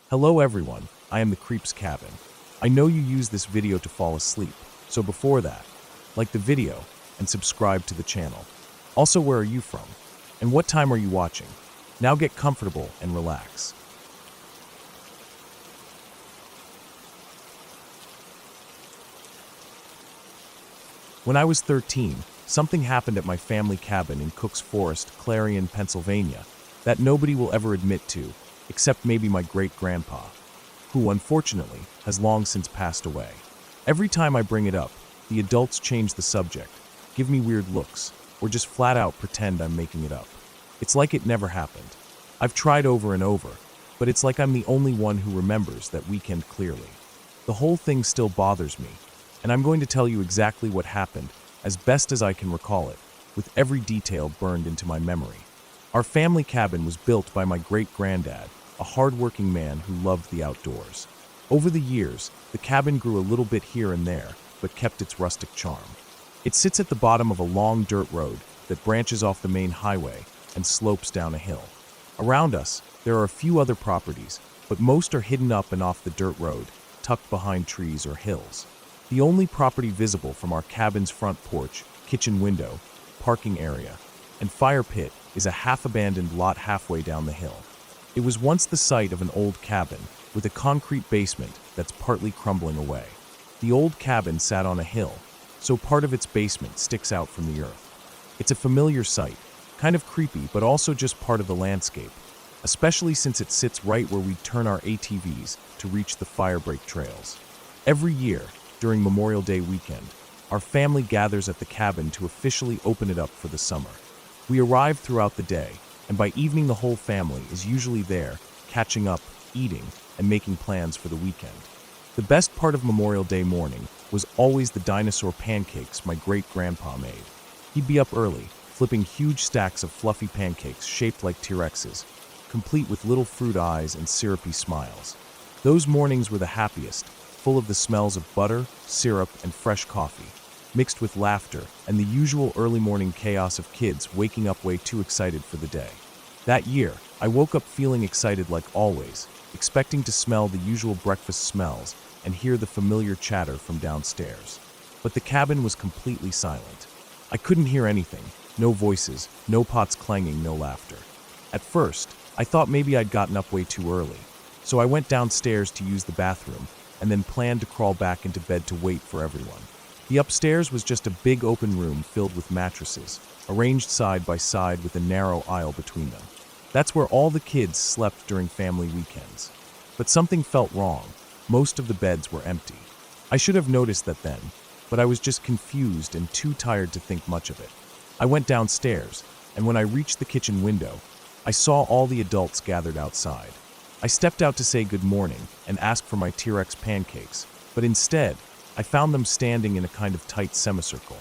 Hello everyone, I am the Creeps Cabin. I know you use this video to fall asleep, so before that, like the video and subscribe to the channel. Also, where are you from? And what time are you watching? Now get comfortable and relax. When I was 13, something happened at my family cabin in Cook's Forest, Clarion, Pennsylvania, that nobody will ever admit to, except maybe my great-grandpa, who, unfortunately, has long since passed away. Every time I bring it up, the adults change the subject, give me weird looks, or just flat out pretend I'm making it up. It's like it never happened. I've tried over and over, but it's like I'm the only one who remembers that weekend clearly. The whole thing still bothers me, and I'm going to tell you exactly what happened, as best as I can recall it, with every detail burned into my memory. Our family cabin was built by my great-granddad, a hard-working man who loved the outdoors. Over the years, the cabin grew a little bit here and there, but kept its rustic charm. It sits at the bottom of a long dirt road that branches off the main highway and slopes down a hill. Around us, there are a few other properties, but most are hidden up and off the dirt road, tucked behind trees or hills. The only property visible from our cabin's front porch, kitchen window, parking area, and fire pit is a half-abandoned lot halfway down the hill. It was once the site of an old cabin with a concrete basement that's partly crumbling away. The old cabin sat on a hill, so part of its basement sticks out from the earth. It's a familiar sight, kind of creepy but also just part of the landscape, especially since it sits right where we turn our ATVs to reach the firebreak trails. Every year, during Memorial Day weekend, our family gathers at the cabin to officially open it up for the summer. We arrive throughout the day, and by evening the whole family is usually there, catching up, eating, and making plans for the weekend. The best part of Memorial Day morning was always the dinosaur pancakes my great-grandpa made. He'd be up early, flipping huge stacks of fluffy pancakes shaped like T-Rexes, complete with little fruit eyes and syrupy smiles. Those mornings were the happiest, full of the smells of butter, syrup, and fresh coffee, mixed with laughter and the usual early morning chaos of kids waking up way too excited for the day. That year, I woke up feeling excited like always, expecting to smell the usual breakfast smells and hear the familiar chatter from downstairs. But the cabin was completely silent. I couldn't hear anything, no voices, no pots clanging, no laughter. At first, I thought maybe I'd gotten up way too early, so I went downstairs to use the bathroom and then planned to crawl back into bed to wait for everyone. The upstairs was just a big open room filled with mattresses, arranged side by side with a narrow aisle between them. That's where all the kids slept during family weekends. But something felt wrong. Most of the beds were empty. I should have noticed that then, but I was just confused and too tired to think much of it. I went downstairs, and when I reached the kitchen window, I saw all the adults gathered outside. I stepped out to say good morning and ask for my T-Rex pancakes, but instead, I found them standing in a kind of tight semicircle.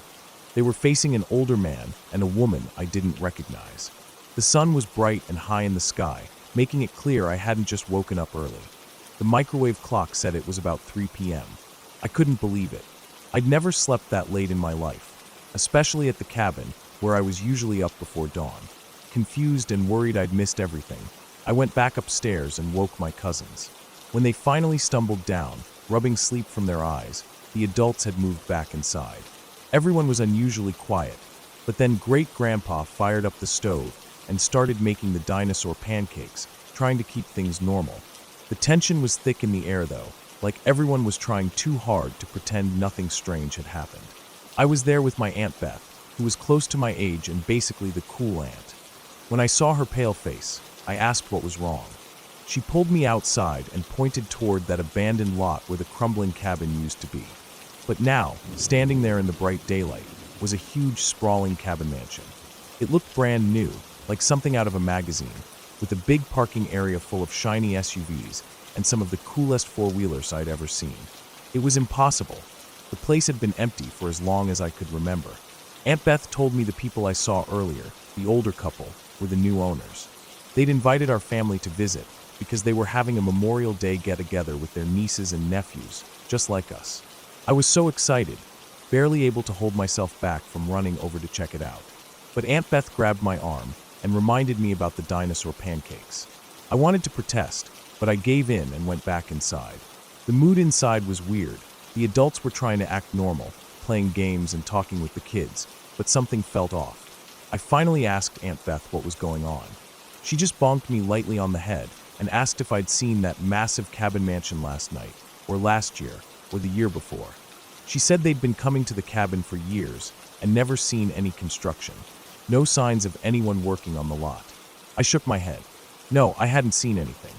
They were facing an older man and a woman I didn't recognize. The sun was bright and high in the sky, making it clear I hadn't just woken up early. The microwave clock said it was about 3 p.m. I couldn't believe it. I'd never slept that late in my life, especially at the cabin, where I was usually up before dawn. Confused and worried I'd missed everything, I went back upstairs and woke my cousins. When they finally stumbled down, rubbing sleep from their eyes, the adults had moved back inside. Everyone was unusually quiet, but then great-grandpa fired up the stove and started making the dinosaur pancakes, trying to keep things normal. The tension was thick in the air though, like everyone was trying too hard to pretend nothing strange had happened. I was there with my Aunt Beth, who was close to my age and basically the cool aunt. When I saw her pale face, I asked what was wrong. She pulled me outside and pointed toward that abandoned lot where the crumbling cabin used to be. But now, standing there in the bright daylight, was a huge sprawling cabin mansion. It looked brand new, like something out of a magazine, with a big parking area full of shiny SUVs and some of the coolest four-wheelers I'd ever seen. It was impossible. The place had been empty for as long as I could remember. Aunt Beth told me the people I saw earlier, the older couple, were the new owners. They'd invited our family to visit because they were having a Memorial Day get-together with their nieces and nephews, just like us. I was so excited, barely able to hold myself back from running over to check it out. But Aunt Beth grabbed my arm and reminded me about the dinosaur pancakes. I wanted to protest, but I gave in and went back inside. The mood inside was weird. The adults were trying to act normal, playing games and talking with the kids, but something felt off. I finally asked Aunt Beth what was going on. She just bonked me lightly on the head and asked if I'd seen that massive cabin mansion last night, or last year, or the year before. She said they'd been coming to the cabin for years and never seen any construction. No signs of anyone working on the lot. I shook my head. No, I hadn't seen anything.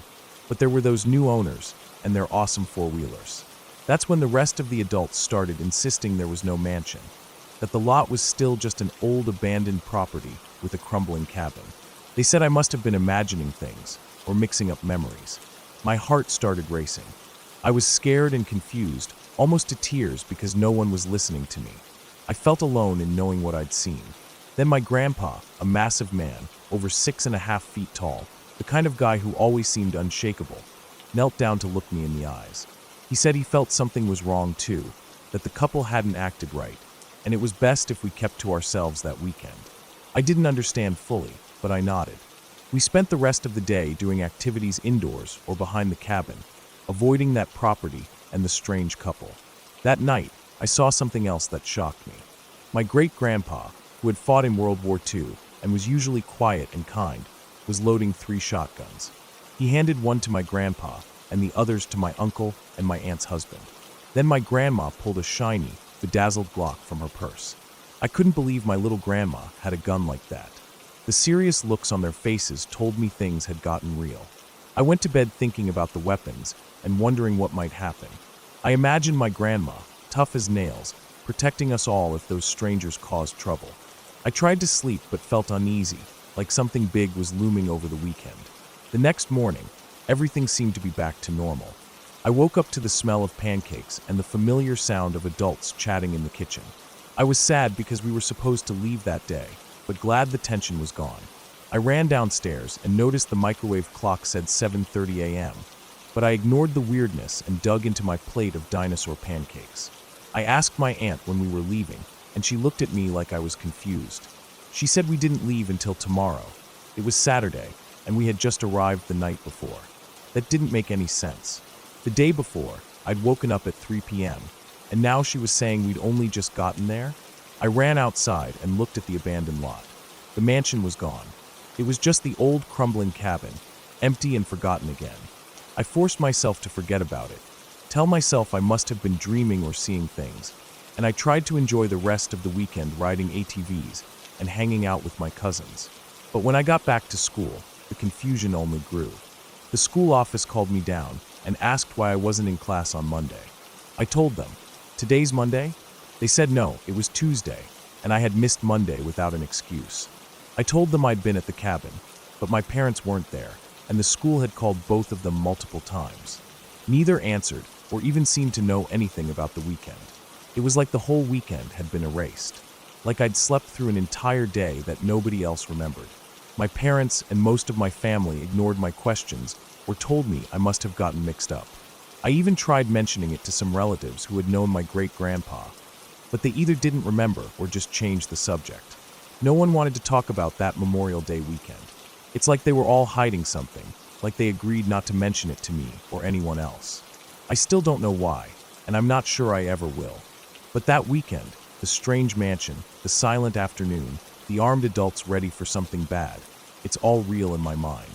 But there were those new owners and their awesome four-wheelers. That's when the rest of the adults started insisting there was no mansion, that the lot was still just an old abandoned property with a crumbling cabin. They said I must have been imagining things or mixing up memories. My heart started racing. I was scared and confused, almost to tears because no one was listening to me. I felt alone in knowing what I'd seen. Then my grandpa, a massive man, over 6.5 feet tall, the kind of guy who always seemed unshakable, knelt down to look me in the eyes. He said he felt something was wrong too, that the couple hadn't acted right, and it was best if we kept to ourselves that weekend. I didn't understand fully, but I nodded. We spent the rest of the day doing activities indoors or behind the cabin, avoiding that property and the strange couple. That night, I saw something else that shocked me. My great-grandpa, who had fought in World War II and was usually quiet and kind, was loading 3 shotguns. He handed one to my grandpa and the others to my uncle and my aunt's husband. Then my grandma pulled a shiny, bedazzled Glock from her purse. I couldn't believe my little grandma had a gun like that. The serious looks on their faces told me things had gotten real. I went to bed thinking about the weapons and wondering what might happen. I imagined my grandma, tough as nails, protecting us all if those strangers caused trouble. I tried to sleep but felt uneasy, like something big was looming over the weekend. The next morning, everything seemed to be back to normal. I woke up to the smell of pancakes and the familiar sound of adults chatting in the kitchen. I was sad because we were supposed to leave that day, but glad the tension was gone. I ran downstairs and noticed the microwave clock said 7:30 a.m., but I ignored the weirdness and dug into my plate of dinosaur pancakes. I asked my aunt when we were leaving, and she looked at me like I was confused. She said we didn't leave until tomorrow. It was Saturday, and we had just arrived the night before. That didn't make any sense. The day before, I'd woken up at 3 p.m., and now she was saying we'd only just gotten there? I ran outside and looked at the abandoned lot. The mansion was gone. It was just the old crumbling cabin, empty and forgotten again. I forced myself to forget about it, tell myself I must have been dreaming or seeing things, and I tried to enjoy the rest of the weekend riding ATVs and hanging out with my cousins. But when I got back to school, the confusion only grew. The school office called me down and asked why I wasn't in class on Monday. I told them, "Today's Monday?" They said no, it was Tuesday, and I had missed Monday without an excuse. I told them I'd been at the cabin, but my parents weren't there, and the school had called both of them multiple times. Neither answered or even seemed to know anything about the weekend. It was like the whole weekend had been erased, like I'd slept through an entire day that nobody else remembered. My parents and most of my family ignored my questions or told me I must have gotten mixed up. I even tried mentioning it to some relatives who had known my great-grandpa, but they either didn't remember or just changed the subject. No one wanted to talk about that Memorial Day weekend. It's like they were all hiding something, like they agreed not to mention it to me or anyone else. I still don't know why, and I'm not sure I ever will. But that weekend, the strange mansion, the silent afternoon, the armed adults ready for something bad, it's all real in my mind.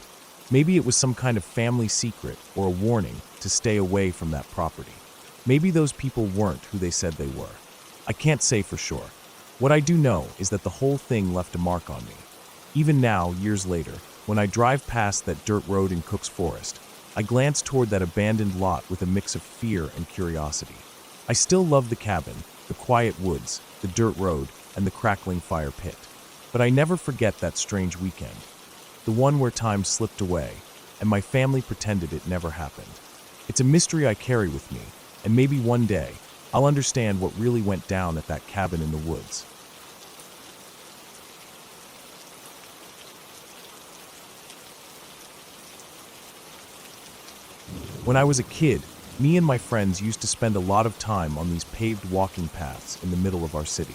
Maybe it was some kind of family secret or a warning to stay away from that property. Maybe those people weren't who they said they were. I can't say for sure. What I do know is that the whole thing left a mark on me. Even now, years later, when I drive past that dirt road in Cook's Forest, I glance toward that abandoned lot with a mix of fear and curiosity. I still love the cabin, the quiet woods, the dirt road, and the crackling fire pit. But I never forget that strange weekend, the one where time slipped away, and my family pretended it never happened. It's a mystery I carry with me, and maybe one day, I'll understand what really went down at that cabin in the woods. When I was a kid, me and my friends used to spend a lot of time on these paved walking paths in the middle of our city.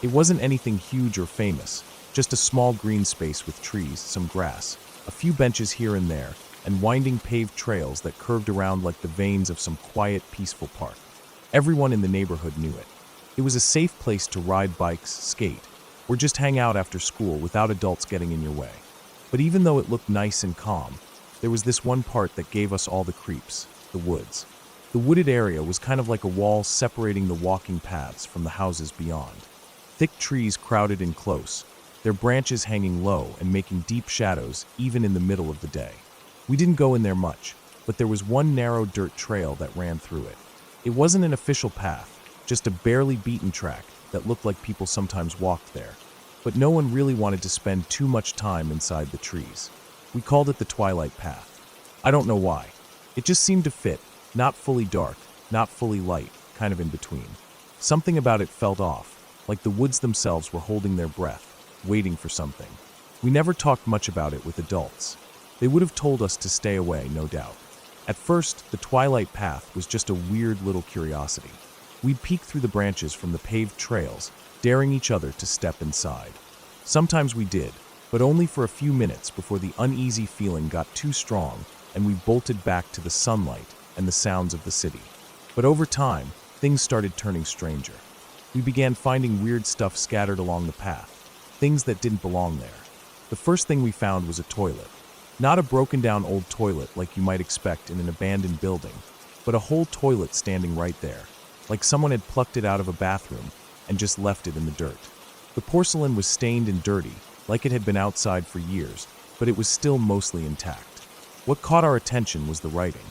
It wasn't anything huge or famous, just a small green space with trees, some grass, a few benches here and there, and winding paved trails that curved around like the veins of some quiet, peaceful park. Everyone in the neighborhood knew it. It was a safe place to ride bikes, skate, or just hang out after school without adults getting in your way. But even though it looked nice and calm, there was this one part that gave us all the creeps: the woods. The wooded area was kind of like a wall separating the walking paths from the houses beyond. Thick trees crowded in close, their branches hanging low and making deep shadows even in the middle of the day. We didn't go in there much, but there was one narrow dirt trail that ran through it. It wasn't an official path, just a barely beaten track that looked like people sometimes walked there. But no one really wanted to spend too much time inside the trees. We called it the Twilight Path. I don't know why. It just seemed to fit, not fully dark, not fully light, kind of in between. Something about it felt off, like the woods themselves were holding their breath, waiting for something. We never talked much about it with adults. They would have told us to stay away, no doubt. At first, the Twilight Path was just a weird little curiosity. We'd peek through the branches from the paved trails, daring each other to step inside. Sometimes we did, but only for a few minutes before the uneasy feeling got too strong and we bolted back to the sunlight and the sounds of the city. But over time, things started turning stranger. We began finding weird stuff scattered along the path, things that didn't belong there. The first thing we found was a toilet. Not a broken-down old toilet like you might expect in an abandoned building, but a whole toilet standing right there, like someone had plucked it out of a bathroom and just left it in the dirt. The porcelain was stained and dirty, like it had been outside for years, but it was still mostly intact. What caught our attention was the writing.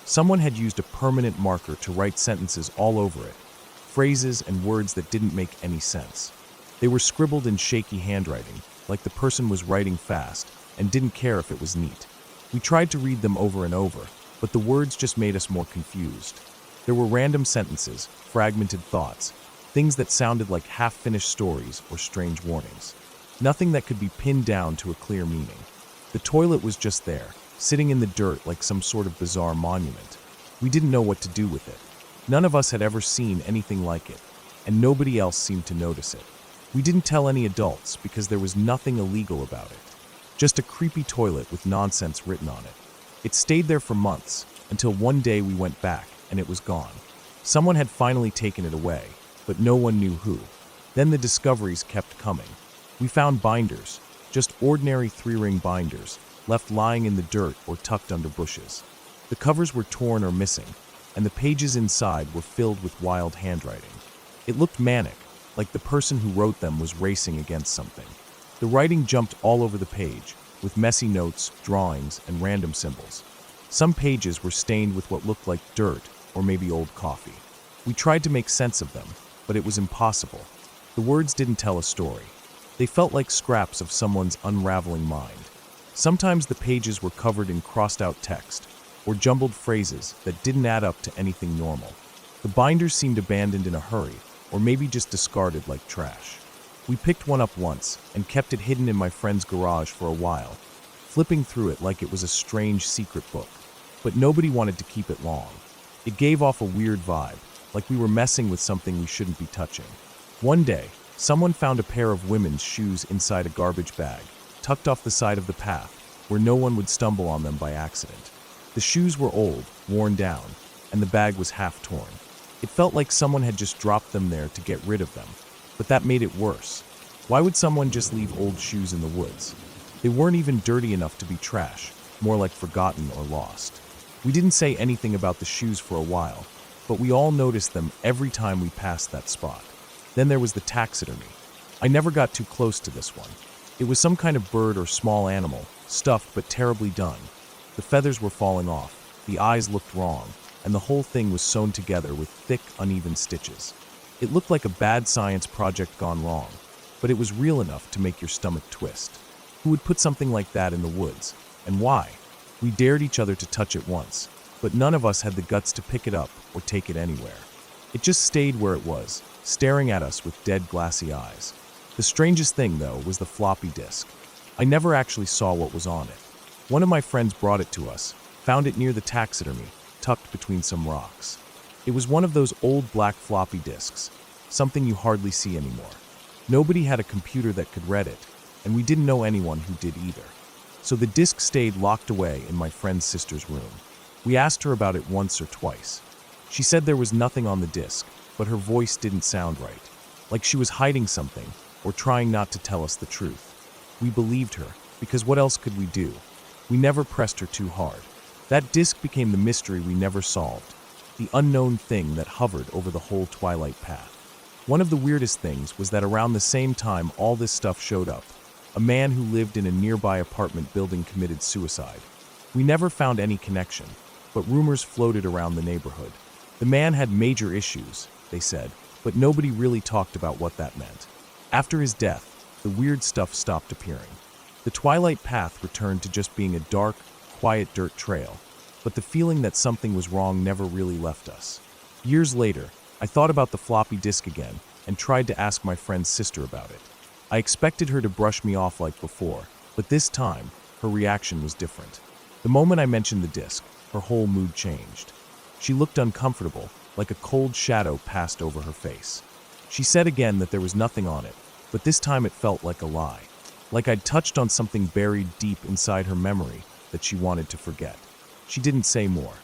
Someone had used a permanent marker to write sentences all over it, phrases and words that didn't make any sense. They were scribbled in shaky handwriting, like the person was writing fast and didn't care if it was neat. We tried to read them over and over, but the words just made us more confused. There were random sentences, fragmented thoughts, things that sounded like half-finished stories or strange warnings. Nothing that could be pinned down to a clear meaning. The toilet was just there, sitting in the dirt like some sort of bizarre monument. We didn't know what to do with it. None of us had ever seen anything like it, and nobody else seemed to notice it. We didn't tell any adults because there was nothing illegal about it. Just a creepy toilet with nonsense written on it. It stayed there for months, until one day we went back and it was gone. Someone had finally taken it away, but no one knew who. Then the discoveries kept coming. We found binders, just ordinary 3-ring binders, left lying in the dirt or tucked under bushes. The covers were torn or missing, and the pages inside were filled with wild handwriting. It looked manic, like the person who wrote them was racing against something. The writing jumped all over the page, with messy notes, drawings, and random symbols. Some pages were stained with what looked like dirt or maybe old coffee. We tried to make sense of them, but it was impossible. The words didn't tell a story. They felt like scraps of someone's unraveling mind. Sometimes the pages were covered in crossed-out text, or jumbled phrases that didn't add up to anything normal. The binders seemed abandoned in a hurry, or maybe just discarded like trash. We picked one up once and kept it hidden in my friend's garage for a while, flipping through it like it was a strange secret book. But nobody wanted to keep it long. It gave off a weird vibe, like we were messing with something we shouldn't be touching. One day, someone found a pair of women's shoes inside a garbage bag, tucked off the side of the path, where no one would stumble on them by accident. The shoes were old, worn down, and the bag was half torn. It felt like someone had just dropped them there to get rid of them, but that made it worse. Why would someone just leave old shoes in the woods? They weren't even dirty enough to be trash, more like forgotten or lost. We didn't say anything about the shoes for a while, but we all noticed them every time we passed that spot. Then there was the taxidermy. I never got too close to this one. It was some kind of bird or small animal, stuffed but terribly done. The feathers were falling off, the eyes looked wrong, and the whole thing was sewn together with thick, uneven stitches. It looked like a bad science project gone wrong, but it was real enough to make your stomach twist. Who would put something like that in the woods, and why? We dared each other to touch it once, but none of us had the guts to pick it up or take it anywhere. It just stayed where it was, staring at us with dead, glassy eyes. The strangest thing, though, was the floppy disk. I never actually saw what was on it. One of my friends brought it to us, found it near the taxidermy, tucked between some rocks. It was one of those old black floppy disks, something you hardly see anymore. Nobody had a computer that could read it, and we didn't know anyone who did either. so the disc stayed locked away in my friend's sister's room. We asked her about it once or twice. She said there was nothing on the disc, but her voice didn't sound right, like she was hiding something or trying not to tell us the truth. We believed her, because what else could we do? We never pressed her too hard. That disc became the mystery we never solved, the unknown thing that hovered over the whole Twilight path. One of the weirdest things was that around the same time all this stuff showed up, a man who lived in a nearby apartment building committed suicide. We never found any connection, but rumors floated around the neighborhood. The man had major issues, they said, but nobody really talked about what that meant. After his death, the weird stuff stopped appearing. The Twilight path returned to just being a dark, quiet dirt trail, but the feeling that something was wrong never really left us. Years later, I thought about the floppy disk again and tried to ask my friend's sister about it. I expected her to brush me off like before, but this time, her reaction was different. The moment I mentioned the disc, her whole mood changed. She looked uncomfortable, like a cold shadow passed over her face. She said again that there was nothing on it, but this time it felt like a lie. Like I'd touched on something buried deep inside her memory that she wanted to forget. She didn't say more,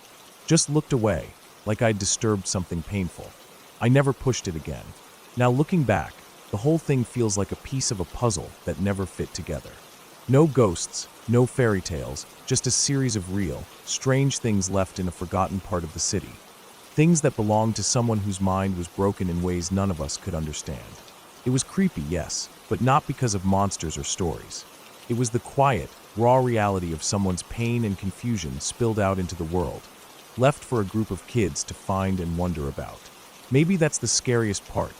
just looked away, like I'd disturbed something painful. I never pushed it again. Now looking back, the whole thing feels like a piece of a puzzle that never fit together. No ghosts, no fairy tales, just a series of real, strange things left in a forgotten part of the city. Things that belonged to someone whose mind was broken in ways none of us could understand. It was creepy, yes, but not because of monsters or stories. It was the quiet, raw reality of someone's pain and confusion spilled out into the world, left for a group of kids to find and wonder about. Maybe that's the scariest part,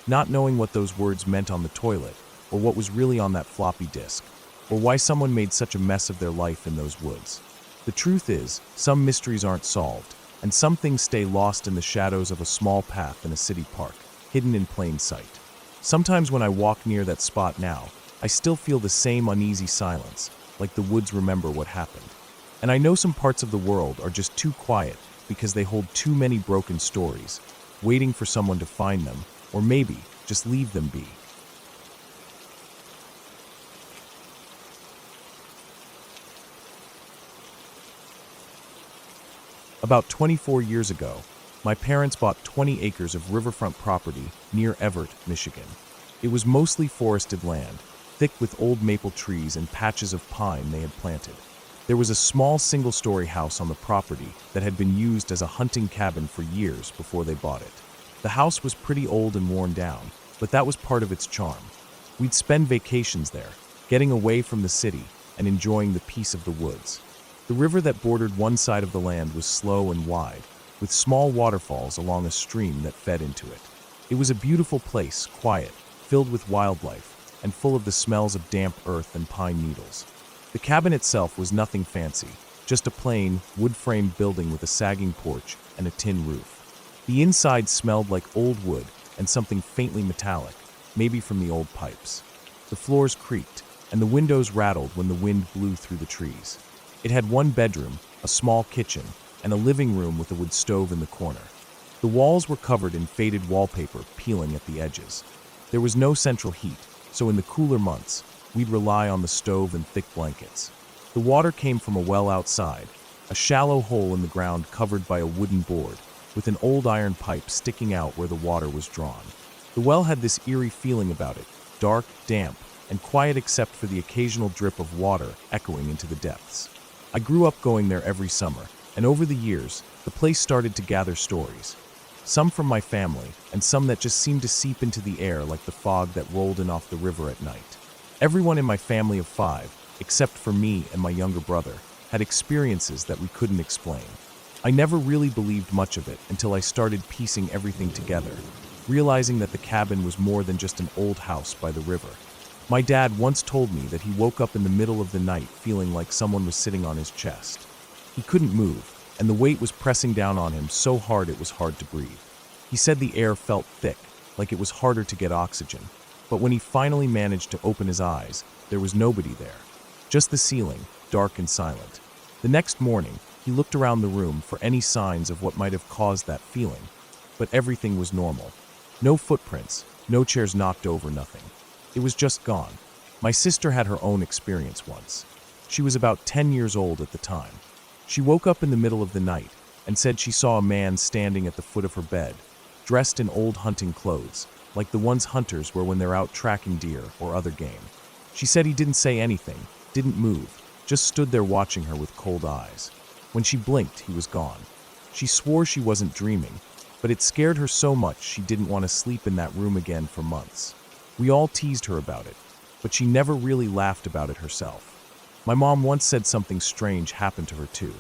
not knowing what those words meant on the toilet, or what was really on that floppy disk, or why someone made such a mess of their life in those woods. The truth is, some mysteries aren't solved, and some things stay lost in the shadows of a small path in a city park, hidden in plain sight. Sometimes when I walk near that spot now, I still feel the same uneasy silence, like the woods remember what happened. And I know some parts of the world are just too quiet because they hold too many broken stories, waiting for someone to find them, or maybe just leave them be. About 24 years ago, my parents bought 20 acres of riverfront property near Everett, Michigan. It was mostly forested land, thick with old maple trees and patches of pine they had planted. There was a small single-story house on the property that had been used as a hunting cabin for years before they bought it. The house was pretty old and worn down, but that was part of its charm. We'd spend vacations there, getting away from the city and enjoying the peace of the woods. The river that bordered one side of the land was slow and wide, with small waterfalls along a stream that fed into it. It was a beautiful place, quiet, filled with wildlife, and full of the smells of damp earth and pine needles. The cabin itself was nothing fancy, just a plain, wood-framed building with a sagging porch and a tin roof. The inside smelled like old wood and something faintly metallic, maybe from the old pipes. The floors creaked, and the windows rattled when the wind blew through the trees. It had one bedroom, a small kitchen, and a living room with a wood stove in the corner. The walls were covered in faded wallpaper peeling at the edges. There was no central heat, so in the cooler months, we'd rely on the stove and thick blankets. The water came from a well outside, a shallow hole in the ground covered by a wooden board, with an old iron pipe sticking out where the water was drawn. The well had this eerie feeling about it, dark, damp, and quiet except for the occasional drip of water echoing into the depths. I grew up going there every summer, and over the years, the place started to gather stories. Some from my family, and some that just seemed to seep into the air like the fog that rolled in off the river at night. Everyone in my family of 5, except for me and my younger brother, had experiences that we couldn't explain. I never really believed much of it until I started piecing everything together, realizing that the cabin was more than just an old house by the river. My dad once told me that he woke up in the middle of the night feeling like someone was sitting on his chest. He couldn't move, and the weight was pressing down on him so hard it was hard to breathe. He said the air felt thick, like it was harder to get oxygen, but when he finally managed to open his eyes, there was nobody there. Just the ceiling, dark and silent. The next morning, he looked around the room for any signs of what might have caused that feeling, but everything was normal. No footprints, no chairs knocked over, nothing. It was just gone. My sister had her own experience once. She was about 10 years old at the time. She woke up in the middle of the night and said she saw a man standing at the foot of her bed, dressed in old hunting clothes, like the ones hunters wear when they're out tracking deer or other game. She said he didn't say anything, didn't move, just stood there watching her with cold eyes. When she blinked, he was gone. She swore she wasn't dreaming, but it scared her so much she didn't want to sleep in that room again for months. We all teased her about it, but she never really laughed about it herself. My mom once said something strange happened to her too.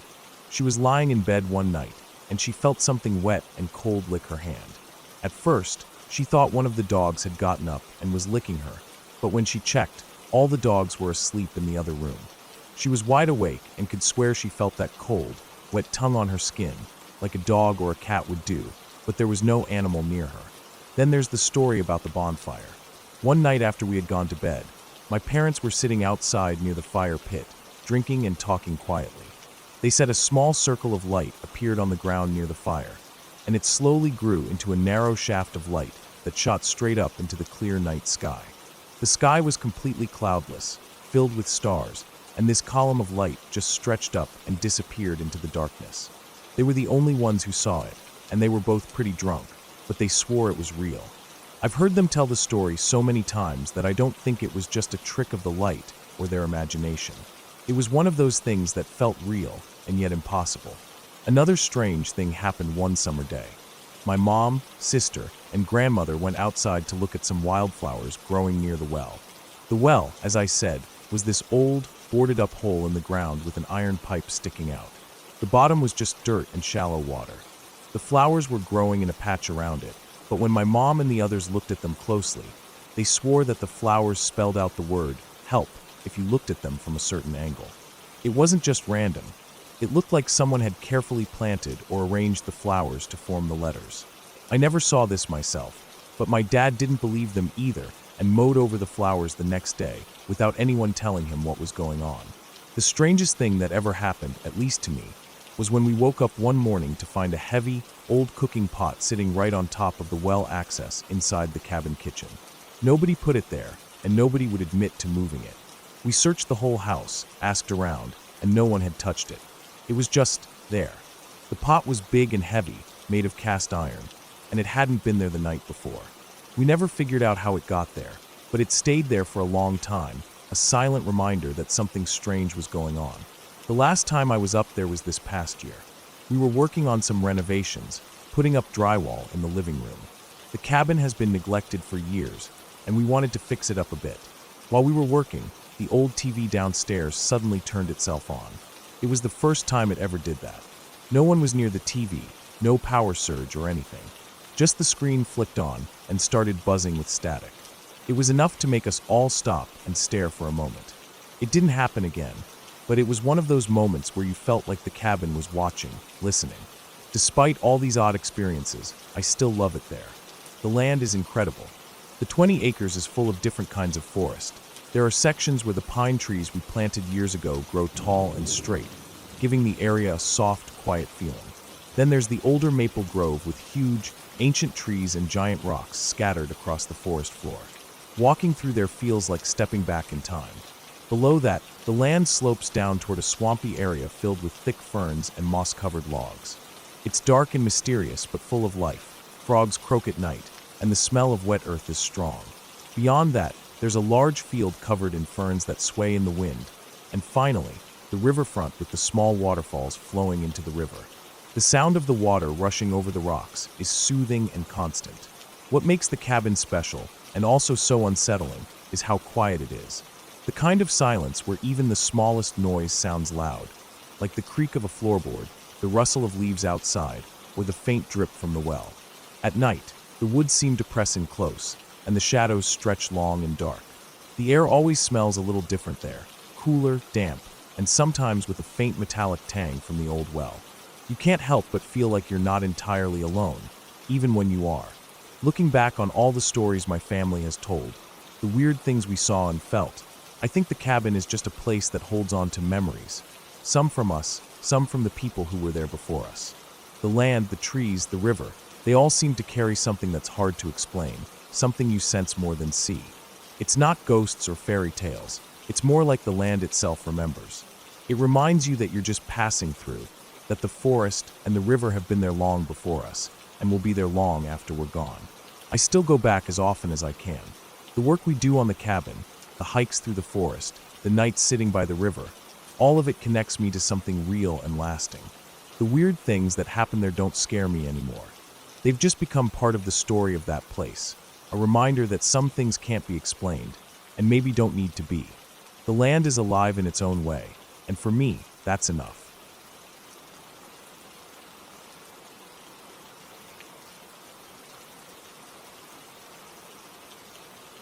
She was lying in bed one night, and she felt something wet and cold lick her hand. At first, she thought one of the dogs had gotten up and was licking her, but when she checked, all the dogs were asleep in the other room. She was wide awake and could swear she felt that cold, wet tongue on her skin, like a dog or a cat would do, but there was no animal near her. Then there's the story about the bonfire. One night after we had gone to bed, my parents were sitting outside near the fire pit, drinking and talking quietly. They said a small circle of light appeared on the ground near the fire, and it slowly grew into a narrow shaft of light that shot straight up into the clear night sky. The sky was completely cloudless, filled with stars, and this column of light just stretched up and disappeared into the darkness. They were the only ones who saw it, and they were both pretty drunk, but they swore it was real. I've heard them tell the story so many times that I don't think it was just a trick of the light or their imagination. It was one of those things that felt real and yet impossible. Another strange thing happened one summer day. My mom, sister, and grandmother went outside to look at some wildflowers growing near the well. The well, as I said, was this old, boarded-up hole in the ground with an iron pipe sticking out. The bottom was just dirt and shallow water. The flowers were growing in a patch around it, but when my mom and the others looked at them closely, they swore that the flowers spelled out the word help if you looked at them from a certain angle. It wasn't just random. It looked like someone had carefully planted or arranged the flowers to form the letters. I never saw this myself, but my dad didn't believe them either and mowed over the flowers the next day without anyone telling him what was going on. The strangest thing that ever happened, at least to me, was when we woke up one morning to find a heavy, old cooking pot sitting right on top of the well access inside the cabin kitchen. Nobody put it there, and nobody would admit to moving it. We searched the whole house, asked around, and no one had touched it. It was just there. The pot was big and heavy, made of cast iron, and it hadn't been there the night before. We never figured out how it got there, but it stayed there for a long time, a silent reminder that something strange was going on. The last time I was up there was this past year. We were working on some renovations, putting up drywall in the living room. The cabin has been neglected for years, and we wanted to fix it up a bit. While we were working, the old TV downstairs suddenly turned itself on. It was the first time it ever did that. No one was near the TV, no power surge or anything. Just the screen flicked on and started buzzing with static. It was enough to make us all stop and stare for a moment. It didn't happen again, but it was one of those moments where you felt like the cabin was watching, listening. Despite all these odd experiences, I still love it there. The land is incredible. The 20 acres is full of different kinds of forest. There are sections where the pine trees we planted years ago grow tall and straight, giving the area a soft, quiet feeling. Then there's the older maple grove with huge, ancient trees and giant rocks scattered across the forest floor. Walking through there feels like stepping back in time. Below that, the land slopes down toward a swampy area filled with thick ferns and moss-covered logs. It's dark and mysterious, but full of life. Frogs croak at night, and the smell of wet earth is strong. Beyond that, there's a large field covered in ferns that sway in the wind. And finally, the riverfront with the small waterfalls flowing into the river. The sound of the water rushing over the rocks is soothing and constant. What makes the cabin special, and also so unsettling, is how quiet it is. The kind of silence where even the smallest noise sounds loud, like the creak of a floorboard, the rustle of leaves outside, or the faint drip from the well. At night, the woods seem to press in close, and the shadows stretch long and dark. The air always smells a little different there, cooler, damp, and sometimes with a faint metallic tang from the old well. You can't help but feel like you're not entirely alone, even when you are. Looking back on all the stories my family has told, the weird things we saw and felt, I think the cabin is just a place that holds on to memories. Some from us, some from the people who were there before us. The land, the trees, the river, they all seem to carry something that's hard to explain, something you sense more than see. It's not ghosts or fairy tales. It's more like the land itself remembers. It reminds you that you're just passing through, that the forest and the river have been there long before us, and will be there long after we're gone. I still go back as often as I can. The work we do on the cabin, the hikes through the forest, the nights sitting by the river, all of it connects me to something real and lasting. The weird things that happen there don't scare me anymore. They've just become part of the story of that place, a reminder that some things can't be explained, and maybe don't need to be. The land is alive in its own way, and for me, that's enough.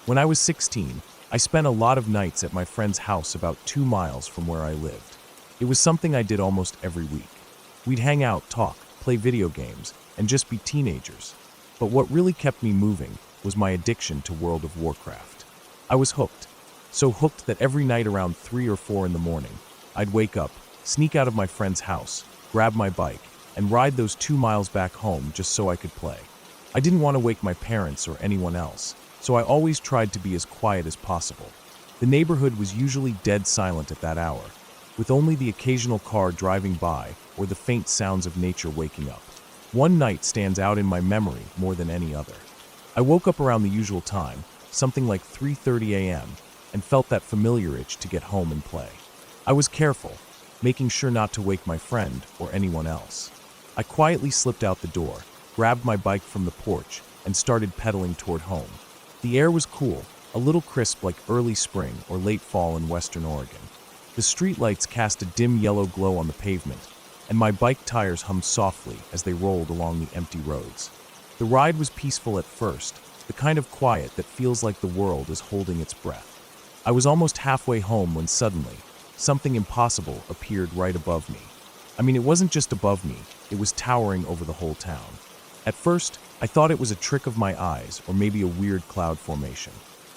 When I was 16, I spent a lot of nights at my friend's house about 2 miles from where I lived. It was something I did almost every week. We'd hang out, talk, play video games, and just be teenagers. But what really kept me moving was my addiction to World of Warcraft. I was hooked. So hooked that every night around 3 or 4 in the morning, I'd wake up, sneak out of my friend's house, grab my bike, and ride those 2 miles back home just so I could play. I didn't want to wake my parents or anyone else, so I always tried to be as quiet as possible. The neighborhood was usually dead silent at that hour, with only the occasional car driving by or the faint sounds of nature waking up. One night stands out in my memory more than any other. I woke up around the usual time, something like 3:30 a.m., and felt that familiar itch to get home and play. I was careful, making sure not to wake my friend or anyone else. I quietly slipped out the door, grabbed my bike from the porch, and started pedaling toward home. The air was cool, a little crisp like early spring or late fall in Western Oregon. The streetlights cast a dim yellow glow on the pavement, and my bike tires hummed softly as they rolled along the empty roads. The ride was peaceful at first, the kind of quiet that feels like the world is holding its breath. I was almost halfway home when suddenly, something impossible appeared right above me. I mean, it wasn't just above me, it was towering over the whole town. At first, I thought it was a trick of my eyes or maybe a weird cloud formation.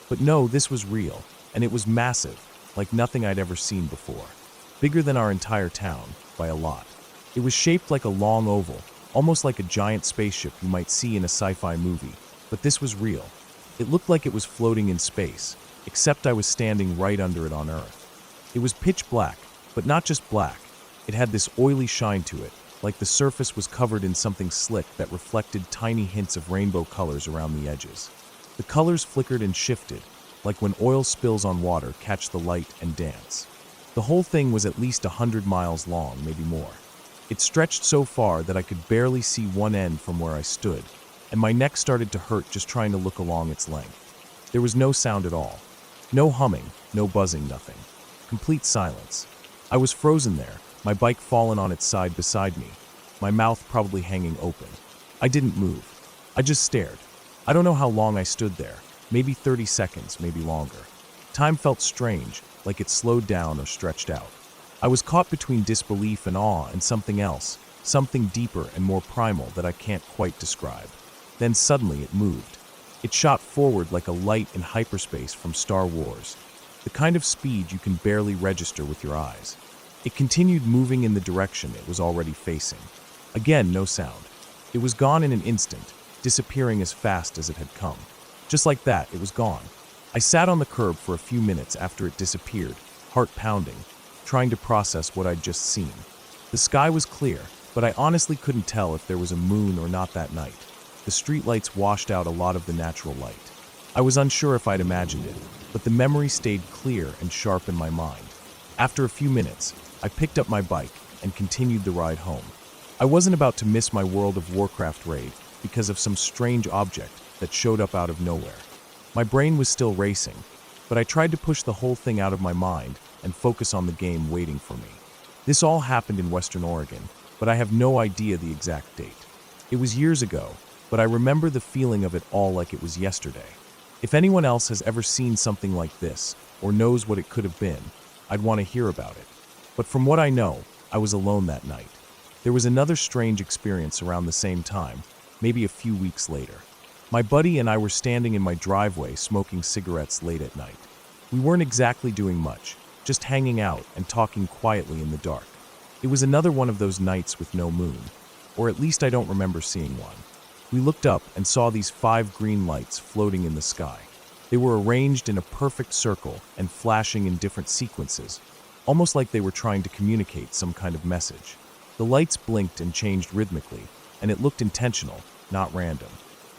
But no, this was real, and it was massive, like nothing I'd ever seen before. Bigger than our entire town, by a lot. It was shaped like a long oval, almost like a giant spaceship you might see in a sci-fi movie, but this was real. It looked like it was floating in space, except I was standing right under it on Earth. It was pitch black, but not just black. It had this oily shine to it, like the surface was covered in something slick that reflected tiny hints of rainbow colors around the edges. The colors flickered and shifted, like when oil spills on water catch the light and dance. The whole thing was at least 100 miles long, maybe more. It stretched so far that I could barely see one end from where I stood, and my neck started to hurt just trying to look along its length. There was no sound at all. No humming, no buzzing, nothing. Complete silence. I was frozen there, my bike fallen on its side beside me, my mouth probably hanging open. I didn't move. I just stared. I don't know how long I stood there, maybe 30 seconds, maybe longer. Time felt strange, like it slowed down or stretched out. I was caught between disbelief and awe and something else, something deeper and more primal that I can't quite describe. Then suddenly it moved. It shot forward like a light in hyperspace from Star Wars, the kind of speed you can barely register with your eyes. It continued moving in the direction it was already facing. Again, no sound. It was gone in an instant, disappearing as fast as it had come. Just like that, it was gone. I sat on the curb for a few minutes after it disappeared, heart pounding, trying to process what I'd just seen. The sky was clear, but I honestly couldn't tell if there was a moon or not that night. The streetlights washed out a lot of the natural light. I was unsure if I'd imagined it, but the memory stayed clear and sharp in my mind. After a few minutes, I picked up my bike and continued the ride home. I wasn't about to miss my World of Warcraft raid because of some strange object that showed up out of nowhere. My brain was still racing, but I tried to push the whole thing out of my mind and focus on the game waiting for me. This all happened in Western Oregon, but I have no idea the exact date. It was years ago, but I remember the feeling of it all like it was yesterday. If anyone else has ever seen something like this, or knows what it could have been, I'd want to hear about it. But from what I know, I was alone that night. There was another strange experience around the same time, maybe a few weeks later. My buddy and I were standing in my driveway smoking cigarettes late at night. We weren't exactly doing much, just hanging out and talking quietly in the dark. It was another one of those nights with no moon, or at least I don't remember seeing one. We looked up and saw these 5 green lights floating in the sky. They were arranged in a perfect circle and flashing in different sequences, almost like they were trying to communicate some kind of message. The lights blinked and changed rhythmically, and it looked intentional, not random.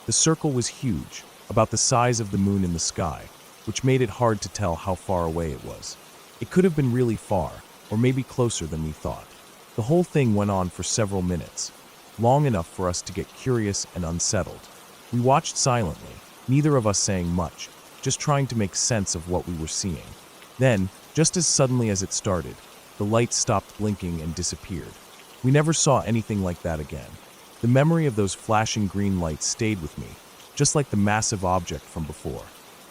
The circle was huge, about the size of the moon in the sky, which made it hard to tell how far away it was. It could have been really far, or maybe closer than we thought. The whole thing went on for several minutes, long enough for us to get curious and unsettled. We watched silently, neither of us saying much, just trying to make sense of what we were seeing. Then, just as suddenly as it started, the lights stopped blinking and disappeared. We never saw anything like that again. The memory of those flashing green lights stayed with me, just like the massive object from before.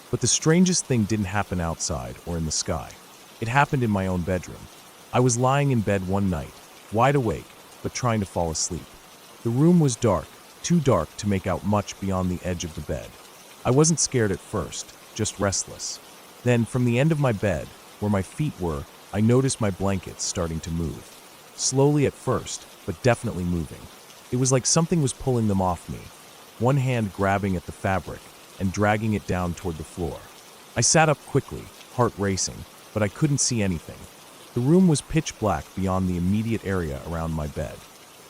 But the strangest thing didn't happen outside or in the sky. It happened in my own bedroom. I was lying in bed one night, wide awake, but trying to fall asleep. The room was dark, too dark to make out much beyond the edge of the bed. I wasn't scared at first, just restless. Then, from the end of my bed, where my feet were, I noticed my blankets starting to move. Slowly at first, but definitely moving. It was like something was pulling them off me, one hand grabbing at the fabric and dragging it down toward the floor. I sat up quickly, heart racing, but I couldn't see anything. The room was pitch black beyond the immediate area around my bed.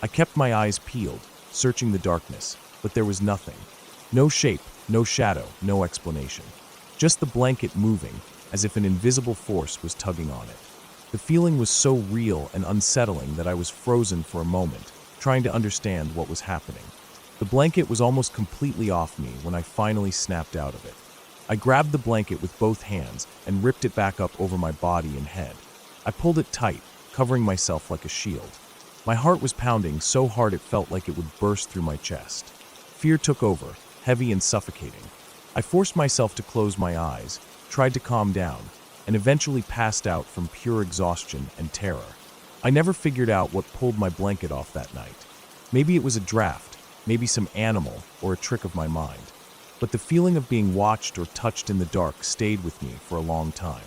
I kept my eyes peeled, searching the darkness, but there was nothing. No shape, no shadow, no explanation. Just the blanket moving, as if an invisible force was tugging on it. The feeling was so real and unsettling that I was frozen for a moment, trying to understand what was happening. The blanket was almost completely off me when I finally snapped out of it. I grabbed the blanket with both hands and ripped it back up over my body and head. I pulled it tight, covering myself like a shield. My heart was pounding so hard it felt like it would burst through my chest. Fear took over, heavy and suffocating. I forced myself to close my eyes, tried to calm down, and eventually passed out from pure exhaustion and terror. I never figured out what pulled my blanket off that night. Maybe it was a draft, maybe some animal, or a trick of my mind. But the feeling of being watched or touched in the dark stayed with me for a long time.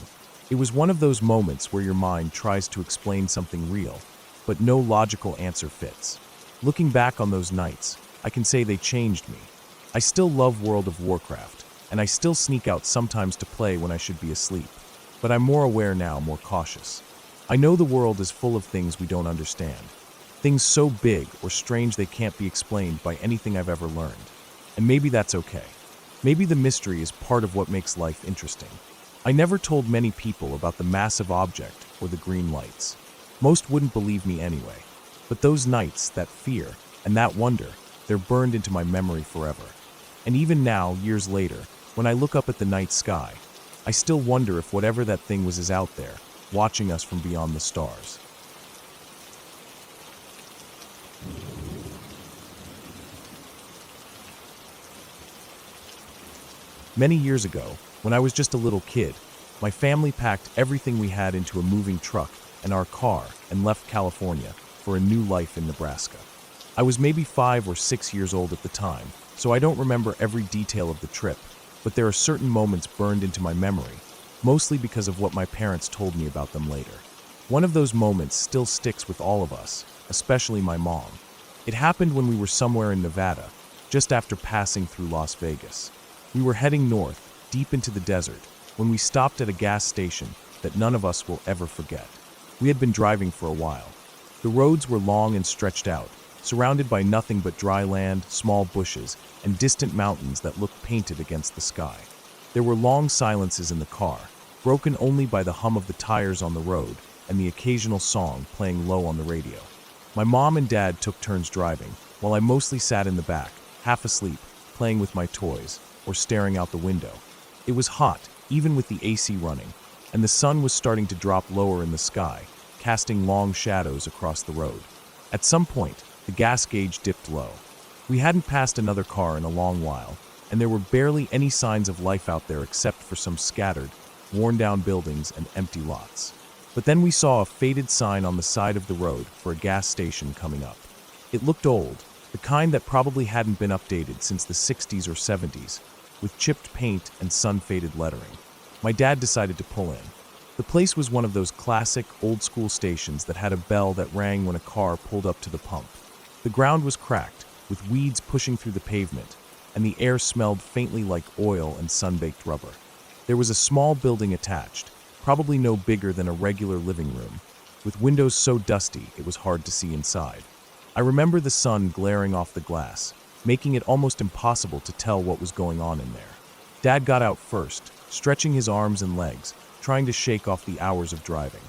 It was one of those moments where your mind tries to explain something real, but no logical answer fits. Looking back on those nights, I can say they changed me. I still love World of Warcraft, and I still sneak out sometimes to play when I should be asleep. But I'm more aware now, more cautious. I know the world is full of things we don't understand. Things so big or strange they can't be explained by anything I've ever learned. And maybe that's okay. Maybe the mystery is part of what makes life interesting. I never told many people about the massive object or the green lights. Most wouldn't believe me anyway. But those nights, that fear, and that wonder, they're burned into my memory forever. And even now, years later, when I look up at the night sky, I still wonder if whatever that thing was is out there, watching us from beyond the stars. Many years ago, when I was just a little kid, my family packed everything we had into a moving truck and our car and left California for a new life in Nebraska. I was maybe 5 or 6 years old at the time, so I don't remember every detail of the trip, but there are certain moments burned into my memory, mostly because of what my parents told me about them later. One of those moments still sticks with all of us, especially my mom. It happened when we were somewhere in Nevada, just after passing through Las Vegas. We were heading north, deep into the desert, when we stopped at a gas station that none of us will ever forget. We had been driving for a while. The roads were long and stretched out, surrounded by nothing but dry land, small bushes, and distant mountains that looked painted against the sky. There were long silences in the car, broken only by the hum of the tires on the road and the occasional song playing low on the radio. My mom and dad took turns driving, while I mostly sat in the back, half asleep, playing with my toys, or staring out the window. It was hot, even with the AC running, and the sun was starting to drop lower in the sky, casting long shadows across the road. At some point, the gas gauge dipped low. We hadn't passed another car in a long while, and there were barely any signs of life out there except for some scattered, worn-down buildings and empty lots. But then we saw a faded sign on the side of the road for a gas station coming up. It looked old, the kind that probably hadn't been updated since the 60s or 70s, with chipped paint and sun-faded lettering. My dad decided to pull in. The place was one of those classic, old-school stations that had a bell that rang when a car pulled up to the pump. The ground was cracked, with weeds pushing through the pavement, and the air smelled faintly like oil and sun-baked rubber. There was a small building attached, probably no bigger than a regular living room, with windows so dusty it was hard to see inside. I remember the sun glaring off the glass, making it almost impossible to tell what was going on in there. Dad got out first, stretching his arms and legs, trying to shake off the hours of driving.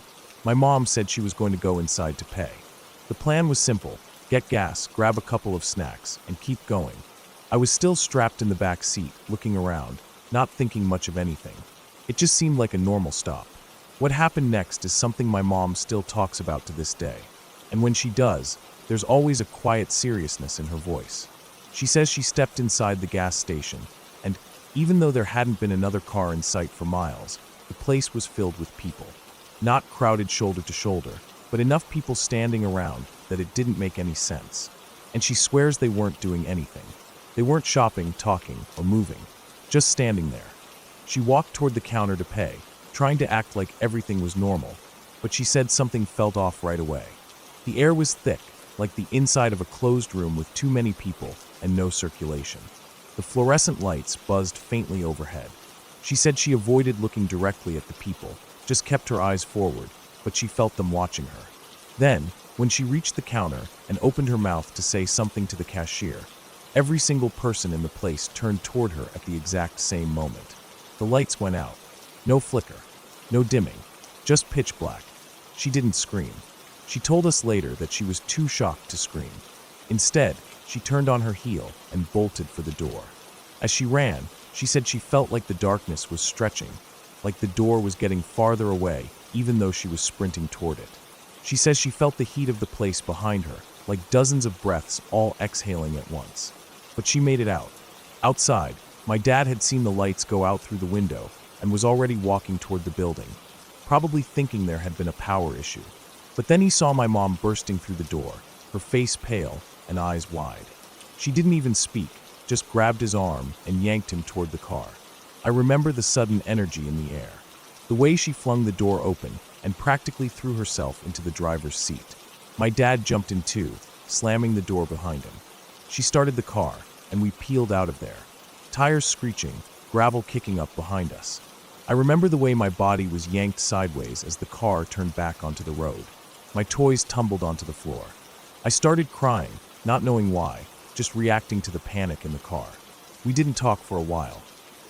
My mom said she was going to go inside to pay. The plan was simple: get gas, grab a couple of snacks, and keep going. I was still strapped in the back seat, looking around, not thinking much of anything. It just seemed like a normal stop. What happened next is something my mom still talks about to this day. And when she does, there's always a quiet seriousness in her voice. She says she stepped inside the gas station, and even though there hadn't been another car in sight for miles, the place was filled with people. Not crowded shoulder to shoulder, but enough people standing around that it didn't make any sense. And she swears they weren't doing anything. They weren't shopping, talking, or moving, just standing there. She walked toward the counter to pay, trying to act like everything was normal, but she said something felt off right away. The air was thick, like the inside of a closed room with too many people and no circulation. The fluorescent lights buzzed faintly overhead. She said she avoided looking directly at the people, just kept her eyes forward, but she felt them watching her. Then, when she reached the counter and opened her mouth to say something to the cashier, every single person in the place turned toward her at the exact same moment. The lights went out. No flicker, no dimming, just pitch black. She didn't scream. She told us later that she was too shocked to scream. Instead, she turned on her heel and bolted for the door. As she ran, she said she felt like the darkness was stretching, like the door was getting farther away, even though she was sprinting toward it. She says she felt the heat of the place behind her, like dozens of breaths all exhaling at once. But she made it out. Outside, my dad had seen the lights go out through the window and was already walking toward the building, probably thinking there had been a power issue. But then he saw my mom bursting through the door, her face pale and eyes wide. She didn't even speak, just grabbed his arm and yanked him toward the car. I remember the sudden energy in the air, the way she flung the door open and practically threw herself into the driver's seat. My dad jumped in too, slamming the door behind him. She started the car, and we peeled out of there, tires screeching, gravel kicking up behind us. I remember the way my body was yanked sideways as the car turned back onto the road. My toys tumbled onto the floor. I started crying, not knowing why, just reacting to the panic in the car. We didn't talk for a while.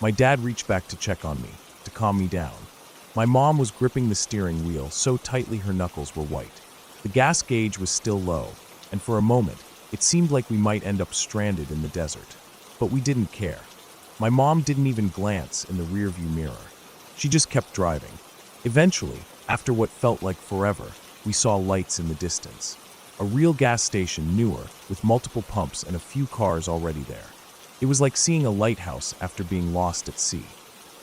My dad reached back to check on me, to calm me down. My mom was gripping the steering wheel so tightly her knuckles were white. The gas gauge was still low, and for a moment, it seemed like we might end up stranded in the desert. But we didn't care. My mom didn't even glance in the rearview mirror. She just kept driving. Eventually, after what felt like forever, we saw lights in the distance. A real gas station, newer, with multiple pumps and a few cars already there. It was like seeing a lighthouse after being lost at sea.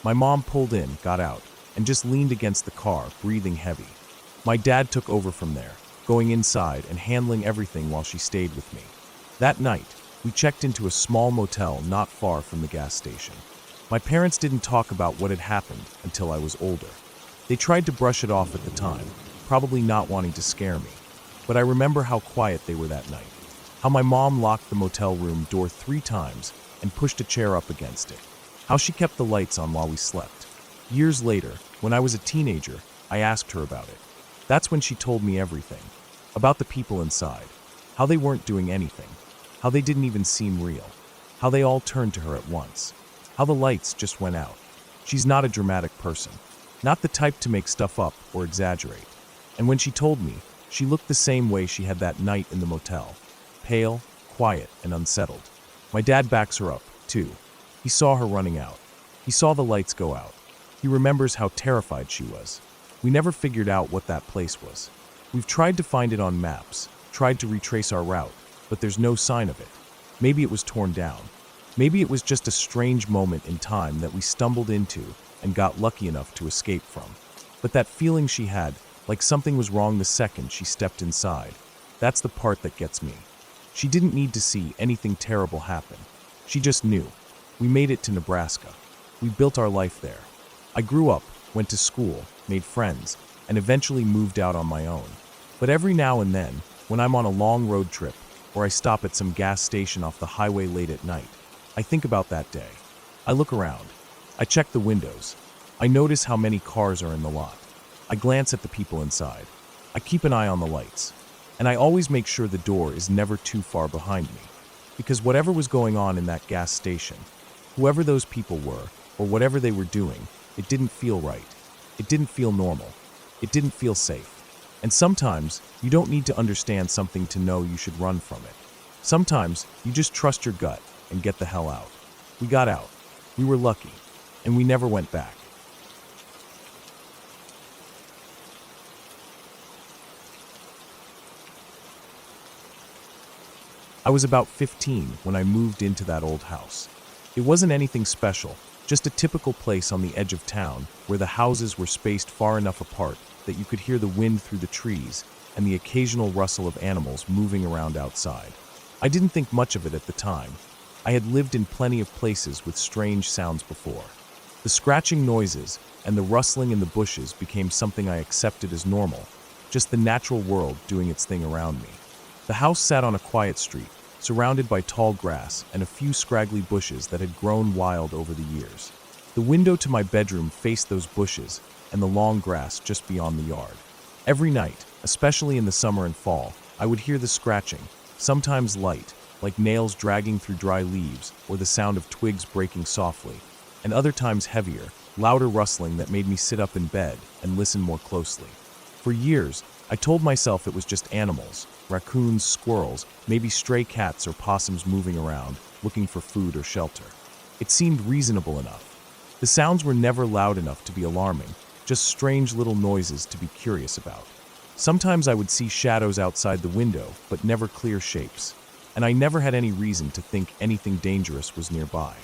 My mom pulled in, got out, and just leaned against the car, breathing heavy. My dad took over from there, going inside and handling everything while she stayed with me. That night, we checked into a small motel not far from the gas station. My parents didn't talk about what had happened until I was older. They tried to brush it off at the time, probably not wanting to scare me. But I remember how quiet they were that night, how my mom locked the motel room door 3 times and pushed a chair up against it, how she kept the lights on while we slept. Years later, when I was a teenager, I asked her about it. That's when she told me everything, about the people inside, how they weren't doing anything, how they didn't even seem real, how they all turned to her at once, how the lights just went out. She's not a dramatic person, not the type to make stuff up or exaggerate. And when she told me, she looked the same way she had that night in the motel, pale, quiet, and unsettled. My dad backs her up, too. He saw her running out. He saw the lights go out. He remembers how terrified she was. We never figured out what that place was. We've tried to find it on maps, tried to retrace our route, but there's no sign of it. Maybe it was torn down. Maybe it was just a strange moment in time that we stumbled into and got lucky enough to escape from. But that feeling she had, like something was wrong the second she stepped inside, that's the part that gets me. She didn't need to see anything terrible happen. She just knew. We made it to Nebraska. We built our life there. I grew up, went to school, made friends, and eventually moved out on my own. But every now and then, when I'm on a long road trip, or I stop at some gas station off the highway late at night, I think about that day. I look around. I check the windows. I notice how many cars are in the lot. I glance at the people inside. I keep an eye on the lights. And I always make sure the door is never too far behind me. Because whatever was going on in that gas station, whoever those people were, or whatever they were doing, it didn't feel right. It didn't feel normal. It didn't feel safe. And sometimes, you don't need to understand something to know you should run from it. Sometimes, you just trust your gut and get the hell out. We got out. We were lucky. And we never went back. I was about 15 when I moved into that old house. It wasn't anything special, just a typical place on the edge of town where the houses were spaced far enough apart that you could hear the wind through the trees and the occasional rustle of animals moving around outside. I didn't think much of it at the time. I had lived in plenty of places with strange sounds before. The scratching noises and the rustling in the bushes became something I accepted as normal, just the natural world doing its thing around me. The house sat on a quiet street, surrounded by tall grass and a few scraggly bushes that had grown wild over the years. The window to my bedroom faced those bushes and the long grass just beyond the yard. Every night, especially in the summer and fall, I would hear the scratching, sometimes light, like nails dragging through dry leaves or the sound of twigs breaking softly, and other times heavier, louder rustling that made me sit up in bed and listen more closely. For years, I told myself it was just animals, raccoons, squirrels, maybe stray cats or possums moving around, looking for food or shelter. It seemed reasonable enough. The sounds were never loud enough to be alarming, just strange little noises to be curious about. Sometimes I would see shadows outside the window, but never clear shapes, and I never had any reason to think anything dangerous was nearby.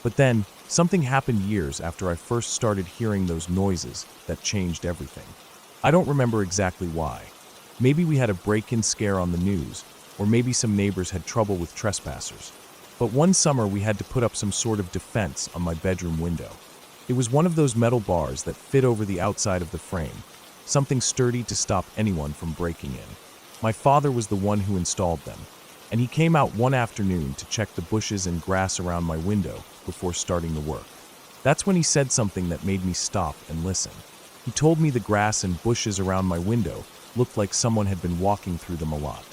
But then, something happened years after I first started hearing those noises that changed everything. I don't remember exactly why. Maybe we had a break-in scare on the news, or maybe some neighbors had trouble with trespassers. But one summer we had to put up some sort of defense on my bedroom window. It was one of those metal bars that fit over the outside of the frame, something sturdy to stop anyone from breaking in. My father was the one who installed them, and he came out one afternoon to check the bushes and grass around my window before starting the work. That's when he said something that made me stop and listen. He told me the grass and bushes around my window looked like someone had been walking through them a lot.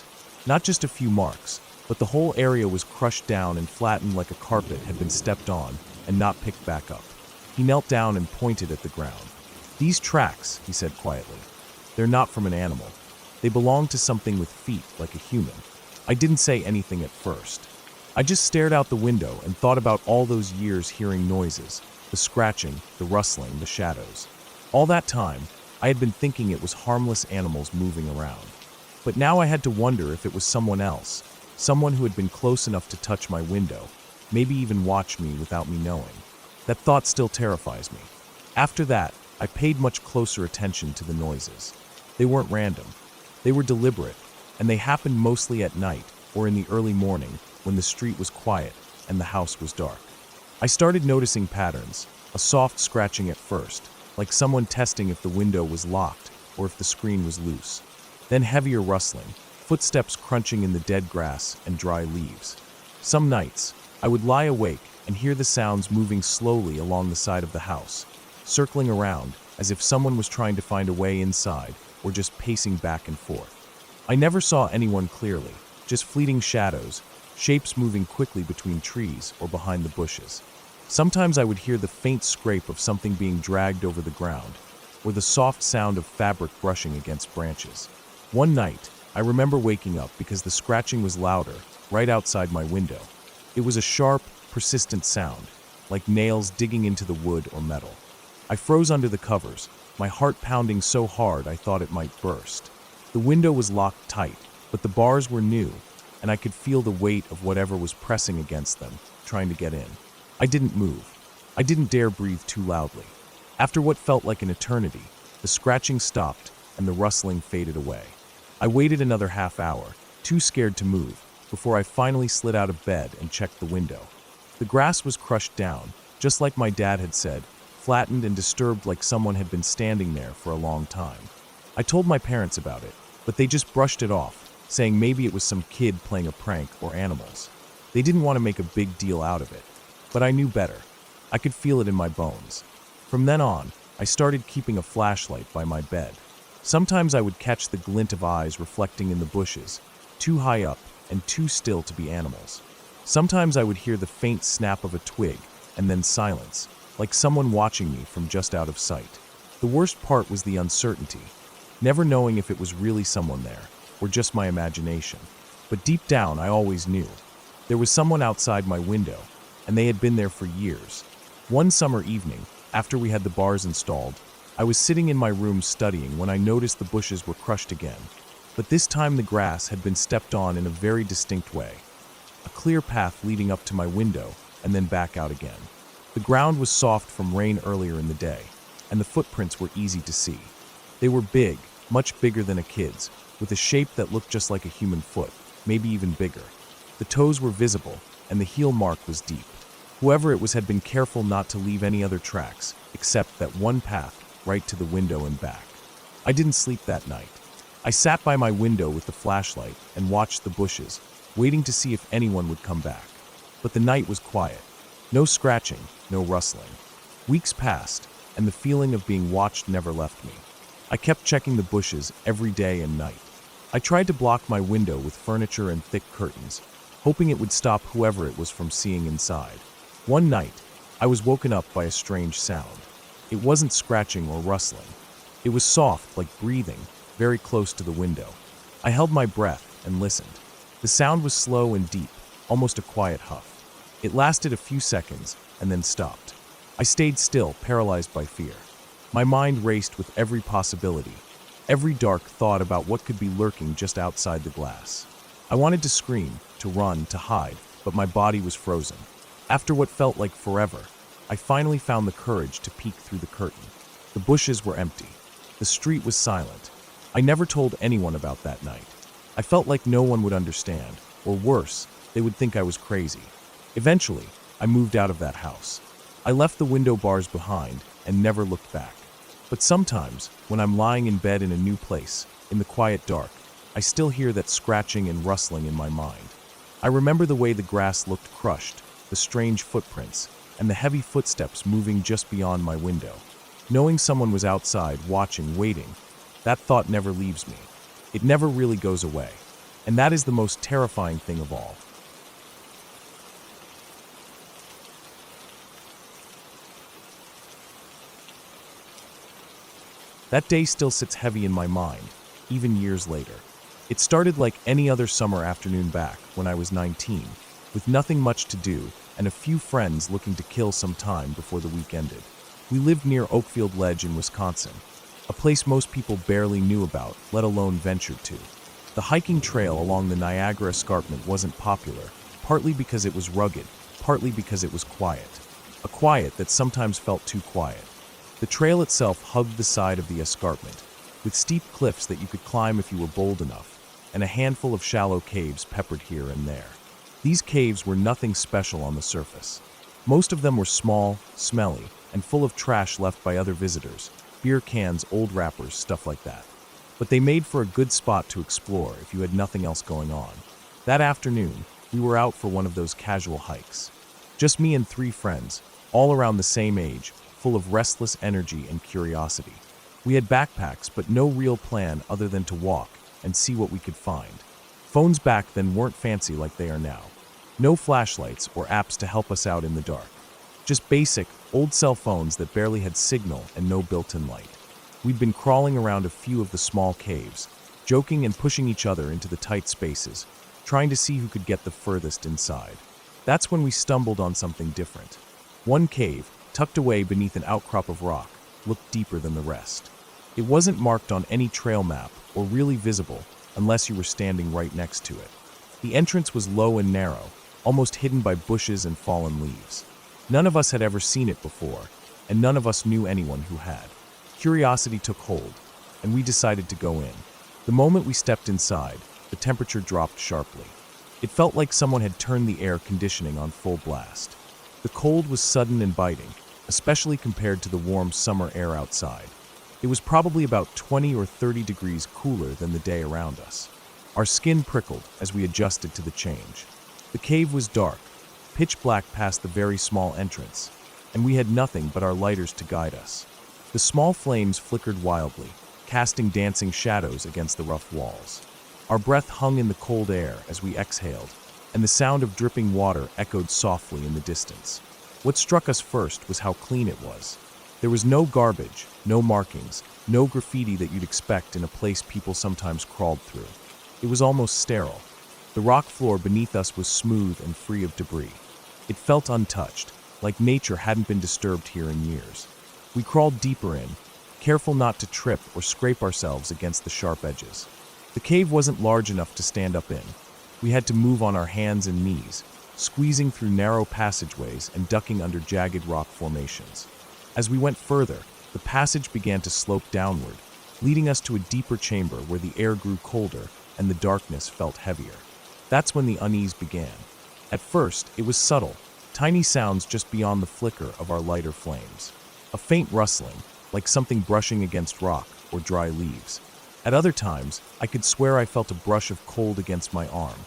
Not just a few marks, but the whole area was crushed down and flattened like a carpet had been stepped on and not picked back up. He knelt down and pointed at the ground. "These tracks," he said quietly, "they're not from an animal. They belong to something with feet like a human." I didn't say anything at first. I just stared out the window and thought about all those years hearing noises, the scratching, the rustling, the shadows. All that time, I had been thinking it was harmless animals moving around. But now I had to wonder if it was someone else, someone who had been close enough to touch my window, maybe even watch me without me knowing. That thought still terrifies me. After that, I paid much closer attention to the noises. They weren't random. They were deliberate, and they happened mostly at night or in the early morning when the street was quiet and the house was dark. I started noticing patterns, a soft scratching at first, like someone testing if the window was locked or if the screen was loose. Then heavier rustling, footsteps crunching in the dead grass and dry leaves. Some nights, I would lie awake and hear the sounds moving slowly along the side of the house, circling around as if someone was trying to find a way inside or just pacing back and forth. I never saw anyone clearly, just fleeting shadows, shapes moving quickly between trees or behind the bushes. Sometimes I would hear the faint scrape of something being dragged over the ground, or the soft sound of fabric brushing against branches. One night, I remember waking up because the scratching was louder, right outside my window. It was a sharp, persistent sound, like nails digging into the wood or metal. I froze under the covers, my heart pounding so hard I thought it might burst. The window was locked tight, but the bars were new, and I could feel the weight of whatever was pressing against them, trying to get in. I didn't move. I didn't dare breathe too loudly. After what felt like an eternity, the scratching stopped and the rustling faded away. I waited another half hour, too scared to move, before I finally slid out of bed and checked the window. The grass was crushed down, just like my dad had said, flattened and disturbed like someone had been standing there for a long time. I told my parents about it, but they just brushed it off, saying maybe it was some kid playing a prank or animals. They didn't want to make a big deal out of it. But I knew better. I could feel it in my bones. From then on, I started keeping a flashlight by my bed. Sometimes I would catch the glint of eyes reflecting in the bushes, too high up and too still to be animals. Sometimes I would hear the faint snap of a twig, and then silence, like someone watching me from just out of sight. The worst part was the uncertainty, never knowing if it was really someone there, or just my imagination. But deep down, I always knew. There was someone outside my window, and they had been there for years. One summer evening, after we had the bars installed, I was sitting in my room studying when I noticed the bushes were crushed again. But this time the grass had been stepped on in a very distinct way. A clear path leading up to my window, and then back out again. The ground was soft from rain earlier in the day, and the footprints were easy to see. They were big, much bigger than a kid's, with a shape that looked just like a human foot, maybe even bigger. The toes were visible, and the heel mark was deep. Whoever it was had been careful not to leave any other tracks, except that one path right to the window and back. I didn't sleep that night. I sat by my window with the flashlight and watched the bushes, waiting to see if anyone would come back. But the night was quiet. No scratching, no rustling. Weeks passed, and the feeling of being watched never left me. I kept checking the bushes every day and night. I tried to block my window with furniture and thick curtains, hoping it would stop whoever it was from seeing inside. One night, I was woken up by a strange sound. It wasn't scratching or rustling. It was soft, like breathing, very close to the window. I held my breath and listened. The sound was slow and deep, almost a quiet huff. It lasted a few seconds and then stopped. I stayed still, paralyzed by fear. My mind raced with every possibility, every dark thought about what could be lurking just outside the glass. I wanted to scream, to run, to hide, but my body was frozen. After what felt like forever, I finally found the courage to peek through the curtain. The bushes were empty. The street was silent. I never told anyone about that night. I felt like no one would understand, or worse, they would think I was crazy. Eventually, I moved out of that house. I left the window bars behind and never looked back. But sometimes, when I'm lying in bed in a new place, in the quiet dark, I still hear that scratching and rustling in my mind. I remember the way the grass looked crushed, the strange footprints, and the heavy footsteps moving just beyond my window. Knowing someone was outside, watching, waiting, that thought never leaves me. It never really goes away. And that is the most terrifying thing of all. That day still sits heavy in my mind, even years later. It started like any other summer afternoon back when I was 19, with nothing much to do and a few friends looking to kill some time before the week ended. We lived near Oakfield Ledge in Wisconsin, a place most people barely knew about, let alone ventured to. The hiking trail along the Niagara Escarpment wasn't popular, partly because it was rugged, partly because it was quiet. A quiet that sometimes felt too quiet. The trail itself hugged the side of the escarpment, with steep cliffs that you could climb if you were bold enough, and a handful of shallow caves peppered here and there. These caves were nothing special on the surface. Most of them were small, smelly, and full of trash left by other visitors, beer cans, old wrappers, stuff like that. But they made for a good spot to explore if you had nothing else going on. That afternoon, we were out for one of those casual hikes. Just me and 3 friends, all around the same age, full of restless energy and curiosity. We had backpacks, but no real plan other than to walk and see what we could find. Phones back then weren't fancy like they are now. No flashlights or apps to help us out in the dark. Just basic, old cell phones that barely had signal and no built-in light. We'd been crawling around a few of the small caves, joking and pushing each other into the tight spaces, trying to see who could get the furthest inside. That's when we stumbled on something different. One cave, tucked away beneath an outcrop of rock, looked deeper than the rest. It wasn't marked on any trail map or really visible unless you were standing right next to it. The entrance was low and narrow, almost hidden by bushes and fallen leaves. None of us had ever seen it before, and none of us knew anyone who had. Curiosity took hold, and we decided to go in. The moment we stepped inside, the temperature dropped sharply. It felt like someone had turned the air conditioning on full blast. The cold was sudden and biting, especially compared to the warm summer air outside. It was probably about 20 or 30 degrees cooler than the day around us. Our skin prickled as we adjusted to the change. The cave was dark, pitch black past the very small entrance. and we had nothing but our lighters to guide us. The small flames flickered wildly, casting dancing shadows against the rough walls. Our breath hung in the cold air as we exhaled, and the sound of dripping water echoed softly in the distance. What struck us first was how clean it was. There was no garbage, no markings, no graffiti that you'd expect in a place people sometimes crawled through. It was almost sterile. The rock floor beneath us was smooth and free of debris. It felt untouched, like nature hadn't been disturbed here in years. We crawled deeper in, careful not to trip or scrape ourselves against the sharp edges. The cave wasn't large enough to stand up in. We had to move on our hands and knees, squeezing through narrow passageways and ducking under jagged rock formations. As we went further, the passage began to slope downward, leading us to a deeper chamber where the air grew colder and the darkness felt heavier. That's when the unease began. At first, it was subtle, tiny sounds just beyond the flicker of our lighter flames. A faint rustling, like something brushing against rock or dry leaves. At other times, I could swear I felt a brush of cold against my arm,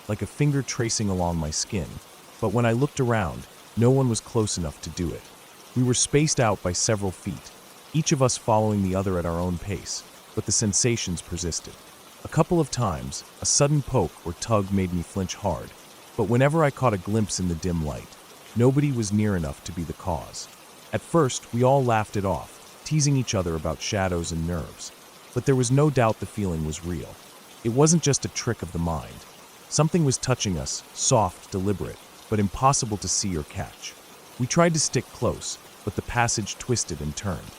like a finger tracing along my skin. But when I looked around, no one was close enough to do it. We were spaced out by several feet, each of us following the other at our own pace, but the sensations persisted. A couple of times, a sudden poke or tug made me flinch hard, but whenever I caught a glimpse in the dim light, nobody was near enough to be the cause. At first, we all laughed it off, teasing each other about shadows and nerves. But there was no doubt the feeling was real. It wasn't just a trick of the mind. Something was touching us, soft, deliberate, but impossible to see or catch. We tried to stick close, but the passage twisted and turned.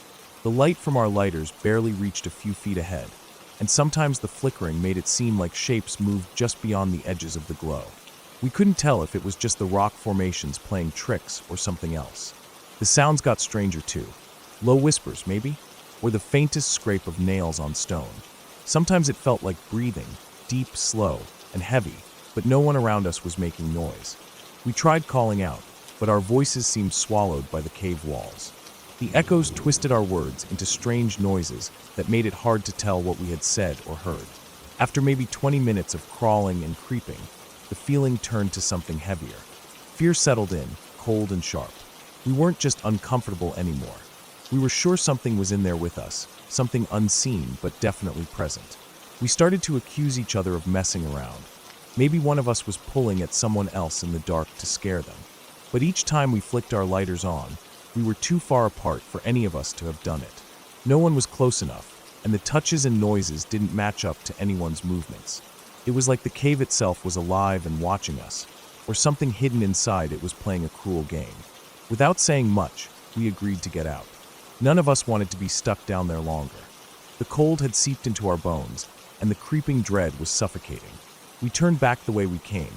The light from our lighters barely reached a few feet ahead, and sometimes the flickering made it seem like shapes moved just beyond the edges of the glow. We couldn't tell if it was just the rock formations playing tricks or something else. The sounds got stranger too. Low whispers, maybe? Or the faintest scrape of nails on stone. Sometimes it felt like breathing, deep, slow, and heavy, but no one around us was making noise. We tried calling out, but our voices seemed swallowed by the cave walls. The echoes twisted our words into strange noises that made it hard to tell what we had said or heard. After maybe 20 minutes of crawling and creeping, the feeling turned to something heavier. Fear settled in, cold and sharp. We weren't just uncomfortable anymore. We were sure something was in there with us, something unseen but definitely present. We started to accuse each other of messing around. Maybe one of us was pulling at someone else in the dark to scare them. But each time we flicked our lighters on, we were too far apart for any of us to have done it. No one was close enough, and the touches and noises didn't match up to anyone's movements. It was like the cave itself was alive and watching us, or something hidden inside it was playing a cruel game. Without saying much, we agreed to get out. None of us wanted to be stuck down there longer. The cold had seeped into our bones, and the creeping dread was suffocating. We turned back the way we came,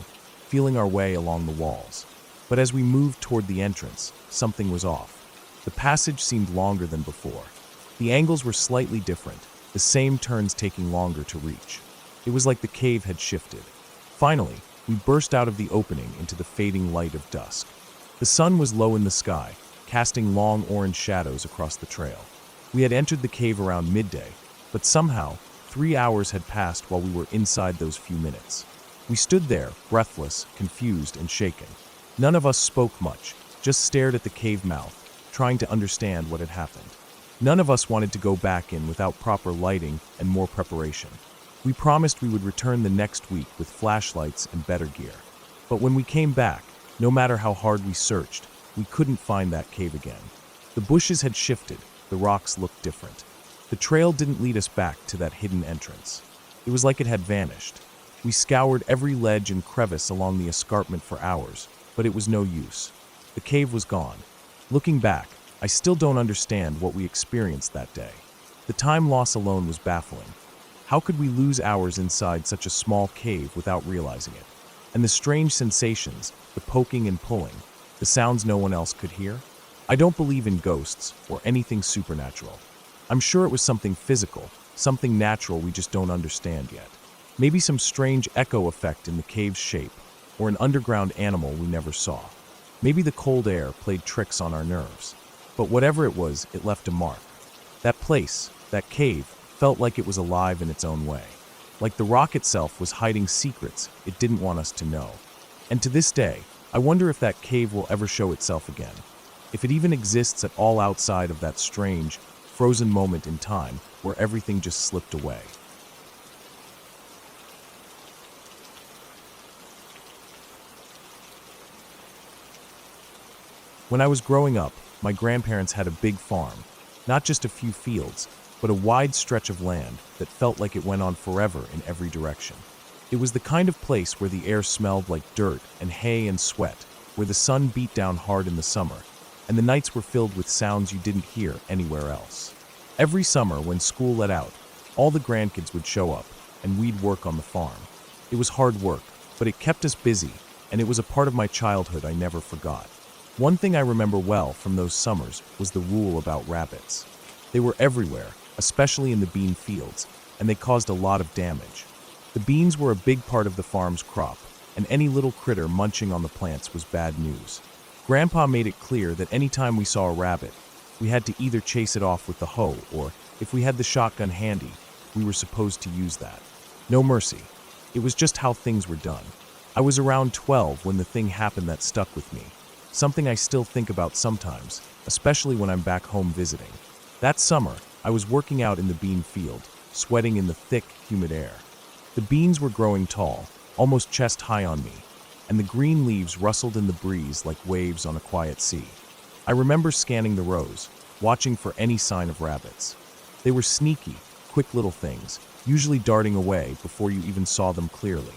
feeling our way along the walls. But as we moved toward the entrance, something was off. The passage seemed longer than before. The angles were slightly different, the same turns taking longer to reach. It was like the cave had shifted. Finally, we burst out of the opening into the fading light of dusk. The sun was low in the sky, casting long orange shadows across the trail. We had entered the cave around midday, but somehow, 3 hours had passed while we were inside those few minutes. We stood there, breathless, confused, and shaken. None of us spoke much, just stared at the cave mouth, trying to understand what had happened. None of us wanted to go back in without proper lighting and more preparation. We promised we would return the next week with flashlights and better gear. But when we came back, no matter how hard we searched, we couldn't find that cave again. The bushes had shifted, the rocks looked different. The trail didn't lead us back to that hidden entrance. It was like it had vanished. We scoured every ledge and crevice along the escarpment for hours, but it was no use. The cave was gone. Looking back, I still don't understand what we experienced that day. The time loss alone was baffling. How could we lose hours inside such a small cave without realizing it? And the strange sensations, the poking and pulling, the sounds no one else could hear? I don't believe in ghosts or anything supernatural. I'm sure it was something physical, something natural we just don't understand yet. Maybe some strange echo effect in the cave's shape, or an underground animal we never saw. Maybe the cold air played tricks on our nerves. But whatever it was, it left a mark. That place, that cave, felt like it was alive in its own way. Like the rock itself was hiding secrets it didn't want us to know. And to this day, I wonder if that cave will ever show itself again. if it even exists at all outside of that strange, frozen moment in time where everything just slipped away. When I was growing up, my grandparents had a big farm, not just a few fields, but a wide stretch of land that felt like it went on forever in every direction. It was the kind of place where the air smelled like dirt and hay and sweat, where the sun beat down hard in the summer, and the nights were filled with sounds you didn't hear anywhere else. Every summer, when school let out, all the grandkids would show up, and we'd work on the farm. It was hard work, but it kept us busy, and it was a part of my childhood I never forgot. One thing I remember well from those summers was the rule about rabbits. They were everywhere, especially in the bean fields, and they caused a lot of damage. The beans were a big part of the farm's crop, and any little critter munching on the plants was bad news. Grandpa made it clear that any time we saw a rabbit, we had to either chase it off with the hoe or, if we had the shotgun handy, we were supposed to use that. No mercy. It was just how things were done. I was around 12 when the thing happened that stuck with me. Something I still think about sometimes, especially when I'm back home visiting. That summer, I was working out in the bean field, sweating in the thick, humid air. The beans were growing tall, almost chest high on me, and the green leaves rustled in the breeze like waves on a quiet sea. I remember scanning the rows, watching for any sign of rabbits. They were sneaky, quick little things, usually darting away before you even saw them clearly.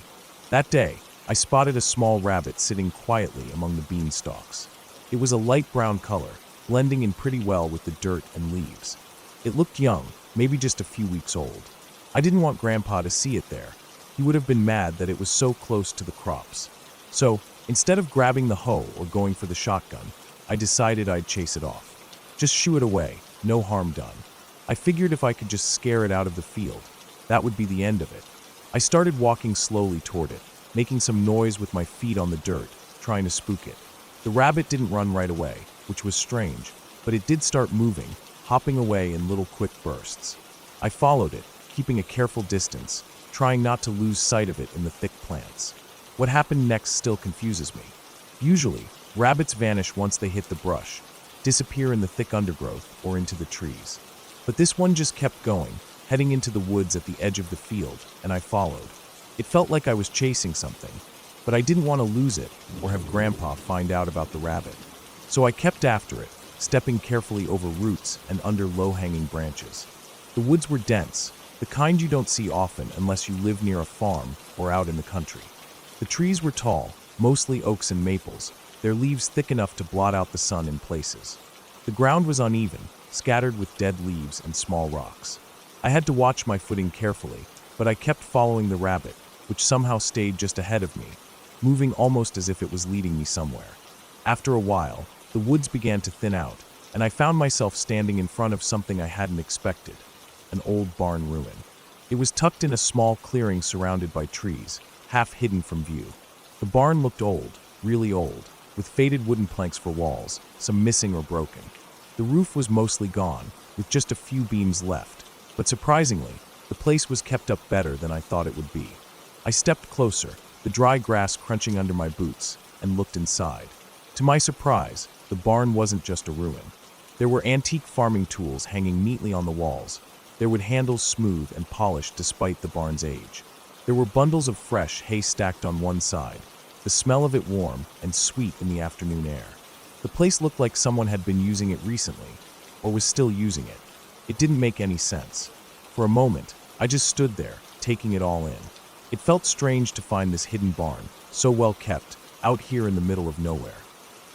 That day, I spotted a small rabbit sitting quietly among the bean stalks. It was a light brown color, blending in pretty well with the dirt and leaves. It looked young, maybe just a few weeks old. I didn't want Grandpa to see it there. He would have been mad that it was so close to the crops. So, instead of grabbing the hoe or going for the shotgun, I decided I'd chase it off. Just shoo it away, no harm done. I figured if I could just scare it out of the field, that would be the end of it. I started walking slowly toward it, making some noise with my feet on the dirt, trying to spook it. The rabbit didn't run right away, which was strange, but it did start moving, hopping away in little quick bursts. I followed it, keeping a careful distance, trying not to lose sight of it in the thick plants. What happened next still confuses me. Usually, rabbits vanish once they hit the brush, disappear in the thick undergrowth or into the trees. But this one just kept going, heading into the woods at the edge of the field, and I followed. It felt like I was chasing something, but I didn't want to lose it or have Grandpa find out about the rabbit. So I kept after it, stepping carefully over roots and under low-hanging branches. The woods were dense, the kind you don't see often unless you live near a farm or out in the country. The trees were tall, mostly oaks and maples, their leaves thick enough to blot out the sun in places. The ground was uneven, scattered with dead leaves and small rocks. I had to watch my footing carefully, but I kept following the rabbit, which somehow stayed just ahead of me, moving almost as if it was leading me somewhere. After a while, the woods began to thin out, and I found myself standing in front of something I hadn't expected, an old barn ruin. It was tucked in a small clearing surrounded by trees, half hidden from view. The barn looked old, really old, with faded wooden planks for walls, some missing or broken. The roof was mostly gone, with just a few beams left, but surprisingly, the place was kept up better than I thought it would be. I stepped closer, the dry grass crunching under my boots, and looked inside. To my surprise, the barn wasn't just a ruin. There were antique farming tools hanging neatly on the walls, their wood handles smooth and polished despite the barn's age. There were bundles of fresh hay stacked on one side, the smell of it warm and sweet in the afternoon air. The place looked like someone had been using it recently, or was still using it. It didn't make any sense. For a moment, I just stood there, taking it all in. It felt strange to find this hidden barn, so well kept, out here in the middle of nowhere.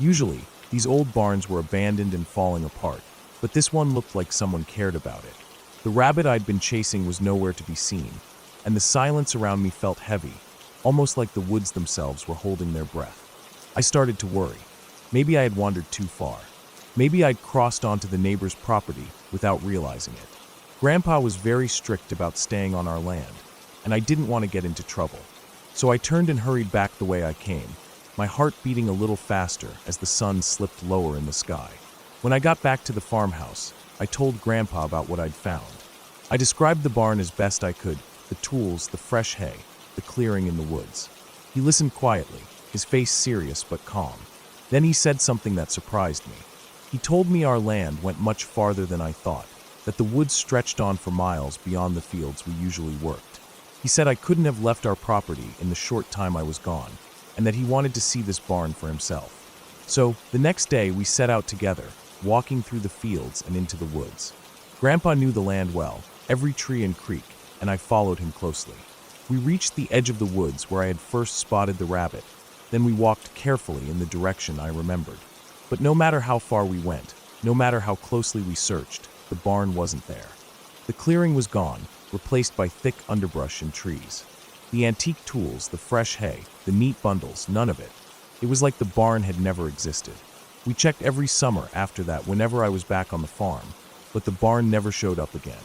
Usually, these old barns were abandoned and falling apart, but this one looked like someone cared about it. The rabbit I'd been chasing was nowhere to be seen, and the silence around me felt heavy, almost like the woods themselves were holding their breath. I started to worry. Maybe I had wandered too far. Maybe I'd crossed onto the neighbor's property without realizing it. Grandpa was very strict about staying on our land, and I didn't want to get into trouble. So I turned and hurried back the way I came, my heart beating a little faster as the sun slipped lower in the sky. When I got back to the farmhouse, I told Grandpa about what I'd found. I described the barn as best I could, the tools, the fresh hay, the clearing in the woods. He listened quietly, his face serious but calm. Then he said something that surprised me. He told me our land went much farther than I thought, that the woods stretched on for miles beyond the fields we usually worked. He said I couldn't have left our property in the short time I was gone, and that he wanted to see this barn for himself. So, the next day we set out together, walking through the fields and into the woods. Grandpa knew the land well, every tree and creek, and I followed him closely. We reached the edge of the woods where I had first spotted the rabbit. Then we walked carefully in the direction I remembered. But no matter how far we went, no matter how closely we searched, the barn wasn't there. The clearing was gone, replaced by thick underbrush and trees. The antique tools, the fresh hay, the neat bundles, none of it. It was like the barn had never existed. We checked every summer after that whenever I was back on the farm, but the barn never showed up again.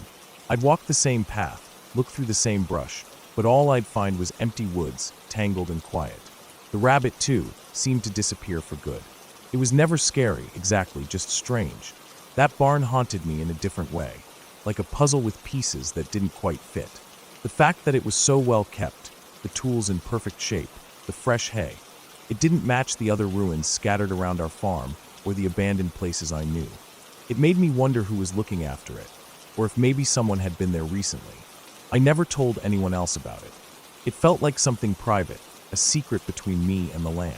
I'd walk the same path, look through the same brush, but all I'd find was empty woods, tangled and quiet. The rabbit, too, seemed to disappear for good. It was never scary, exactly, just strange. That barn haunted me in a different way, like a puzzle with pieces that didn't quite fit. The fact that it was so well kept, the tools in perfect shape, the fresh hay, it didn't match the other ruins scattered around our farm or the abandoned places I knew. It made me wonder who was looking after it, or if maybe someone had been there recently. I never told anyone else about it. It felt like something private, a secret between me and the land.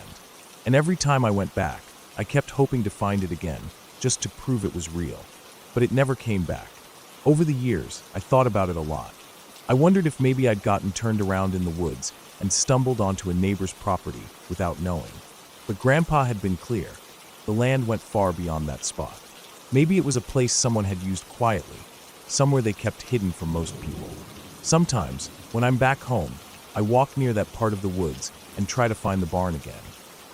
And every time I went back, I kept hoping to find it again, just to prove it was real. But it never came back. Over the years, I thought about it a lot. I wondered if maybe I'd gotten turned around in the woods and stumbled onto a neighbor's property without knowing. But Grandpa had been clear. The land went far beyond that spot. Maybe it was a place someone had used quietly, somewhere they kept hidden from most people. Sometimes, when I'm back home, I walk near that part of the woods and try to find the barn again.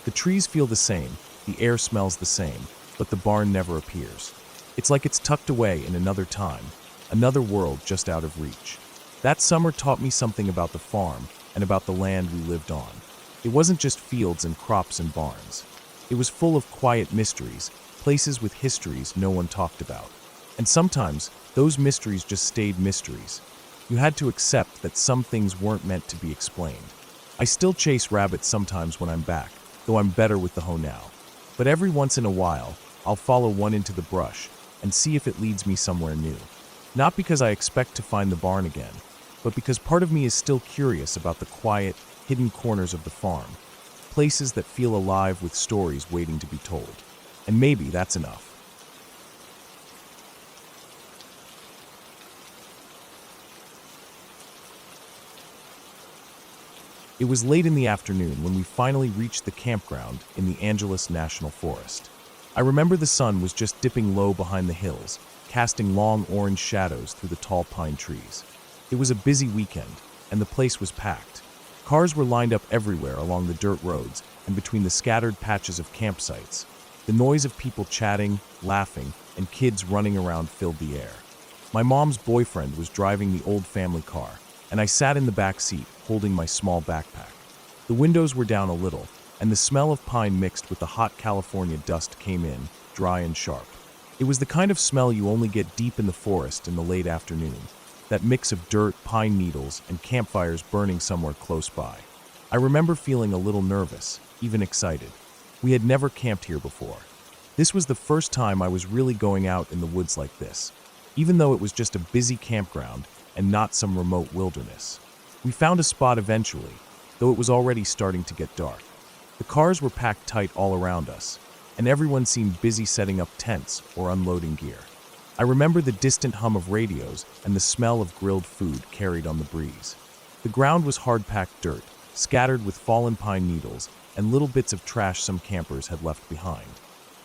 The trees feel the same, the air smells the same, but the barn never appears. It's like it's tucked away in another time, another world just out of reach. That summer taught me something about the farm and about the land we lived on. It wasn't just fields and crops and barns. It was full of quiet mysteries, places with histories no one talked about. And sometimes, those mysteries just stayed mysteries. You had to accept that some things weren't meant to be explained. I still chase rabbits sometimes when I'm back, though I'm better with the hoe now. But every once in a while, I'll follow one into the brush and see if it leads me somewhere new. Not because I expect to find the barn again, but because part of me is still curious about the quiet, hidden corners of the farm, places that feel alive with stories waiting to be told. And maybe that's enough. It was late in the afternoon when we finally reached the campground in the Angeles National Forest. I remember the sun was just dipping low behind the hills, casting long orange shadows through the tall pine trees. It was a busy weekend, and the place was packed. Cars were lined up everywhere along the dirt roads and between the scattered patches of campsites. The noise of people chatting, laughing, and kids running around filled the air. My mom's boyfriend was driving the old family car, and I sat in the back seat, holding my small backpack. The windows were down a little, and the smell of pine mixed with the hot California dust came in, dry and sharp. It was the kind of smell you only get deep in the forest in the late afternoon, that mix of dirt, pine needles, and campfires burning somewhere close by. I remember feeling a little nervous, even excited. We had never camped here before. This was the first time I was really going out in the woods like this, even though it was just a busy campground and not some remote wilderness. We found a spot eventually, though it was already starting to get dark. The cars were packed tight all around us, and everyone seemed busy setting up tents or unloading gear. I remember the distant hum of radios and the smell of grilled food carried on the breeze. The ground was hard-packed dirt, scattered with fallen pine needles and little bits of trash some campers had left behind.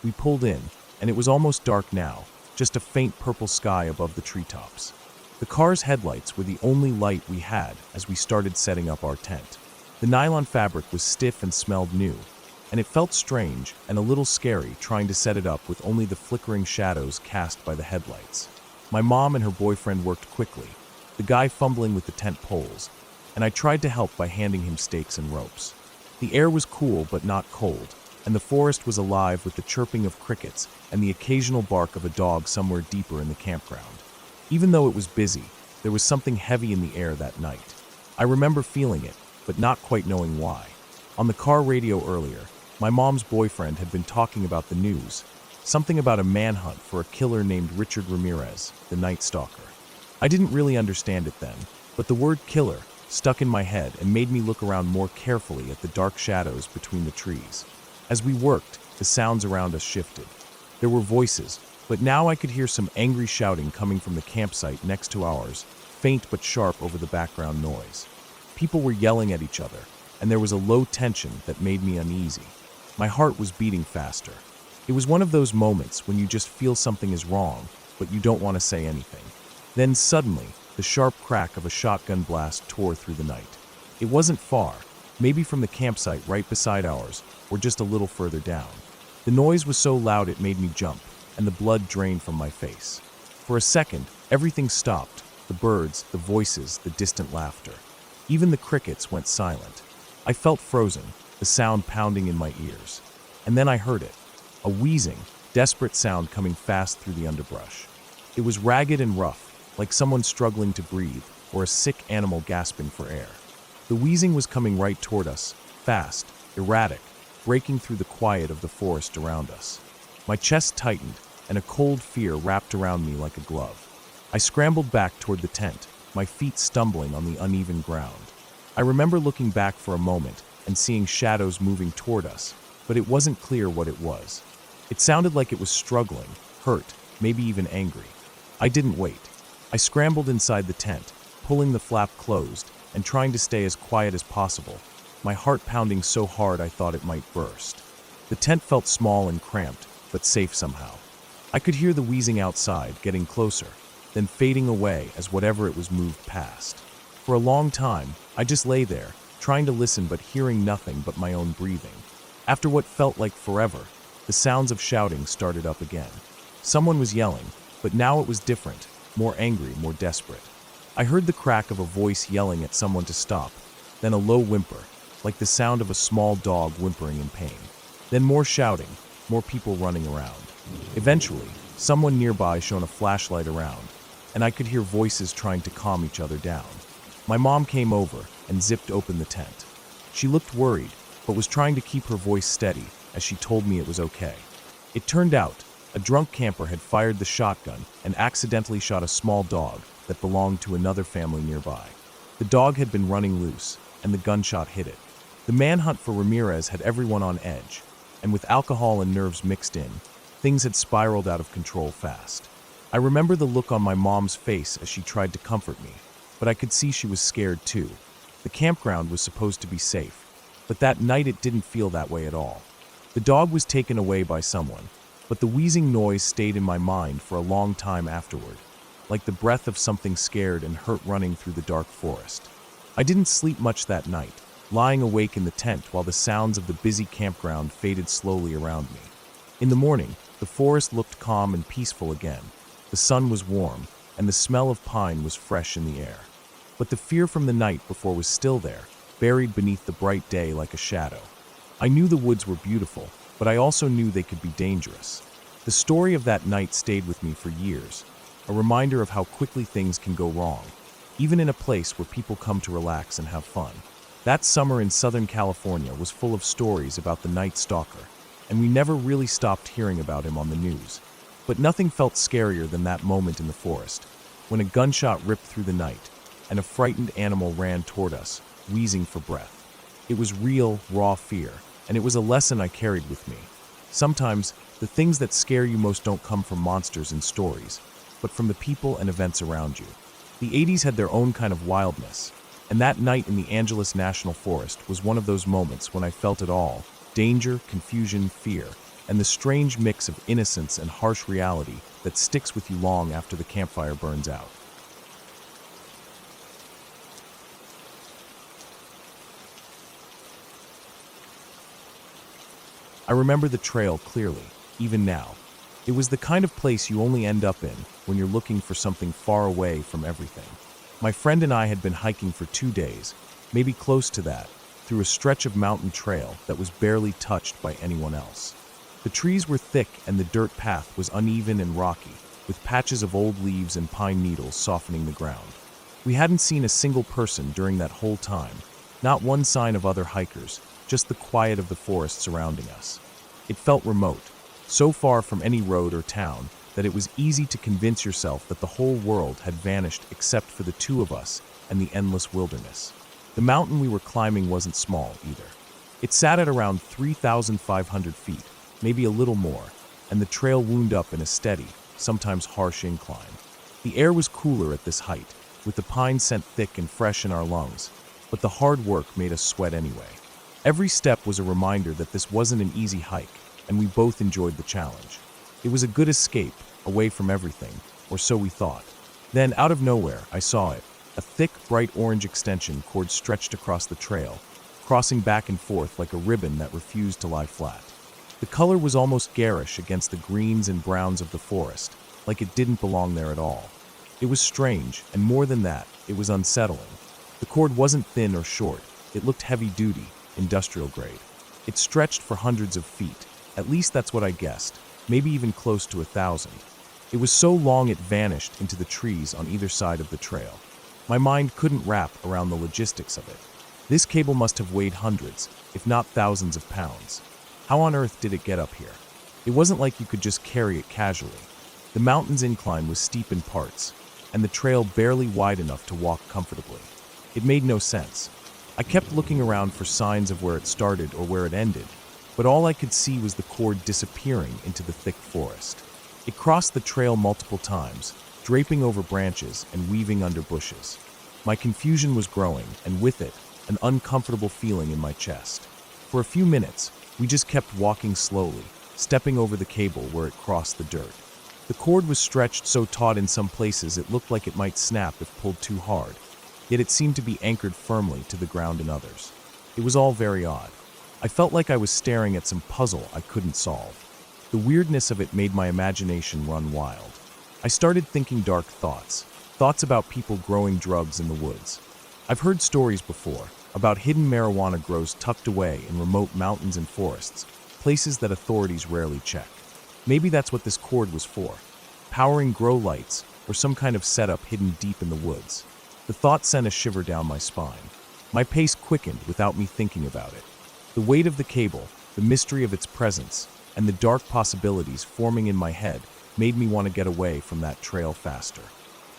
We pulled in, and it was almost dark now, just a faint purple sky above the treetops. The car's headlights were the only light we had as we started setting up our tent. The nylon fabric was stiff and smelled new, and it felt strange and a little scary trying to set it up with only the flickering shadows cast by the headlights. My mom and her boyfriend worked quickly, the guy fumbling with the tent poles, and I tried to help by handing him stakes and ropes. The air was cool but not cold, and the forest was alive with the chirping of crickets and the occasional bark of a dog somewhere deeper in the campground. Even though it was busy, there was something heavy in the air that night. I remember feeling it, but not quite knowing why. On the car radio earlier, my mom's boyfriend had been talking about the news, something about a manhunt for a killer named Richard Ramirez, the Night Stalker. I didn't really understand it then, but the word killer stuck in my head and made me look around more carefully at the dark shadows between the trees. As we worked, the sounds around us shifted. There were voices, but now I could hear some angry shouting coming from the campsite next to ours, faint but sharp over the background noise. People were yelling at each other, and there was a low tension that made me uneasy. My heart was beating faster. It was one of those moments when you just feel something is wrong, but you don't want to say anything. Then suddenly, the sharp crack of a shotgun blast tore through the night. It wasn't far, maybe from the campsite right beside ours, or just a little further down. The noise was so loud it made me jump, and the blood drained from my face. For a second, everything stopped. The birds, the voices, the distant laughter. Even the crickets went silent. I felt frozen, the sound pounding in my ears. And then I heard it. A wheezing, desperate sound coming fast through the underbrush. It was ragged and rough, like someone struggling to breathe, or a sick animal gasping for air. The wheezing was coming right toward us, fast, erratic, breaking through the quiet of the forest around us. My chest tightened, and a cold fear wrapped around me like a glove. I scrambled back toward the tent, my feet stumbling on the uneven ground. I remember looking back for a moment and seeing shadows moving toward us, but it wasn't clear what it was. It sounded like it was struggling, hurt, maybe even angry. I didn't wait. I scrambled inside the tent, pulling the flap closed and trying to stay as quiet as possible, my heart pounding so hard I thought it might burst. The tent felt small and cramped, but safe somehow. I could hear the wheezing outside, getting closer, then fading away as whatever it was moved past. For a long time, I just lay there, trying to listen but hearing nothing but my own breathing. After what felt like forever, the sounds of shouting started up again. Someone was yelling, but now it was different, more angry, more desperate. I heard the crack of a voice yelling at someone to stop, then a low whimper, like the sound of a small dog whimpering in pain. Then more shouting, more people running around. Eventually, someone nearby shone a flashlight around, and I could hear voices trying to calm each other down. My mom came over and zipped open the tent. She looked worried, but was trying to keep her voice steady as she told me it was okay. It turned out, a drunk camper had fired the shotgun and accidentally shot a small dog that belonged to another family nearby. The dog had been running loose, and the gunshot hit it. The manhunt for Ramirez had everyone on edge, and with alcohol and nerves mixed in, things had spiraled out of control fast. I remember the look on my mom's face as she tried to comfort me, but I could see she was scared too. The campground was supposed to be safe, but that night it didn't feel that way at all. The dog was taken away by someone, but the wheezing noise stayed in my mind for a long time afterward, like the breath of something scared and hurt running through the dark forest. I didn't sleep much that night, lying awake in the tent while the sounds of the busy campground faded slowly around me. In the morning, the forest looked calm and peaceful again. The sun was warm, and the smell of pine was fresh in the air. But the fear from the night before was still there, buried beneath the bright day like a shadow. I knew the woods were beautiful, but I also knew they could be dangerous. The story of that night stayed with me for years, a reminder of how quickly things can go wrong, even in a place where people come to relax and have fun. That summer in Southern California was full of stories about the Night Stalker, and we never really stopped hearing about him on the news. But nothing felt scarier than that moment in the forest, when a gunshot ripped through the night, and a frightened animal ran toward us, wheezing for breath. It was real, raw fear, and it was a lesson I carried with me. Sometimes, the things that scare you most don't come from monsters and stories, but from the people and events around you. The 80s had their own kind of wildness, and that night in the Angeles National Forest was one of those moments when I felt it all: danger, confusion, fear, and the strange mix of innocence and harsh reality that sticks with you long after the campfire burns out. I remember the trail clearly, even now. It was the kind of place you only end up in when you're looking for something far away from everything. My friend and I had been hiking for 2 days, maybe close to that, through a stretch of mountain trail that was barely touched by anyone else. The trees were thick and the dirt path was uneven and rocky, with patches of old leaves and pine needles softening the ground. We hadn't seen a single person during that whole time, not one sign of other hikers, just the quiet of the forest surrounding us. It felt remote, so far from any road or town that it was easy to convince yourself that the whole world had vanished except for the two of us and the endless wilderness. The mountain we were climbing wasn't small either. It sat at around 3,500 feet, maybe a little more, and the trail wound up in a steady, sometimes harsh incline. The air was cooler at this height, with the pine scent thick and fresh in our lungs, but the hard work made us sweat anyway. Every step was a reminder that this wasn't an easy hike, and we both enjoyed the challenge. It was a good escape, away from everything, or so we thought. Then, out of nowhere, I saw it, a thick, bright orange extension cord stretched across the trail, crossing back and forth like a ribbon that refused to lie flat. The color was almost garish against the greens and browns of the forest, like it didn't belong there at all. It was strange, and more than that, it was unsettling. The cord wasn't thin or short, it looked heavy-duty, industrial grade. It stretched for hundreds of feet, at least that's what I guessed, maybe even close to 1,000. It was so long it vanished into the trees on either side of the trail. My mind couldn't wrap around the logistics of it. This cable must have weighed hundreds, if not thousands of pounds. How on earth did it get up here? It wasn't like you could just carry it casually. The mountain's incline was steep in parts, and the trail barely wide enough to walk comfortably. It made no sense. I kept looking around for signs of where it started or where it ended, but all I could see was the cord disappearing into the thick forest. It crossed the trail multiple times, draping over branches and weaving under bushes. My confusion was growing, and with it, an uncomfortable feeling in my chest. For a few minutes, we just kept walking slowly, stepping over the cable where it crossed the dirt. The cord was stretched so taut in some places it looked like it might snap if pulled too hard, yet it seemed to be anchored firmly to the ground in others. It was all very odd. I felt like I was staring at some puzzle I couldn't solve. The weirdness of it made my imagination run wild. I started thinking dark thoughts about people growing drugs in the woods. I've heard stories before about hidden marijuana grows tucked away in remote mountains and forests, places that authorities rarely check. Maybe that's what this cord was for, powering grow lights or some kind of setup hidden deep in the woods. The thought sent a shiver down my spine. My pace quickened without me thinking about it. The weight of the cable, the mystery of its presence, and the dark possibilities forming in my head made me want to get away from that trail faster.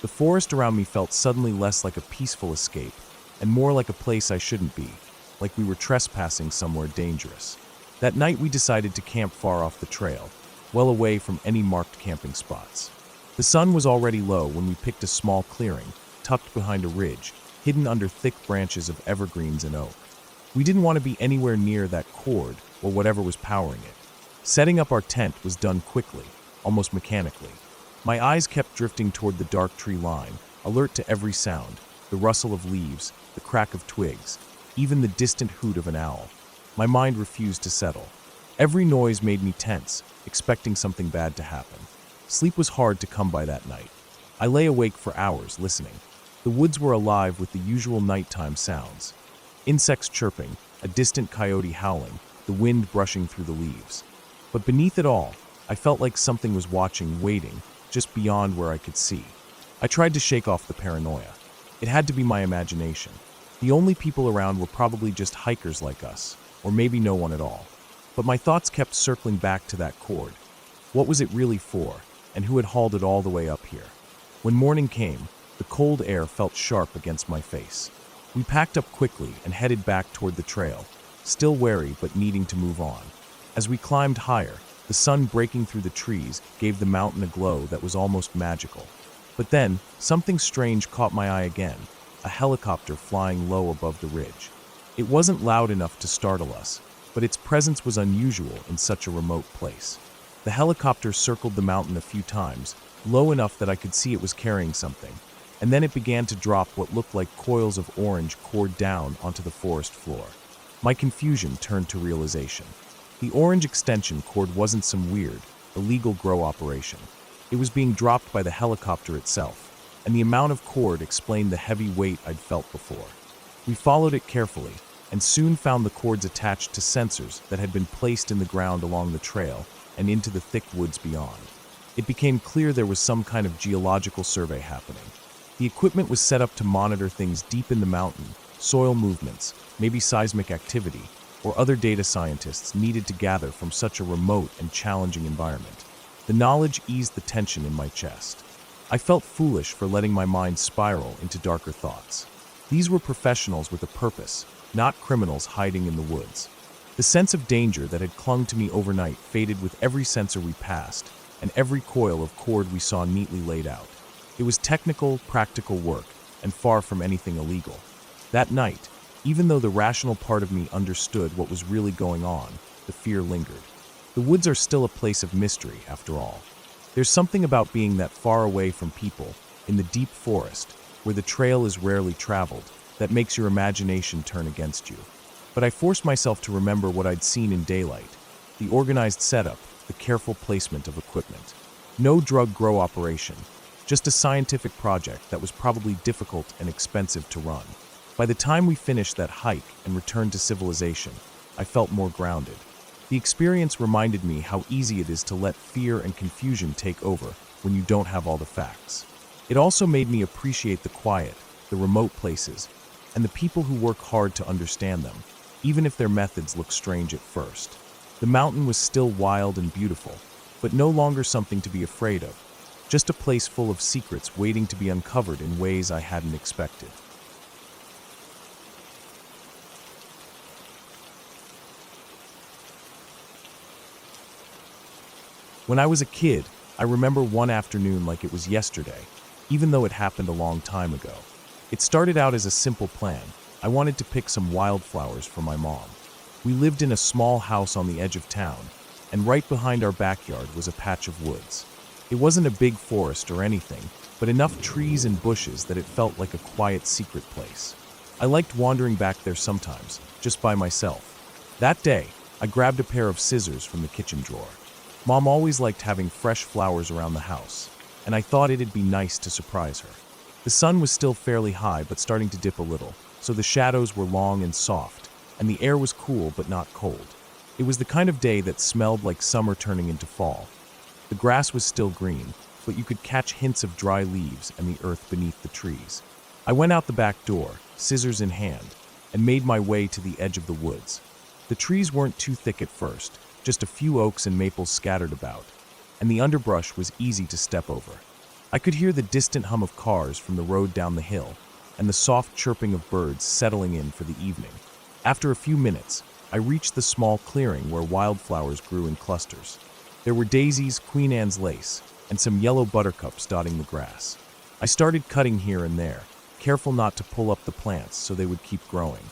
The forest around me felt suddenly less like a peaceful escape and more like a place I shouldn't be, like we were trespassing somewhere dangerous. That night we decided to camp far off the trail, well away from any marked camping spots. The sun was already low when we picked a small clearing, tucked behind a ridge, hidden under thick branches of evergreens and oak. We didn't want to be anywhere near that cord or whatever was powering it. Setting up our tent was done quickly, almost mechanically. My eyes kept drifting toward the dark tree line, alert to every sound, the rustle of leaves, the crack of twigs, even the distant hoot of an owl. My mind refused to settle. Every noise made me tense, expecting something bad to happen. Sleep was hard to come by that night. I lay awake for hours, listening. The woods were alive with the usual nighttime sounds. Insects chirping, a distant coyote howling, the wind brushing through the leaves. But beneath it all, I felt like something was watching, waiting, just beyond where I could see. I tried to shake off the paranoia. It had to be my imagination. The only people around were probably just hikers like us, or maybe no one at all. But my thoughts kept circling back to that cord. What was it really for, and who had hauled it all the way up here? When morning came, the cold air felt sharp against my face. We packed up quickly and headed back toward the trail, still wary but needing to move on. As we climbed higher, the sun breaking through the trees gave the mountain a glow that was almost magical. But then, something strange caught my eye again, a helicopter flying low above the ridge. It wasn't loud enough to startle us, but its presence was unusual in such a remote place. The helicopter circled the mountain a few times, low enough that I could see it was carrying something, and then it began to drop what looked like coils of orange cord down onto the forest floor. My confusion turned to realization. The orange extension cord wasn't some weird, illegal grow operation. It was being dropped by the helicopter itself, and the amount of cord explained the heavy weight I'd felt before. We followed it carefully, and soon found the cords attached to sensors that had been placed in the ground along the trail and into the thick woods beyond. It became clear there was some kind of geological survey happening. The equipment was set up to monitor things deep in the mountain, soil movements, maybe seismic activity, or other data scientists needed to gather from such a remote and challenging environment. The knowledge eased the tension in my chest. I felt foolish for letting my mind spiral into darker thoughts. These were professionals with a purpose, not criminals hiding in the woods. The sense of danger that had clung to me overnight faded with every sensor we passed and every coil of cord we saw neatly laid out. It was technical, practical work, and far from anything illegal. That night, even though the rational part of me understood what was really going on, the fear lingered. The woods are still a place of mystery, after all. There's something about being that far away from people, in the deep forest, where the trail is rarely traveled, that makes your imagination turn against you. But I forced myself to remember what I'd seen in daylight: the organized setup, the careful placement of equipment. No drug grow operation, just a scientific project that was probably difficult and expensive to run. By the time we finished that hike and returned to civilization, I felt more grounded. The experience reminded me how easy it is to let fear and confusion take over when you don't have all the facts. It also made me appreciate the quiet, the remote places, and the people who work hard to understand them, even if their methods look strange at first. The mountain was still wild and beautiful, but no longer something to be afraid of, just a place full of secrets waiting to be uncovered in ways I hadn't expected. When I was a kid, I remember one afternoon like it was yesterday, even though it happened a long time ago. It started out as a simple plan. I wanted to pick some wildflowers for my mom. We lived in a small house on the edge of town, and right behind our backyard was a patch of woods. It wasn't a big forest or anything, but enough trees and bushes that it felt like a quiet, secret place. I liked wandering back there sometimes, just by myself. That day, I grabbed a pair of scissors from the kitchen drawer. Mom always liked having fresh flowers around the house, and I thought it'd be nice to surprise her. The sun was still fairly high but starting to dip a little, so the shadows were long and soft, and the air was cool but not cold. It was the kind of day that smelled like summer turning into fall. The grass was still green, but you could catch hints of dry leaves and the earth beneath the trees. I went out the back door, scissors in hand, and made my way to the edge of the woods. The trees weren't too thick at first, just a few oaks and maples scattered about, and the underbrush was easy to step over. I could hear the distant hum of cars from the road down the hill, and the soft chirping of birds settling in for the evening. After a few minutes, I reached the small clearing where wildflowers grew in clusters. There were daisies, Queen Anne's lace, and some yellow buttercups dotting the grass. I started cutting here and there, careful not to pull up the plants so they would keep growing.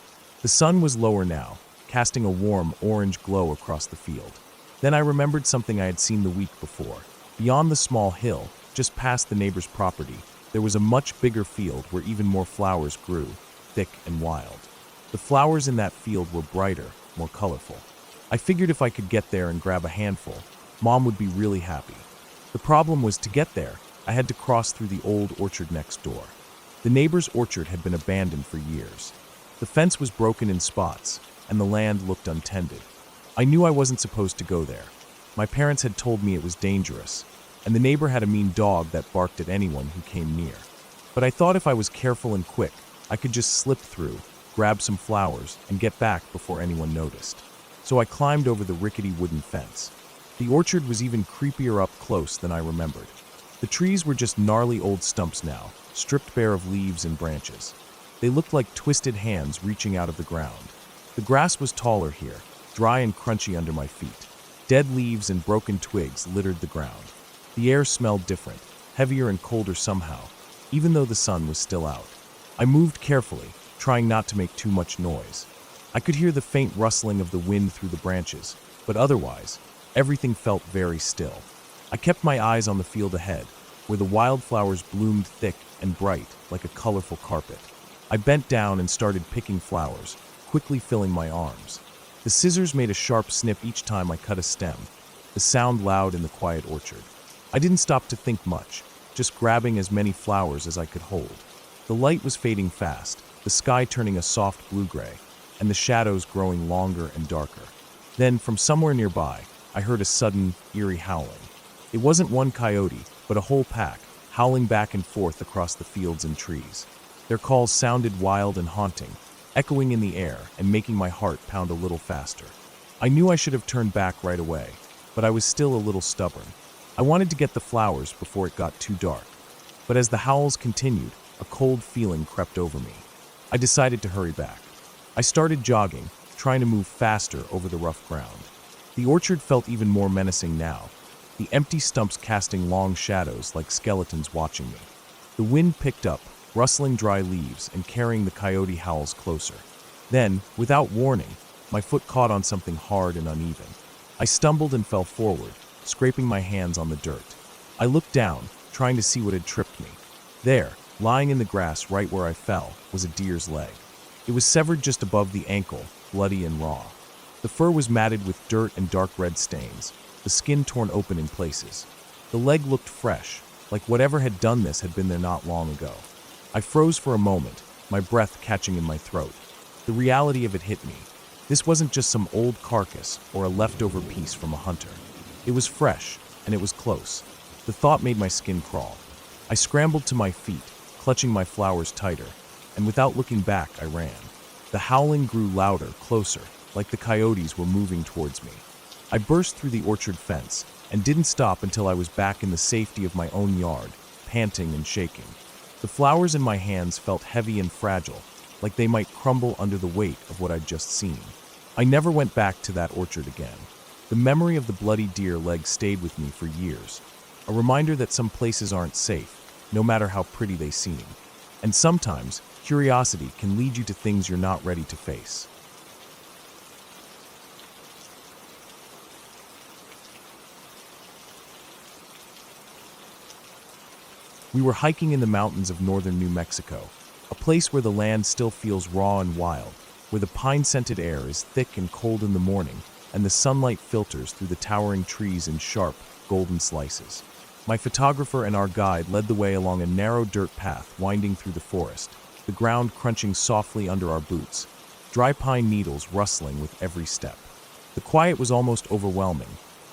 The sun was lower now, casting a warm orange glow across the field. Then I remembered something I had seen the week before. Beyond the small hill, just past the neighbor's property, there was a much bigger field where even more flowers grew, thick and wild. The flowers in that field were brighter, more colorful. I figured if I could get there and grab a handful, Mom would be really happy. The problem was, to get there, I had to cross through the old orchard next door. The neighbor's orchard had been abandoned for years. The fence was broken in spots, and the land looked untended. I knew I wasn't supposed to go there. My parents had told me it was dangerous, and the neighbor had a mean dog that barked at anyone who came near. But I thought if I was careful and quick, I could just slip through, grab some flowers, and get back before anyone noticed. So I climbed over the rickety wooden fence. The orchard was even creepier up close than I remembered. The trees were just gnarly old stumps now, stripped bare of leaves and branches. They looked like twisted hands reaching out of the ground. The grass was taller here, dry and crunchy under my feet. Dead leaves and broken twigs littered the ground. The air smelled different, heavier and colder somehow, even though the sun was still out. I moved carefully, trying not to make too much noise. I could hear the faint rustling of the wind through the branches, but otherwise, everything felt very still. I kept my eyes on the field ahead, where the wildflowers bloomed thick and bright like a colorful carpet. I bent down and started picking flowers, quickly filling my arms. The scissors made a sharp snip each time I cut a stem, the sound loud in the quiet orchard. I didn't stop to think much, just grabbing as many flowers as I could hold. The light was fading fast, the sky turning a soft blue-gray, and the shadows growing longer and darker. Then, from somewhere nearby, I heard a sudden, eerie howling. It wasn't one coyote, but a whole pack, howling back and forth across the fields and trees. Their calls sounded wild and haunting, echoing in the air and making my heart pound a little faster. I knew I should have turned back right away, but I was still a little stubborn. I wanted to get the flowers before it got too dark. But as the howls continued, a cold feeling crept over me. I decided to hurry back. I started jogging, trying to move faster over the rough ground. The orchard felt even more menacing now, the empty stumps casting long shadows like skeletons watching me. The wind picked up, rustling dry leaves and carrying the coyote howls closer. Then, without warning, my foot caught on something hard and uneven. I stumbled and fell forward, scraping my hands on the dirt. I looked down, trying to see what had tripped me. There, lying in the grass right where I fell, was a deer's leg. It was severed just above the ankle, bloody and raw. The fur was matted with dirt and dark red stains, the skin torn open in places. The leg looked fresh, like whatever had done this had been there not long ago. I froze for a moment, my breath catching in my throat. The reality of it hit me. This wasn't just some old carcass or a leftover piece from a hunter. It was fresh, and it was close. The thought made my skin crawl. I scrambled to my feet, clutching my flowers tighter, and without looking back, I ran. The howling grew louder, closer, like the coyotes were moving towards me. I burst through the orchard fence and didn't stop until I was back in the safety of my own yard, panting and shaking. The flowers in my hands felt heavy and fragile, like they might crumble under the weight of what I'd just seen. I never went back to that orchard again. The memory of the bloody deer leg stayed with me for years, a reminder that some places aren't safe, no matter how pretty they seem. And sometimes, curiosity can lead you to things you're not ready to face. We were hiking in the mountains of northern New Mexico, a place where the land still feels raw and wild, where the pine-scented air is thick and cold in the morning, and the sunlight filters through the towering trees in sharp, golden slices. My photographer and our guide led the way along a narrow dirt path winding through the forest, the ground crunching softly under our boots, dry pine needles rustling with every step. The quiet was almost overwhelming,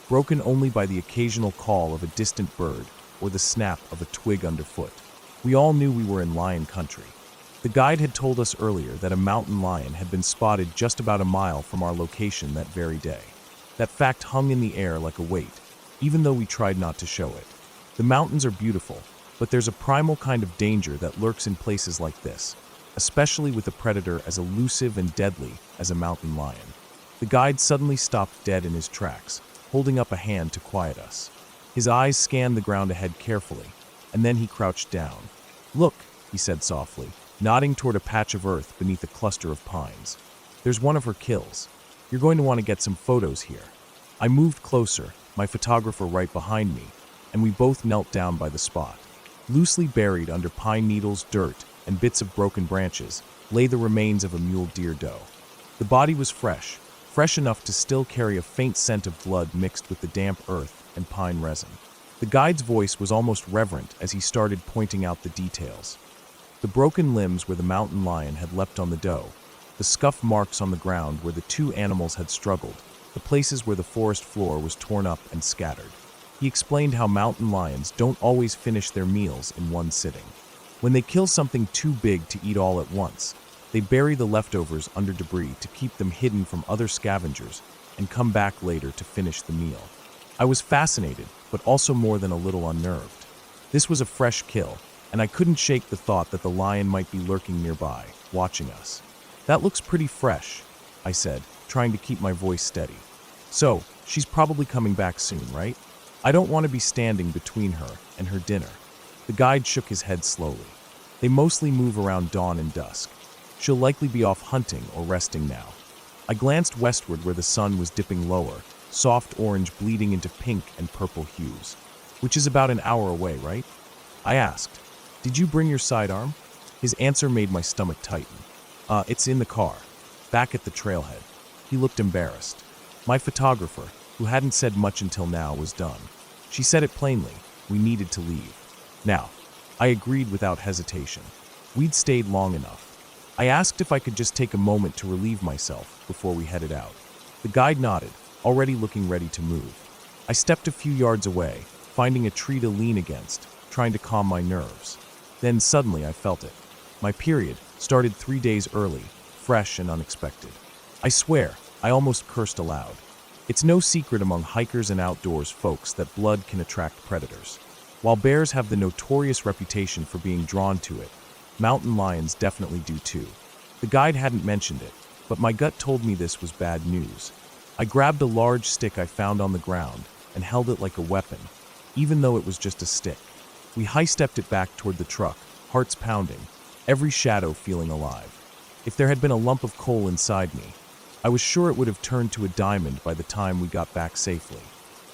broken only by the occasional call of a distant bird or the snap of a twig underfoot. We all knew we were in lion country. The guide had told us earlier that a mountain lion had been spotted just about a mile from our location that very day. That fact hung in the air like a weight, even though we tried not to show it. The mountains are beautiful, but there's a primal kind of danger that lurks in places like this, especially with a predator as elusive and deadly as a mountain lion. The guide suddenly stopped dead in his tracks, holding up a hand to quiet us. His eyes scanned the ground ahead carefully, and then he crouched down. "Look," he said softly, nodding toward a patch of earth beneath a cluster of pines. "There's one of her kills. You're going to want to get some photos here." I moved closer, my photographer right behind me, and we both knelt down by the spot. Loosely buried under pine needles, dirt, and bits of broken branches, lay the remains of a mule deer doe. The body was fresh enough to still carry a faint scent of blood mixed with the damp earth and pine resin. The guide's voice was almost reverent as he started pointing out the details. The broken limbs where the mountain lion had leapt on the doe, the scuff marks on the ground where the two animals had struggled, the places where the forest floor was torn up and scattered. He explained how mountain lions don't always finish their meals in one sitting. When they kill something too big to eat all at once, they bury the leftovers under debris to keep them hidden from other scavengers and come back later to finish the meal. I was fascinated, but also more than a little unnerved. This was a fresh kill, and I couldn't shake the thought that the lion might be lurking nearby, watching us. "That looks pretty fresh," I said, trying to keep my voice steady. "So, she's probably coming back soon, right? I don't want to be standing between her and her dinner." The guide shook his head slowly. "They mostly move around dawn and dusk. She'll likely be off hunting or resting now." I glanced westward where the sun was dipping lower, soft orange bleeding into pink and purple hues. "Which is about an hour away, right?" I asked. "Did you bring your sidearm?" His answer made my stomach tighten. It's in the car, back at the trailhead." He looked embarrassed. My photographer, who hadn't said much until now, was done. She said it plainly: we needed to leave. Now, I agreed without hesitation. We'd stayed long enough. I asked if I could just take a moment to relieve myself before we headed out. The guide nodded, already looking ready to move. I stepped a few yards away, finding a tree to lean against, trying to calm my nerves. Then suddenly I felt it. My period started 3 days early, fresh and unexpected. I swear, I almost cursed aloud. It's no secret among hikers and outdoors folks that blood can attract predators. While bears have the notorious reputation for being drawn to it, mountain lions definitely do too. The guide hadn't mentioned it, but my gut told me this was bad news. I grabbed a large stick I found on the ground and held it like a weapon, even though it was just a stick. We high-stepped it back toward the truck, hearts pounding, every shadow feeling alive. If there had been a lump of coal inside me, I was sure it would have turned to a diamond by the time we got back safely.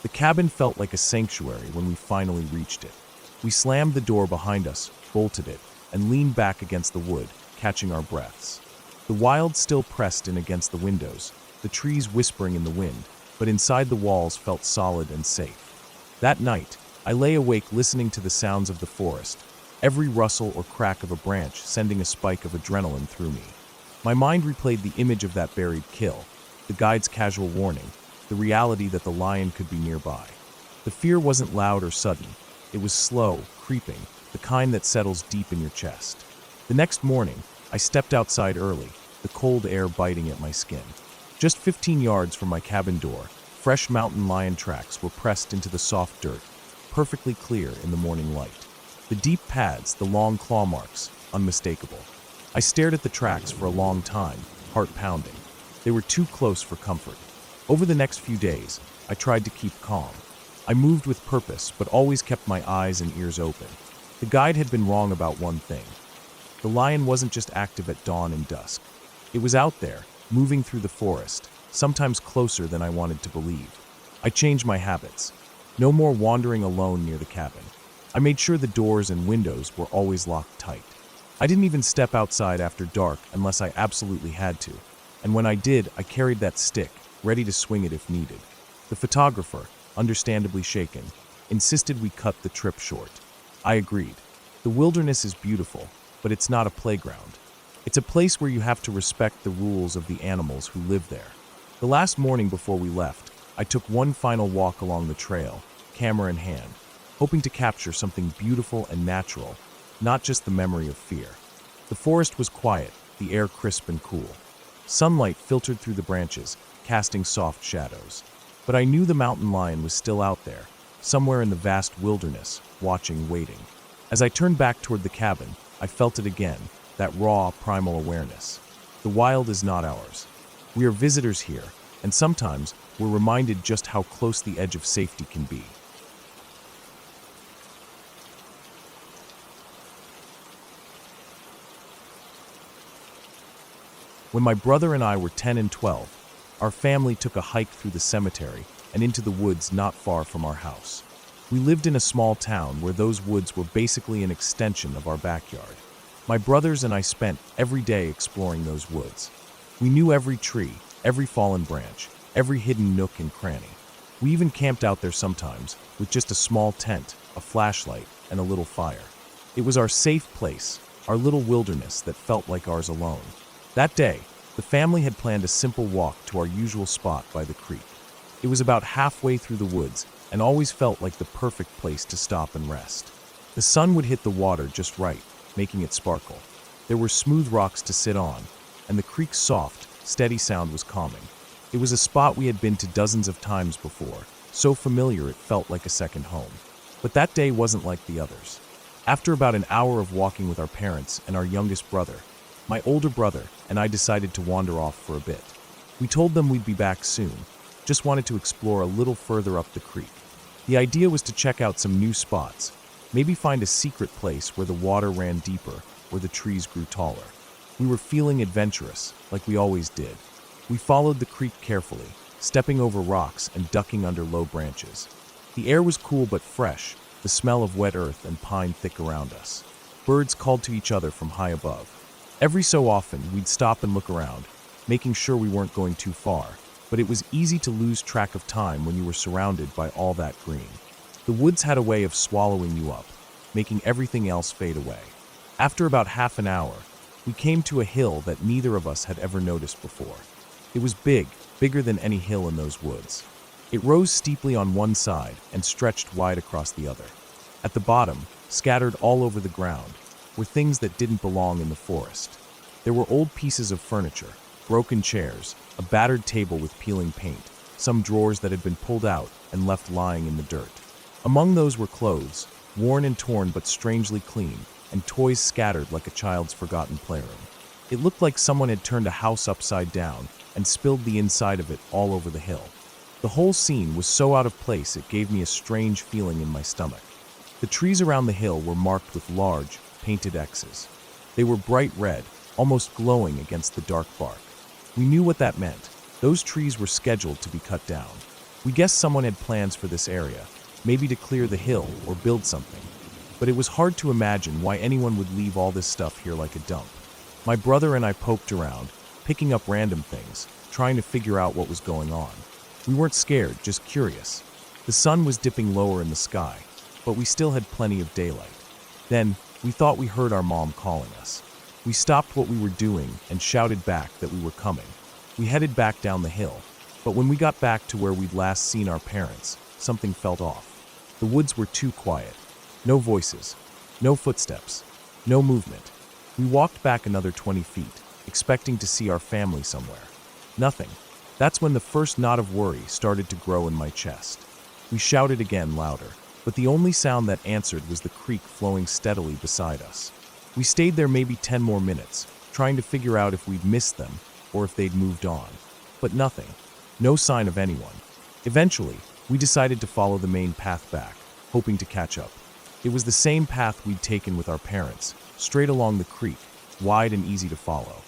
The cabin felt like a sanctuary when we finally reached it. We slammed the door behind us, bolted it, and leaned back against the wood, catching our breaths. The wild still pressed in against the windows, the trees whispering in the wind, but inside the walls felt solid and safe. That night, I lay awake listening to the sounds of the forest, every rustle or crack of a branch sending a spike of adrenaline through me. My mind replayed the image of that buried kill, the guide's casual warning, the reality that the lion could be nearby. The fear wasn't loud or sudden. It was slow, creeping, the kind that settles deep in your chest. The next morning, I stepped outside early, the cold air biting at my skin. Just 15 yards from my cabin door, fresh mountain lion tracks were pressed into the soft dirt, perfectly clear in the morning light. The deep pads, the long claw marks, unmistakable. I stared at the tracks for a long time, heart pounding. They were too close for comfort. Over the next few days, I tried to keep calm. I moved with purpose, but always kept my eyes and ears open. The guide had been wrong about one thing. The lion wasn't just active at dawn and dusk. It was out there, moving through the forest, sometimes closer than I wanted to believe. I changed my habits. No more wandering alone near the cabin. I made sure the doors and windows were always locked tight. I didn't even step outside after dark unless I absolutely had to. And when I did, I carried that stick, ready to swing it if needed. The photographer, understandably shaken, insisted we cut the trip short. I agreed. The wilderness is beautiful, but it's not a playground. It's a place where you have to respect the rules of the animals who live there. The last morning before we left, I took one final walk along the trail, camera in hand, hoping to capture something beautiful and natural, not just the memory of fear. The forest was quiet, the air crisp and cool. Sunlight filtered through the branches, casting soft shadows. But I knew the mountain lion was still out there, somewhere in the vast wilderness, watching, waiting. As I turned back toward the cabin, I felt it again, that raw, primal awareness. The wild is not ours. We are visitors here, and sometimes we're reminded just how close the edge of safety can be. When my brother and I were 10 and 12, our family took a hike through the cemetery and into the woods not far from our house. We lived in a small town where those woods were basically an extension of our backyard. My brothers and I spent every day exploring those woods. We knew every tree, every fallen branch, every hidden nook and cranny. We even camped out there sometimes with just a small tent, a flashlight, and a little fire. It was our safe place, our little wilderness that felt like ours alone. That day, the family had planned a simple walk to our usual spot by the creek. It was about halfway through the woods and always felt like the perfect place to stop and rest. The sun would hit the water just right, making it sparkle. There were smooth rocks to sit on, and the creek's soft, steady sound was calming. It was a spot we had been to dozens of times before, so familiar it felt like a second home. But that day wasn't like the others. After about an hour of walking with our parents and our youngest brother, my older brother and I decided to wander off for a bit. We told them we'd be back soon, just wanted to explore a little further up the creek. The idea was to check out some new spots, maybe find a secret place where the water ran deeper, where the trees grew taller. We were feeling adventurous, like we always did. We followed the creek carefully, stepping over rocks and ducking under low branches. The air was cool but fresh, the smell of wet earth and pine thick around us. Birds called to each other from high above. Every so often, we'd stop and look around, making sure we weren't going too far, but it was easy to lose track of time when you were surrounded by all that green. The woods had a way of swallowing you up, making everything else fade away. After about half an hour, we came to a hill that neither of us had ever noticed before. It was big, bigger than any hill in those woods. It rose steeply on one side and stretched wide across the other. At the bottom, scattered all over the ground, were things that didn't belong in the forest. There were old pieces of furniture, broken chairs, a battered table with peeling paint, some drawers that had been pulled out and left lying in the dirt. Among those were clothes, worn and torn but strangely clean, and toys scattered like a child's forgotten playroom. It looked like someone had turned a house upside down and spilled the inside of it all over the hill. The whole scene was so out of place it gave me a strange feeling in my stomach. The trees around the hill were marked with large, painted X's. They were bright red, almost glowing against the dark bark. We knew what that meant. Those trees were scheduled to be cut down. We guessed someone had plans for this area, maybe to clear the hill or build something. But it was hard to imagine why anyone would leave all this stuff here like a dump. My brother and I poked around, picking up random things, trying to figure out what was going on. We weren't scared, just curious. The sun was dipping lower in the sky, but we still had plenty of daylight. Then, we thought we heard our mom calling us. We stopped what we were doing and shouted back that we were coming. We headed back down the hill, but when we got back to where we'd last seen our parents, something felt off. The woods were too quiet. No voices, no footsteps, no movement. We walked back another 20 feet, expecting to see our family somewhere. Nothing. That's when the first knot of worry started to grow in my chest. We shouted again louder, but the only sound that answered was the creek flowing steadily beside us. We stayed there maybe 10 more minutes, trying to figure out if we'd missed them or if they'd moved on. But nothing. No sign of anyone. Eventually, we decided to follow the main path back, hoping to catch up. It was the same path we'd taken with our parents, straight along the creek, wide and easy to follow.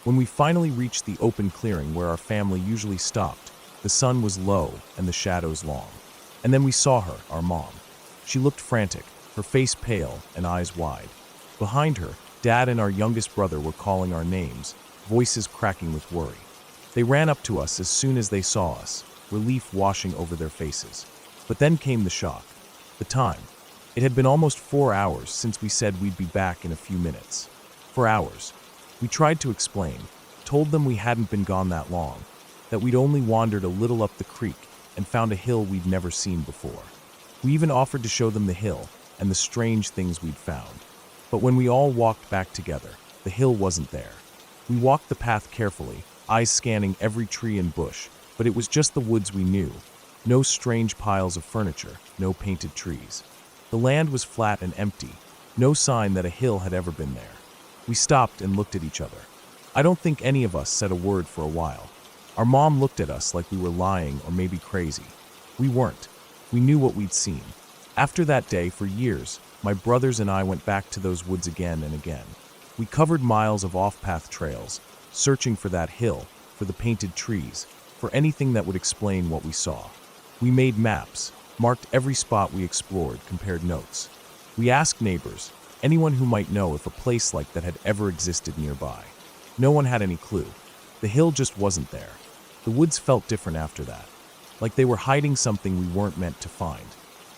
When we finally reached the open clearing where our family usually stopped, the sun was low and the shadows long. And then we saw her, our mom. She looked frantic, her face pale and eyes wide. Behind her, Dad and our youngest brother were calling our names, voices cracking with worry. They ran up to us as soon as they saw us, relief washing over their faces. But then came the shock. The time. It had been almost 4 hours since we said we'd be back in a few minutes. 4 hours. We tried to explain, told them we hadn't been gone that long, that we'd only wandered a little up the creek and found a hill we'd never seen before. We even offered to show them the hill and the strange things we'd found. But when we all walked back together, the hill wasn't there. We walked the path carefully, eyes scanning every tree and bush, but it was just the woods we knew. No strange piles of furniture, no painted trees. The land was flat and empty, no sign that a hill had ever been there. We stopped and looked at each other. I don't think any of us said a word for a while. Our mom looked at us like we were lying or maybe crazy. We weren't. We knew what we'd seen. After that day, for years, my brothers and I went back to those woods again and again. We covered miles of off-path trails, searching for that hill, for the painted trees, for anything that would explain what we saw. We made maps, marked every spot we explored, compared notes. We asked neighbors, anyone who might know if a place like that had ever existed nearby. No one had any clue. The hill just wasn't there. The woods felt different after that, like they were hiding something we weren't meant to find.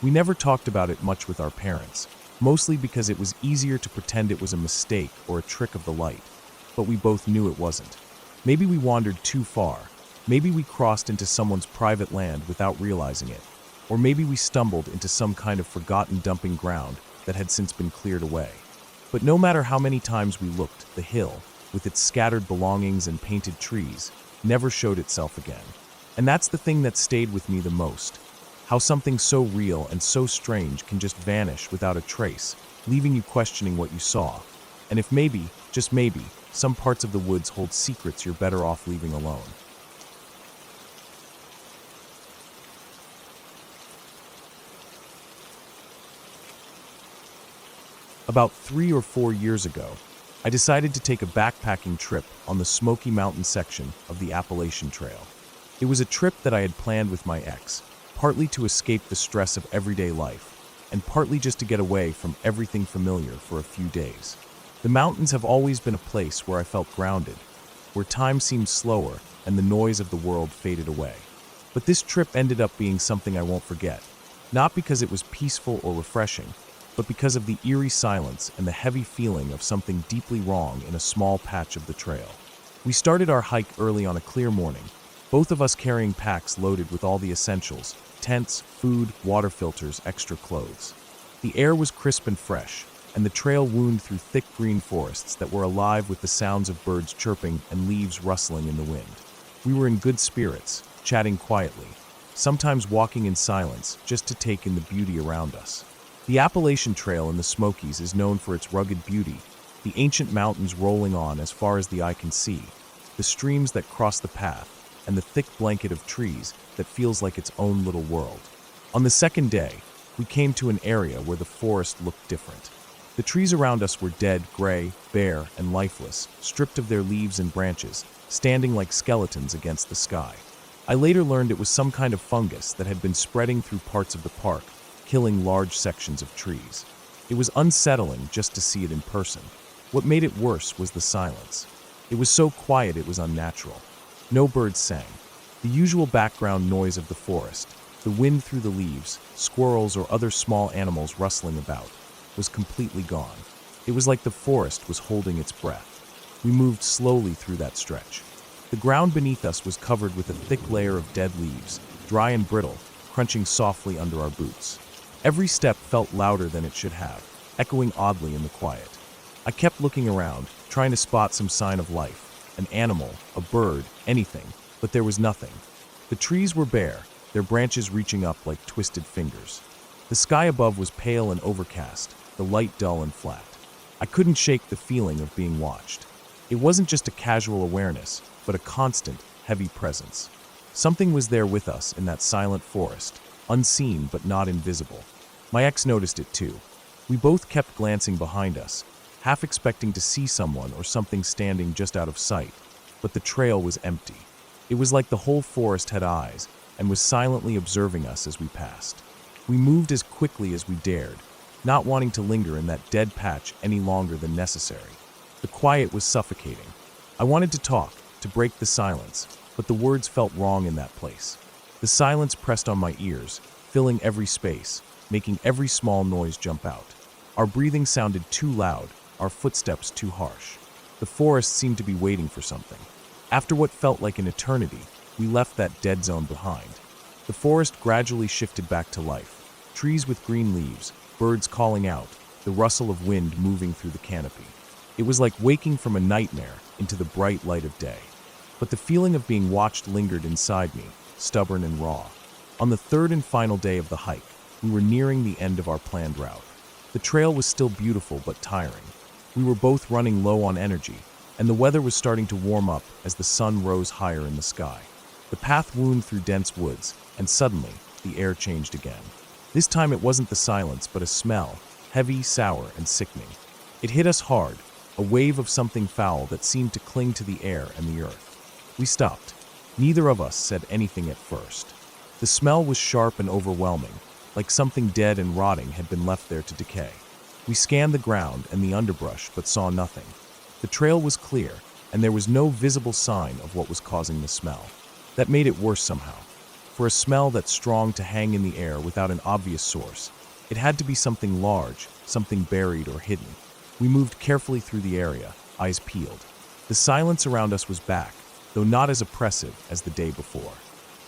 We never talked about it much with our parents, mostly because it was easier to pretend it was a mistake or a trick of the light. But we both knew it wasn't. Maybe we wandered too far. Maybe we crossed into someone's private land without realizing it. Or maybe we stumbled into some kind of forgotten dumping ground that had since been cleared away. But no matter how many times we looked, the hill, with its scattered belongings and painted trees, never showed itself again. And that's the thing that stayed with me the most. How something so real and so strange can just vanish without a trace, leaving you questioning what you saw. And if maybe, just maybe, some parts of the woods hold secrets you're better off leaving alone. About 3 or 4 years ago, I decided to take a backpacking trip on the Smoky Mountain section of the Appalachian Trail. It was a trip that I had planned with my ex, partly to escape the stress of everyday life, and partly just to get away from everything familiar for a few days. The mountains have always been a place where I felt grounded, where time seemed slower and the noise of the world faded away. But this trip ended up being something I won't forget, not because it was peaceful or refreshing, but because of the eerie silence and the heavy feeling of something deeply wrong in a small patch of the trail. We started our hike early on a clear morning, both of us carrying packs loaded with all the essentials: tents, food, water filters, extra clothes. The air was crisp and fresh, and the trail wound through thick green forests that were alive with the sounds of birds chirping and leaves rustling in the wind. We were in good spirits, chatting quietly, sometimes walking in silence just to take in the beauty around us. The Appalachian Trail in the Smokies is known for its rugged beauty, the ancient mountains rolling on as far as the eye can see, the streams that cross the path, and the thick blanket of trees that feels like its own little world. On the second day, we came to an area where the forest looked different. The trees around us were dead, gray, bare, and lifeless, stripped of their leaves and branches, standing like skeletons against the sky. I later learned it was some kind of fungus that had been spreading through parts of the park, killing large sections of trees. It was unsettling just to see it in person. What made it worse was the silence. It was so quiet it was unnatural. No birds sang. The usual background noise of the forest, the wind through the leaves, squirrels or other small animals rustling about, was completely gone. It was like the forest was holding its breath. We moved slowly through that stretch. The ground beneath us was covered with a thick layer of dead leaves, dry and brittle, crunching softly under our boots. Every step felt louder than it should have, echoing oddly in the quiet. I kept looking around, trying to spot some sign of life, an animal, a bird, anything, but there was nothing. The trees were bare, their branches reaching up like twisted fingers. The sky above was pale and overcast, the light dull and flat. I couldn't shake the feeling of being watched. It wasn't just a casual awareness, but a constant, heavy presence. Something was there with us in that silent forest, unseen but not invisible. My ex noticed it too. We both kept glancing behind us, half expecting to see someone or something standing just out of sight, but the trail was empty. It was like the whole forest had eyes and was silently observing us as we passed. We moved as quickly as we dared, not wanting to linger in that dead patch any longer than necessary. The quiet was suffocating. I wanted to talk, to break the silence, but the words felt wrong in that place. The silence pressed on my ears, filling every space, making every small noise jump out. Our breathing sounded too loud, our footsteps too harsh. The forest seemed to be waiting for something. After what felt like an eternity, we left that dead zone behind. The forest gradually shifted back to life. Trees with green leaves, birds calling out, the rustle of wind moving through the canopy. It was like waking from a nightmare into the bright light of day. But the feeling of being watched lingered inside me, stubborn and raw. On the third and final day of the hike, we were nearing the end of our planned route. The trail was still beautiful but tiring. We were both running low on energy, and the weather was starting to warm up as the sun rose higher in the sky. The path wound through dense woods, and suddenly, the air changed again. This time it wasn't the silence, but a smell, heavy, sour, and sickening. It hit us hard, a wave of something foul that seemed to cling to the air and the earth. We stopped. Neither of us said anything at first. The smell was sharp and overwhelming, like something dead and rotting had been left there to decay. We scanned the ground and the underbrush, but saw nothing. The trail was clear, and there was no visible sign of what was causing the smell. That made it worse somehow. For a smell that's strong to hang in the air without an obvious source, it had to be something large, something buried or hidden. We moved carefully through the area, eyes peeled. The silence around us was back, though not as oppressive as the day before.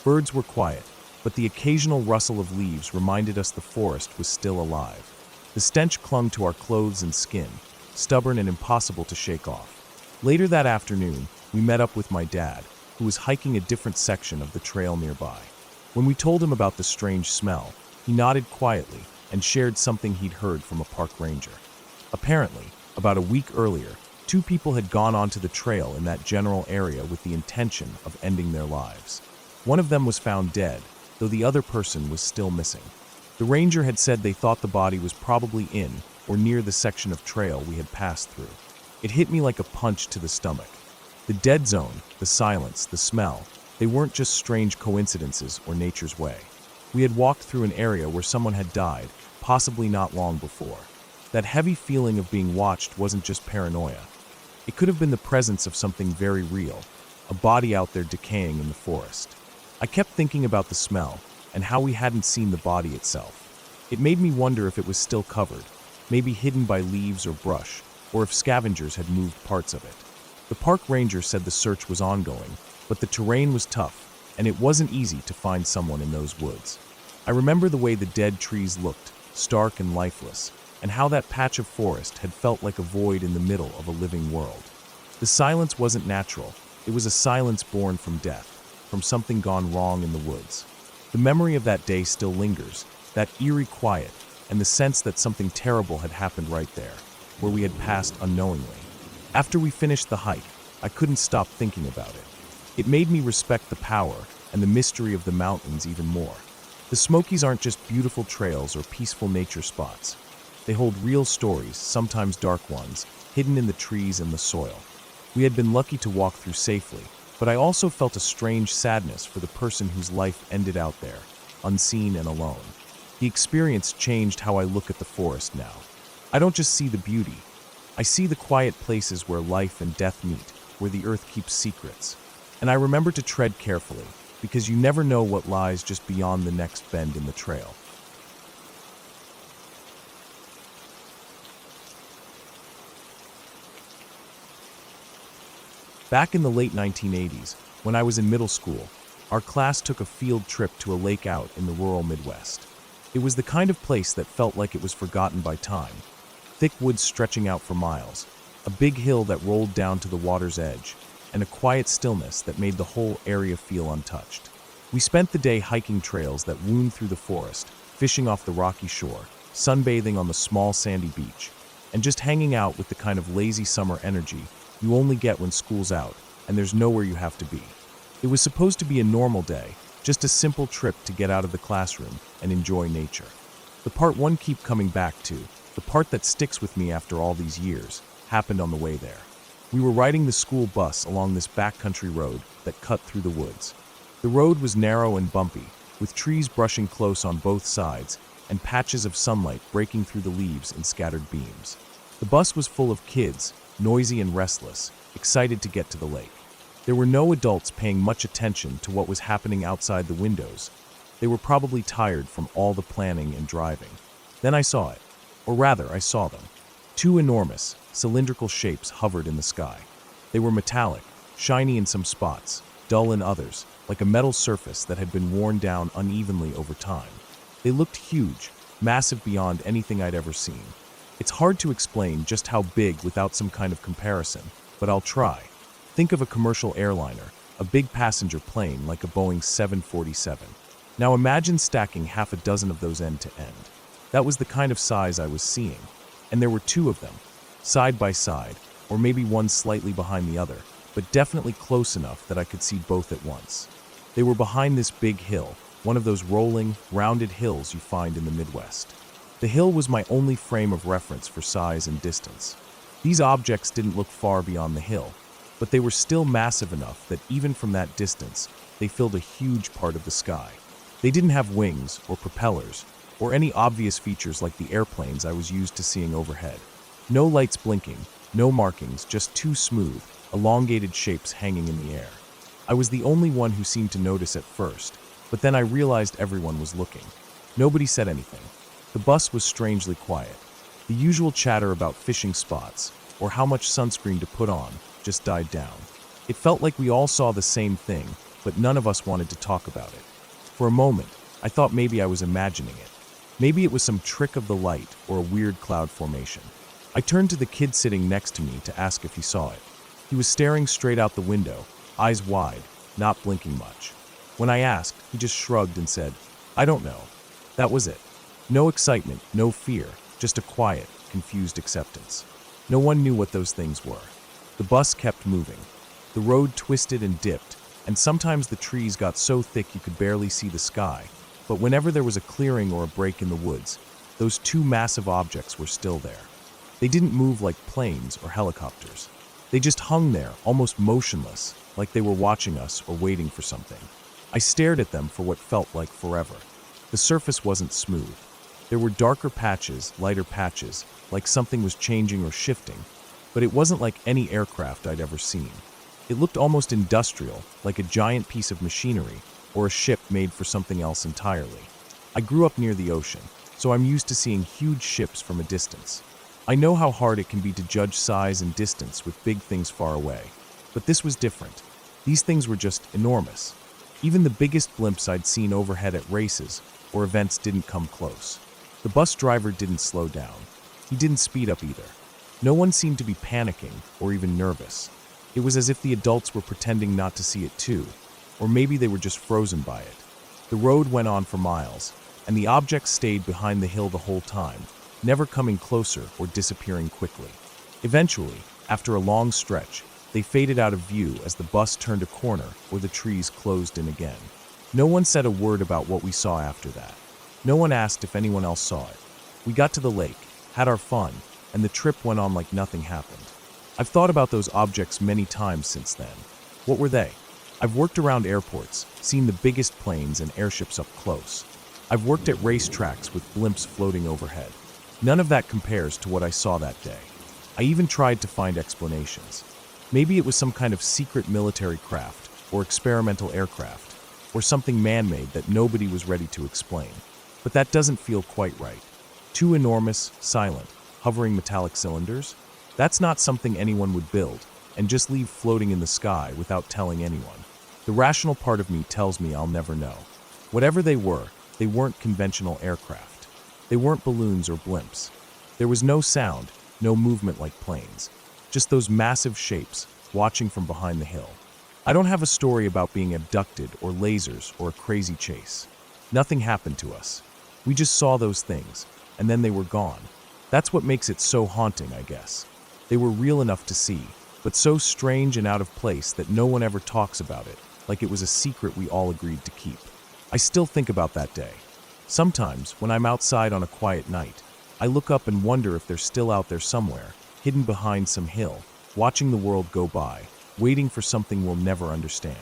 Birds were quiet, but the occasional rustle of leaves reminded us the forest was still alive. The stench clung to our clothes and skin, stubborn and impossible to shake off. Later that afternoon, we met up with my dad, who was hiking a different section of the trail nearby. When we told him about the strange smell, he nodded quietly and shared something he'd heard from a park ranger. Apparently, about a week earlier, two people had gone onto the trail in that general area with the intention of ending their lives. One of them was found dead, though the other person was still missing. The ranger had said they thought the body was probably in or near the section of trail we had passed through. It hit me like a punch to the stomach. The dead zone, the silence, the smell, they weren't just strange coincidences or nature's way. We had walked through an area where someone had died, possibly not long before. That heavy feeling of being watched wasn't just paranoia. It could have been the presence of something very real, a body out there decaying in the forest. I kept thinking about the smell and how we hadn't seen the body itself. It made me wonder if it was still covered, maybe hidden by leaves or brush, or if scavengers had moved parts of it. The park ranger said the search was ongoing, but the terrain was tough, and it wasn't easy to find someone in those woods. I remember the way the dead trees looked, stark and lifeless, and how that patch of forest had felt like a void in the middle of a living world. The silence wasn't natural, it was a silence born from death, from something gone wrong in the woods. The memory of that day still lingers, that eerie quiet, and the sense that something terrible had happened right there, where we had passed unknowingly. After we finished the hike, I couldn't stop thinking about it. It made me respect the power and the mystery of the mountains even more. The Smokies aren't just beautiful trails or peaceful nature spots. They hold real stories, sometimes dark ones, hidden in the trees and the soil. We had been lucky to walk through safely, but I also felt a strange sadness for the person whose life ended out there, unseen and alone. The experience changed how I look at the forest now. I don't just see the beauty. I see the quiet places where life and death meet, where the earth keeps secrets. And I remember to tread carefully, because you never know what lies just beyond the next bend in the trail. Back in the late 1980s, when I was in middle school, our class took a field trip to a lake out in the rural Midwest. It was the kind of place that felt like it was forgotten by time. Thick woods stretching out for miles, a big hill that rolled down to the water's edge, and a quiet stillness that made the whole area feel untouched. We spent the day hiking trails that wound through the forest, fishing off the rocky shore, sunbathing on the small sandy beach, and just hanging out with the kind of lazy summer energy you only get when school's out and there's nowhere you have to be. It was supposed to be a normal day, just a simple trip to get out of the classroom and enjoy nature. The part one keep coming back to, the part that sticks with me after all these years, happened on the way there. We were riding the school bus along this backcountry road that cut through the woods. The road was narrow and bumpy, with trees brushing close on both sides and patches of sunlight breaking through the leaves in scattered beams. The bus was full of kids, noisy and restless, excited to get to the lake. There were no adults paying much attention to what was happening outside the windows. They were probably tired from all the planning and driving. Then I saw it. Or rather, I saw them. Two enormous, cylindrical shapes hovered in the sky. They were metallic, shiny in some spots, dull in others, like a metal surface that had been worn down unevenly over time. They looked huge, massive beyond anything I'd ever seen. It's hard to explain just how big without some kind of comparison, but I'll try. Think of a commercial airliner, a big passenger plane like a Boeing 747. Now imagine stacking half a dozen of those end to end. That was the kind of size I was seeing. And there were two of them, side by side, or maybe one slightly behind the other, but definitely close enough that I could see both at once. They were behind this big hill, one of those rolling, rounded hills you find in the Midwest. The hill was my only frame of reference for size and distance. These objects didn't look far beyond the hill, but they were still massive enough that even from that distance, they filled a huge part of the sky. They didn't have wings or propellers, or any obvious features like the airplanes I was used to seeing overhead. No lights blinking, no markings, just two smooth, elongated shapes hanging in the air. I was the only one who seemed to notice at first, but then I realized everyone was looking. Nobody said anything. The bus was strangely quiet. The usual chatter about fishing spots, or how much sunscreen to put on, just died down. It felt like we all saw the same thing, but none of us wanted to talk about it. For a moment, I thought maybe I was imagining it. Maybe it was some trick of the light or a weird cloud formation. I turned to the kid sitting next to me to ask if he saw it. He was staring straight out the window, eyes wide, not blinking much. When I asked, he just shrugged and said, "I don't know." That was it. No excitement, no fear, just a quiet, confused acceptance. No one knew what those things were. The bus kept moving. The road twisted and dipped, and sometimes the trees got so thick you could barely see the sky. But whenever there was a clearing or a break in the woods, those two massive objects were still there. They didn't move like planes or helicopters. They just hung there, almost motionless, like they were watching us or waiting for something. I stared at them for what felt like forever. The surface wasn't smooth. There were darker patches, lighter patches, like something was changing or shifting, but it wasn't like any aircraft I'd ever seen. It looked almost industrial, like a giant piece of machinery, or a ship made for something else entirely. I grew up near the ocean, so I'm used to seeing huge ships from a distance. I know how hard it can be to judge size and distance with big things far away, but this was different. These things were just enormous. Even the biggest blimps I'd seen overhead at races or events didn't come close. The bus driver didn't slow down. He didn't speed up either. No one seemed to be panicking or even nervous. It was as if the adults were pretending not to see it too, or maybe they were just frozen by it. The road went on for miles, and the objects stayed behind the hill the whole time, never coming closer or disappearing quickly. Eventually, after a long stretch, they faded out of view as the bus turned a corner or the trees closed in again. No one said a word about what we saw after that. No one asked if anyone else saw it. We got to the lake, had our fun, and the trip went on like nothing happened. I've thought about those objects many times since then. What were they? I've worked around airports, seen the biggest planes and airships up close. I've worked at racetracks with blimps floating overhead. None of that compares to what I saw that day. I even tried to find explanations. Maybe it was some kind of secret military craft, or experimental aircraft, or something man-made that nobody was ready to explain. But that doesn't feel quite right. Two enormous, silent, hovering metallic cylinders? That's not something anyone would build, and just leave floating in the sky without telling anyone. The rational part of me tells me I'll never know. Whatever they weren't conventional aircraft. They weren't balloons or blimps. There was no sound, no movement like planes. Just those massive shapes, watching from behind the hill. I don't have a story about being abducted or lasers or a crazy chase. Nothing happened to us. We just saw those things, and then they were gone. That's what makes it so haunting, I guess. They were real enough to see, but so strange and out of place that no one ever talks about it, like it was a secret we all agreed to keep. I still think about that day. Sometimes, when I'm outside on a quiet night, I look up and wonder if they're still out there somewhere, hidden behind some hill, watching the world go by, waiting for something we'll never understand.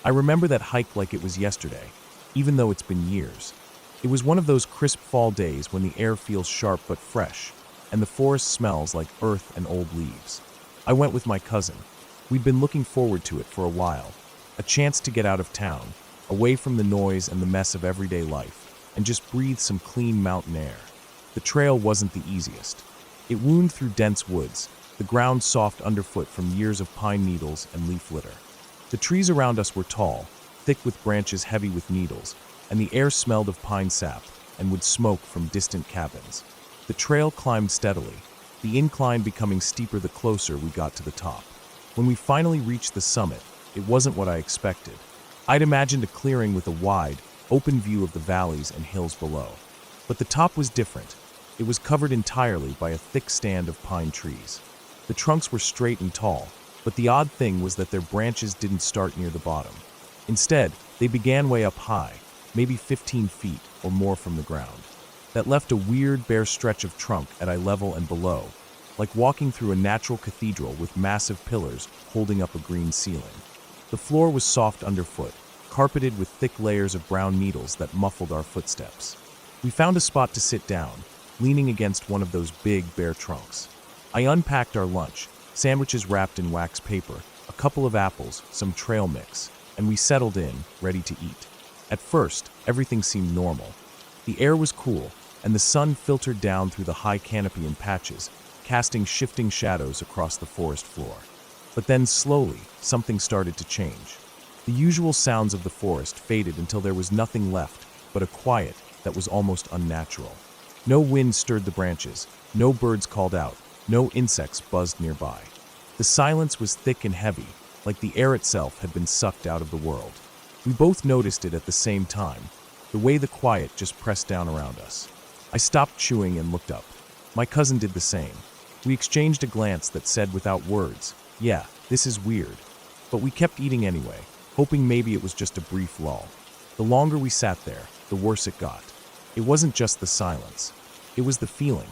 I remember that hike like it was yesterday, even though it's been years. It was one of those crisp fall days when the air feels sharp but fresh, and the forest smells like earth and old leaves. I went with my cousin. We'd been looking forward to it for a while, a chance to get out of town, away from the noise and the mess of everyday life, and just breathe some clean mountain air. The trail wasn't the easiest. It wound through dense woods, the ground soft underfoot from years of pine needles and leaf litter. The trees around us were tall, thick with branches heavy with needles, and the air smelled of pine sap and would smoke from distant cabins. The trail climbed steadily, the incline becoming steeper the closer we got to the top. When we finally reached the summit, it wasn't what I expected. I'd imagined a clearing with a wide, open view of the valleys and hills below. But the top was different. It was covered entirely by a thick stand of pine trees. The trunks were straight and tall, but the odd thing was that their branches didn't start near the bottom. Instead, they began way up high, maybe 15 feet or more from the ground. That left a weird, bare stretch of trunk at eye level and below, like walking through a natural cathedral with massive pillars holding up a green ceiling. The floor was soft underfoot, carpeted with thick layers of brown needles that muffled our footsteps. We found a spot to sit down, leaning against one of those big, bare trunks. I unpacked our lunch, sandwiches wrapped in wax paper, a couple of apples, some trail mix, and we settled in, ready to eat. At first, everything seemed normal. The air was cool, and the sun filtered down through the high canopy in patches, casting shifting shadows across the forest floor. But then, slowly, something started to change. The usual sounds of the forest faded until there was nothing left but a quiet that was almost unnatural. No wind stirred the branches, no birds called out, no insects buzzed nearby. The silence was thick and heavy, like the air itself had been sucked out of the world. We both noticed it at the same time, the way the quiet just pressed down around us. I stopped chewing and looked up. My cousin did the same. We exchanged a glance that said without words, "Yeah, this is weird." But we kept eating anyway, hoping maybe it was just a brief lull. The longer we sat there, the worse it got. It wasn't just the silence. It was the feeling.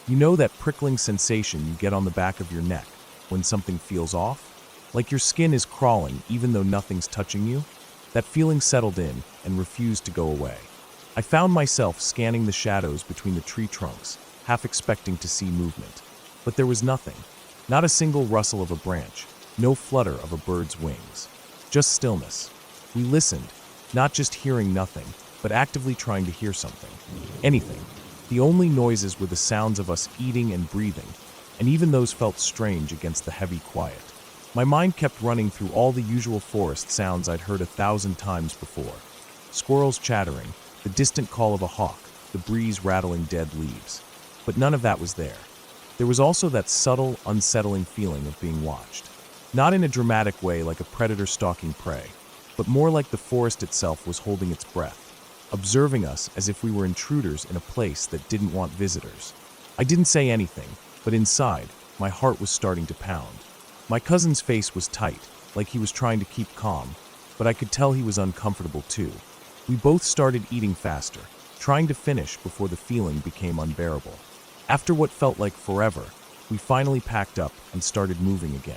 You know that prickling sensation you get on the back of your neck when something feels off? Like your skin is crawling even though nothing's touching you? That feeling settled in and refused to go away. I found myself scanning the shadows between the tree trunks, half expecting to see movement. But there was nothing. Not a single rustle of a branch, no flutter of a bird's wings. Just stillness. We listened, not just hearing nothing, but actively trying to hear something. Anything. The only noises were the sounds of us eating and breathing, and even those felt strange against the heavy quiet. My mind kept running through all the usual forest sounds I'd heard 1,000 times before. Squirrels chattering, the distant call of a hawk, the breeze rattling dead leaves. But none of that was there. There was also that subtle, unsettling feeling of being watched. Not in a dramatic way like a predator stalking prey, but more like the forest itself was holding its breath, observing us as if we were intruders in a place that didn't want visitors. I didn't say anything, but inside, my heart was starting to pound. My cousin's face was tight, like he was trying to keep calm, but I could tell he was uncomfortable too. We both started eating faster, trying to finish before the feeling became unbearable. After what felt like forever, we finally packed up and started moving again.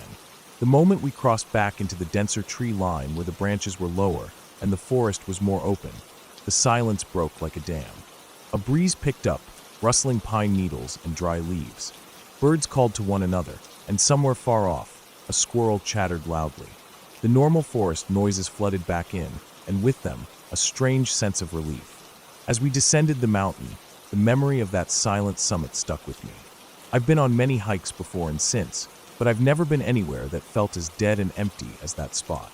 The moment we crossed back into the denser tree line where the branches were lower and the forest was more open, the silence broke like a dam. A breeze picked up, rustling pine needles and dry leaves. Birds called to one another, and somewhere far off, a squirrel chattered loudly. The normal forest noises flooded back in, and with them, a strange sense of relief. As we descended the mountain, the memory of that silent summit stuck with me. I've been on many hikes before and since, but I've never been anywhere that felt as dead and empty as that spot.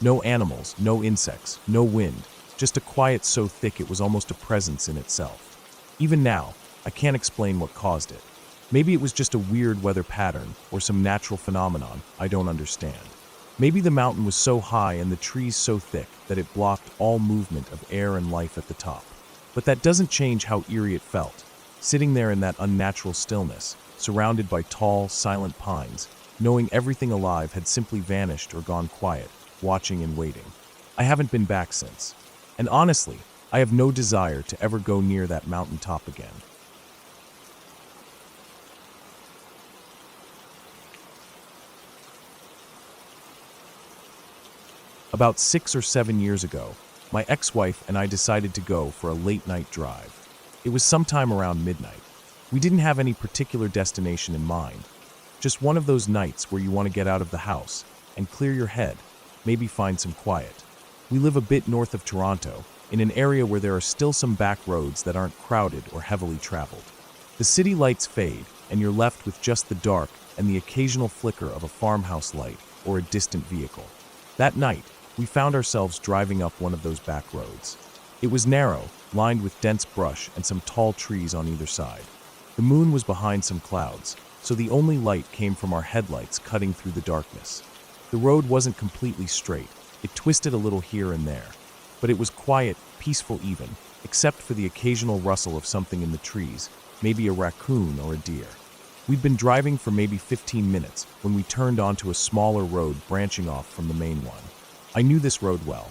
No animals, no insects, no wind, just a quiet so thick it was almost a presence in itself. Even now, I can't explain what caused it. Maybe it was just a weird weather pattern or some natural phenomenon I don't understand. Maybe the mountain was so high and the trees so thick that it blocked all movement of air and life at the top. But that doesn't change how eerie it felt, sitting there in that unnatural stillness, surrounded by tall, silent pines, knowing everything alive had simply vanished or gone quiet, watching and waiting. I haven't been back since. And honestly, I have no desire to ever go near that mountaintop again. About 6 or 7 years ago, my ex-wife and I decided to go for a late-night drive. It was sometime around midnight. We didn't have any particular destination in mind, just one of those nights where you want to get out of the house and clear your head, maybe find some quiet. We live a bit north of Toronto, in an area where there are still some back roads that aren't crowded or heavily traveled. The city lights fade, and you're left with just the dark and the occasional flicker of a farmhouse light or a distant vehicle. That night, we found ourselves driving up one of those back roads. It was narrow, lined with dense brush and some tall trees on either side. The moon was behind some clouds, so the only light came from our headlights cutting through the darkness. The road wasn't completely straight. It twisted a little here and there, but it was quiet, peaceful even, except for the occasional rustle of something in the trees, maybe a raccoon or a deer. We'd been driving for maybe 15 minutes when we turned onto a smaller road branching off from the main one. I knew this road well.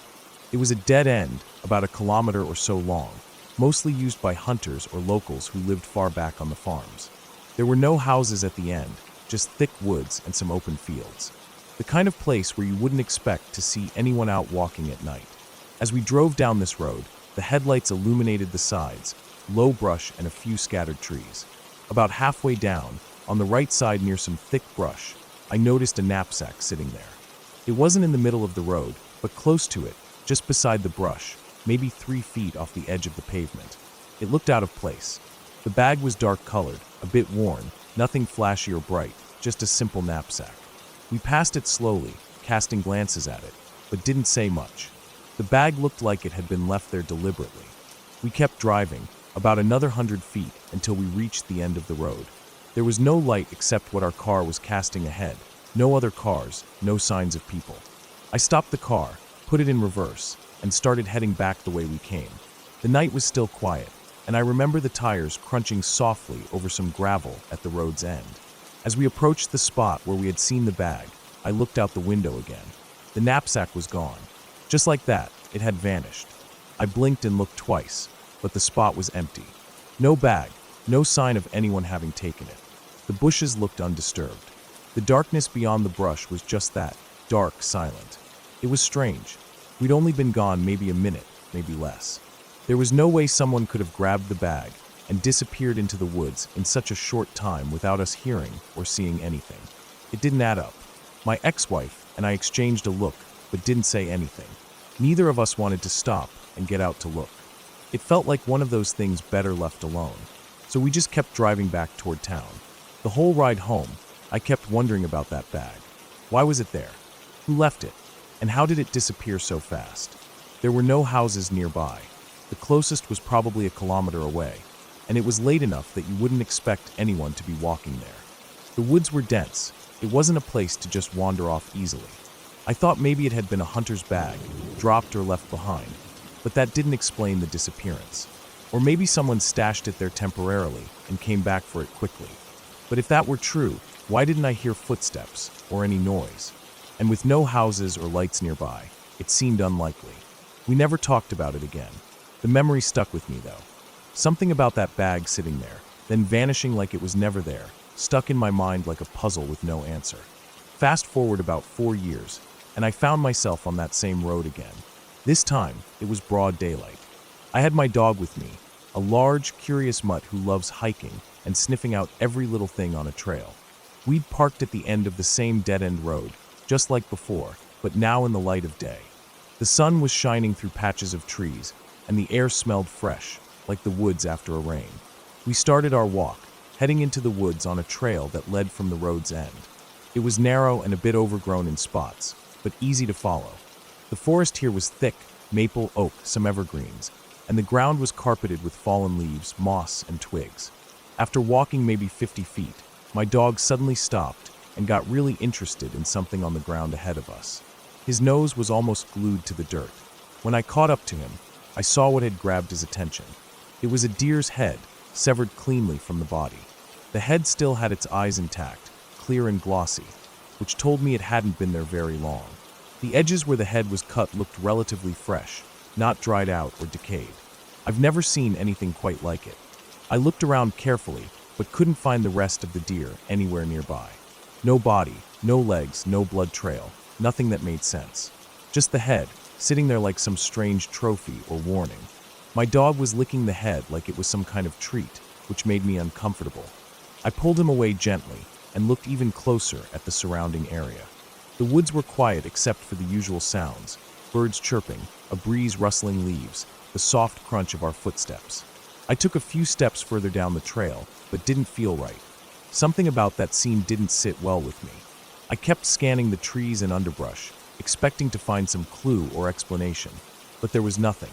It was a dead end, about 1 kilometer or so long, mostly used by hunters or locals who lived far back on the farms. There were no houses at the end, just thick woods and some open fields. The kind of place where you wouldn't expect to see anyone out walking at night. As we drove down this road, the headlights illuminated the sides, low brush and a few scattered trees. About halfway down, on the right side near some thick brush, I noticed a knapsack sitting there. It wasn't in the middle of the road, but close to it, just beside the brush, maybe 3 feet off the edge of the pavement. It looked out of place. The bag was dark-colored, a bit worn, nothing flashy or bright, just a simple knapsack. We passed it slowly, casting glances at it, but didn't say much. The bag looked like it had been left there deliberately. We kept driving, about another 100 feet, until we reached the end of the road. There was no light except what our car was casting ahead. No other cars, no signs of people. I stopped the car, put it in reverse, and started heading back the way we came. The night was still quiet, and I remember the tires crunching softly over some gravel at the road's end. As we approached the spot where we had seen the bag, I looked out the window again. The knapsack was gone. Just like that, it had vanished. I blinked and looked twice, but the spot was empty. No bag, no sign of anyone having taken it. The bushes looked undisturbed. The darkness beyond the brush was just that, dark, silent. It was strange. We'd only been gone maybe a minute, maybe less. There was no way someone could have grabbed the bag and disappeared into the woods in such a short time without us hearing or seeing anything. It didn't add up. My ex-wife and I exchanged a look, but didn't say anything. Neither of us wanted to stop and get out to look. It felt like one of those things better left alone. So we just kept driving back toward town. The whole ride home, I kept wondering about that bag. Why was it there? Who left it? And how did it disappear so fast? There were no houses nearby. The closest was probably a kilometer away, and it was late enough that you wouldn't expect anyone to be walking there. The woods were dense. It wasn't a place to just wander off easily. I thought maybe it had been a hunter's bag, dropped or left behind, but that didn't explain the disappearance. Or maybe someone stashed it there temporarily and came back for it quickly. But if that were true, why didn't I hear footsteps or any noise? And with no houses or lights nearby, it seemed unlikely. We never talked about it again. The memory stuck with me, though. Something about that bag sitting there, then vanishing like it was never there, stuck in my mind like a puzzle with no answer. Fast forward about 4 years, and I found myself on that same road again. This time, it was broad daylight. I had my dog with me, a large, curious mutt who loves hiking and sniffing out every little thing on a trail. We'd parked at the end of the same dead-end road, just like before, but now in the light of day. The sun was shining through patches of trees, and the air smelled fresh, like the woods after a rain. We started our walk, heading into the woods on a trail that led from the road's end. It was narrow and a bit overgrown in spots, but easy to follow. The forest here was thick, maple, oak, some evergreens, and the ground was carpeted with fallen leaves, moss, and twigs. After walking maybe 50 feet, my dog suddenly stopped and got really interested in something on the ground ahead of us. His nose was almost glued to the dirt. When I caught up to him, I saw what had grabbed his attention. It was a deer's head, severed cleanly from the body. The head still had its eyes intact, clear and glossy, which told me it hadn't been there very long. The edges where the head was cut looked relatively fresh, not dried out or decayed. I've never seen anything quite like it. I looked around carefully, but couldn't find the rest of the deer anywhere nearby. No body, no legs, no blood trail, nothing that made sense. Just the head, sitting there like some strange trophy or warning. My dog was licking the head like it was some kind of treat, which made me uncomfortable. I pulled him away gently and looked even closer at the surrounding area. The woods were quiet except for the usual sounds, birds chirping, a breeze rustling leaves, the soft crunch of our footsteps. I took a few steps further down the trail, but didn't feel right. Something about that scene didn't sit well with me. I kept scanning the trees and underbrush, expecting to find some clue or explanation, but there was nothing.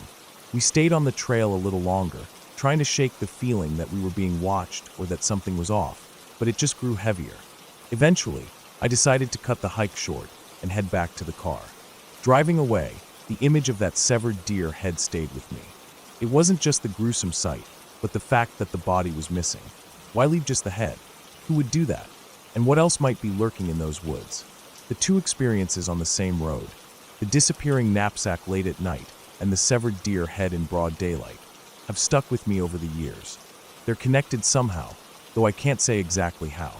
We stayed on the trail a little longer, trying to shake the feeling that we were being watched or that something was off, but it just grew heavier. Eventually, I decided to cut the hike short and head back to the car. Driving away, the image of that severed deer head stayed with me. It wasn't just the gruesome sight, but the fact that the body was missing. Why leave just the head? Who would do that? And what else might be lurking in those woods? The two experiences on the same road, the disappearing knapsack late at night and the severed deer head in broad daylight, have stuck with me over the years. They're connected somehow, though I can't say exactly how.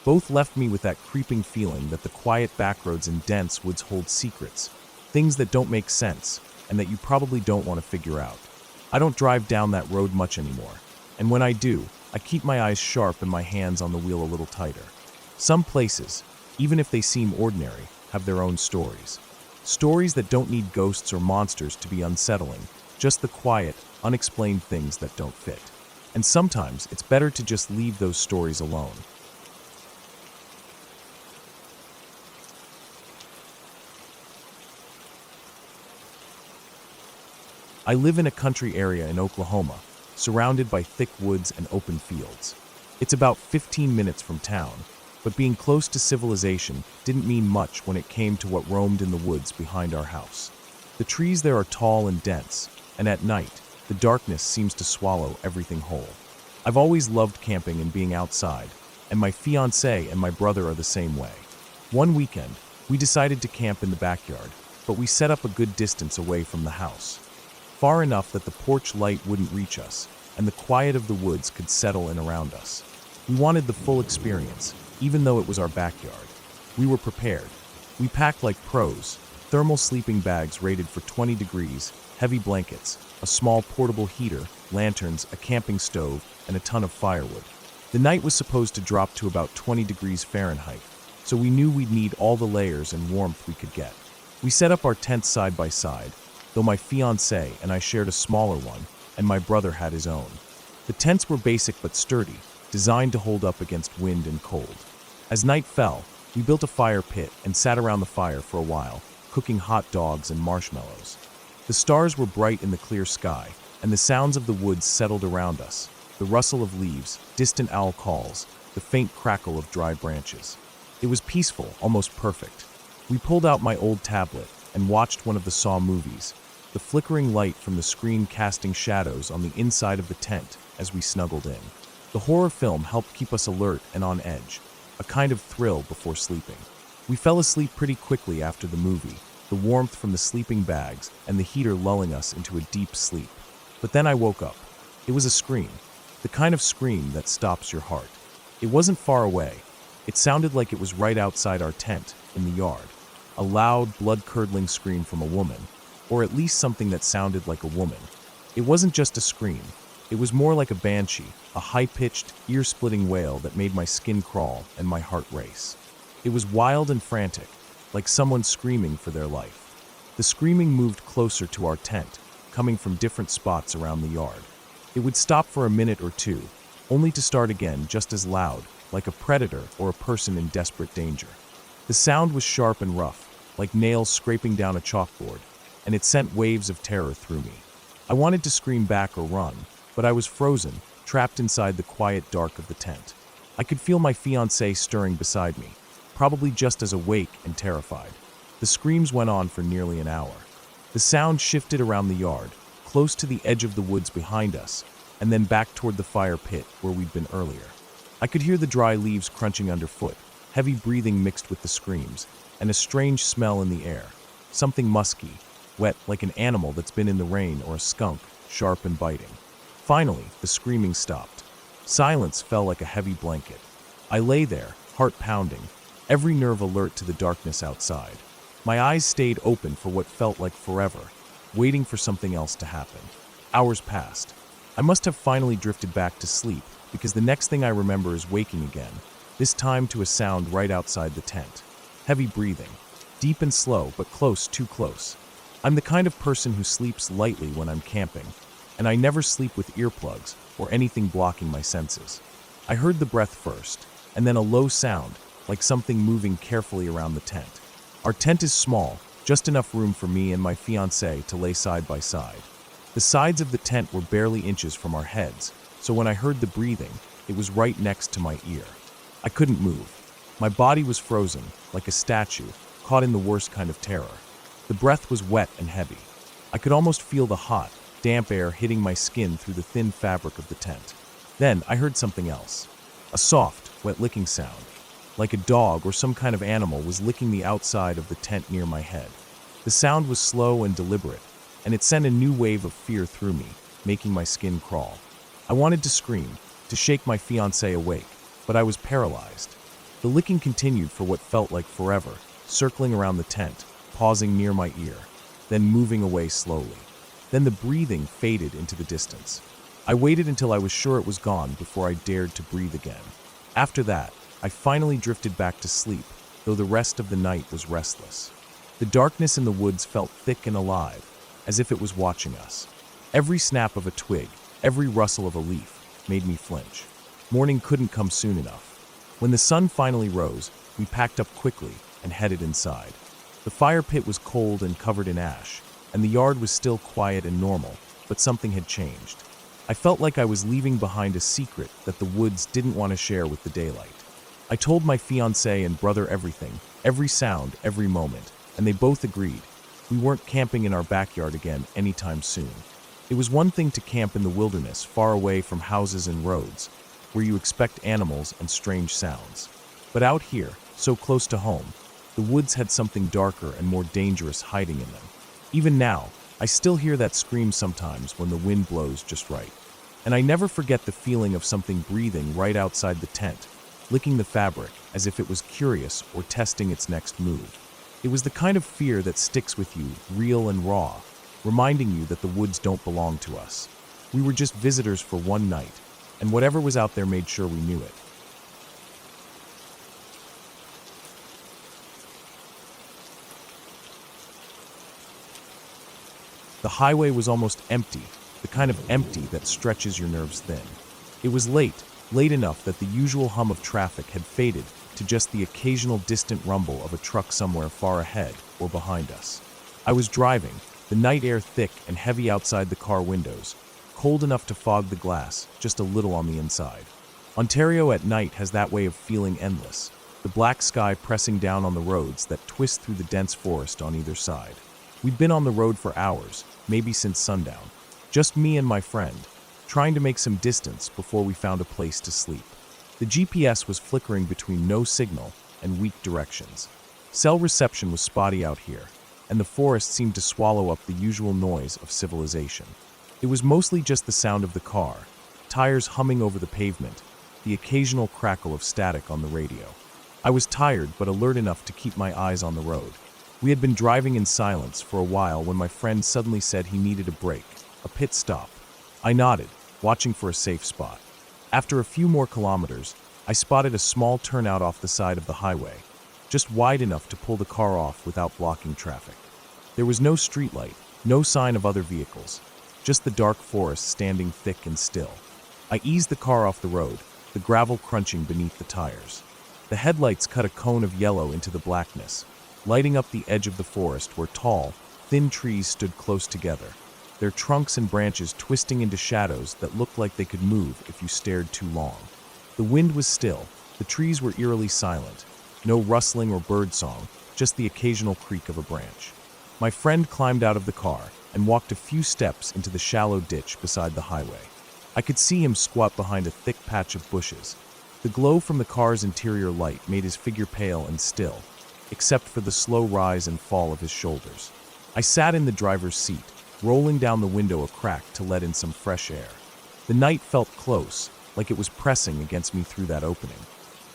Both left me with that creeping feeling that the quiet backroads and dense woods hold secrets, things that don't make sense, and that you probably don't want to figure out. I don't drive down that road much anymore, and when I do, I keep my eyes sharp and my hands on the wheel a little tighter. Some places, even if they seem ordinary, have their own stories. Stories that don't need ghosts or monsters to be unsettling, just the quiet, unexplained things that don't fit. And sometimes it's better to just leave those stories alone. I live in a country area in Oklahoma, surrounded by thick woods and open fields. It's about 15 minutes from town, but being close to civilization didn't mean much when it came to what roamed in the woods behind our house. The trees there are tall and dense, and at night, the darkness seems to swallow everything whole. I've always loved camping and being outside, and my fiancé and my brother are the same way. One weekend, we decided to camp in the backyard, but we set up a good distance away from the house. Far enough that the porch light wouldn't reach us, and the quiet of the woods could settle in around us. We wanted the full experience, even though it was our backyard. We were prepared. We packed like pros, thermal sleeping bags rated for 20 degrees, heavy blankets, a small portable heater, lanterns, a camping stove, and a ton of firewood. The night was supposed to drop to about 20 degrees Fahrenheit, so we knew we'd need all the layers and warmth we could get. We set up our tents side by side, though my fiancé and I shared a smaller one, and my brother had his own. The tents were basic but sturdy, designed to hold up against wind and cold. As night fell, We built a fire pit and sat around the fire for a while, cooking hot dogs and marshmallows. The stars were bright in the clear sky, and the sounds of the woods settled around us. The rustle of leaves, distant owl calls, the faint crackle of dry branches. It was peaceful, almost perfect. We pulled out my old tablet and watched one of the Saw movies, the flickering light from the screen casting shadows on the inside of the tent as we snuggled in. The horror film helped keep us alert and on edge, a kind of thrill before sleeping. We fell asleep pretty quickly after the movie, the warmth from the sleeping bags and the heater lulling us into a deep sleep. But then I woke up. It was a scream, the kind of scream that stops your heart. It wasn't far away. It sounded like it was right outside our tent, in the yard. A loud, blood-curdling scream from a woman, or at least something that sounded like a woman. It wasn't just a scream. It was more like a banshee, a high-pitched, ear-splitting wail that made my skin crawl and my heart race. It was wild and frantic, like someone screaming for their life. The screaming moved closer to our tent, coming from different spots around the yard. It would stop for a minute or two, only to start again just as loud, like a predator or a person in desperate danger. The sound was sharp and rough, like nails scraping down a chalkboard, and it sent waves of terror through me. I wanted to scream back or run, but I was frozen, trapped inside the quiet dark of the tent. I could feel my fiancée stirring beside me, probably just as awake and terrified. The screams went on for nearly an hour. The sound shifted around the yard, close to the edge of the woods behind us, and then back toward the fire pit where we'd been earlier. I could hear the dry leaves crunching underfoot, heavy breathing mixed with the screams, and a strange smell in the air. Something musky, wet like an animal that's been in the rain, or a skunk, sharp and biting. Finally, the screaming stopped. Silence fell like a heavy blanket. I lay there, heart pounding, every nerve alert to the darkness outside. My eyes stayed open for what felt like forever, waiting for something else to happen. Hours passed. I must have finally drifted back to sleep, because the next thing I remember is waking again, this time to a sound right outside the tent. Heavy breathing, deep and slow, but close, too close. I'm the kind of person who sleeps lightly when I'm camping, and I never sleep with earplugs or anything blocking my senses. I heard the breath first, and then a low sound, like something moving carefully around the tent. Our tent is small, just enough room for me and my fiancée to lay side by side. The sides of the tent were barely inches from our heads, so when I heard the breathing, it was right next to my ear. I couldn't move. My body was frozen, like a statue, caught in the worst kind of terror. The breath was wet and heavy. I could almost feel the hot, damp air hitting my skin through the thin fabric of the tent. Then I heard something else. A soft, wet licking sound, like a dog or some kind of animal was licking the outside of the tent near my head. The sound was slow and deliberate, and it sent a new wave of fear through me, making my skin crawl. I wanted to scream, to shake my fiancée awake, but I was paralyzed. The licking continued for what felt like forever, circling around the tent, pausing near my ear, then moving away slowly. Then the breathing faded into the distance. I waited until I was sure it was gone before I dared to breathe again. After that, I finally drifted back to sleep, though the rest of the night was restless. The darkness in the woods felt thick and alive, as if it was watching us. Every snap of a twig, every rustle of a leaf, made me flinch. Morning couldn't come soon enough. When the sun finally rose, we packed up quickly and headed inside. The fire pit was cold and covered in ash, and the yard was still quiet and normal, but something had changed. I felt like I was leaving behind a secret that the woods didn't want to share with the daylight. I told my fiancé and brother everything, every sound, every moment, and they both agreed. We weren't camping in our backyard again anytime soon. It was one thing to camp in the wilderness, far away from houses and roads, where you expect animals and strange sounds. But out here, so close to home, the woods had something darker and more dangerous hiding in them. Even now, I still hear that scream sometimes when the wind blows just right. And I never forget the feeling of something breathing right outside the tent, licking the fabric as if it was curious or testing its next move. It was the kind of fear that sticks with you, real and raw, reminding you that the woods don't belong to us. We were just visitors for one night, and whatever was out there made sure we knew it. The highway was almost empty, the kind of empty that stretches your nerves thin. It was late enough that the usual hum of traffic had faded to just the occasional distant rumble of a truck somewhere far ahead or behind us. I was driving, the night air thick and heavy outside the car windows, cold enough to fog the glass just a little on the inside. Ontario at night has that way of feeling endless, the black sky pressing down on the roads that twist through the dense forest on either side. We'd been on the road for hours, maybe since sundown, just me and my friend, trying to make some distance before we found a place to sleep. The GPS was flickering between no signal and weak directions. Cell reception was spotty out here, and the forest seemed to swallow up the usual noise of civilization. It was mostly just the sound of the car, tires humming over the pavement, the occasional crackle of static on the radio. I was tired but alert enough to keep my eyes on the road. We had been driving in silence for a while when my friend suddenly said he needed a break, a pit stop. I nodded, watching for a safe spot. After a few more kilometers, I spotted a small turnout off the side of the highway, just wide enough to pull the car off without blocking traffic. There was no streetlight, no sign of other vehicles, just the dark forest standing thick and still. I eased the car off the road, the gravel crunching beneath the tires. The headlights cut a cone of yellow into the blackness, lighting up the edge of the forest where tall, thin trees stood close together, their trunks and branches twisting into shadows that looked like they could move if you stared too long. The wind was still, the trees were eerily silent, no rustling or birdsong, just the occasional creak of a branch. My friend climbed out of the car and walked a few steps into the shallow ditch beside the highway. I could see him squat behind a thick patch of bushes. The glow from the car's interior light made his figure pale and still, except for the slow rise and fall of his shoulders. I sat in the driver's seat, rolling down the window a crack to let in some fresh air. The night felt close, like it was pressing against me through that opening.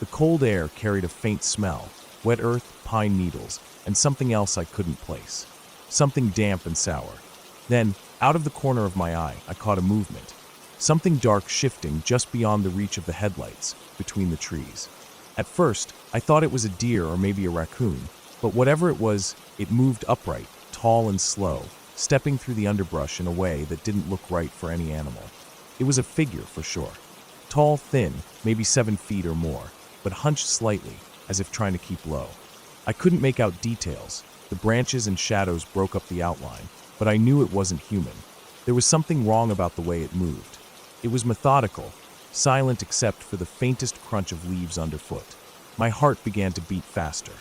The cold air carried a faint smell, wet earth, pine needles, and something else I couldn't place. Something damp and sour. Then, out of the corner of my eye, I caught a movement. Something dark shifting just beyond the reach of the headlights, between the trees. At first, I thought it was a deer or maybe a raccoon, but whatever it was, it moved upright, tall and slow, stepping through the underbrush in a way that didn't look right for any animal. It was a figure for sure. Tall, thin, maybe 7 feet or more, but hunched slightly, as if trying to keep low. I couldn't make out details. The branches and shadows broke up the outline, but I knew it wasn't human. There was something wrong about the way it moved. It was methodical, silent except for the faintest crunch of leaves underfoot. My heart began to beat faster.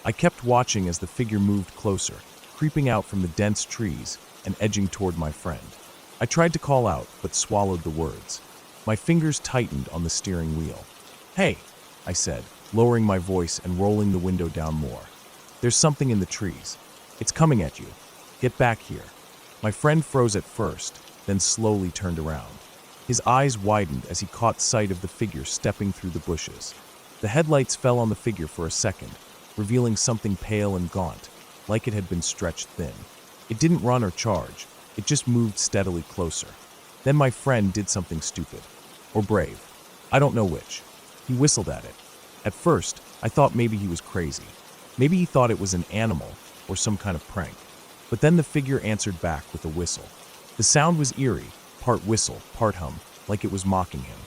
I kept watching as the figure moved closer, creeping out from the dense trees and edging toward my friend. I tried to call out, but swallowed the words. My fingers tightened on the steering wheel. "Hey," I said, lowering my voice and rolling the window down more. "There's something in the trees. It's coming at you. Get back here." My friend froze at first, then slowly turned around. His eyes widened as he caught sight of the figure stepping through the bushes. The headlights fell on the figure for a second, revealing something pale and gaunt, like it had been stretched thin. It didn't run or charge, it just moved steadily closer. Then my friend did something stupid. Or brave. I don't know which. He whistled at it. At first, I thought maybe he was crazy. Maybe he thought it was an animal or some kind of prank. But then the figure answered back with a whistle. The sound was eerie, part whistle, part hum, like it was mocking him.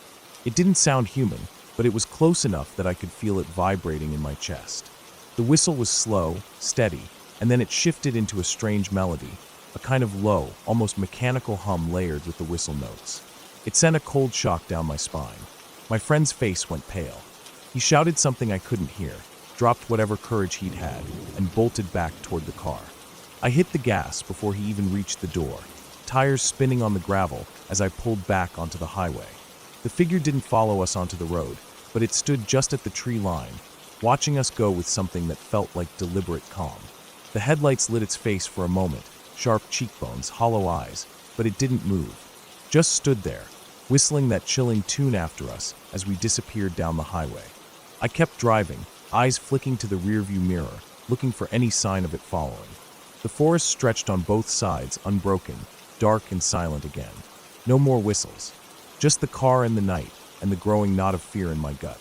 It didn't sound human, but it was close enough that I could feel it vibrating in my chest. The whistle was slow, steady, and then it shifted into a strange melody, a kind of low, almost mechanical hum layered with the whistle notes. It sent a cold shock down my spine. My friend's face went pale. He shouted something I couldn't hear, dropped whatever courage he'd had, and bolted back toward the car. I hit the gas before he even reached the door, tires spinning on the gravel as I pulled back onto the highway. The figure didn't follow us onto the road, but it stood just at the tree line, watching us go with something that felt like deliberate calm. The headlights lit its face for a moment, sharp cheekbones, hollow eyes, but it didn't move. Just stood there, whistling that chilling tune after us as we disappeared down the highway. I kept driving, eyes flicking to the rearview mirror, looking for any sign of it following. The forest stretched on both sides, unbroken, dark and silent again. No more whistles. Just the car and the night, and the growing knot of fear in my gut.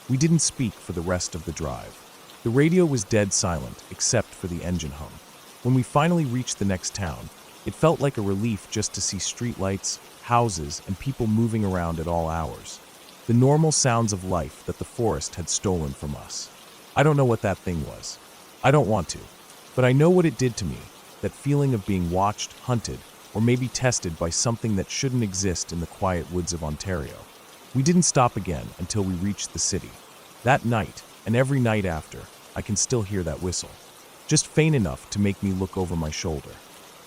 We didn't speak for the rest of the drive. The radio was dead silent, except for the engine hum. When we finally reached the next town, it felt like a relief just to see streetlights, houses, and people moving around at all hours. The normal sounds of life that the forest had stolen from us. I don't know what that thing was. I don't want to. But I know what it did to me, that feeling of being watched, hunted, or maybe tested by something that shouldn't exist in the quiet woods of Ontario. We didn't stop again until we reached the city. That night, and every night after, I can still hear that whistle. Just faint enough to make me look over my shoulder.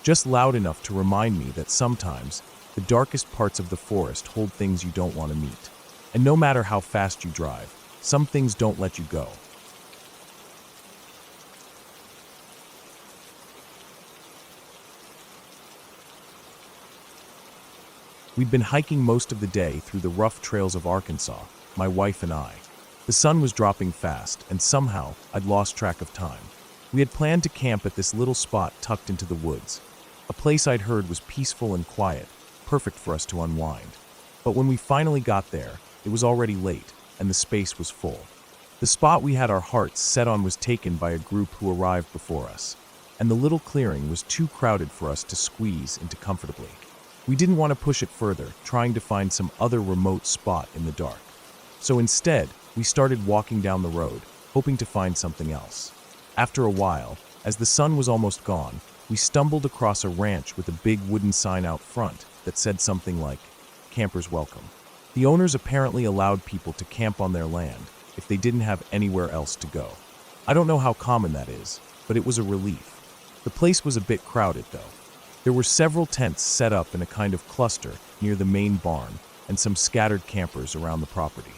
Just loud enough to remind me that sometimes, the darkest parts of the forest hold things you don't want to meet. And no matter how fast you drive, some things don't let you go. We'd been hiking most of the day through the rough trails of Arkansas, my wife and I. The sun was dropping fast, and somehow I'd lost track of time. We had planned to camp at this little spot tucked into the woods, a place I'd heard was peaceful and quiet, perfect for us to unwind. But when we finally got there, it was already late, and the space was full. The spot we had our hearts set on was taken by a group who arrived before us, and the little clearing was too crowded for us to squeeze into comfortably. We didn't want to push it further, trying to find some other remote spot in the dark. So instead, we started walking down the road, hoping to find something else. After a while, as the sun was almost gone, we stumbled across a ranch with a big wooden sign out front that said something like, "Campers Welcome." The owners apparently allowed people to camp on their land if they didn't have anywhere else to go. I don't know how common that is, but it was a relief. The place was a bit crowded, though. There were several tents set up in a kind of cluster near the main barn and some scattered campers around the property.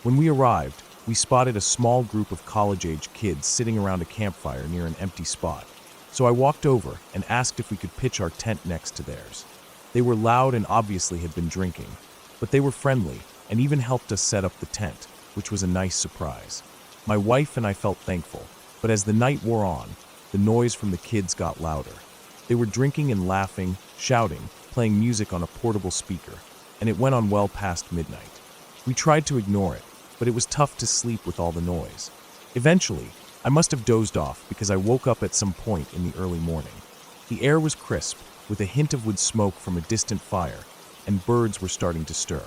When we arrived, we spotted a small group of college-age kids sitting around a campfire near an empty spot. So I walked over and asked if we could pitch our tent next to theirs. They were loud and obviously had been drinking, but they were friendly and even helped us set up the tent, which was a nice surprise. My wife and I felt thankful, but as the night wore on, the noise from the kids got louder. They were drinking and laughing, shouting, playing music on a portable speaker, and it went on well past midnight. We tried to ignore it, but it was tough to sleep with all the noise. Eventually, I must have dozed off because I woke up at some point in the early morning. The air was crisp, with a hint of wood smoke from a distant fire, and birds were starting to stir.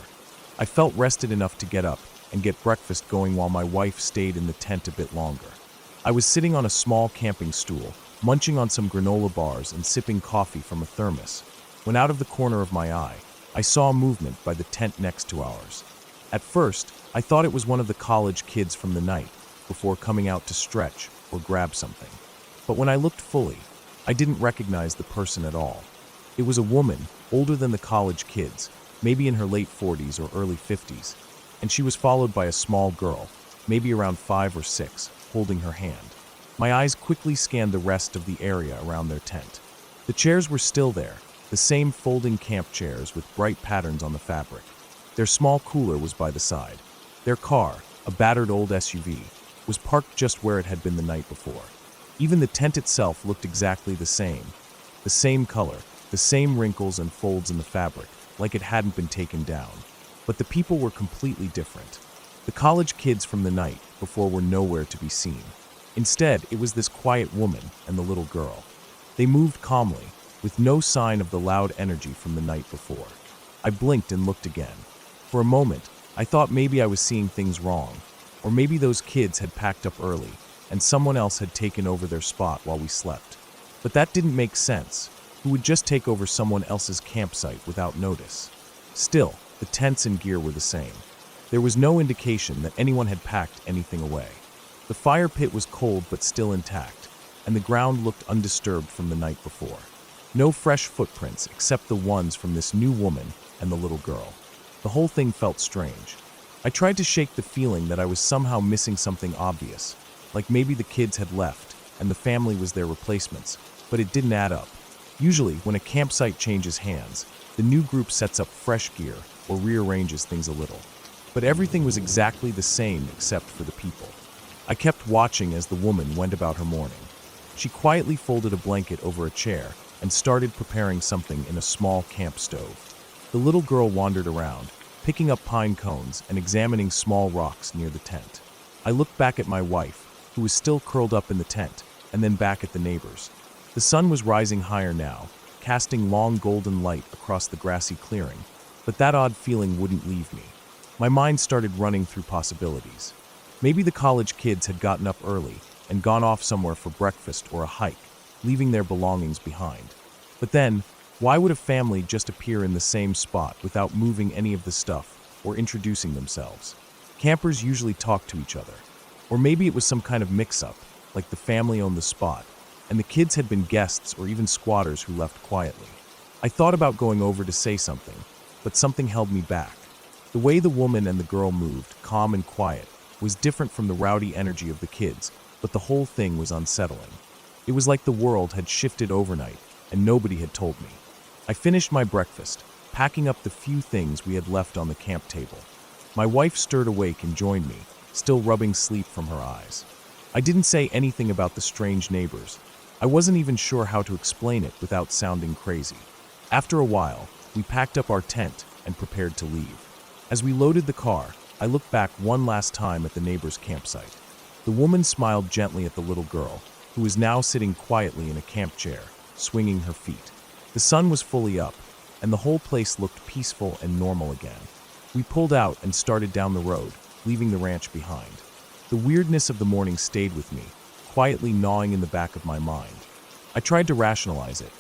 I felt rested enough to get up and get breakfast going while my wife stayed in the tent a bit longer. I was sitting on a small camping stool, munching on some granola bars and sipping coffee from a thermos, when out of the corner of my eye, I saw a movement by the tent next to ours. At first, I thought it was one of the college kids from the night, before coming out to stretch or grab something. But when I looked fully, I didn't recognize the person at all. It was a woman, older than the college kids, maybe in her late 40s or early 50s, and she was followed by a small girl, maybe around 5 or 6, holding her hand. My eyes quickly scanned the rest of the area around their tent. The chairs were still there, the same folding camp chairs with bright patterns on the fabric. Their small cooler was by the side. Their car, a battered old SUV, was parked just where it had been the night before. Even the tent itself looked exactly the same color, the same wrinkles and folds in the fabric, like it hadn't been taken down. But the people were completely different. The college kids from the night before were nowhere to be seen. Instead, it was this quiet woman and the little girl. They moved calmly, with no sign of the loud energy from the night before. I blinked and looked again. For a moment, I thought maybe I was seeing things wrong, or maybe those kids had packed up early and someone else had taken over their spot while we slept. But that didn't make sense. Who would just take over someone else's campsite without notice? Still, the tents and gear were the same. There was no indication that anyone had packed anything away. The fire pit was cold but still intact, and the ground looked undisturbed from the night before. No fresh footprints except the ones from this new woman and the little girl. The whole thing felt strange. I tried to shake the feeling that I was somehow missing something obvious, like maybe the kids had left and the family was their replacements, but it didn't add up. Usually, when a campsite changes hands, the new group sets up fresh gear or rearranges things a little. But everything was exactly the same except for the people. I kept watching as the woman went about her morning. She quietly folded a blanket over a chair and started preparing something in a small camp stove. The little girl wandered around, picking up pine cones and examining small rocks near the tent. I looked back at my wife, who was still curled up in the tent, and then back at the neighbors. The sun was rising higher now, casting long golden light across the grassy clearing, but that odd feeling wouldn't leave me. My mind started running through possibilities. Maybe the college kids had gotten up early and gone off somewhere for breakfast or a hike, leaving their belongings behind. But then, why would a family just appear in the same spot without moving any of the stuff or introducing themselves? Campers usually talk to each other. Or maybe it was some kind of mix-up, like the family owned the spot, and the kids had been guests or even squatters who left quietly. I thought about going over to say something, but something held me back. The way the woman and the girl moved, calm and quiet, was different from the rowdy energy of the kids, but the whole thing was unsettling. It was like the world had shifted overnight, and nobody had told me. I finished my breakfast, packing up the few things we had left on the camp table. My wife stirred awake and joined me, still rubbing sleep from her eyes. I didn't say anything about the strange neighbors. I wasn't even sure how to explain it without sounding crazy. After a while, we packed up our tent and prepared to leave. As we loaded the car, I looked back one last time at the neighbor's campsite. The woman smiled gently at the little girl, who was now sitting quietly in a camp chair, swinging her feet. The sun was fully up, and the whole place looked peaceful and normal again. We pulled out and started down the road, leaving the ranch behind. The weirdness of the morning stayed with me, quietly gnawing in the back of my mind. I tried to rationalize it.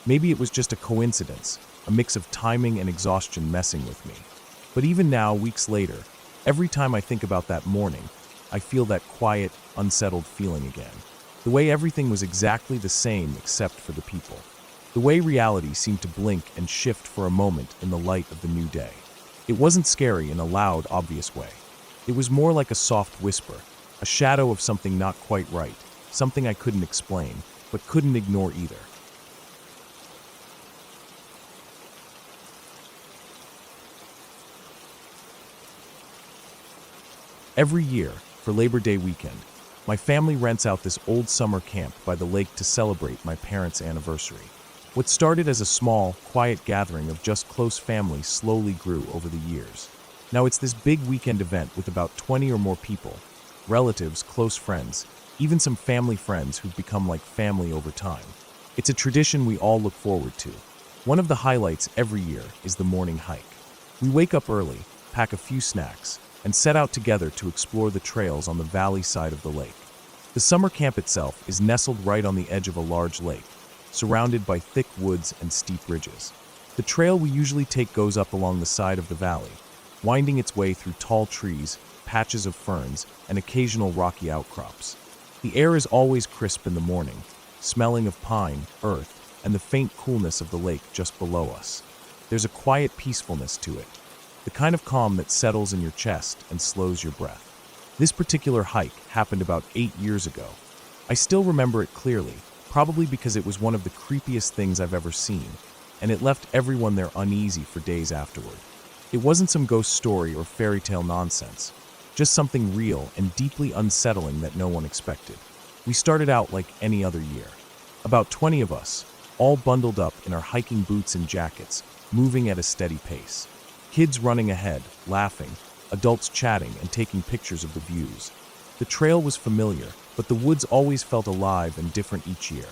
Maybe it was just a coincidence, a mix of timing and exhaustion messing with me. But even now, weeks later, every time I think about that morning, I feel that quiet, unsettled feeling again. The way everything was exactly the same except for the people. The way reality seemed to blink and shift for a moment in the light of the new day. It wasn't scary in a loud, obvious way. It was more like a soft whisper, a shadow of something not quite right, something I couldn't explain, but couldn't ignore either. Every year, for Labor Day weekend, my family rents out this old summer camp by the lake to celebrate my parents' anniversary. What started as a small, quiet gathering of just close family slowly grew over the years. Now it's this big weekend event with about 20 or more people, relatives, close friends, even some family friends who've become like family over time. It's a tradition we all look forward to. One of the highlights every year is the morning hike. We wake up early, pack a few snacks, and set out together to explore the trails on the valley side of the lake. The summer camp itself is nestled right on the edge of a large lake, surrounded by thick woods and steep ridges. The trail we usually take goes up along the side of the valley, winding its way through tall trees, patches of ferns, and occasional rocky outcrops. The air is always crisp in the morning, smelling of pine, earth, and the faint coolness of the lake just below us. There's a quiet peacefulness to it, the kind of calm that settles in your chest and slows your breath. This particular hike happened about 8 years ago. I still remember it clearly, probably because it was one of the creepiest things I've ever seen, and it left everyone there uneasy for days afterward. It wasn't some ghost story or fairy tale nonsense, just something real and deeply unsettling that no one expected. We started out like any other year. About 20 of us, all bundled up in our hiking boots and jackets, moving at a steady pace. Kids running ahead, laughing, adults chatting and taking pictures of the views. The trail was familiar, but the woods always felt alive and different each year.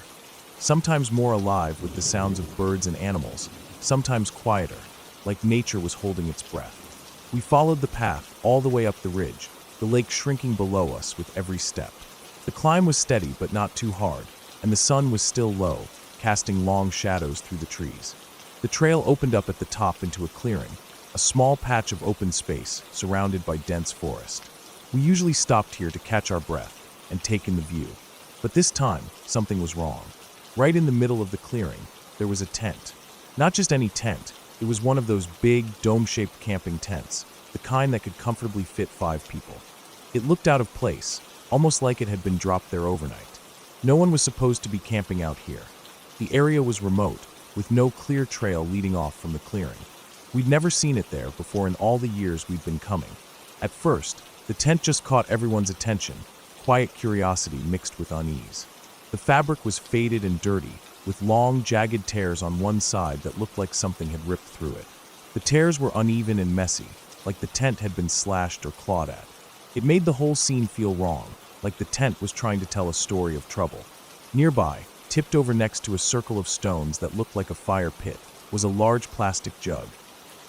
Sometimes more alive with the sounds of birds and animals, sometimes quieter, like nature was holding its breath. We followed the path all the way up the ridge, the lake shrinking below us with every step. The climb was steady but not too hard, and the sun was still low, casting long shadows through the trees. The trail opened up at the top into a clearing, a small patch of open space surrounded by dense forest. We usually stopped here to catch our breath and take in the view, but this time something was wrong. Right in the middle of the clearing, there was a tent. Not just any tent, it was one of those big, dome-shaped camping tents, the kind that could comfortably fit 5 people. It looked out of place, almost like it had been dropped there overnight. No one was supposed to be camping out here. The area was remote, with no clear trail leading off from the clearing. We'd never seen it there before in all the years we'd been coming. At first, the tent just caught everyone's attention, quiet curiosity mixed with unease. The fabric was faded and dirty, with long, jagged tears on one side that looked like something had ripped through it. The tears were uneven and messy, like the tent had been slashed or clawed at. It made the whole scene feel wrong, like the tent was trying to tell a story of trouble. Nearby, tipped over next to a circle of stones that looked like a fire pit, was a large plastic jug.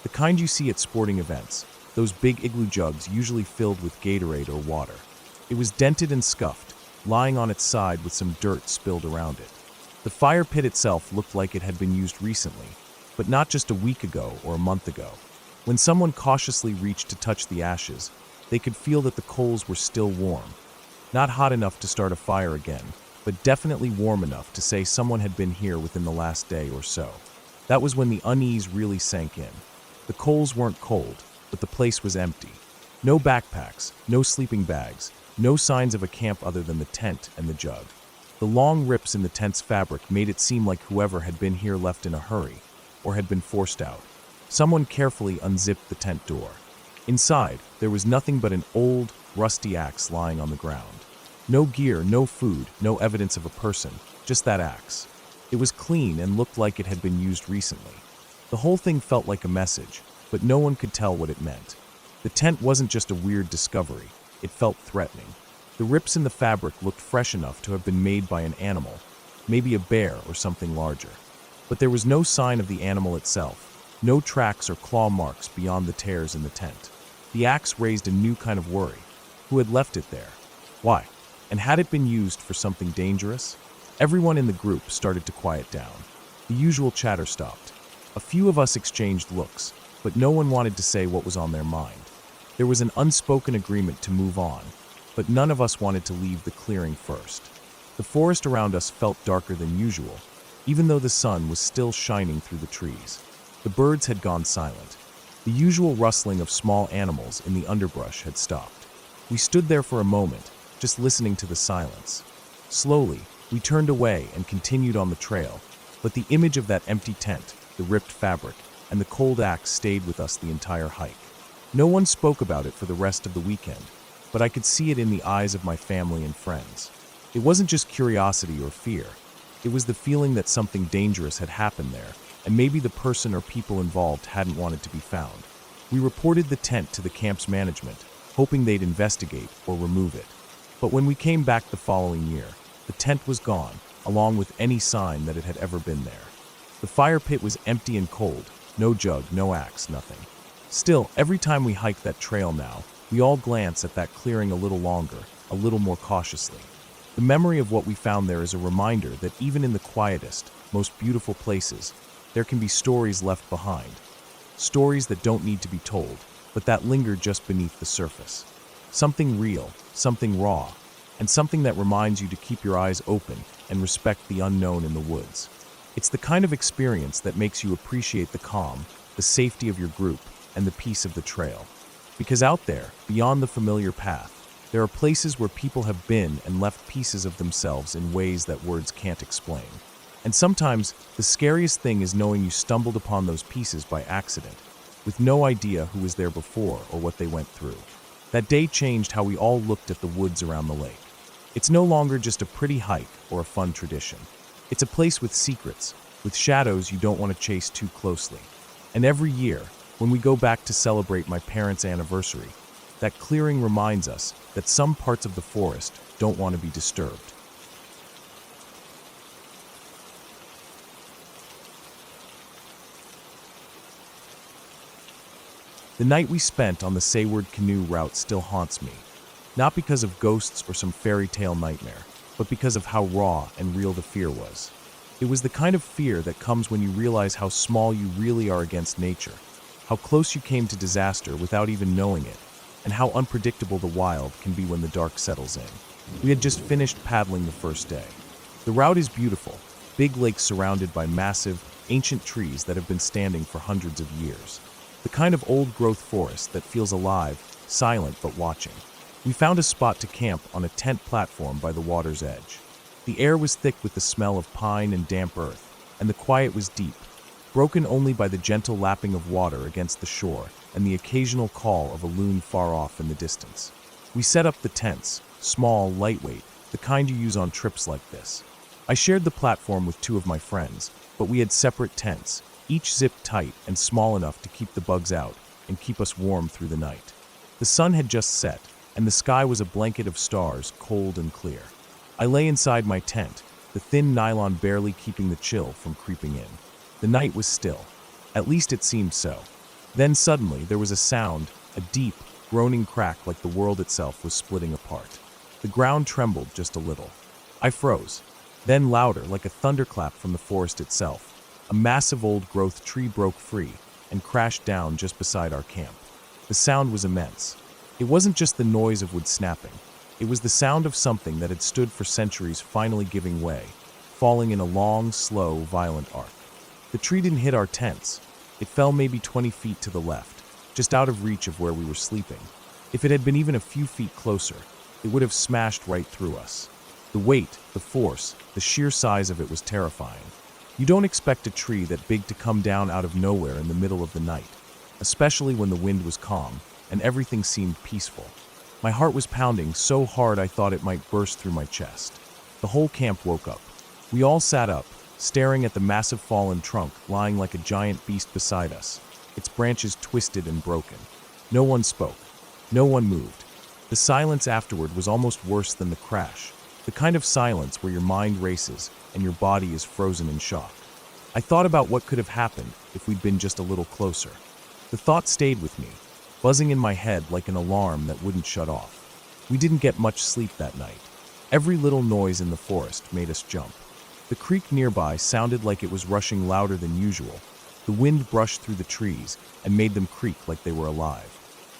The kind you see at sporting events, those big igloo jugs usually filled with Gatorade or water. It was dented and scuffed, lying on its side with some dirt spilled around it. The fire pit itself looked like it had been used recently, but not just a week ago or a month ago. When someone cautiously reached to touch the ashes, they could feel that the coals were still warm. Not hot enough to start a fire again, but definitely warm enough to say someone had been here within the last day or so. That was when the unease really sank in. The coals weren't cold, but the place was empty. No backpacks, no sleeping bags, no signs of a camp other than the tent and the jug. The long rips in the tent's fabric made it seem like whoever had been here left in a hurry, or had been forced out. Someone carefully unzipped the tent door. Inside, there was nothing but an old, rusty axe lying on the ground. No gear, no food, no evidence of a person, just that axe. It was clean and looked like it had been used recently. The whole thing felt like a message, but no one could tell what it meant. The tent wasn't just a weird discovery, it felt threatening. The rips in the fabric looked fresh enough to have been made by an animal, maybe a bear or something larger. But there was no sign of the animal itself, no tracks or claw marks beyond the tears in the tent. The axe raised a new kind of worry. Who had left it there? Why? And had it been used for something dangerous? Everyone in the group started to quiet down. The usual chatter stopped. A few of us exchanged looks, but no one wanted to say what was on their mind. There was an unspoken agreement to move on, but none of us wanted to leave the clearing first. The forest around us felt darker than usual, even though the sun was still shining through the trees. The birds had gone silent. The usual rustling of small animals in the underbrush had stopped. We stood there for a moment, just listening to the silence. Slowly, we turned away and continued on the trail, but the image of that empty tent, the ripped fabric, and the cold axe stayed with us the entire hike. No one spoke about it for the rest of the weekend, but I could see it in the eyes of my family and friends. It wasn't just curiosity or fear. It was the feeling that something dangerous had happened there, and maybe the person or people involved hadn't wanted to be found. We reported the tent to the camp's management, hoping they'd investigate or remove it. But when we came back the following year, the tent was gone, along with any sign that it had ever been there. The fire pit was empty and cold, no jug, no axe, nothing. Still, every time we hike that trail now, we all glance at that clearing a little longer, a little more cautiously. The memory of what we found there is a reminder that even in the quietest, most beautiful places, there can be stories left behind. Stories that don't need to be told, but that linger just beneath the surface. Something real, something raw, and something that reminds you to keep your eyes open and respect the unknown in the woods. It's the kind of experience that makes you appreciate the calm, the safety of your group, and the peace of the trail. Because out there, beyond the familiar path, there are places where people have been and left pieces of themselves in ways that words can't explain. And sometimes, the scariest thing is knowing you stumbled upon those pieces by accident, with no idea who was there before or what they went through. That day changed how we all looked at the woods around the lake. It's no longer just a pretty hike or a fun tradition. It's a place with secrets, with shadows you don't want to chase too closely. And every year, when we go back to celebrate my parents' anniversary, that clearing reminds us that some parts of the forest don't want to be disturbed. The night we spent on the Sayward canoe route still haunts me, not because of ghosts or some fairy tale nightmare, but because of how raw and real the fear was. It was the kind of fear that comes when you realize how small you really are against nature, how close you came to disaster without even knowing it, and how unpredictable the wild can be when the dark settles in. We had just finished paddling the first day. The route is beautiful, big lakes surrounded by massive, ancient trees that have been standing for hundreds of years. The kind of old-growth forest that feels alive, silent but watching. We found a spot to camp on a tent platform by the water's edge. The air was thick with the smell of pine and damp earth, and the quiet was deep, broken only by the gentle lapping of water against the shore and the occasional call of a loon far off in the distance. We set up the tents, small, lightweight, the kind you use on trips like this. I shared the platform with two of my friends, but we had separate tents, each zipped tight and small enough to keep the bugs out and keep us warm through the night. The sun had just set, and the sky was a blanket of stars, cold and clear. I lay inside my tent, the thin nylon barely keeping the chill from creeping in. The night was still. At least it seemed so. Then suddenly there was a sound, a deep, groaning crack like the world itself was splitting apart. The ground trembled just a little. I froze. Then louder, like a thunderclap from the forest itself, a massive old-growth tree broke free and crashed down just beside our camp. The sound was immense. It wasn't just the noise of wood snapping. It was the sound of something that had stood for centuries finally giving way, falling in a long, slow, violent arc. The tree didn't hit our tents. It fell maybe 20 feet to the left, just out of reach of where we were sleeping. If it had been even a few feet closer, it would have smashed right through us. The weight, the force, the sheer size of it was terrifying. You don't expect a tree that big to come down out of nowhere in the middle of the night, especially when the wind was calm and everything seemed peaceful. My heart was pounding so hard I thought it might burst through my chest. The whole camp woke up. We all sat up, staring at the massive fallen trunk lying like a giant beast beside us, its branches twisted and broken. No one spoke. No one moved. The silence afterward was almost worse than the crash, the kind of silence where your mind races and your body is frozen in shock. I thought about what could have happened if we'd been just a little closer. The thought stayed with me, buzzing in my head like an alarm that wouldn't shut off. We didn't get much sleep that night. Every little noise in the forest made us jump. The creek nearby sounded like it was rushing louder than usual. The wind brushed through the trees and made them creak like they were alive.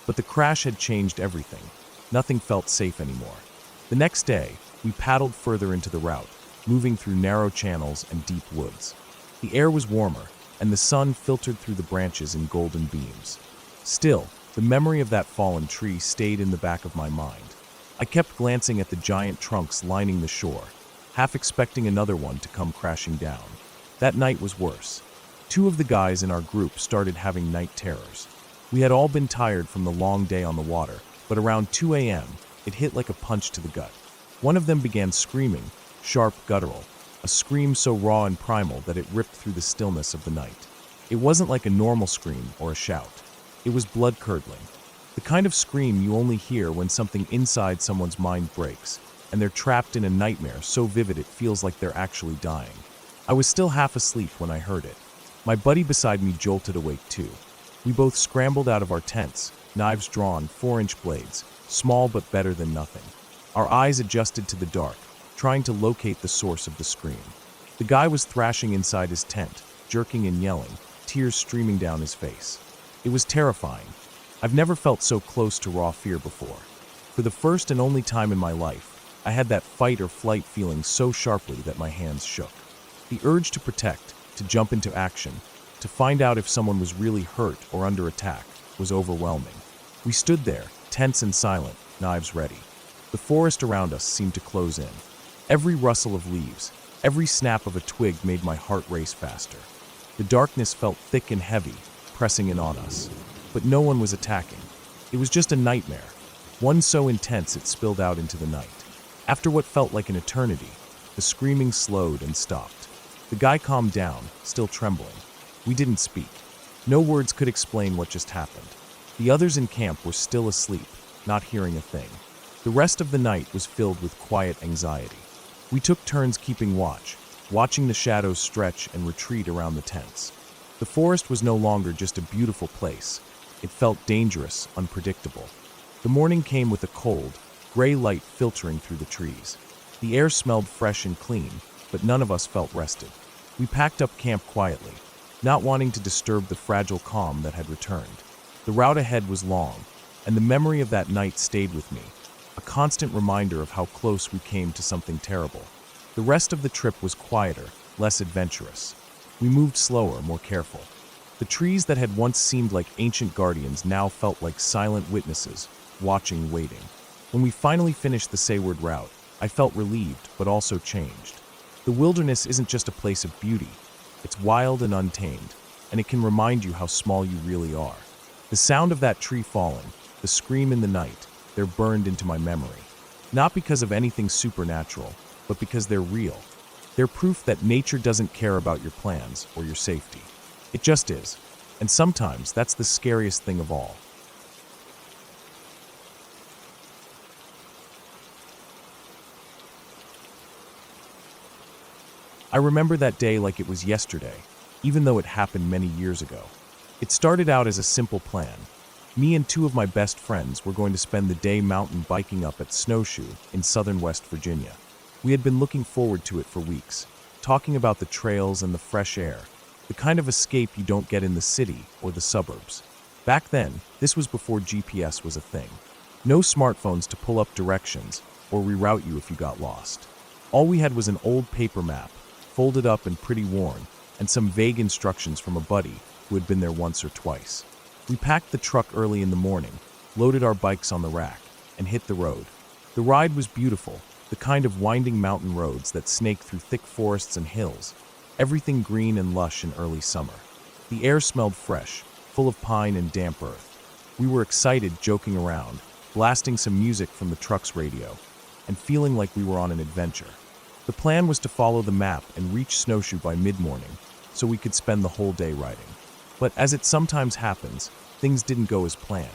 But the crash had changed everything. Nothing felt safe anymore. The next day, we paddled further into the route, moving through narrow channels and deep woods. The air was warmer, and the sun filtered through the branches in golden beams. Still, the memory of that fallen tree stayed in the back of my mind. I kept glancing at the giant trunks lining the shore, half expecting another one to come crashing down. That night was worse. 2 of the guys in our group started having night terrors. We had all been tired from the long day on the water, but around 2 a.m., it hit like a punch to the gut. One of them began screaming, sharp, guttural, a scream so raw and primal that it ripped through the stillness of the night. It wasn't like a normal scream or a shout. It was blood-curdling. The kind of scream you only hear when something inside someone's mind breaks, and they're trapped in a nightmare so vivid it feels like they're actually dying. I was still half asleep when I heard it. My buddy beside me jolted awake too. We both scrambled out of our tents, knives drawn, 4-inch blades, small but better than nothing. Our eyes adjusted to the dark, trying to locate the source of the scream. The guy was thrashing inside his tent, jerking and yelling, tears streaming down his face. It was terrifying. I've never felt so close to raw fear before. For the first and only time in my life, I had that fight or flight feeling so sharply that my hands shook. The urge to protect, to jump into action, to find out if someone was really hurt or under attack, was overwhelming. We stood there, tense and silent, knives ready. The forest around us seemed to close in. Every rustle of leaves, every snap of a twig made my heart race faster. The darkness felt thick and heavy, pressing in on us. But no one was attacking. It was just a nightmare, one so intense it spilled out into the night. After what felt like an eternity, the screaming slowed and stopped. The guy calmed down, still trembling. We didn't speak. No words could explain what just happened. The others in camp were still asleep, not hearing a thing. The rest of the night was filled with quiet anxiety. We took turns keeping watch, watching the shadows stretch and retreat around the tents. The forest was no longer just a beautiful place. It felt dangerous, unpredictable. The morning came with a cold, gray light filtering through the trees. The air smelled fresh and clean, but none of us felt rested. We packed up camp quietly, not wanting to disturb the fragile calm that had returned. The route ahead was long, and the memory of that night stayed with me, a constant reminder of how close we came to something terrible. The rest of the trip was quieter, less adventurous. We moved slower, more careful. The trees that had once seemed like ancient guardians now felt like silent witnesses, watching, waiting. When we finally finished the Sayward route, I felt relieved, but also changed. The wilderness isn't just a place of beauty. It's wild and untamed, and it can remind you how small you really are. The sound of that tree falling, the scream in the night, they're burned into my memory. Not because of anything supernatural, but because they're real. They're proof that nature doesn't care about your plans or your safety. It just is. And sometimes that's the scariest thing of all. I remember that day like it was yesterday, even though it happened many years ago. It started out as a simple plan. Me and two of my best friends were going to spend the day mountain biking up at Snowshoe in southern West Virginia. We had been looking forward to it for weeks, talking about the trails and the fresh air, the kind of escape you don't get in the city or the suburbs. Back then, this was before GPS was a thing. No smartphones to pull up directions or reroute you if you got lost. All we had was an old paper map, folded up and pretty worn, and some vague instructions from a buddy who had been there once or twice. We packed the truck early in the morning, loaded our bikes on the rack, and hit the road. The ride was beautiful, the kind of winding mountain roads that snake through thick forests and hills, everything green and lush in early summer. The air smelled fresh, full of pine and damp earth. We were excited, joking around, blasting some music from the truck's radio, and feeling like we were on an adventure. The plan was to follow the map and reach Snowshoe by mid-morning, so we could spend the whole day riding. But as it sometimes happens, things didn't go as planned.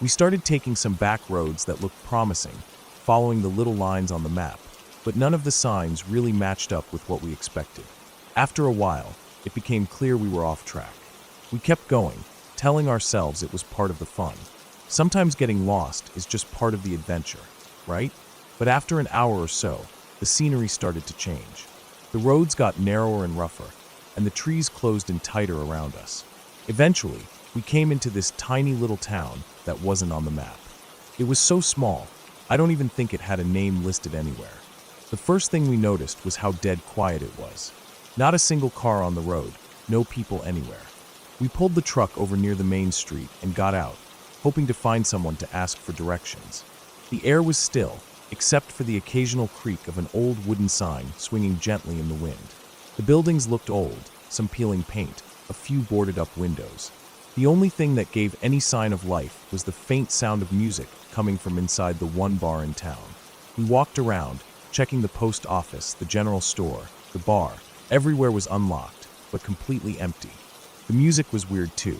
We started taking some back roads that looked promising, following the little lines on the map, but none of the signs really matched up with what we expected. After a while, it became clear we were off track. We kept going, telling ourselves it was part of the fun. Sometimes getting lost is just part of the adventure, right? But after an hour or so, the scenery started to change. The roads got narrower and rougher, and the trees closed in tighter around us. Eventually, we came into this tiny little town that wasn't on the map. It was so small, I don't even think it had a name listed anywhere. The first thing we noticed was how dead quiet it was. Not a single car on the road, no people anywhere. We pulled the truck over near the main street and got out, hoping to find someone to ask for directions. The air was still, except for the occasional creak of an old wooden sign swinging gently in the wind. The buildings looked old, some peeling paint, a few boarded-up windows. The only thing that gave any sign of life was the faint sound of music coming from inside the one bar in town. We walked around, checking the post office, the general store, the bar. Everywhere was unlocked, but completely empty. The music was weird too.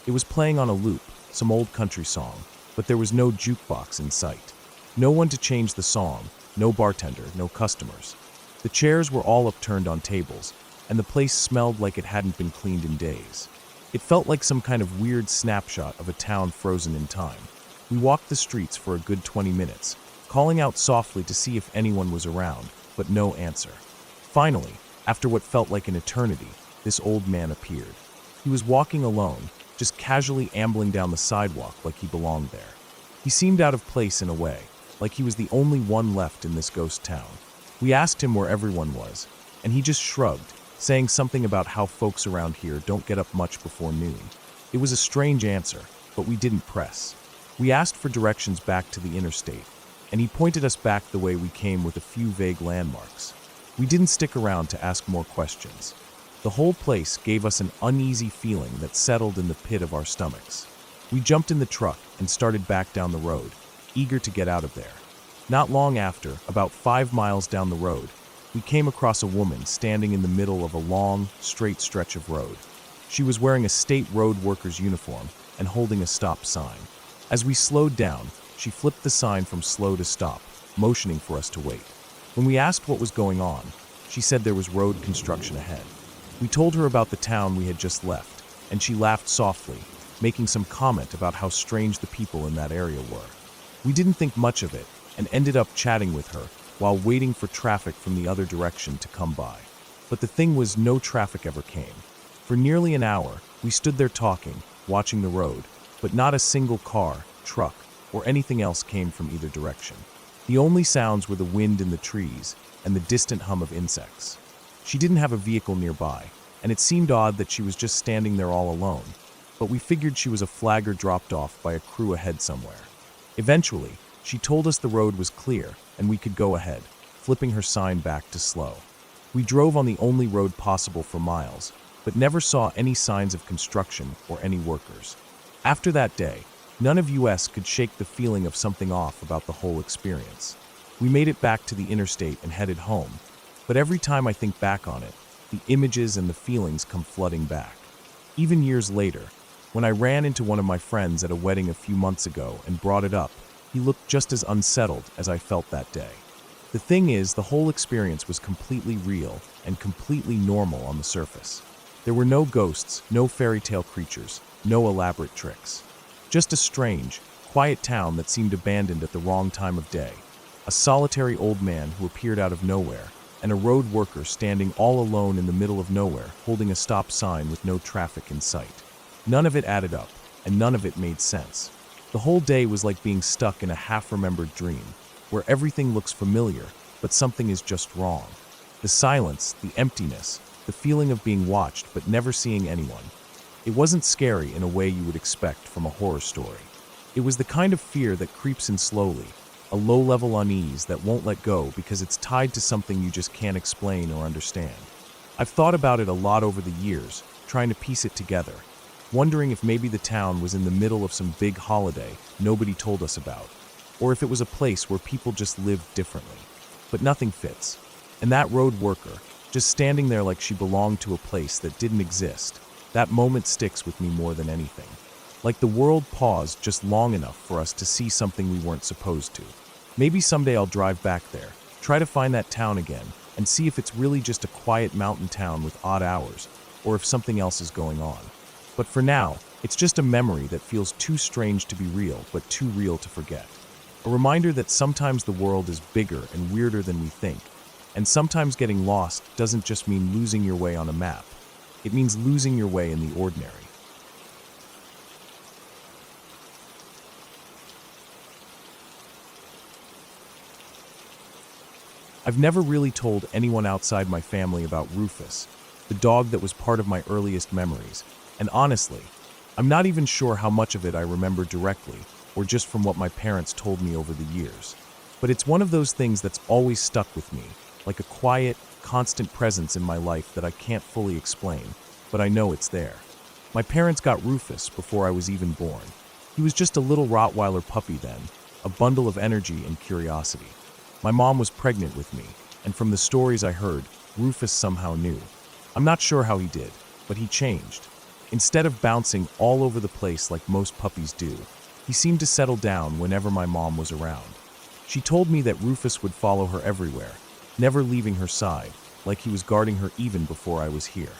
It was playing on a loop, some old country song, but there was no jukebox in sight. No one to change the song, no bartender, no customers. The chairs were all upturned on tables, and the place smelled like it hadn't been cleaned in days. It felt like some kind of weird snapshot of a town frozen in time. We walked the streets for a good 20 minutes, calling out softly to see if anyone was around, but no answer. Finally, after what felt like an eternity, this old man appeared. He was walking alone, just casually ambling down the sidewalk like he belonged there. He seemed out of place in a way, like he was the only one left in this ghost town. We asked him where everyone was, and he just shrugged, saying something about how folks around here don't get up much before noon. It was a strange answer, but we didn't press. We asked for directions back to the interstate, and he pointed us back the way we came with a few vague landmarks. We didn't stick around to ask more questions. The whole place gave us an uneasy feeling that settled in the pit of our stomachs. We jumped in the truck and started back down the road, eager to get out of there. Not long after, about 5 miles down the road, we came across a woman standing in the middle of a long, straight stretch of road. She was wearing a state road worker's uniform and holding a stop sign. As we slowed down, she flipped the sign from slow to stop, motioning for us to wait. When we asked what was going on, she said there was road construction ahead. We told her about the town we had just left, and she laughed softly, making some comment about how strange the people in that area were. We didn't think much of it and ended up chatting with her while waiting for traffic from the other direction to come by. But the thing was, no traffic ever came. For nearly an hour, we stood there talking, watching the road, but not a single car, truck, or anything else came from either direction. The only sounds were the wind in the trees and the distant hum of insects. She didn't have a vehicle nearby, and it seemed odd that she was just standing there all alone, but we figured she was a flagger dropped off by a crew ahead somewhere. Eventually, she told us the road was clear and we could go ahead, flipping her sign back to slow. We drove on the only road possible for miles, but never saw any signs of construction or any workers. After that day, none of us could shake the feeling of something off about the whole experience. We made it back to the interstate and headed home, but every time I think back on it, the images and the feelings come flooding back. Even years later, when I ran into one of my friends at a wedding a few months ago and brought it up, he looked just as unsettled as I felt that day. The thing is, the whole experience was completely real and completely normal on the surface. There were no ghosts, no fairy tale creatures, no elaborate tricks. Just a strange, quiet town that seemed abandoned at the wrong time of day. A solitary old man who appeared out of nowhere, and a road worker standing all alone in the middle of nowhere, holding a stop sign with no traffic in sight. None of it added up, and none of it made sense. The whole day was like being stuck in a half-remembered dream, where everything looks familiar, but something is just wrong. The silence, the emptiness, the feeling of being watched but never seeing anyone. It wasn't scary in a way you would expect from a horror story. It was the kind of fear that creeps in slowly, a low-level unease that won't let go because it's tied to something you just can't explain or understand. I've thought about it a lot over the years, trying to piece it together, wondering if maybe the town was in the middle of some big holiday nobody told us about, or if it was a place where people just lived differently. But nothing fits. And that road worker, just standing there like she belonged to a place that didn't exist, that moment sticks with me more than anything. Like the world paused just long enough for us to see something we weren't supposed to. Maybe someday I'll drive back there, try to find that town again, and see if it's really just a quiet mountain town with odd hours, or if something else is going on. But for now, it's just a memory that feels too strange to be real, but too real to forget. A reminder that sometimes the world is bigger and weirder than we think, and sometimes getting lost doesn't just mean losing your way on a map. It means losing your way in the ordinary. I've never really told anyone outside my family about Rufus, the dog that was part of my earliest memories, and honestly, I'm not even sure how much of it I remember directly or just from what my parents told me over the years. But it's one of those things that's always stuck with me, like a quiet, constant presence in my life that I can't fully explain, but I know it's there. My parents got Rufus before I was even born. He was just a little Rottweiler puppy then, a bundle of energy and curiosity. My mom was pregnant with me, and from the stories I heard, Rufus somehow knew. I'm not sure how he did, but he changed. Instead of bouncing all over the place like most puppies do, he seemed to settle down whenever my mom was around. She told me that Rufus would follow her everywhere, never leaving her side, like he was guarding her even before I was here.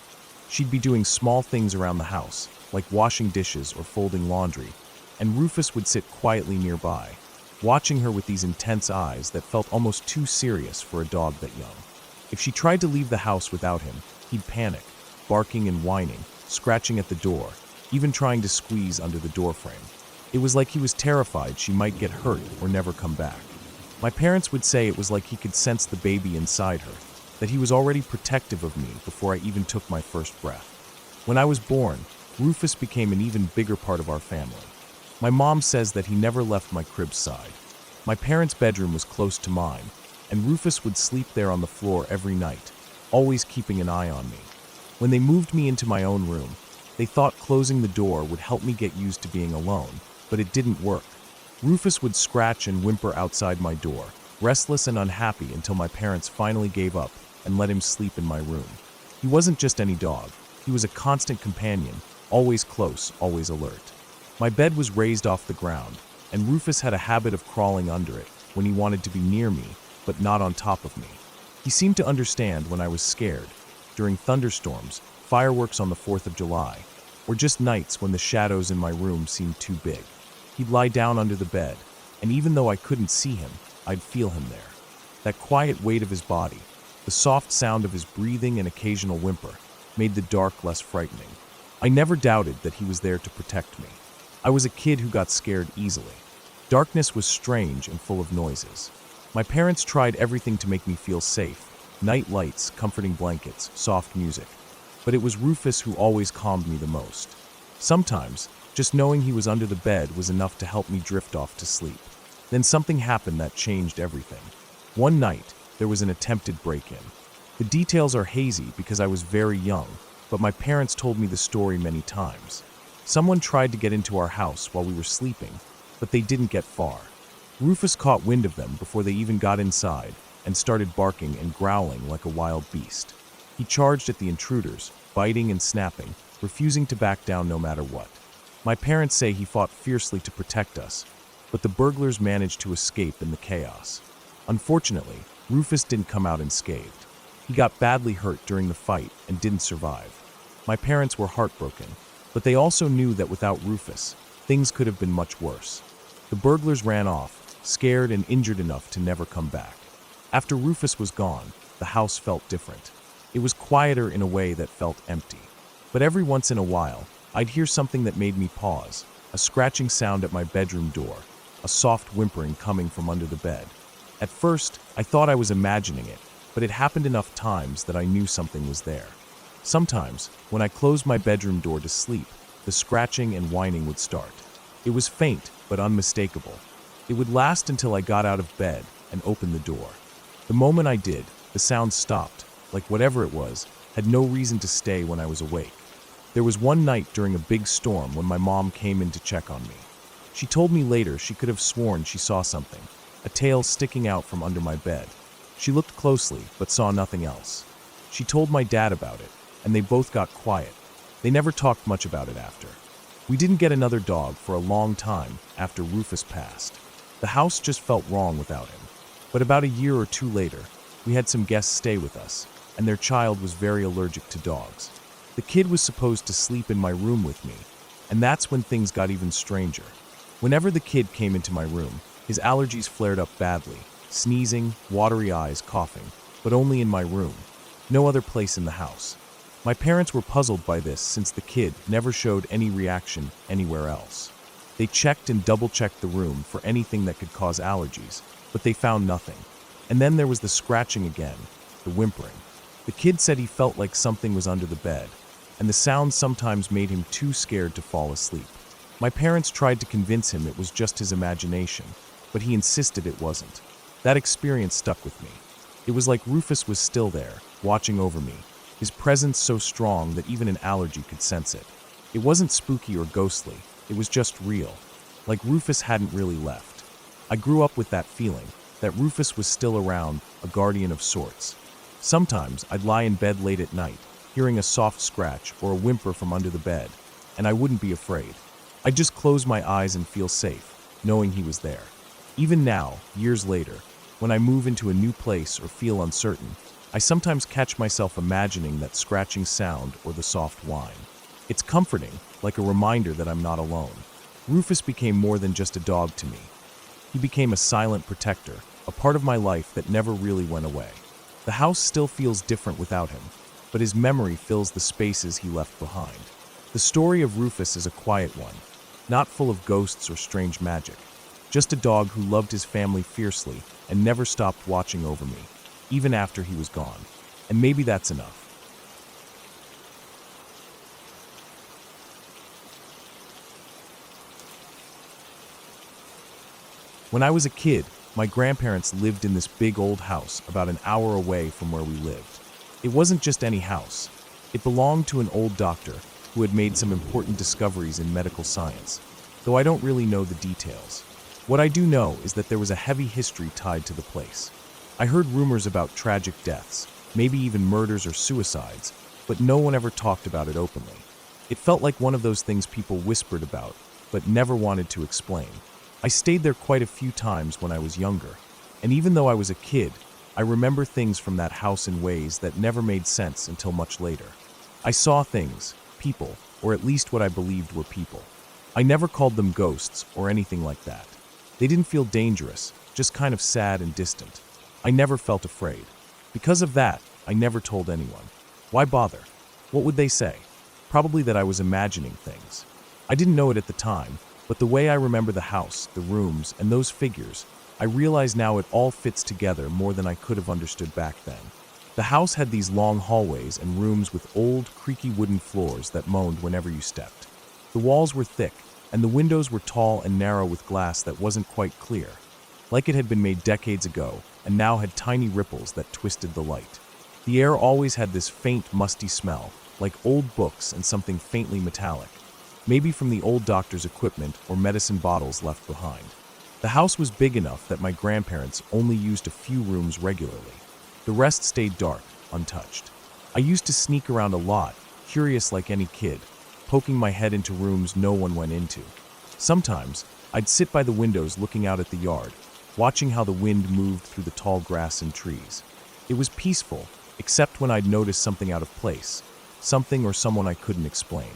She'd be doing small things around the house, like washing dishes or folding laundry, and Rufus would sit quietly nearby, watching her with these intense eyes that felt almost too serious for a dog that young. If she tried to leave the house without him, he'd panic, barking and whining, scratching at the door, even trying to squeeze under the doorframe. It was like he was terrified she might get hurt or never come back. My parents would say it was like he could sense the baby inside her, that he was already protective of me before I even took my first breath. When I was born, Rufus became an even bigger part of our family. My mom says that he never left my crib's side. My parents' bedroom was close to mine, and Rufus would sleep there on the floor every night, always keeping an eye on me. When they moved me into my own room, they thought closing the door would help me get used to being alone, but it didn't work. Rufus would scratch and whimper outside my door, restless and unhappy until my parents finally gave up and let him sleep in my room. He wasn't just any dog. He was a constant companion, always close, always alert. My bed was raised off the ground, and Rufus had a habit of crawling under it when he wanted to be near me, but not on top of me. He seemed to understand when I was scared, during thunderstorms, fireworks on the 4th of July, or just nights when the shadows in my room seemed too big. He'd lie down under the bed, and even though I couldn't see him, I'd feel him there. That quiet weight of his body, the soft sound of his breathing and occasional whimper, made the dark less frightening. I never doubted that he was there to protect me. I was a kid who got scared easily. Darkness was strange and full of noises. My parents tried everything to make me feel safe. Night lights, comforting blankets, soft music. But it was Rufus who always calmed me the most. Sometimes, just knowing he was under the bed was enough to help me drift off to sleep. Then something happened that changed everything. One night, there was an attempted break-in. The details are hazy because I was very young, but my parents told me the story many times. Someone tried to get into our house while we were sleeping, but they didn't get far. Rufus caught wind of them before they even got inside and started barking and growling like a wild beast. He charged at the intruders, biting and snapping, refusing to back down no matter what. My parents say he fought fiercely to protect us, but the burglars managed to escape in the chaos. Unfortunately, Rufus didn't come out unscathed. He got badly hurt during the fight and didn't survive. My parents were heartbroken, but they also knew that without Rufus, things could have been much worse. The burglars ran off, scared and injured enough to never come back. After Rufus was gone, the house felt different. It was quieter in a way that felt empty. But every once in a while, I'd hear something that made me pause, a scratching sound at my bedroom door, a soft whimpering coming from under the bed. At first, I thought I was imagining it, but it happened enough times that I knew something was there. Sometimes, when I closed my bedroom door to sleep, the scratching and whining would start. It was faint, but unmistakable. It would last until I got out of bed and opened the door. The moment I did, the sound stopped, like whatever it was, had no reason to stay when I was awake. There was one night during a big storm when my mom came in to check on me. She told me later she could have sworn she saw something, a tail sticking out from under my bed. She looked closely, but saw nothing else. She told my dad about it, and they both got quiet. They never talked much about it after. We didn't get another dog for a long time after Rufus passed. The house just felt wrong without him. But about a year or two later, we had some guests stay with us, and their child was very allergic to dogs. The kid was supposed to sleep in my room with me, and that's when things got even stranger. Whenever the kid came into my room, his allergies flared up badly, sneezing, watery eyes, coughing, but only in my room, no other place in the house. My parents were puzzled by this since the kid never showed any reaction anywhere else. They checked and double-checked the room for anything that could cause allergies, but they found nothing. And then there was the scratching again, the whimpering. The kid said he felt like something was under the bed, and the sound sometimes made him too scared to fall asleep. My parents tried to convince him it was just his imagination, but he insisted it wasn't. That experience stuck with me. It was like Rufus was still there, watching over me, his presence so strong that even an allergy could sense it. It wasn't spooky or ghostly, it was just real, like Rufus hadn't really left. I grew up with that feeling, that Rufus was still around, a guardian of sorts. Sometimes I'd lie in bed late at night, hearing a soft scratch or a whimper from under the bed, and I wouldn't be afraid. I'd just close my eyes and feel safe, knowing he was there. Even now, years later, when I move into a new place or feel uncertain, I sometimes catch myself imagining that scratching sound or the soft whine. It's comforting, like a reminder that I'm not alone. Rufus became more than just a dog to me. He became a silent protector, a part of my life that never really went away. The house still feels different without him, but his memory fills the spaces he left behind. The story of Rufus is a quiet one, not full of ghosts or strange magic. Just a dog who loved his family fiercely and never stopped watching over me, even after he was gone. And maybe that's enough. When I was a kid, my grandparents lived in this big old house about an hour away from where we lived. It wasn't just any house. It belonged to an old doctor who had made some important discoveries in medical science, though I don't really know the details. What I do know is that there was a heavy history tied to the place. I heard rumors about tragic deaths, maybe even murders or suicides, but no one ever talked about it openly. It felt like one of those things people whispered about, but never wanted to explain. I stayed there quite a few times when I was younger, and even though I was a kid, I remember things from that house in ways that never made sense until much later. I saw things, people, or at least what I believed were people. I never called them ghosts or anything like that. They didn't feel dangerous, just kind of sad and distant. I never felt afraid. Because of that, I never told anyone. Why bother? What would they say? Probably that I was imagining things. I didn't know it at the time, but the way I remember the house, the rooms, and those figures, I realize now it all fits together more than I could have understood back then. The house had these long hallways and rooms with old, creaky wooden floors that moaned whenever you stepped. The walls were thick, and the windows were tall and narrow with glass that wasn't quite clear, like it had been made decades ago and now had tiny ripples that twisted the light. The air always had this faint, musty smell, like old books and something faintly metallic, maybe from the old doctor's equipment or medicine bottles left behind. The house was big enough that my grandparents only used a few rooms regularly. The rest stayed dark, untouched. I used to sneak around a lot, curious like any kid, poking my head into rooms no one went into. Sometimes, I'd sit by the windows looking out at the yard, watching how the wind moved through the tall grass and trees. It was peaceful, except when I'd notice something out of place, something or someone I couldn't explain.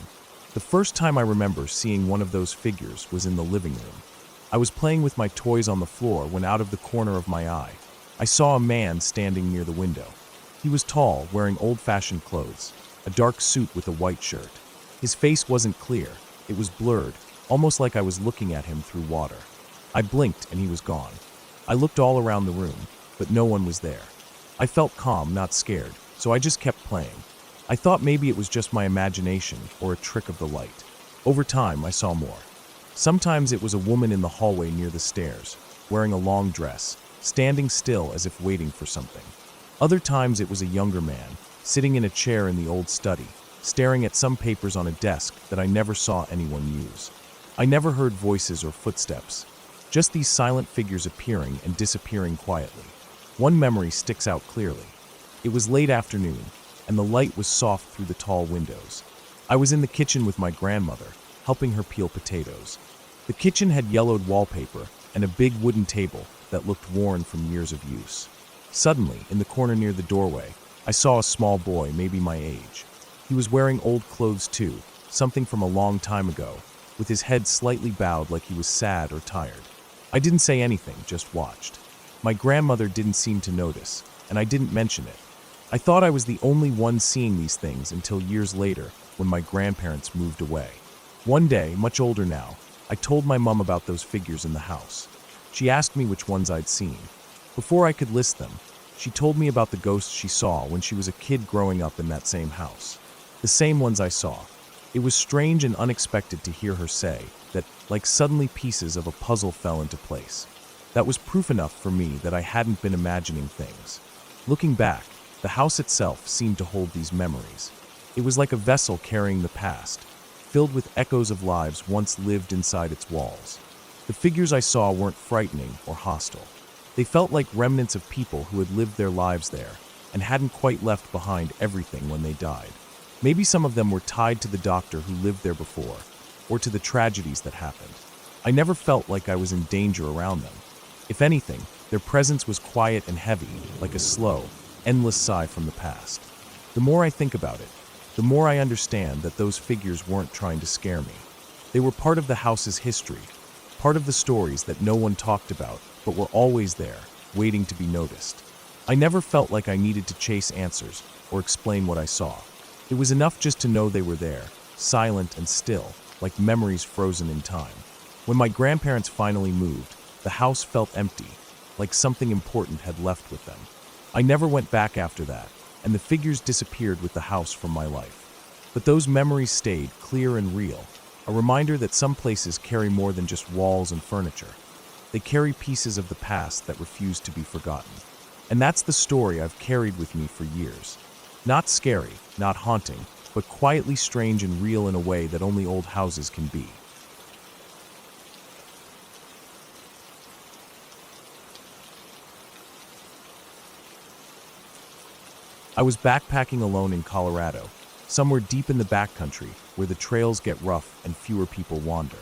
The first time I remember seeing one of those figures was in the living room. I was playing with my toys on the floor when out of the corner of my eye, I saw a man standing near the window. He was tall, wearing old-fashioned clothes, a dark suit with a white shirt. His face wasn't clear, it was blurred, almost like I was looking at him through water. I blinked and he was gone. I looked all around the room, but no one was there. I felt calm, not scared, so I just kept playing. I thought maybe it was just my imagination or a trick of the light. Over time, I saw more. Sometimes it was a woman in the hallway near the stairs, wearing a long dress, standing still as if waiting for something. Other times it was a younger man, sitting in a chair in the old study, staring at some papers on a desk that I never saw anyone use. I never heard voices or footsteps, just these silent figures appearing and disappearing quietly. One memory sticks out clearly. It was late afternoon, and the light was soft through the tall windows. I was in the kitchen with my grandmother, helping her peel potatoes. The kitchen had yellowed wallpaper and a big wooden table that looked worn from years of use. Suddenly, in the corner near the doorway, I saw a small boy, maybe my age. He was wearing old clothes too, something from a long time ago, with his head slightly bowed like he was sad or tired. I didn't say anything, just watched. My grandmother didn't seem to notice, and I didn't mention it. I thought I was the only one seeing these things until years later, when my grandparents moved away. One day, much older now, I told my mom about those figures in the house. She asked me which ones I'd seen. Before I could list them, she told me about the ghosts she saw when she was a kid growing up in that same house. The same ones I saw. It was strange and unexpected to hear her say that, like suddenly pieces of a puzzle fell into place. That was proof enough for me that I hadn't been imagining things. Looking back, the house itself seemed to hold these memories. It was like a vessel carrying the past, filled with echoes of lives once lived inside its walls. The figures I saw weren't frightening or hostile. They felt like remnants of people who had lived their lives there and hadn't quite left behind everything when they died. Maybe some of them were tied to the doctor who lived there before, or to the tragedies that happened. I never felt like I was in danger around them. If anything, their presence was quiet and heavy, like a slow, endless sigh from the past. The more I think about it, the more I understand that those figures weren't trying to scare me. They were part of the house's history, part of the stories that no one talked about, but were always there, waiting to be noticed. I never felt like I needed to chase answers or explain what I saw. It was enough just to know they were there, silent and still, like memories frozen in time. When my grandparents finally moved, the house felt empty, like something important had left with them. I never went back after that, and the figures disappeared with the house from my life. But those memories stayed clear and real, a reminder that some places carry more than just walls and furniture. They carry pieces of the past that refuse to be forgotten. And that's the story I've carried with me for years. Not scary, not haunting, but quietly strange and real in a way that only old houses can be. I was backpacking alone in Colorado, somewhere deep in the backcountry where the trails get rough and fewer people wander.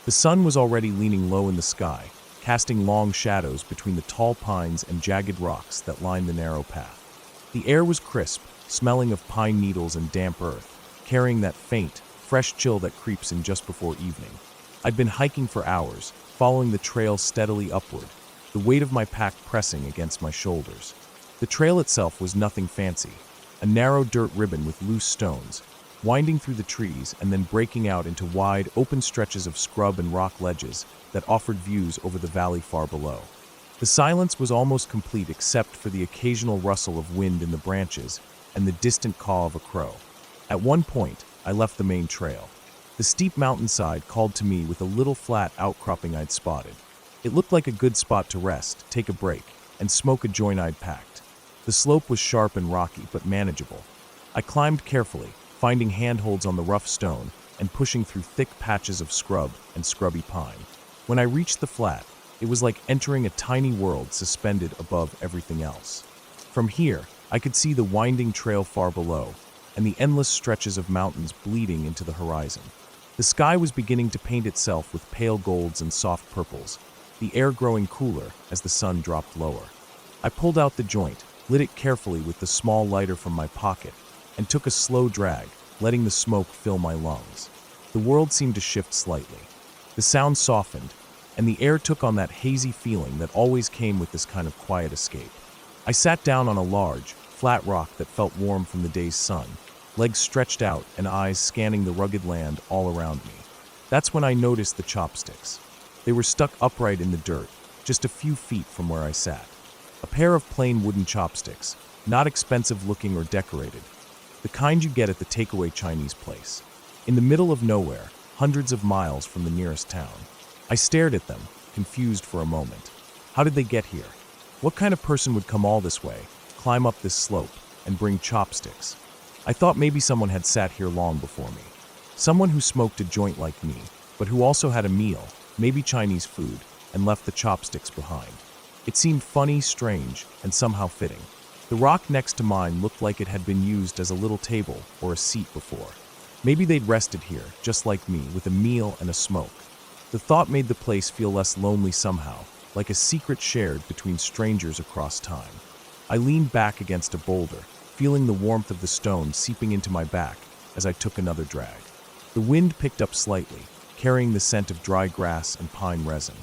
The sun was already leaning low in the sky, casting long shadows between the tall pines and jagged rocks that lined the narrow path. The air was crisp, smelling of pine needles and damp earth, carrying that faint, fresh chill that creeps in just before evening. I'd been hiking for hours, following the trail steadily upward, the weight of my pack pressing against my shoulders. The trail itself was nothing fancy, a narrow dirt ribbon with loose stones, winding through the trees and then breaking out into wide, open stretches of scrub and rock ledges that offered views over the valley far below. The silence was almost complete except for the occasional rustle of wind in the branches and the distant caw of a crow. At one point, I left the main trail. The steep mountainside called to me with a little flat outcropping I'd spotted. It looked like a good spot to rest, take a break, and smoke a joint I'd packed. The slope was sharp and rocky, but manageable. I climbed carefully, finding handholds on the rough stone and pushing through thick patches of scrub and scrubby pine. When I reached the flat, it was like entering a tiny world suspended above everything else. From here, I could see the winding trail far below and the endless stretches of mountains bleeding into the horizon. The sky was beginning to paint itself with pale golds and soft purples, the air growing cooler as the sun dropped lower. I pulled out the joint, lit it carefully with the small lighter from my pocket, and took a slow drag, letting the smoke fill my lungs. The world seemed to shift slightly. The sound softened, and the air took on that hazy feeling that always came with this kind of quiet escape. I sat down on a large, flat rock that felt warm from the day's sun, legs stretched out and eyes scanning the rugged land all around me. That's when I noticed the chopsticks. They were stuck upright in the dirt, just a few feet from where I sat. A pair of plain wooden chopsticks, not expensive looking or decorated. The kind you get at the takeaway Chinese place. In the middle of nowhere, hundreds of miles from the nearest town. I stared at them, confused for a moment. How did they get here? What kind of person would come all this way, climb up this slope, and bring chopsticks? I thought maybe someone had sat here long before me. Someone who smoked a joint like me, but who also had a meal, maybe Chinese food, and left the chopsticks behind. It seemed funny, strange, and somehow fitting. The rock next to mine looked like it had been used as a little table or a seat before. Maybe they'd rested here, just like me, with a meal and a smoke. The thought made the place feel less lonely somehow, like a secret shared between strangers across time. I leaned back against a boulder, feeling the warmth of the stone seeping into my back as I took another drag. The wind picked up slightly, carrying the scent of dry grass and pine resin.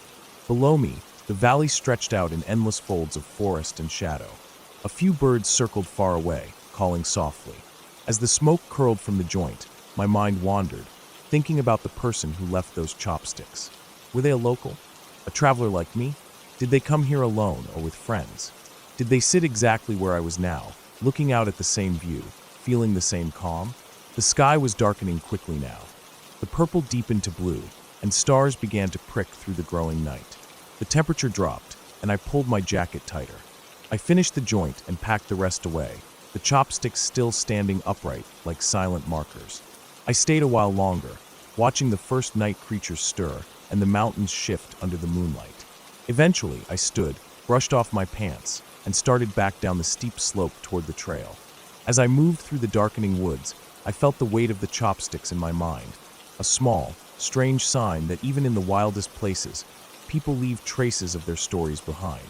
Below me, the valley stretched out in endless folds of forest and shadow. A few birds circled far away, calling softly. As the smoke curled from the joint, my mind wandered, thinking about the person who left those chopsticks. Were they a local? A traveler like me? Did they come here alone or with friends? Did they sit exactly where I was now, looking out at the same view, feeling the same calm? The sky was darkening quickly now. The purple deepened to blue, and stars began to prick through the growing night. The temperature dropped, and I pulled my jacket tighter. I finished the joint and packed the rest away, the chopsticks still standing upright like silent markers. I stayed a while longer, watching the first night creatures stir and the mountains shift under the moonlight. Eventually, I stood, brushed off my pants, and started back down the steep slope toward the trail. As I moved through the darkening woods, I felt the weight of the chopsticks in my mind, a small, strange sign that even in the wildest places, people leave traces of their stories behind.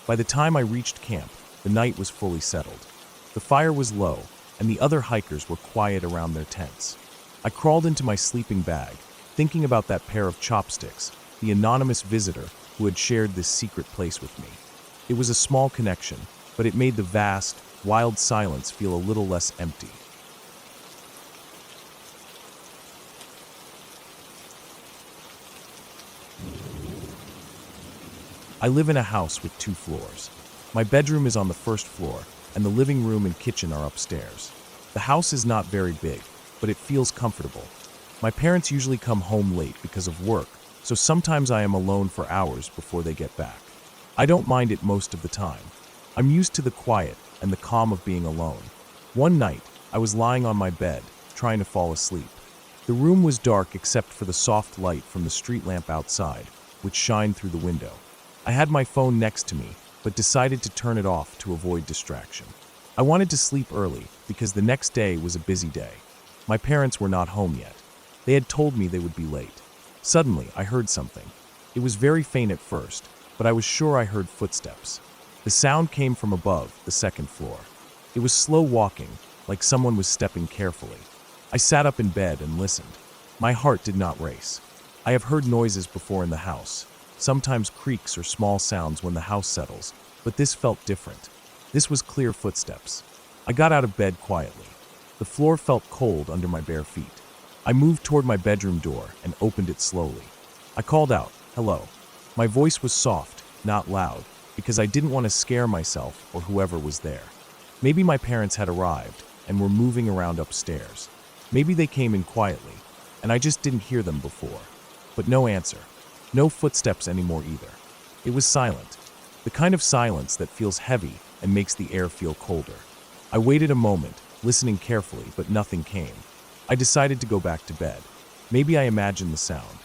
By the time I reached camp, the night was fully settled. The fire was low, and the other hikers were quiet around their tents. I crawled into my sleeping bag, thinking about that pair of chopsticks, the anonymous visitor who had shared this secret place with me. It was a small connection, but it made the vast, wild silence feel a little less empty. I live in a house with 2 floors. My bedroom is on the first floor, and the living room and kitchen are upstairs. The house is not very big, but it feels comfortable. My parents usually come home late because of work, so sometimes I am alone for hours before they get back. I don't mind it most of the time. I'm used to the quiet and the calm of being alone. One night, I was lying on my bed, trying to fall asleep. The room was dark except for the soft light from the street lamp outside, which shined through the window. I had my phone next to me, but decided to turn it off to avoid distraction. I wanted to sleep early because the next day was a busy day. My parents were not home yet. They had told me they would be late. Suddenly, I heard something. It was very faint at first, but I was sure I heard footsteps. The sound came from above, the second floor. It was slow walking, like someone was stepping carefully. I sat up in bed and listened. My heart did not race. I have heard noises before in the house, sometimes creaks or small sounds when the house settles, but this felt different. This was clear footsteps. I got out of bed quietly. The floor felt cold under my bare feet. I moved toward my bedroom door and opened it slowly. I called out, "Hello." My voice was soft, not loud, because I didn't want to scare myself or whoever was there. Maybe my parents had arrived and were moving around upstairs. Maybe they came in quietly, and I just didn't hear them before. But no answer. No footsteps anymore either. It was silent. The kind of silence that feels heavy and makes the air feel colder. I waited a moment, listening carefully, but nothing came. I decided to go back to bed. Maybe I imagined the sound.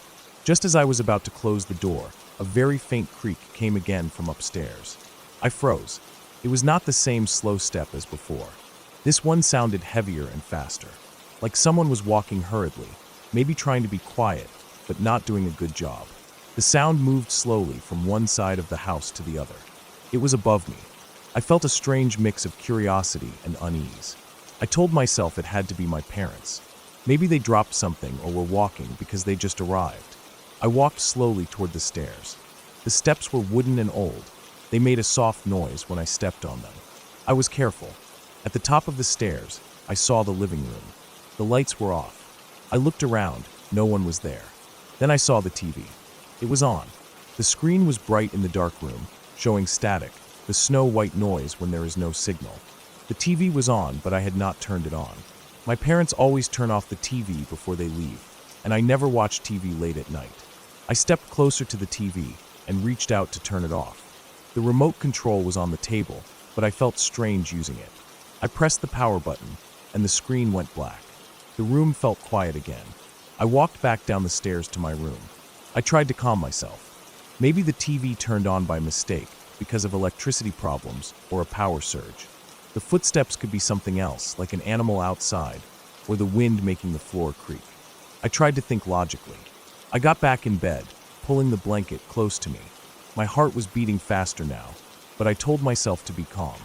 Just as I was about to close the door, a very faint creak came again from upstairs. I froze. It was not the same slow step as before. This one sounded heavier and faster, like someone was walking hurriedly, maybe trying to be quiet, but not doing a good job. The sound moved slowly from one side of the house to the other. It was above me. I felt a strange mix of curiosity and unease. I told myself it had to be my parents. Maybe they dropped something or were walking because they just arrived. I walked slowly toward the stairs. The steps were wooden and old. They made a soft noise when I stepped on them. I was careful. At the top of the stairs, I saw the living room. The lights were off. I looked around. No one was there. Then I saw the TV. It was on. The screen was bright in the dark room, showing static, the snow-white noise when there is no signal. The TV was on, but I had not turned it on. My parents always turn off the TV before they leave, and I never watch TV late at night. I stepped closer to the TV and reached out to turn it off. The remote control was on the table, but I felt strange using it. I pressed the power button, and the screen went black. The room felt quiet again. I walked back down the stairs to my room. I tried to calm myself. Maybe the TV turned on by mistake because of electricity problems or a power surge. The footsteps could be something else, like an animal outside, or the wind making the floor creak. I tried to think logically. I got back in bed, pulling the blanket close to me. My heart was beating faster now, but I told myself to be calm.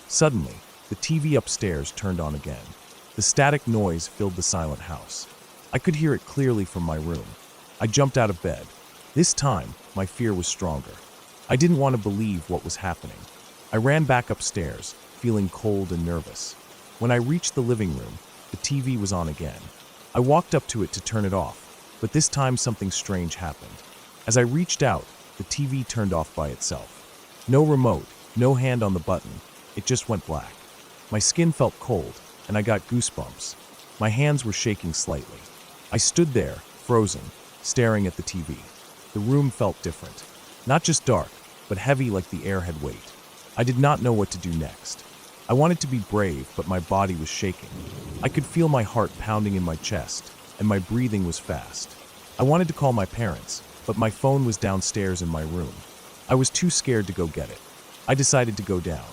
Suddenly, the TV upstairs turned on again. The static noise filled the silent house. I could hear it clearly from my room. I jumped out of bed. This time, my fear was stronger. I didn't want to believe what was happening. I ran back upstairs, feeling cold and nervous. When I reached the living room, the TV was on again. I walked up to it to turn it off, but this time something strange happened. As I reached out, the TV turned off by itself. No remote, no hand on the button. It just went black. My skin felt cold, and I got goosebumps. My hands were shaking slightly. I stood there, frozen, staring at the TV. The room felt different. Not just dark, but heavy like the air had weight. I did not know what to do next. I wanted to be brave, but my body was shaking. I could feel my heart pounding in my chest, and my breathing was fast. I wanted to call my parents, but my phone was downstairs in my room. I was too scared to go get it. I decided to go down.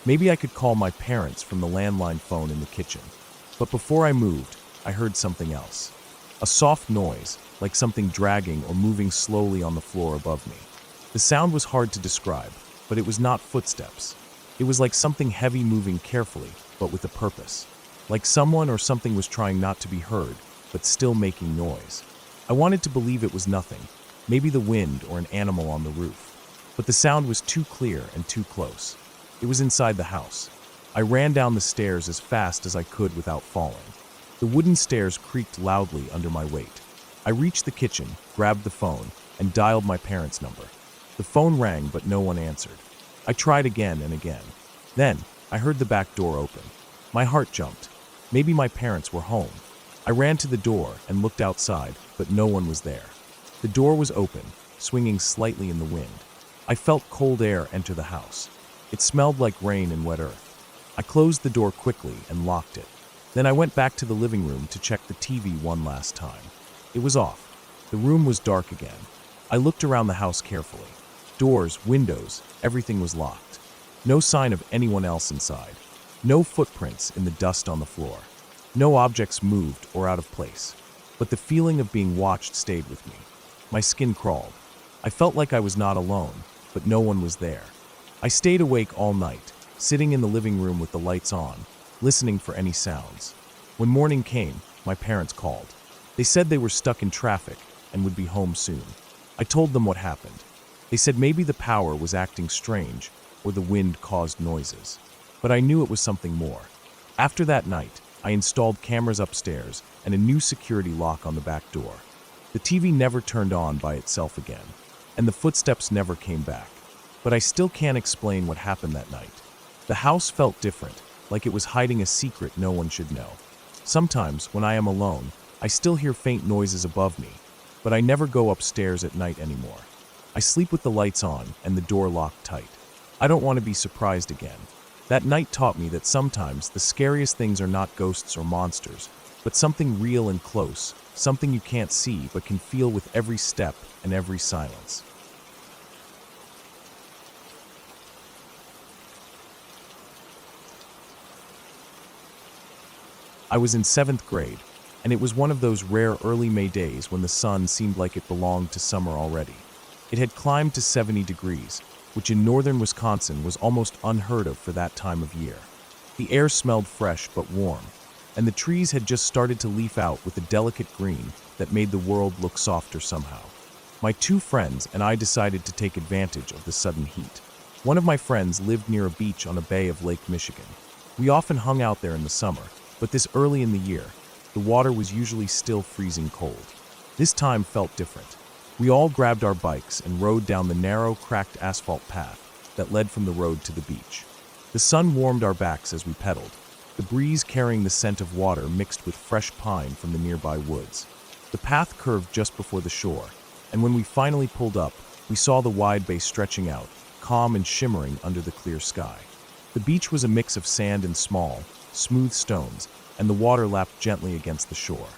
Maybe I could call my parents from the landline phone in the kitchen. But before I moved, I heard something else. A soft noise, like something dragging or moving slowly on the floor above me. The sound was hard to describe, but it was not footsteps. It was like something heavy moving carefully, but with a purpose. Like someone or something was trying not to be heard, but still making noise. I wanted to believe it was nothing, maybe the wind or an animal on the roof. But the sound was too clear and too close. It was inside the house. I ran down the stairs as fast as I could without falling. The wooden stairs creaked loudly under my weight. I reached the kitchen, grabbed the phone, and dialed my parents' number. The phone rang, but no one answered. I tried again and again. Then, I heard the back door open. My heart jumped. Maybe my parents were home. I ran to the door and looked outside, but no one was there. The door was open, swinging slightly in the wind. I felt cold air enter the house. It smelled like rain and wet earth. I closed the door quickly and locked it. Then I went back to the living room to check the TV one last time. It was off. The room was dark again. I looked around the house carefully. Doors, windows, everything was locked. No sign of anyone else inside. No footprints in the dust on the floor. No objects moved or out of place. But the feeling of being watched stayed with me. My skin crawled. I felt like I was not alone, but no one was there. I stayed awake all night, sitting in the living room with the lights on, listening for any sounds. When morning came, my parents called. They said they were stuck in traffic and would be home soon. I told them what happened. They said maybe the power was acting strange or the wind caused noises. But I knew it was something more. After that night, I installed cameras upstairs and a new security lock on the back door. The TV never turned on by itself again, and the footsteps never came back. But I still can't explain what happened that night. The house felt different, like it was hiding a secret no one should know. Sometimes, when I am alone, I still hear faint noises above me, but I never go upstairs at night anymore. I sleep with the lights on and the door locked tight. I don't want to be surprised again. That night taught me that sometimes the scariest things are not ghosts or monsters, but something real and close, something you can't see but can feel with every step and every silence. I was in 7th grade, and it was one of those rare early May days when the sun seemed like it belonged to summer already. It had climbed to 70 degrees, which in northern Wisconsin was almost unheard of for that time of year. The air smelled fresh but warm, and the trees had just started to leaf out with a delicate green that made the world look softer somehow. My two friends and I decided to take advantage of the sudden heat. One of my friends lived near a beach on a bay of Lake Michigan. We often hung out there in the summer, but this early in the year, the water was usually still freezing cold. This time felt different. We all grabbed our bikes and rode down the narrow, cracked asphalt path that led from the road to the beach. The sun warmed our backs as we pedaled, the breeze carrying the scent of water mixed with fresh pine from the nearby woods. The path curved just before the shore, and when we finally pulled up, we saw the wide bay stretching out, calm and shimmering under the clear sky. The beach was a mix of sand and small, smooth stones, and the water lapped gently against the shore.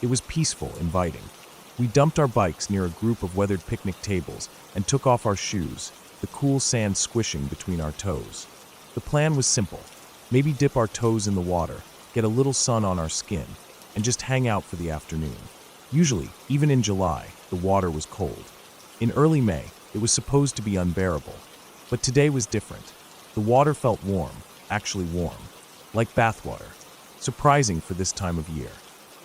It was peaceful, inviting. We dumped our bikes near a group of weathered picnic tables and took off our shoes, the cool sand squishing between our toes. The plan was simple. Maybe dip our toes in the water, get a little sun on our skin, and just hang out for the afternoon. Usually, even in July, the water was cold. In early May, it was supposed to be unbearable. But today was different. The water felt warm, actually warm, like bathwater. Surprising for this time of year.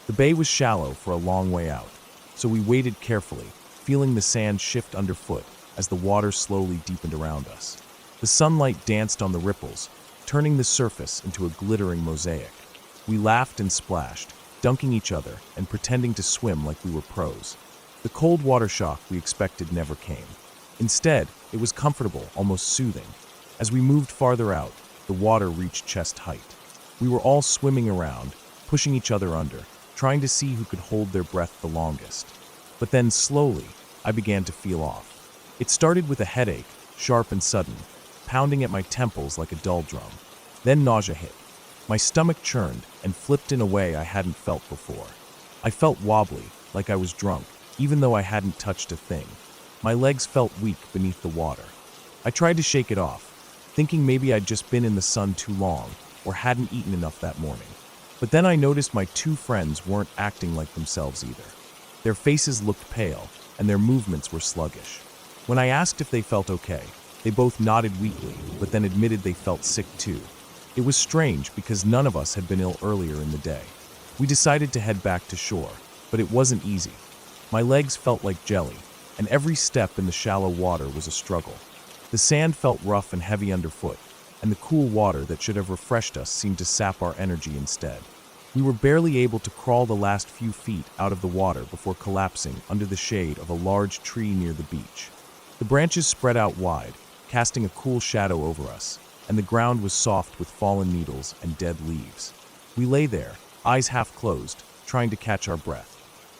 The bay was shallow for a long way out, so we waded carefully, feeling the sand shift underfoot as the water slowly deepened around us. The sunlight danced on the ripples, turning the surface into a glittering mosaic. We laughed and splashed, dunking each other and pretending to swim like we were pros. The cold water shock we expected never came. Instead, it was comfortable, almost soothing. As we moved farther out, the water reached chest height. We were all swimming around, pushing each other under, trying to see who could hold their breath the longest. But then, slowly, I began to feel off. It started with a headache, sharp and sudden, pounding at my temples like a dull drum. Then nausea hit. My stomach churned and flipped in a way I hadn't felt before. I felt wobbly, like I was drunk, even though I hadn't touched a thing. My legs felt weak beneath the water. I tried to shake it off, thinking maybe I'd just been in the sun too long or hadn't eaten enough that morning. But then I noticed my two friends weren't acting like themselves either. Their faces looked pale, and their movements were sluggish. When I asked if they felt okay, they both nodded weakly, but then admitted they felt sick too. It was strange because none of us had been ill earlier in the day. We decided to head back to shore, but it wasn't easy. My legs felt like jelly, and every step in the shallow water was a struggle. The sand felt rough and heavy underfoot, and the cool water that should have refreshed us seemed to sap our energy instead. We were barely able to crawl the last few feet out of the water before collapsing under the shade of a large tree near the beach. The branches spread out wide, casting a cool shadow over us, and the ground was soft with fallen needles and dead leaves. We lay there, eyes half closed, trying to catch our breath.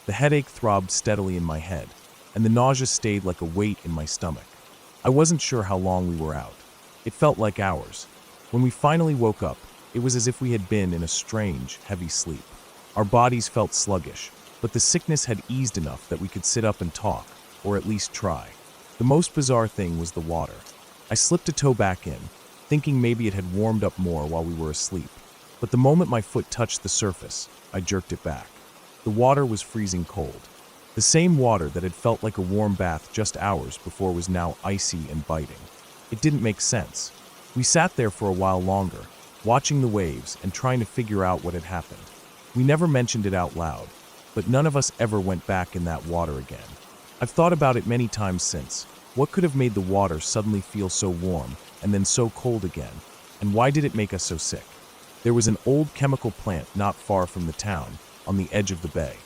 The headache throbbed steadily in my head, and the nausea stayed like a weight in my stomach. I wasn't sure how long we were out. It felt like hours. When we finally woke up, it was as if we had been in a strange, heavy sleep. Our bodies felt sluggish, but the sickness had eased enough that we could sit up and talk, or at least try. The most bizarre thing was the water. I slipped a toe back in, thinking maybe it had warmed up more while we were asleep. But the moment my foot touched the surface, I jerked it back. The water was freezing cold. The same water that had felt like a warm bath just hours before was now icy and biting. It didn't make sense. We sat there for a while longer, watching the waves and trying to figure out what had happened. We never mentioned it out loud, but none of us ever went back in that water again. I've thought about it many times since. What could have made the water suddenly feel so warm and then so cold again? And why did it make us so sick? There was an old chemical plant not far from the town, on the edge of the bay.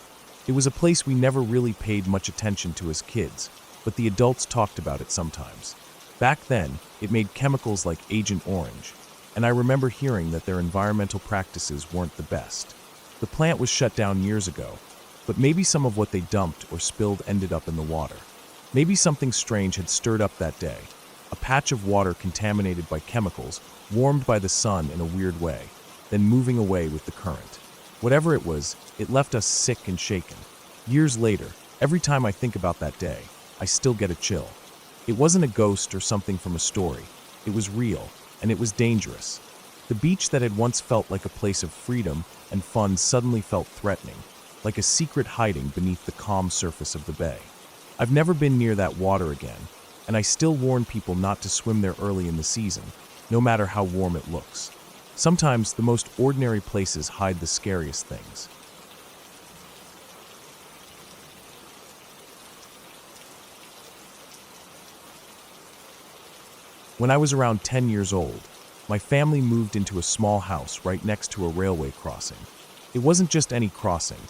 It was a place we never really paid much attention to as kids, but the adults talked about it sometimes. Back then, it made chemicals like Agent Orange, and I remember hearing that their environmental practices weren't the best. The plant was shut down years ago, but maybe some of what they dumped or spilled ended up in the water. Maybe something strange had stirred up that day, a patch of water contaminated by chemicals, warmed by the sun in a weird way, then moving away with the current. Whatever it was, it left us sick and shaken. Years later, every time I think about that day, I still get a chill. It wasn't a ghost or something from a story. It was real, and it was dangerous. The beach that had once felt like a place of freedom and fun suddenly felt threatening, like a secret hiding beneath the calm surface of the bay. I've never been near that water again, and I still warn people not to swim there early in the season, no matter how warm it looks. Sometimes the most ordinary places hide the scariest things. When I was around 10 years old, my family moved into a small house right next to a railway crossing. It wasn't just any crossing.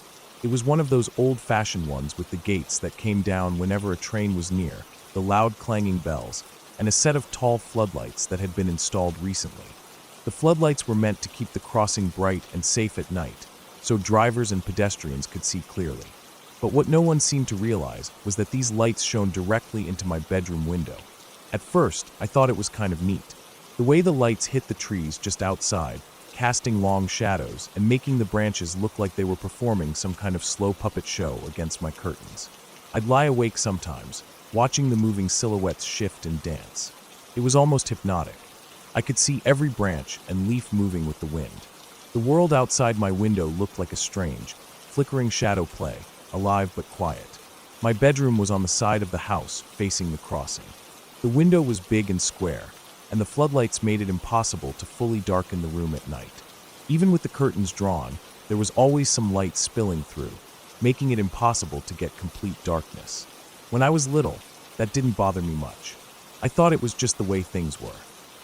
It was one of those old-fashioned ones with the gates that came down whenever a train was near, the loud clanging bells, and a set of tall floodlights that had been installed recently. The floodlights were meant to keep the crossing bright and safe at night, so drivers and pedestrians could see clearly. But what no one seemed to realize was that these lights shone directly into my bedroom window. At first, I thought it was kind of neat. The way the lights hit the trees just outside, casting long shadows and making the branches look like they were performing some kind of slow puppet show against my curtains. I'd lie awake sometimes, watching the moving silhouettes shift and dance. It was almost hypnotic. I could see every branch and leaf moving with the wind. The world outside my window looked like a strange, flickering shadow play, alive but quiet. My bedroom was on the side of the house, facing the crossing. The window was big and square, and the floodlights made it impossible to fully darken the room at night. Even with the curtains drawn, there was always some light spilling through, making it impossible to get complete darkness. When I was little, that didn't bother me much. I thought it was just the way things were.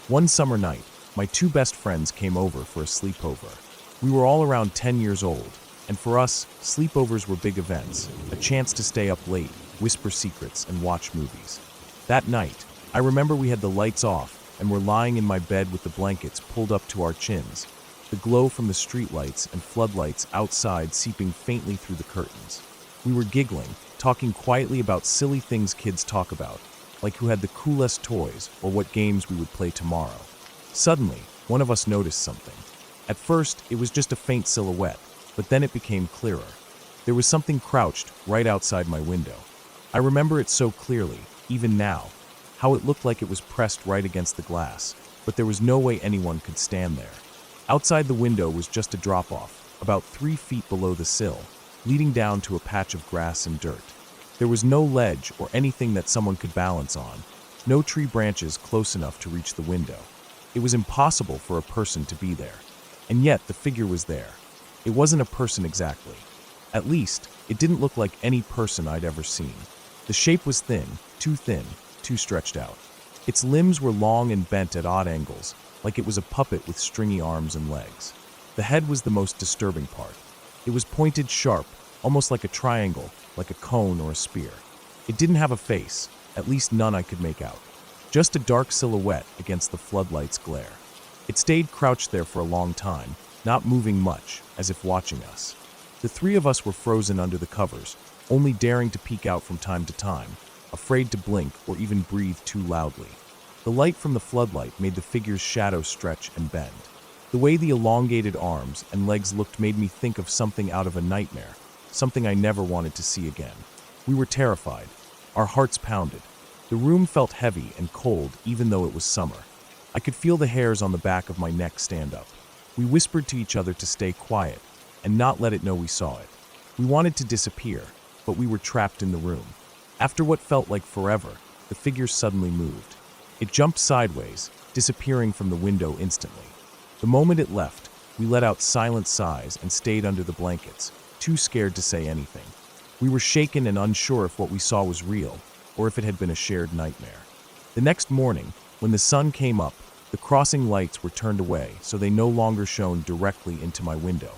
One summer night, my two best friends came over for a sleepover. We were all around 10 years old, and for us, sleepovers were big events, a chance to stay up late, whisper secrets, and watch movies. That night, I remember we had the lights off and were lying in my bed with the blankets pulled up to our chins, the glow from the streetlights and floodlights outside seeping faintly through the curtains. We were giggling, talking quietly about silly things kids talk about, like who had the coolest toys or what games we would play tomorrow. Suddenly, one of us noticed something. At first, it was just a faint silhouette, but then it became clearer. There was something crouched right outside my window. I remember it so clearly, even now, how it looked like it was pressed right against the glass, but there was no way anyone could stand there. Outside the window was just a drop-off, about 3 feet below the sill, leading down to a patch of grass and dirt. There was no ledge or anything that someone could balance on, no tree branches close enough to reach the window. It was impossible for a person to be there, and yet the figure was there. It wasn't a person exactly. At least, it didn't look like any person I'd ever seen. The shape was thin, too stretched out. Its limbs were long and bent at odd angles, like it was a puppet with stringy arms and legs. The head was the most disturbing part. It was pointed sharp, almost like a triangle, like a cone or a spear. It didn't have a face, at least none I could make out. Just a dark silhouette against the floodlight's glare. It stayed crouched there for a long time, not moving much, as if watching us. The three of us were frozen under the covers, only daring to peek out from time to time, afraid to blink or even breathe too loudly. The light from the floodlight made the figure's shadow stretch and bend. The way the elongated arms and legs looked made me think of something out of a nightmare, something I never wanted to see again. We were terrified. Our hearts pounded. The room felt heavy and cold even though it was summer. I could feel the hairs on the back of my neck stand up. We whispered to each other to stay quiet and not let it know we saw it. We wanted to disappear, but we were trapped in the room. After what felt like forever, the figure suddenly moved. It jumped sideways, disappearing from the window instantly. The moment it left, we let out silent sighs and stayed under the blankets, too scared to say anything. We were shaken and unsure if what we saw was real, or if it had been a shared nightmare. The next morning, when the sun came up, the crossing lights were turned away so they no longer shone directly into my window.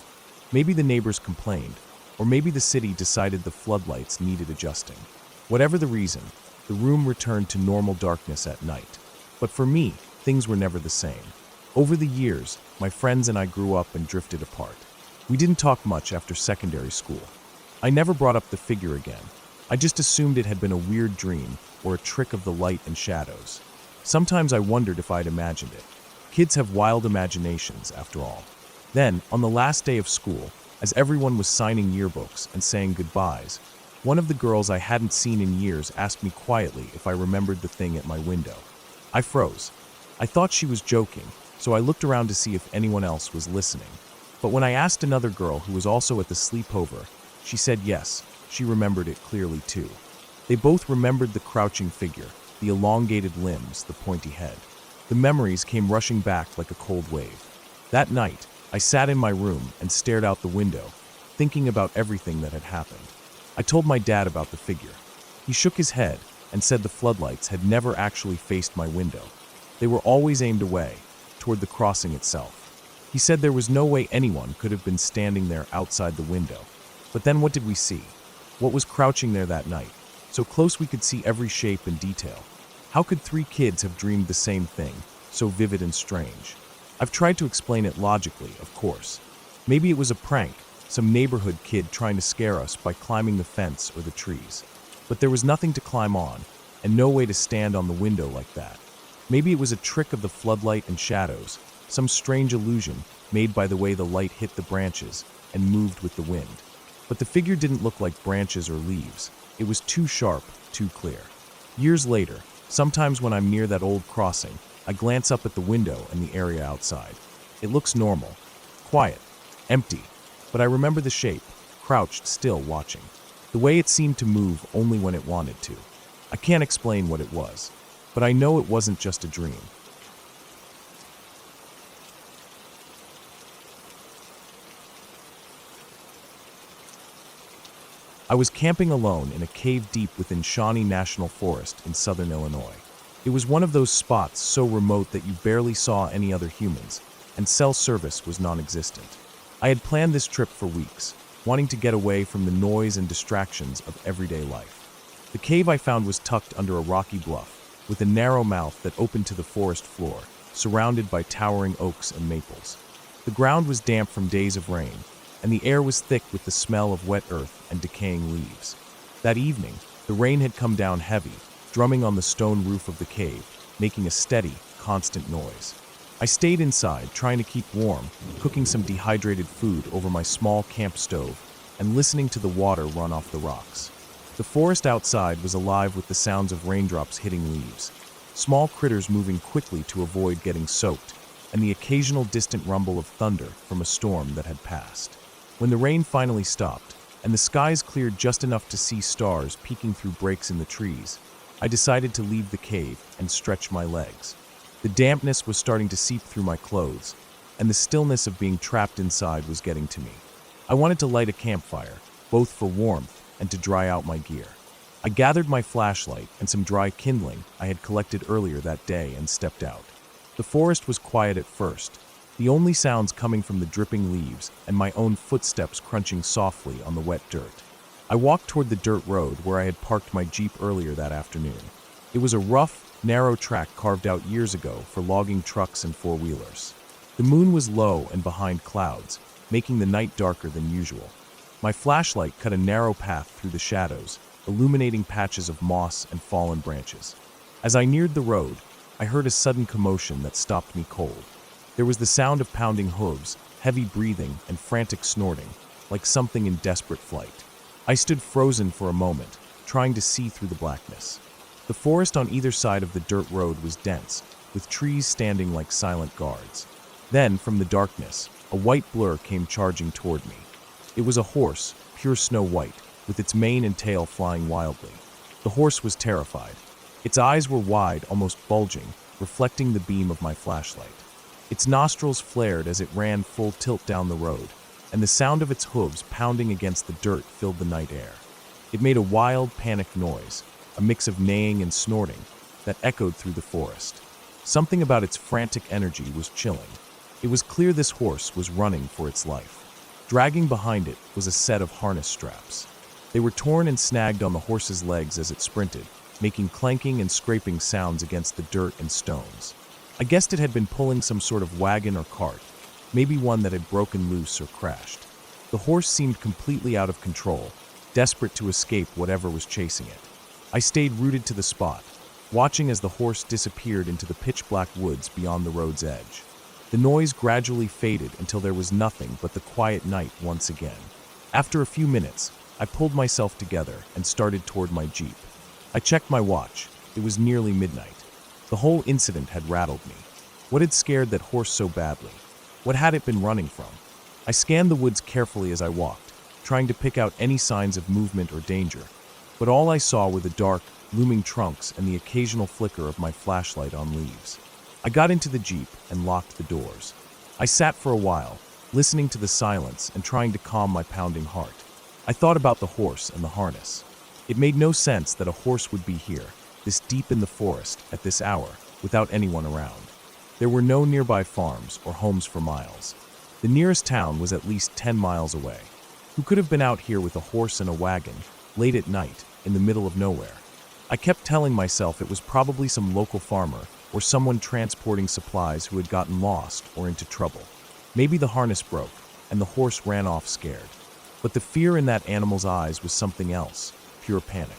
Maybe the neighbors complained, or maybe the city decided the floodlights needed adjusting. Whatever the reason, the room returned to normal darkness at night. But for me, things were never the same. Over the years, my friends and I grew up and drifted apart. We didn't talk much after secondary school. I never brought up the figure again. I just assumed it had been a weird dream or a trick of the light and shadows. Sometimes I wondered if I'd imagined it. Kids have wild imaginations, after all. Then, on the last day of school, as everyone was signing yearbooks and saying goodbyes, one of the girls I hadn't seen in years asked me quietly if I remembered the thing at my window. I froze. I thought she was joking, so I looked around to see if anyone else was listening. But when I asked another girl who was also at the sleepover, she said yes, she remembered it clearly too. They both remembered the crouching figure, the elongated limbs, the pointy head. The memories came rushing back like a cold wave. That night, I sat in my room and stared out the window, thinking about everything that had happened. I told my dad about the figure. He shook his head and said the floodlights had never actually faced my window. They were always aimed away, toward the crossing itself. He said there was no way anyone could have been standing there outside the window. But then what did we see? What was crouching there that night? So close we could see every shape and detail. How could 3 kids have dreamed the same thing, so vivid and strange? I've tried to explain it logically, of course. Maybe it was a prank, some neighborhood kid trying to scare us by climbing the fence or the trees. But there was nothing to climb on, and no way to stand on the window like that. Maybe it was a trick of the floodlight and shadows, some strange illusion made by the way the light hit the branches and moved with the wind. But the figure didn't look like branches or leaves. It was too sharp, too clear. Years later, sometimes when I'm near that old crossing, I glance up at the window and the area outside. It looks normal, quiet, empty, but I remember the shape, crouched still watching. The way it seemed to move only when it wanted to. I can't explain what it was, but I know it wasn't just a dream. I was camping alone in a cave deep within Shawnee National Forest in southern Illinois. It was one of those spots so remote that you barely saw any other humans, and cell service was non-existent. I had planned this trip for weeks, wanting to get away from the noise and distractions of everyday life. The cave I found was tucked under a rocky bluff, with a narrow mouth that opened to the forest floor, surrounded by towering oaks and maples. The ground was damp from days of rain, and the air was thick with the smell of wet earth and decaying leaves. That evening, the rain had come down heavy, drumming on the stone roof of the cave, making a steady, constant noise. I stayed inside, trying to keep warm, cooking some dehydrated food over my small camp stove, and listening to the water run off the rocks. The forest outside was alive with the sounds of raindrops hitting leaves, small critters moving quickly to avoid getting soaked, and the occasional distant rumble of thunder from a storm that had passed. When the rain finally stopped, and the skies cleared just enough to see stars peeking through breaks in the trees, I decided to leave the cave and stretch my legs. The dampness was starting to seep through my clothes, and the stillness of being trapped inside was getting to me. I wanted to light a campfire, both for warmth and to dry out my gear. I gathered my flashlight and some dry kindling I had collected earlier that day and stepped out. The forest was quiet at first, the only sounds coming from the dripping leaves and my own footsteps crunching softly on the wet dirt. I walked toward the dirt road where I had parked my Jeep earlier that afternoon. It was a rough, narrow track carved out years ago for logging trucks and four-wheelers. The moon was low and behind clouds, making the night darker than usual. My flashlight cut a narrow path through the shadows, illuminating patches of moss and fallen branches. As I neared the road, I heard a sudden commotion that stopped me cold. There was the sound of pounding hooves, heavy breathing, and frantic snorting, like something in desperate flight. I stood frozen for a moment, trying to see through the blackness. The forest on either side of the dirt road was dense, with trees standing like silent guards. Then, from the darkness, a white blur came charging toward me. It was a horse, pure snow white, with its mane and tail flying wildly. The horse was terrified. Its eyes were wide, almost bulging, reflecting the beam of my flashlight. Its nostrils flared as it ran full tilt down the road, and the sound of its hooves pounding against the dirt filled the night air. It made a wild, panicked noise, a mix of neighing and snorting, that echoed through the forest. Something about its frantic energy was chilling. It was clear this horse was running for its life. Dragging behind it was a set of harness straps. They were torn and snagged on the horse's legs as it sprinted, making clanking and scraping sounds against the dirt and stones. I guessed it had been pulling some sort of wagon or cart, maybe one that had broken loose or crashed. The horse seemed completely out of control, desperate to escape whatever was chasing it. I stayed rooted to the spot, watching as the horse disappeared into the pitch-black woods beyond the road's edge. The noise gradually faded until there was nothing but the quiet night once again. After a few minutes, I pulled myself together and started toward my Jeep. I checked my watch. It was nearly midnight. The whole incident had rattled me. What had scared that horse so badly? What had it been running from? I scanned the woods carefully as I walked, trying to pick out any signs of movement or danger, but all I saw were the dark, looming trunks and the occasional flicker of my flashlight on leaves. I got into the Jeep and locked the doors. I sat for a while, listening to the silence and trying to calm my pounding heart. I thought about the horse and the harness. It made no sense that a horse would be here, this deep in the forest, at this hour, without anyone around. There were no nearby farms or homes for miles. The nearest town was at least 10 miles away. Who could have been out here with a horse and a wagon, late at night, in the middle of nowhere? I kept telling myself it was probably some local farmer or someone transporting supplies who had gotten lost or into trouble. Maybe the harness broke, and the horse ran off scared. But the fear in that animal's eyes was something else, pure panic.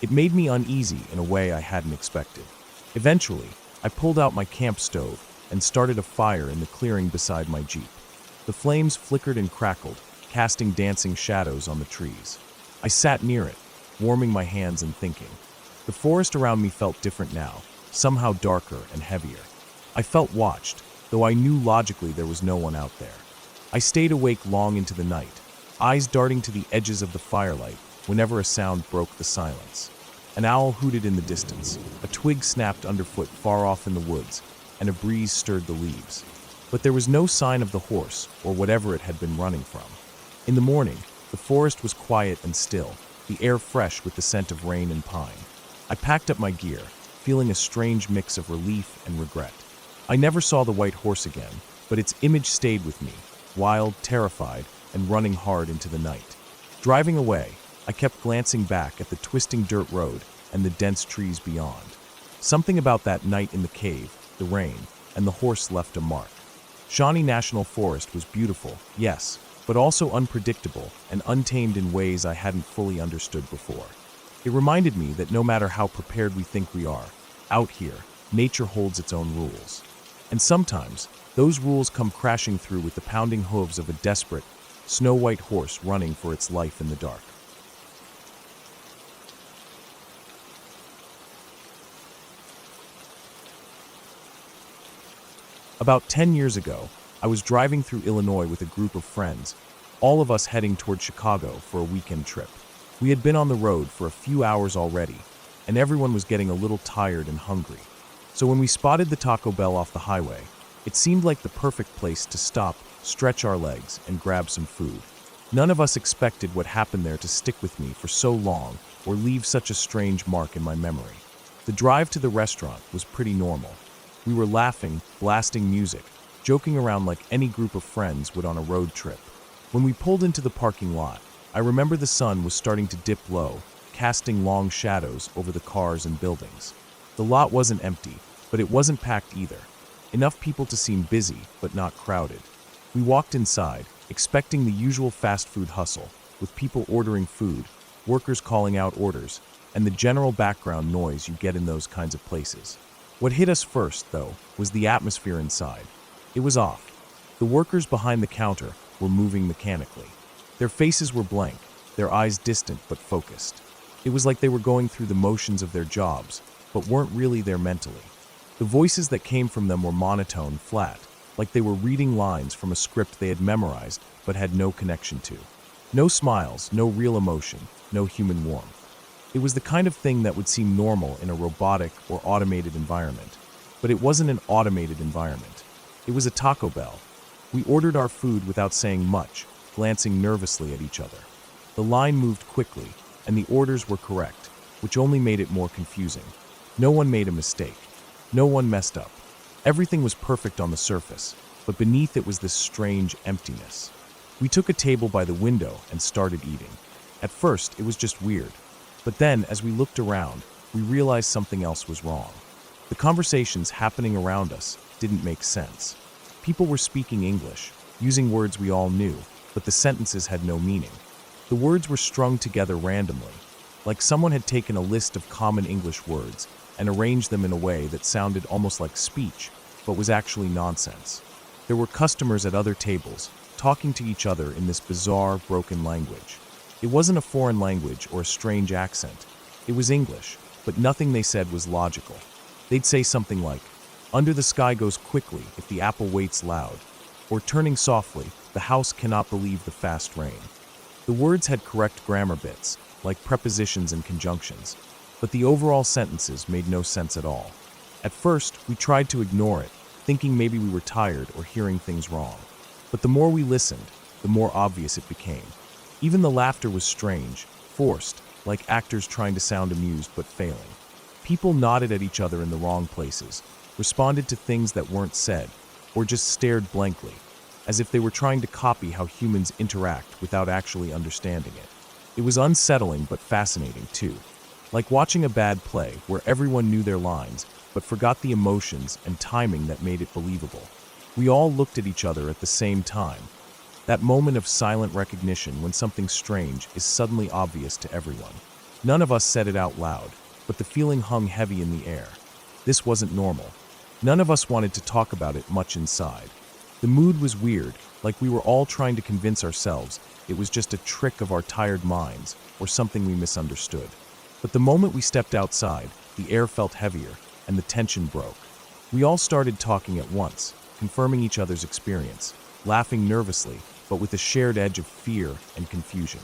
It made me uneasy in a way I hadn't expected. Eventually, I pulled out my camp stove and started a fire in the clearing beside my Jeep. The flames flickered and crackled, casting dancing shadows on the trees. I sat near it, warming my hands and thinking. The forest around me felt different now, somehow darker and heavier. I felt watched, though I knew logically there was no one out there. I stayed awake long into the night, eyes darting to the edges of the firelight whenever a sound broke the silence. An owl hooted in the distance, a twig snapped underfoot far off in the woods, and a breeze stirred the leaves. But there was no sign of the horse or whatever it had been running from. In the morning, the forest was quiet and still, the air fresh with the scent of rain and pine. I packed up my gear, feeling a strange mix of relief and regret. I never saw the white horse again, but its image stayed with me, wild, terrified, and running hard into the night. Driving away, I kept glancing back at the twisting dirt road and the dense trees beyond. Something about that night in the cave, the rain, and the horse left a mark. Shawnee National Forest was beautiful, yes, but also unpredictable and untamed in ways I hadn't fully understood before. It reminded me that no matter how prepared we think we are, out here, nature holds its own rules. And sometimes, those rules come crashing through with the pounding hooves of a desperate, snow-white horse running for its life in the dark. About 10 years ago, I was driving through Illinois with a group of friends, all of us heading toward Chicago for a weekend trip. We had been on the road for a few hours already, and everyone was getting a little tired and hungry. So when we spotted the Taco Bell off the highway, it seemed like the perfect place to stop, stretch our legs, and grab some food. None of us expected what happened there to stick with me for so long or leave such a strange mark in my memory. The drive to the restaurant was pretty normal. We were laughing, blasting music, joking around like any group of friends would on a road trip. When we pulled into the parking lot, I remember the sun was starting to dip low, casting long shadows over the cars and buildings. The lot wasn't empty, but it wasn't packed either. Enough people to seem busy, but not crowded. We walked inside, expecting the usual fast food hustle, with people ordering food, workers calling out orders, and the general background noise you get in those kinds of places. What hit us first, though, was the atmosphere inside. It was off. The workers behind the counter were moving mechanically. Their faces were blank, their eyes distant but focused. It was like they were going through the motions of their jobs, but weren't really there mentally. The voices that came from them were monotone, flat, like they were reading lines from a script they had memorized but had no connection to. No smiles, no real emotion, no human warmth. It was the kind of thing that would seem normal in a robotic or automated environment, but it wasn't an automated environment. It was a Taco Bell. We ordered our food without saying much, glancing nervously at each other. The line moved quickly, and the orders were correct, which only made it more confusing. No one made a mistake. No one messed up. Everything was perfect on the surface, but beneath it was this strange emptiness. We took a table by the window and started eating. At first, it was just weird. But then, as we looked around, we realized something else was wrong. The conversations happening around us didn't make sense. People were speaking English, using words we all knew, but the sentences had no meaning. The words were strung together randomly, like someone had taken a list of common English words and arranged them in a way that sounded almost like speech, but was actually nonsense. There were customers at other tables, talking to each other in this bizarre, broken language. It wasn't a foreign language or a strange accent. It was English, but nothing they said was logical. They'd say something like, "Under the sky goes quickly if the apple waits loud," or turning softly, "The house cannot believe the fast rain." The words had correct grammar bits, like prepositions and conjunctions, but the overall sentences made no sense at all. At first, we tried to ignore it, thinking maybe we were tired or hearing things wrong. But the more we listened, the more obvious it became. Even the laughter was strange, forced, like actors trying to sound amused but failing. People nodded at each other in the wrong places, responded to things that weren't said, or just stared blankly, as if they were trying to copy how humans interact without actually understanding it. It was unsettling but fascinating too, like watching a bad play where everyone knew their lines but forgot the emotions and timing that made it believable. We all looked at each other at the same time. That moment of silent recognition when something strange is suddenly obvious to everyone. None of us said it out loud, but the feeling hung heavy in the air. This wasn't normal. None of us wanted to talk about it much inside. The mood was weird, like we were all trying to convince ourselves it was just a trick of our tired minds or something we misunderstood. But the moment we stepped outside, the air felt heavier and the tension broke. We all started talking at once, confirming each other's experience, laughing nervously, but with a shared edge of fear and confusion.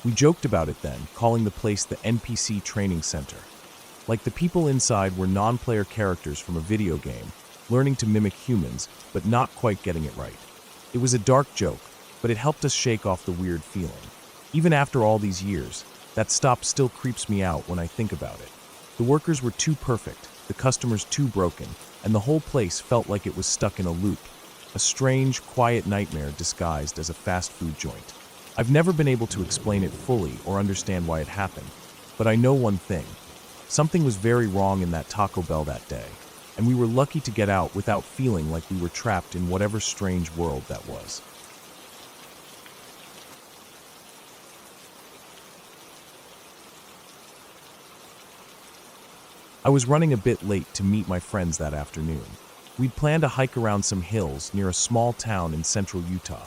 We joked about it then, calling the place the NPC training center. Like the people inside were non-player characters from a video game, learning to mimic humans, but not quite getting it right. It was a dark joke, but it helped us shake off the weird feeling. Even after all these years, that stop still creeps me out when I think about it. The workers were too perfect, the customers too broken, and the whole place felt like it was stuck in a loop. A strange, quiet nightmare disguised as a fast food joint. I've never been able to explain it fully or understand why it happened, but I know one thing. Something was very wrong in that Taco Bell that day, and we were lucky to get out without feeling like we were trapped in whatever strange world that was. I was running a bit late to meet my friends that afternoon. We'd planned a hike around some hills near a small town in central Utah,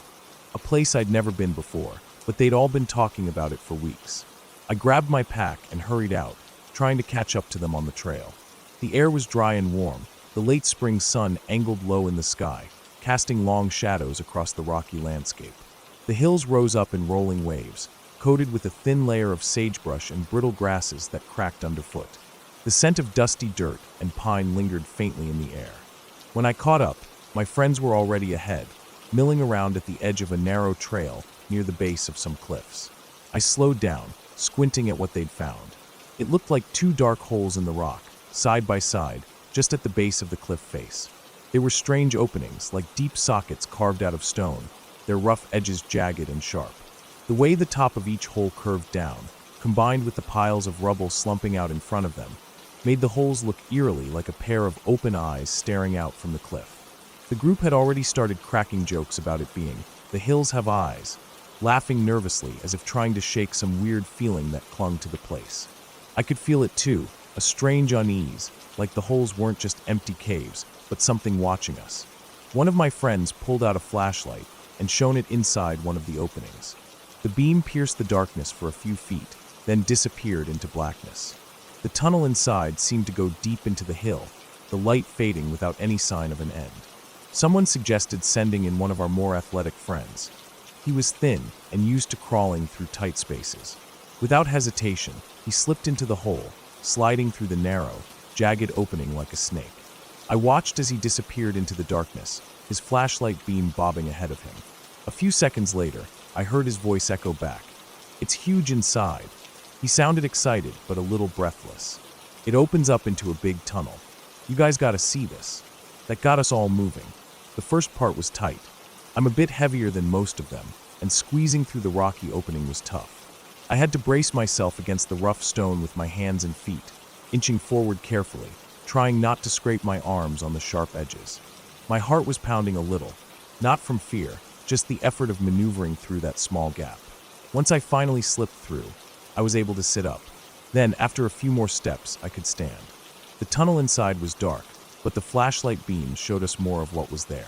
a place I'd never been before, but they'd all been talking about it for weeks. I grabbed my pack and hurried out, trying to catch up to them on the trail. The air was dry and warm, the late spring sun angled low in the sky, casting long shadows across the rocky landscape. The hills rose up in rolling waves, coated with a thin layer of sagebrush and brittle grasses that cracked underfoot. The scent of dusty dirt and pine lingered faintly in the air. When I caught up, my friends were already ahead, milling around at the edge of a narrow trail near the base of some cliffs. I slowed down, squinting at what they'd found. It looked like two dark holes in the rock, side by side, just at the base of the cliff face. They were strange openings, like deep sockets carved out of stone, their rough edges jagged and sharp. The way the top of each hole curved down, combined with the piles of rubble slumping out in front of them, made the holes look eerily like a pair of open eyes staring out from the cliff. The group had already started cracking jokes about it being, "The hills have eyes," laughing nervously as if trying to shake some weird feeling that clung to the place. I could feel it too, a strange unease, like the holes weren't just empty caves, but something watching us. One of my friends pulled out a flashlight and shone it inside one of the openings. The beam pierced the darkness for a few feet, then disappeared into blackness. The tunnel inside seemed to go deep into the hill, the light fading without any sign of an end. Someone suggested sending in one of our more athletic friends. He was thin and used to crawling through tight spaces. Without hesitation, he slipped into the hole, sliding through the narrow, jagged opening like a snake. I watched as he disappeared into the darkness, his flashlight beam bobbing ahead of him. A few seconds later, I heard his voice echo back. "It's huge inside." He sounded excited, but a little breathless. "It opens up into a big tunnel. You guys gotta see this." That got us all moving. The first part was tight. I'm a bit heavier than most of them, and squeezing through the rocky opening was tough. I had to brace myself against the rough stone with my hands and feet, inching forward carefully, trying not to scrape my arms on the sharp edges. My heart was pounding a little, not from fear, just the effort of maneuvering through that small gap. Once I finally slipped through, I was able to sit up. Then, after a few more steps, I could stand. The tunnel inside was dark, but the flashlight beams showed us more of what was there.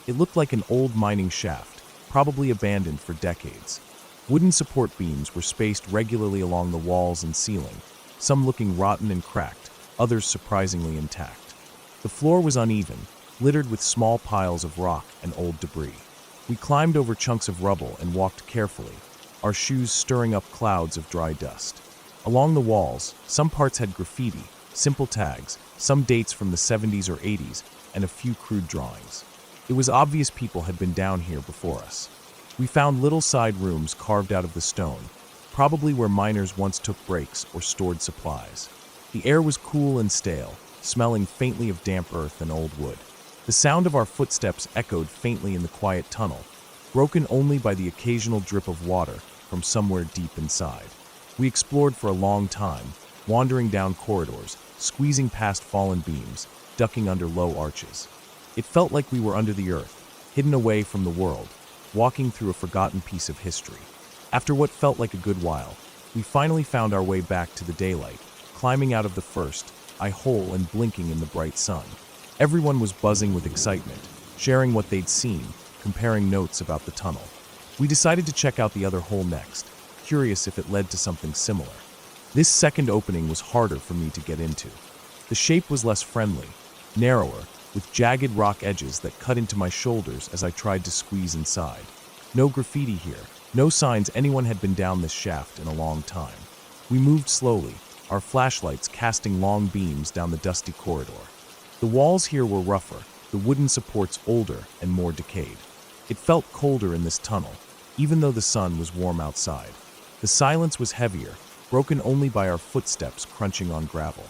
It looked like an old mining shaft, probably abandoned for decades. Wooden support beams were spaced regularly along the walls and ceiling, some looking rotten and cracked, others surprisingly intact. The floor was uneven, littered with small piles of rock and old debris. We climbed over chunks of rubble and walked carefully, our shoes stirring up clouds of dry dust. Along the walls, some parts had graffiti, simple tags, some dates from the 70s or 80s, and a few crude drawings. It was obvious people had been down here before us. We found little side rooms carved out of the stone, probably where miners once took breaks or stored supplies. The air was cool and stale, smelling faintly of damp earth and old wood. The sound of our footsteps echoed faintly in the quiet tunnel, broken only by the occasional drip of water from somewhere deep inside. We explored for a long time, wandering down corridors, squeezing past fallen beams, ducking under low arches. It felt like we were under the earth, hidden away from the world, walking through a forgotten piece of history. After what felt like a good while, we finally found our way back to the daylight, climbing out of the first eye hole and blinking in the bright sun. Everyone was buzzing with excitement, sharing what they'd seen, comparing notes about the tunnel. We decided to check out the other hole next, curious if it led to something similar. This second opening was harder for me to get into. The shape was less friendly, narrower, with jagged rock edges that cut into my shoulders as I tried to squeeze inside. No graffiti here, no signs anyone had been down this shaft in a long time. We moved slowly, our flashlights casting long beams down the dusty corridor. The walls here were rougher, the wooden supports older and more decayed. It felt colder in this tunnel, even though the sun was warm outside. The silence was heavier, broken only by our footsteps crunching on gravel.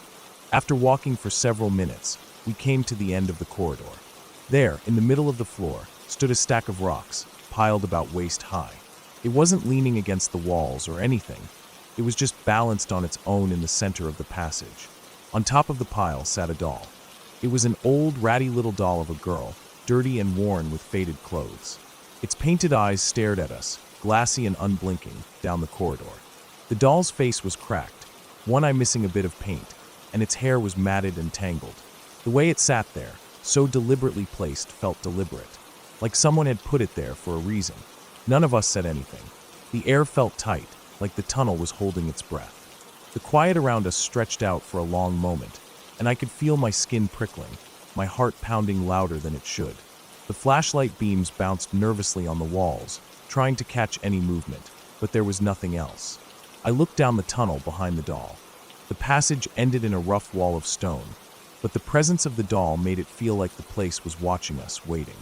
After walking for several minutes, we came to the end of the corridor. There, in the middle of the floor, stood a stack of rocks, piled about waist high. It wasn't leaning against the walls or anything. It was just balanced on its own in the center of the passage. On top of the pile sat a doll. It was an old, ratty little doll of a girl, dirty and worn with faded clothes. Its painted eyes stared at us, glassy and unblinking, down the corridor. The doll's face was cracked, one eye missing a bit of paint, and its hair was matted and tangled. The way it sat there, so deliberately placed, felt deliberate, like someone had put it there for a reason. None of us said anything. The air felt tight, like the tunnel was holding its breath. The quiet around us stretched out for a long moment, and I could feel my skin prickling, my heart pounding louder than it should. The flashlight beams bounced nervously on the walls, trying to catch any movement, but there was nothing else. I looked down the tunnel behind the doll. The passage ended in a rough wall of stone, but the presence of the doll made it feel like the place was watching us, waiting.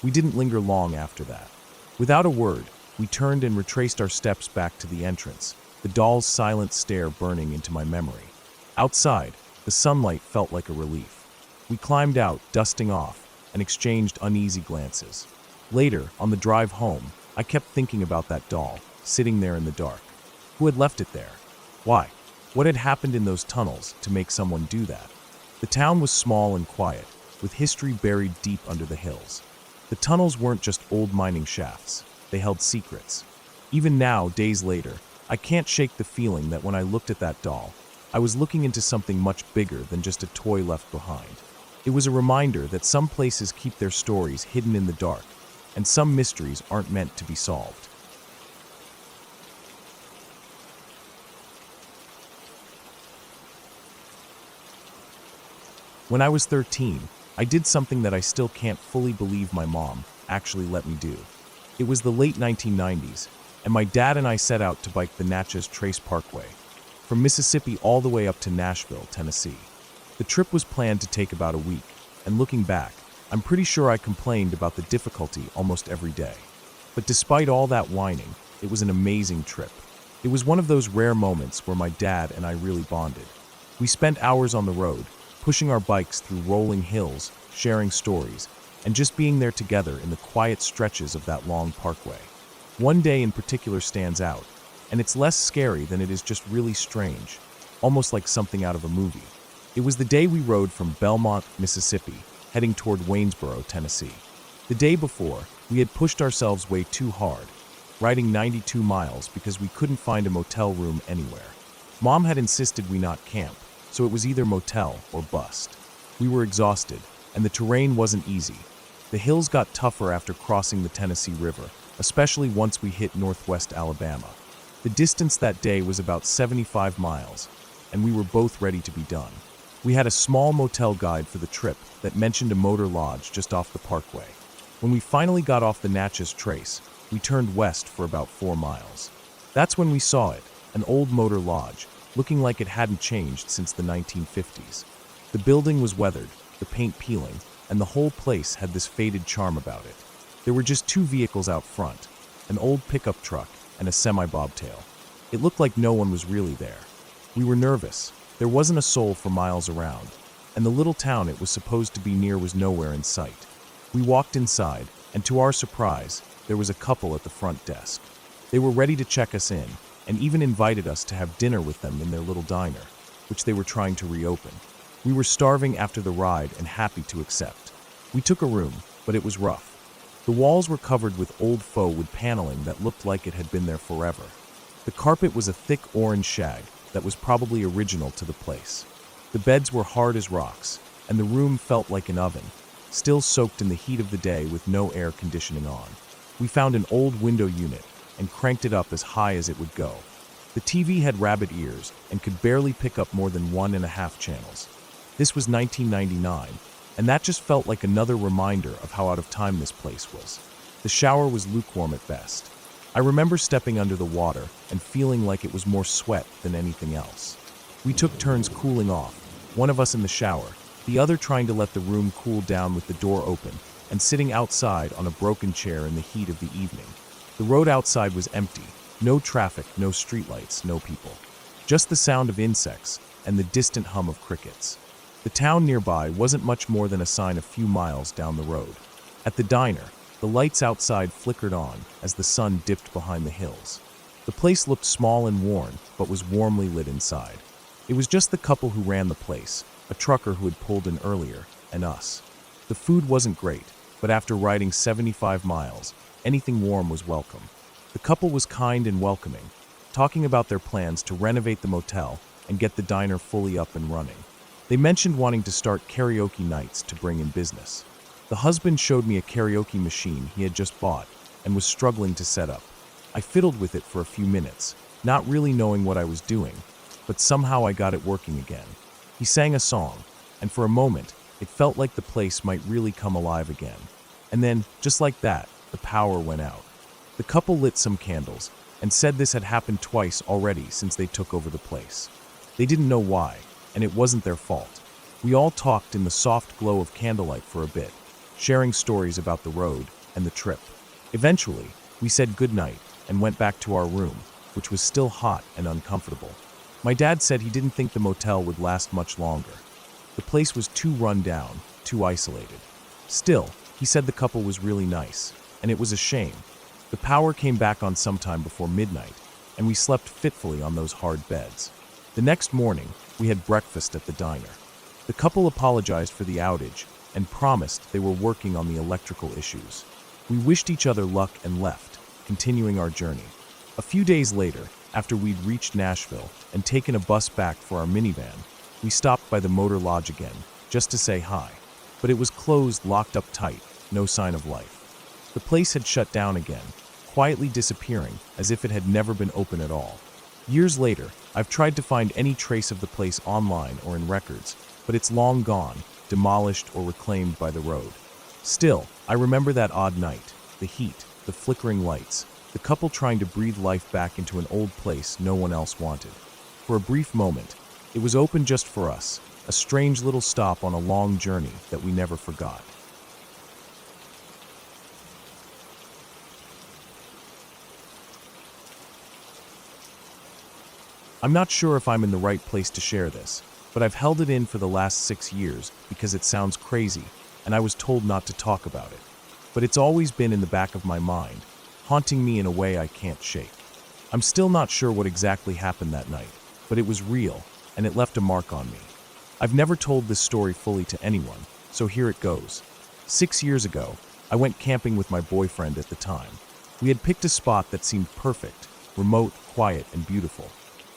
We didn't linger long after that. Without a word, we turned and retraced our steps back to the entrance, the doll's silent stare burning into my memory. Outside, the sunlight felt like a relief. We climbed out, dusting off, and exchanged uneasy glances. Later, on the drive home, I kept thinking about that doll, sitting there in the dark. Who had left it there? Why? What had happened in those tunnels to make someone do that? The town was small and quiet, with history buried deep under the hills. The tunnels weren't just old mining shafts, they held secrets. Even now, days later, I can't shake the feeling that when I looked at that doll, I was looking into something much bigger than just a toy left behind. It was a reminder that some places keep their stories hidden in the dark, and some mysteries aren't meant to be solved. When I was 13, I did something that I still can't fully believe my mom actually let me do. It was the late 1990s, and my dad and I set out to bike the Natchez Trace Parkway, from Mississippi all the way up to Nashville, Tennessee. The trip was planned to take about a week, and looking back, I'm pretty sure I complained about the difficulty almost every day. But despite all that whining, it was an amazing trip. It was one of those rare moments where my dad and I really bonded. We spent hours on the road, pushing our bikes through rolling hills, sharing stories, and just being there together in the quiet stretches of that long parkway. One day in particular stands out, and it's less scary than it is just really strange, almost like something out of a movie. It was the day we rode from Belmont, Mississippi, heading toward Waynesboro, Tennessee. The day before, we had pushed ourselves way too hard, riding 92 miles because we couldn't find a motel room anywhere. Mom had insisted we not camp, so it was either motel or bust. We were exhausted, and the terrain wasn't easy. The hills got tougher after crossing the Tennessee River, especially once we hit northwest Alabama. The distance that day was about 75 miles, and we were both ready to be done. We had a small motel guide for the trip that mentioned a motor lodge just off the parkway. When we finally got off the Natchez Trace, we turned west for about 4 miles. That's when we saw it, an old motor lodge, looking like it hadn't changed since the 1950s. The building was weathered, the paint peeling, and the whole place had this faded charm about it. There were just two vehicles out front, an old pickup truck and a semi-bobtail. It looked like no one was really there. We were nervous. There wasn't a soul for miles around, and the little town it was supposed to be near was nowhere in sight. We walked inside, and to our surprise, there was a couple at the front desk. They were ready to check us in, and even invited us to have dinner with them in their little diner, which they were trying to reopen. We were starving after the ride and happy to accept. We took a room, but it was rough. The walls were covered with old faux wood paneling that looked like it had been there forever. The carpet was a thick orange shag that was probably original to the place. The beds were hard as rocks, and the room felt like an oven, still soaked in the heat of the day with no air conditioning on. We found an old window unit and cranked it up as high as it would go. The TV had rabbit ears and could barely pick up more than 1.5 channels. This was 1999, and that just felt like another reminder of how out of time this place was. The shower was lukewarm at best. I remember stepping under the water and feeling like it was more sweat than anything else. We took turns cooling off, one of us in the shower, the other trying to let the room cool down with the door open and sitting outside on a broken chair in the heat of the evening. The road outside was empty, no traffic, no streetlights, no people. Just the sound of insects and the distant hum of crickets. The town nearby wasn't much more than a sign a few miles down the road. At the diner, the lights outside flickered on as the sun dipped behind the hills. The place looked small and worn, but was warmly lit inside. It was just the couple who ran the place, a trucker who had pulled in earlier, and us. The food wasn't great, but after riding 75 miles, anything warm was welcome. The couple was kind and welcoming, talking about their plans to renovate the motel and get the diner fully up and running. They mentioned wanting to start karaoke nights to bring in business. The husband showed me a karaoke machine he had just bought and was struggling to set up. I fiddled with it for a few minutes, not really knowing what I was doing, but somehow I got it working again. He sang a song, and for a moment, it felt like the place might really come alive again. And then, just like that, the power went out. The couple lit some candles and said this had happened twice already since they took over the place. They didn't know why, and it wasn't their fault. We all talked in the soft glow of candlelight for a bit, sharing stories about the road and the trip. Eventually, we said goodnight and went back to our room, which was still hot and uncomfortable. My dad said he didn't think the motel would last much longer. The place was too run down, too isolated. Still, he said the couple was really nice, and it was a shame. The power came back on sometime before midnight, and we slept fitfully on those hard beds. The next morning, we had breakfast at the diner. The couple apologized for the outage and promised they were working on the electrical issues. We wished each other luck and left, continuing our journey. A few days later, after we'd reached Nashville and taken a bus back for our minivan, we stopped by the Motor Lodge again, just to say hi. But it was closed, locked up tight, no sign of life. The place had shut down again, quietly disappearing as if it had never been open at all. Years later, I've tried to find any trace of the place online or in records, but it's long gone, demolished or reclaimed by the road. Still, I remember that odd night, the heat, the flickering lights, the couple trying to breathe life back into an old place no one else wanted. For a brief moment, it was open just for us, a strange little stop on a long journey that we never forgot. I'm not sure if I'm in the right place to share this, but I've held it in for the last 6 years because it sounds crazy, and I was told not to talk about it. But it's always been in the back of my mind, haunting me in a way I can't shake. I'm still not sure what exactly happened that night, but it was real, and it left a mark on me. I've never told this story fully to anyone, so here it goes. 6 years ago, I went camping with my boyfriend at the time. We had picked a spot that seemed perfect, remote, quiet, and beautiful.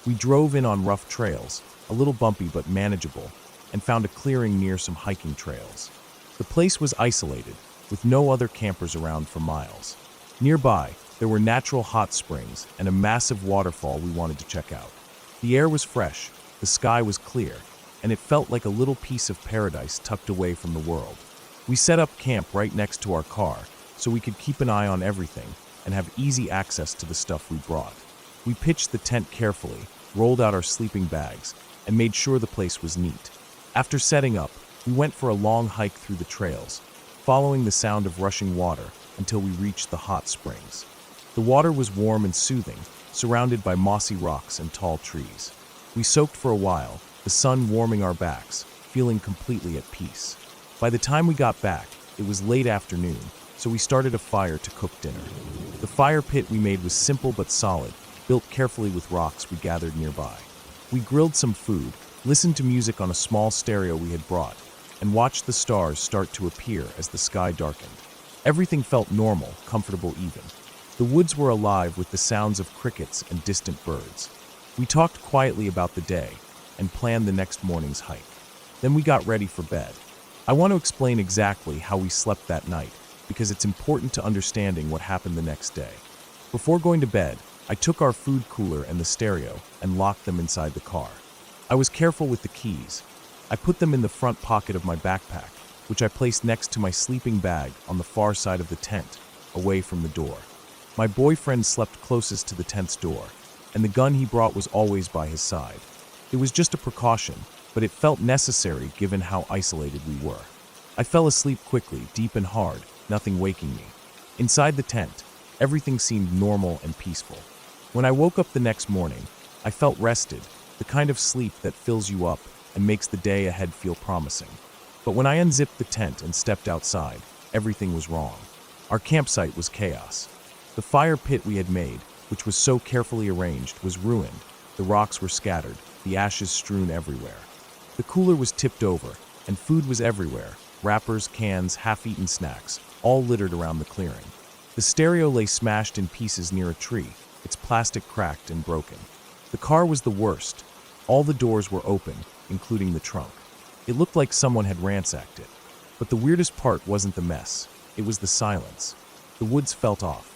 We drove in on rough trails, a little bumpy but manageable, and found a clearing near some hiking trails. The place was isolated, with no other campers around for miles. Nearby, there were natural hot springs and a massive waterfall we wanted to check out. The air was fresh, the sky was clear, and it felt like a little piece of paradise tucked away from the world. We set up camp right next to our car, so we could keep an eye on everything and have easy access to the stuff we brought. We pitched the tent carefully, rolled out our sleeping bags, and made sure the place was neat. After setting up, We went for a long hike through the trails, following the sound of rushing water until we reached the hot springs. The water was warm and soothing, surrounded by mossy rocks and tall trees. We soaked for a while, the sun warming our backs, feeling completely at peace. By the time we got back, it was late afternoon, so we started a fire to cook dinner. The fire pit we made was simple but solid, built carefully with rocks we gathered nearby. We grilled some food, listened to music on a small stereo we had brought, and watched the stars start to appear as the sky darkened. Everything felt normal, comfortable even. The woods were alive with the sounds of crickets and distant birds. We talked quietly about the day and planned the next morning's hike. Then we got ready for bed. I want to explain exactly how we slept that night because it's important to understanding what happened the next day. Before going to bed, I took our food cooler and the stereo and locked them inside the car. I was careful with the keys. I put them in the front pocket of my backpack, which I placed next to my sleeping bag on the far side of the tent, away from the door. My boyfriend slept closest to the tent's door, and the gun he brought was always by his side. It was just a precaution, but it felt necessary given how isolated we were. I fell asleep quickly, deep and hard, nothing waking me. Inside the tent, everything seemed normal and peaceful. When I woke up the next morning, I felt rested, the kind of sleep that fills you up and makes the day ahead feel promising. But when I unzipped the tent and stepped outside, everything was wrong. Our campsite was chaos. The fire pit we had made, which was so carefully arranged, was ruined. The rocks were scattered, the ashes strewn everywhere. The cooler was tipped over, and food was everywhere, wrappers, cans, half-eaten snacks, all littered around the clearing. The stereo lay smashed in pieces near a tree, its plastic cracked and broken. The car was the worst. All the doors were open, including the trunk. It looked like someone had ransacked it. But the weirdest part wasn't the mess. It was the silence. The woods felt off.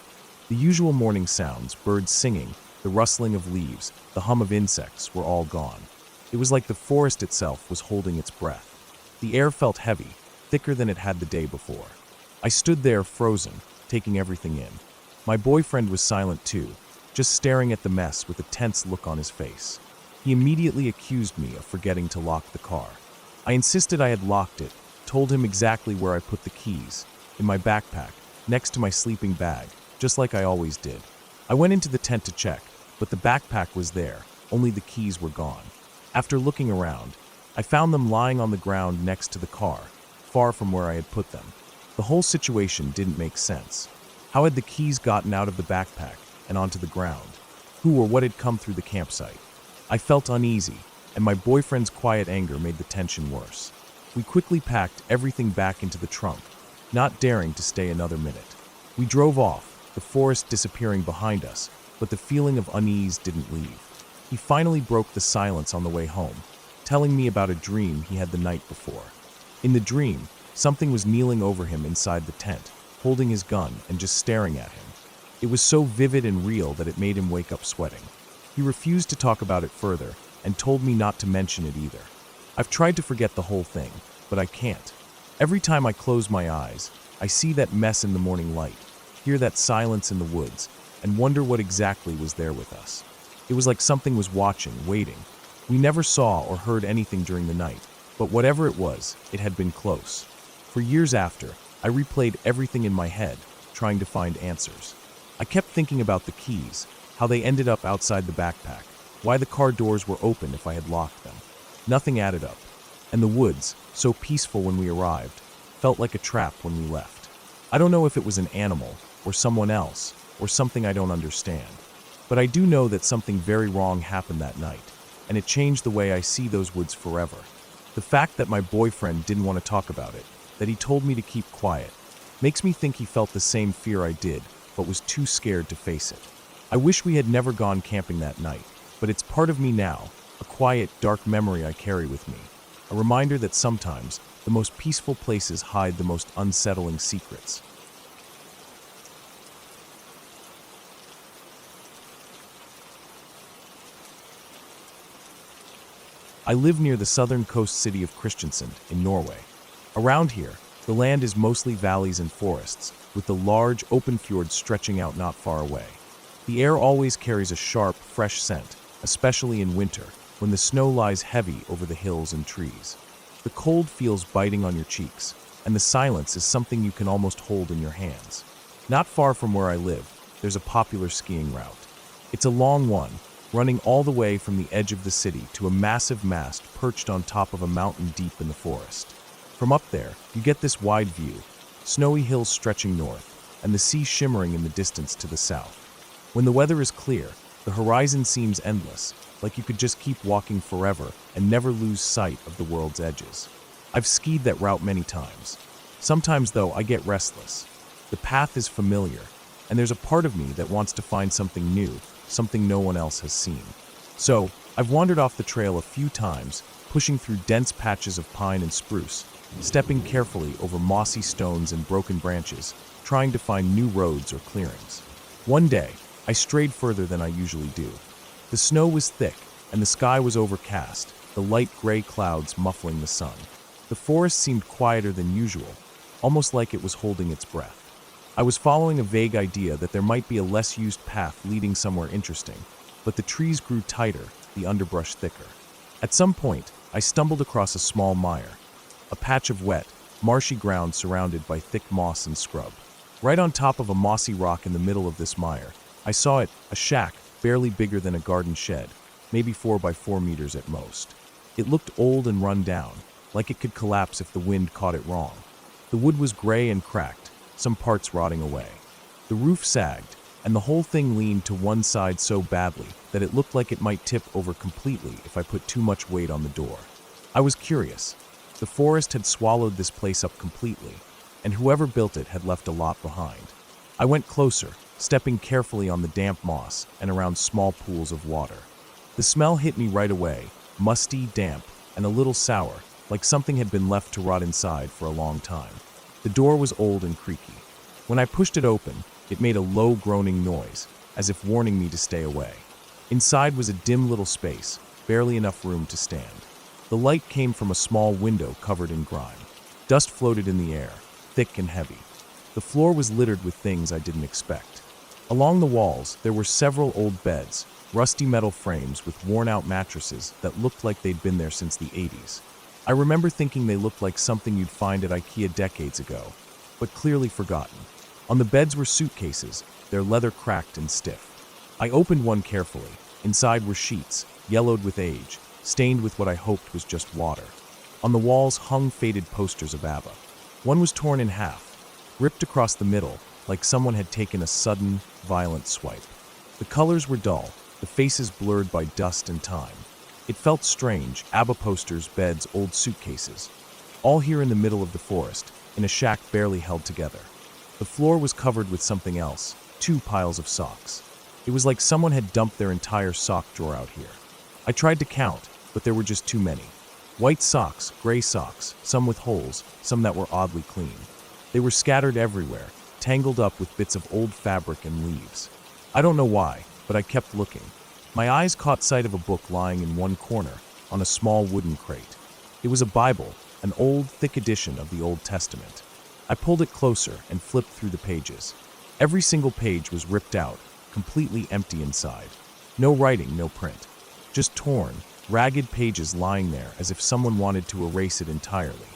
The usual morning sounds, birds singing, the rustling of leaves, the hum of insects, were all gone. It was like the forest itself was holding its breath. The air felt heavy, thicker than it had the day before. I stood there frozen, taking everything in. My boyfriend was silent too, just staring at the mess with a tense look on his face. He immediately accused me of forgetting to lock the car. I insisted I had locked it, told him exactly where I put the keys, in my backpack, next to my sleeping bag, just like I always did. I went into the tent to check, but the backpack was there, only the keys were gone. After looking around, I found them lying on the ground next to the car, far from where I had put them. The whole situation didn't make sense. How had the keys gotten out of the backpack and onto the ground? Who or what had come through the campsite? I felt uneasy, and my boyfriend's quiet anger made the tension worse. We quickly packed everything back into the trunk, not daring to stay another minute. We drove off, the forest disappearing behind us, but the feeling of unease didn't leave. He finally broke the silence on the way home, telling me about a dream he had the night before. In the dream, something was kneeling over him inside the tent, holding his gun and just staring at him. It was so vivid and real that it made him wake up sweating. He refused to talk about it further and told me not to mention it either. I've tried to forget the whole thing, but I can't. Every time I close my eyes, I see that mess in the morning light, hear that silence in the woods, and wonder what exactly was there with us. It was like something was watching, waiting. We never saw or heard anything during the night, but whatever it was, it had been close. For years after, I replayed everything in my head, trying to find answers. I kept thinking about the keys, how they ended up outside the backpack, why the car doors were open if I had locked them. Nothing added up. And the woods, so peaceful when we arrived, felt like a trap when we left. I don't know if it was an animal, or someone else, or something I don't understand. But I do know that something very wrong happened that night, and it changed the way I see those woods forever. The fact that my boyfriend didn't want to talk about it, that he told me to keep quiet, makes me think he felt the same fear I did, but was too scared to face it. I wish we had never gone camping that night, but it's part of me now, a quiet, dark memory I carry with me. A reminder that sometimes the most peaceful places hide the most unsettling secrets. I live near the southern coast city of Kristiansand in Norway. Around here, the land is mostly valleys and forests, with the large, open fjords stretching out not far away. The air always carries a sharp, fresh scent, especially in winter, when the snow lies heavy over the hills and trees. The cold feels biting on your cheeks, and the silence is something you can almost hold in your hands. Not far from where I live, there's a popular skiing route. It's a long one, running all the way from the edge of the city to a massive mast perched on top of a mountain deep in the forest. From up there, you get this wide view, snowy hills stretching north, and the sea shimmering in the distance to the south. When the weather is clear, the horizon seems endless, like you could just keep walking forever and never lose sight of the world's edges. I've skied that route many times. Sometimes, though, I get restless. The path is familiar, and there's a part of me that wants to find something new, something no one else has seen. So, I've wandered off the trail a few times, pushing through dense patches of pine and spruce, stepping carefully over mossy stones and broken branches, trying to find new roads or clearings. One day, I strayed further than I usually do. The snow was thick, and the sky was overcast, the light gray clouds muffling the sun. The forest seemed quieter than usual, almost like it was holding its breath. I was following a vague idea that there might be a less used path leading somewhere interesting, but the trees grew tighter, the underbrush thicker. At some point, I stumbled across a small mire, a patch of wet, marshy ground surrounded by thick moss and scrub. Right on top of a mossy rock in the middle of this mire, I saw it, a shack barely bigger than a garden shed, maybe 4 by 4 meters at most. It looked old and run down, like it could collapse if the wind caught it wrong. The wood was gray and cracked, some parts rotting away. The roof sagged, and the whole thing leaned to one side so badly that it looked like it might tip over completely if I put too much weight on the door. I was curious. The forest had swallowed this place up completely, and whoever built it had left a lot behind. I went closer, stepping carefully on the damp moss and around small pools of water. The smell hit me right away, musty, damp, and a little sour, like something had been left to rot inside for a long time. The door was old and creaky. When I pushed it open, it made a low groaning noise, as if warning me to stay away. Inside was a dim little space, barely enough room to stand. The light came from a small window covered in grime. Dust floated in the air, thick and heavy. The floor was littered with things I didn't expect. Along the walls, there were several old beds, rusty metal frames with worn-out mattresses that looked like they'd been there since the 80s. I remember thinking they looked like something you'd find at IKEA decades ago, but clearly forgotten. On the beds were suitcases, their leather cracked and stiff. I opened one carefully. Inside were sheets, yellowed with age, stained with what I hoped was just water. On the walls hung faded posters of ABBA. One was torn in half, ripped across the middle, like someone had taken a sudden, violent swipe. The colors were dull, the faces blurred by dust and time. It felt strange, ABBA posters, beds, old suitcases. All here in the middle of the forest, in a shack barely held together. The floor was covered with something else, 2 piles of socks. It was like someone had dumped their entire sock drawer out here. I tried to count, but there were just too many. White socks, gray socks, some with holes, some that were oddly clean. They were scattered everywhere, tangled up with bits of old fabric and leaves. I don't know why, but I kept looking. My eyes caught sight of a book lying in one corner, on a small wooden crate. It was a Bible, an old, thick edition of the Old Testament. I pulled it closer and flipped through the pages. Every single page was ripped out, completely empty inside. No writing, no print. Just torn, ragged pages lying there as if someone wanted to erase it entirely.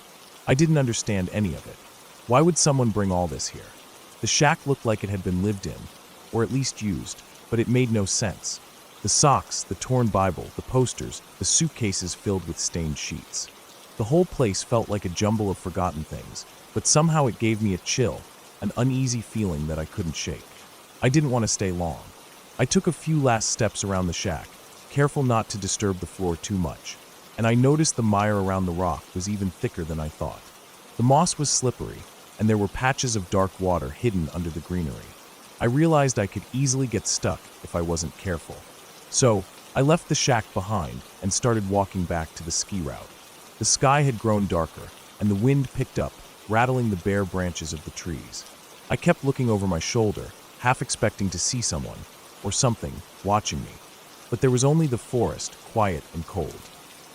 I didn't understand any of it. Why would someone bring all this here? The shack looked like it had been lived in, or at least used, but it made no sense. The socks, the torn Bible, the posters, the suitcases filled with stained sheets. The whole place felt like a jumble of forgotten things, but somehow it gave me a chill, an uneasy feeling that I couldn't shake. I didn't want to stay long. I took a few last steps around the shack, careful not to disturb the floor too much, and I noticed the mire around the rock was even thicker than I thought. The moss was slippery, and there were patches of dark water hidden under the greenery. I realized I could easily get stuck if I wasn't careful. So, I left the shack behind and started walking back to the ski route. The sky had grown darker, and the wind picked up, rattling the bare branches of the trees. I kept looking over my shoulder, half expecting to see someone, or something, watching me. But there was only the forest, quiet and cold.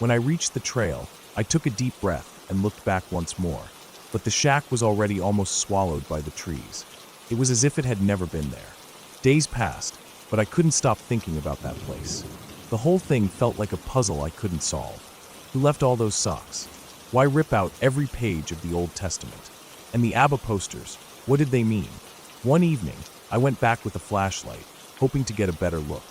When I reached the trail, I took a deep breath and looked back once more. But the shack was already almost swallowed by the trees. It was as if it had never been there. Days passed, but I couldn't stop thinking about that place. The whole thing felt like a puzzle I couldn't solve. Who left all those socks? Why rip out every page of the Old Testament? And the Abba posters, what did they mean? One evening, I went back with a flashlight, hoping to get a better look.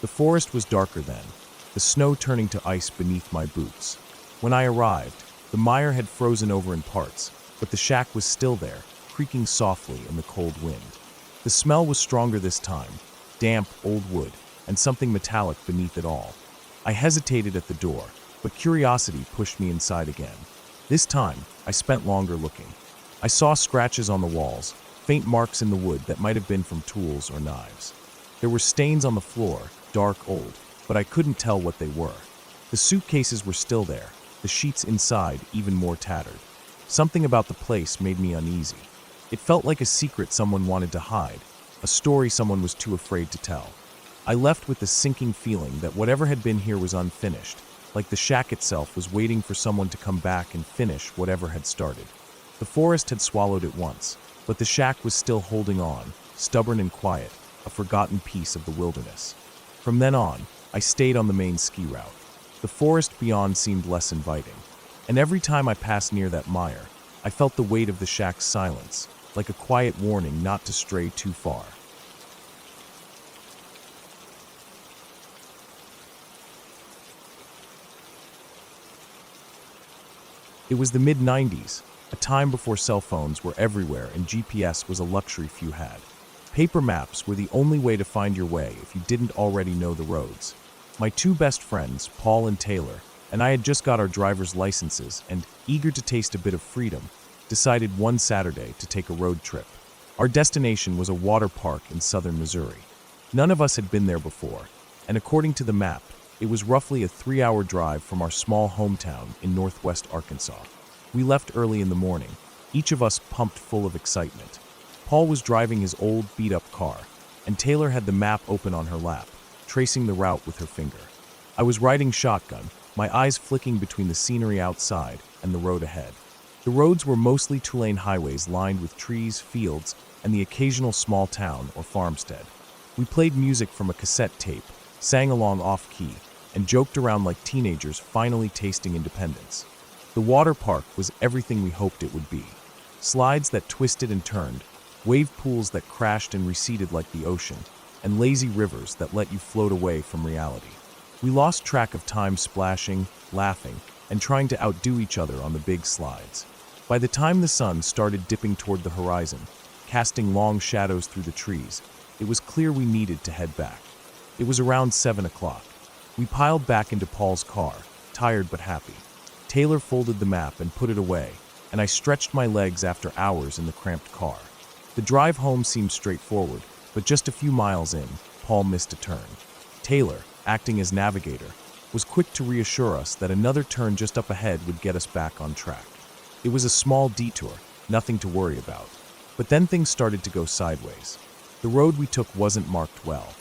The forest was darker then, the snow turning to ice beneath my boots. When I arrived, the mire had frozen over in parts, but the shack was still there, creaking softly in the cold wind. The smell was stronger this time, damp old wood, and something metallic beneath it all. I hesitated at the door, but curiosity pushed me inside again. This time, I spent longer looking. I saw scratches on the walls, faint marks in the wood that might have been from tools or knives. There were stains on the floor, dark old, but I couldn't tell what they were. The suitcases were still there, the sheets inside even more tattered. Something about the place made me uneasy. It felt like a secret someone wanted to hide, a story someone was too afraid to tell. I left with the sinking feeling that whatever had been here was unfinished, like the shack itself was waiting for someone to come back and finish whatever had started. The forest had swallowed it once, but the shack was still holding on, stubborn and quiet, a forgotten piece of the wilderness. From then on, I stayed on the main ski route. The forest beyond seemed less inviting, and every time I passed near that mire, I felt the weight of the shack's silence, like a quiet warning not to stray too far. It was the mid-90s, a time before cell phones were everywhere and GPS was a luxury few had. Paper maps were the only way to find your way if you didn't already know the roads. My two best friends, Paul and Taylor, and I had just got our driver's licenses and, eager to taste a bit of freedom, decided one Saturday to take a road trip. Our destination was a water park in southern Missouri. None of us had been there before, and according to the map, it was roughly a 3-hour drive from our small hometown in northwest Arkansas. We left early in the morning, each of us pumped full of excitement. Paul was driving his old, beat-up car, and Taylor had the map open on her lap, tracing the route with her finger. I was riding shotgun, my eyes flicking between the scenery outside and the road ahead. The roads were mostly two-lane highways lined with trees, fields, and the occasional small town or farmstead. We played music from a cassette tape, sang along off-key, and joked around like teenagers finally tasting independence. The water park was everything we hoped it would be. Slides that twisted and turned, wave pools that crashed and receded like the ocean, and lazy rivers that let you float away from reality. We lost track of time splashing, laughing, and trying to outdo each other on the big slides. By the time the sun started dipping toward the horizon, casting long shadows through the trees, it was clear we needed to head back. It was around 7 o'clock. We piled back into Paul's car, tired but happy. Taylor folded the map and put it away, and I stretched my legs after hours in the cramped car. The drive home seemed straightforward, but just a few miles in, Paul missed a turn. Taylor, acting as navigator, was quick to reassure us that another turn just up ahead would get us back on track. It was a small detour, nothing to worry about. But then things started to go sideways. The road we took wasn't marked well.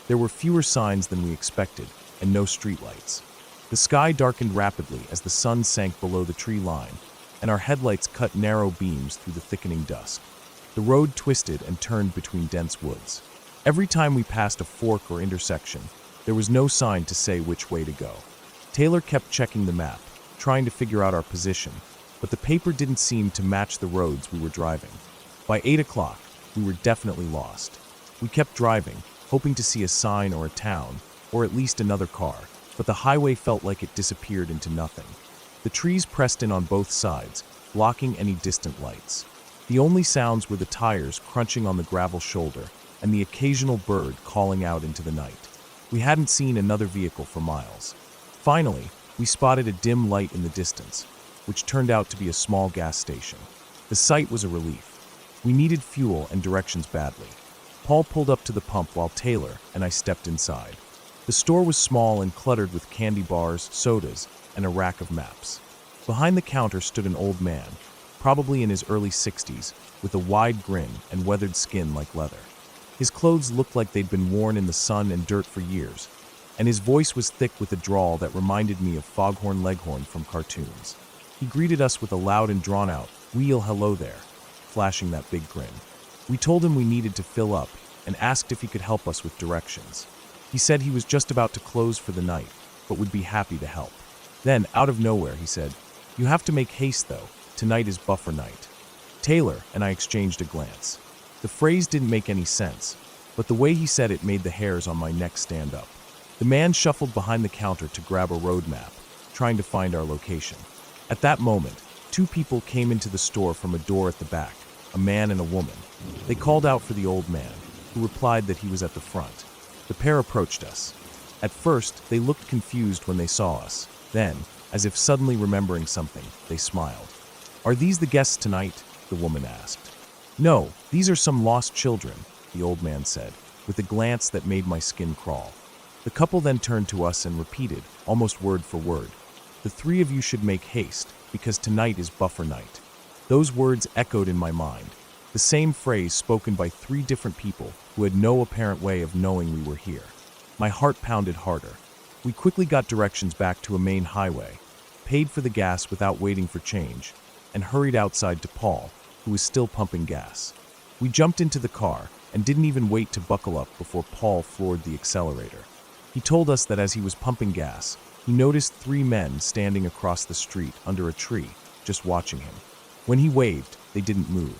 There were fewer signs than we expected, and no streetlights. The sky darkened rapidly as the sun sank below the tree line, and our headlights cut narrow beams through the thickening dusk. The road twisted and turned between dense woods. Every time we passed a fork or intersection, there was no sign to say which way to go. Taylor kept checking the map, trying to figure out our position, but the paper didn't seem to match the roads we were driving. By 8 o'clock, we were definitely lost. We kept driving, hoping to see a sign or a town, or at least another car, but the highway felt like it disappeared into nothing. The trees pressed in on both sides, blocking any distant lights. The only sounds were the tires crunching on the gravel shoulder and the occasional bird calling out into the night. We hadn't seen another vehicle for miles. Finally, we spotted a dim light in the distance, which turned out to be a small gas station. The sight was a relief. We needed fuel and directions badly. Paul pulled up to the pump while Taylor and I stepped inside. The store was small and cluttered with candy bars, sodas, and a rack of maps. Behind the counter stood an old man, probably in his early 60s, with a wide grin and weathered skin like leather. His clothes looked like they'd been worn in the sun and dirt for years, and his voice was thick with a drawl that reminded me of Foghorn Leghorn from cartoons. He greeted us with a loud and drawn-out, "Wheel hello there," flashing that big grin. We told him we needed to fill up and asked if he could help us with directions. He said he was just about to close for the night, but would be happy to help. Then, out of nowhere, he said, "You have to make haste, though. Tonight is buffer night." Taylor and I exchanged a glance. The phrase didn't make any sense, but the way he said it made the hairs on my neck stand up. The man shuffled behind the counter to grab a road map, trying to find our location. At that moment, two people came into the store from a door at the back, a man and a woman. They called out for the old man, who replied that he was at the front. The pair approached us. At first, they looked confused when they saw us. Then, as if suddenly remembering something, they smiled. "Are these the guests tonight?" the woman asked. "No, these are some lost children," the old man said, with a glance that made my skin crawl. The couple then turned to us and repeated, almost word for word, "The three of you should make haste, because tonight is buffer night." Those words echoed in my mind, the same phrase spoken by three different people who had no apparent way of knowing we were here. My heart pounded harder. We quickly got directions back to a main highway, paid for the gas without waiting for change, and hurried outside to Paul, who was still pumping gas. We jumped into the car and didn't even wait to buckle up before Paul floored the accelerator. He told us that as he was pumping gas, he noticed three men standing across the street under a tree, just watching him. When he waved, they didn't move.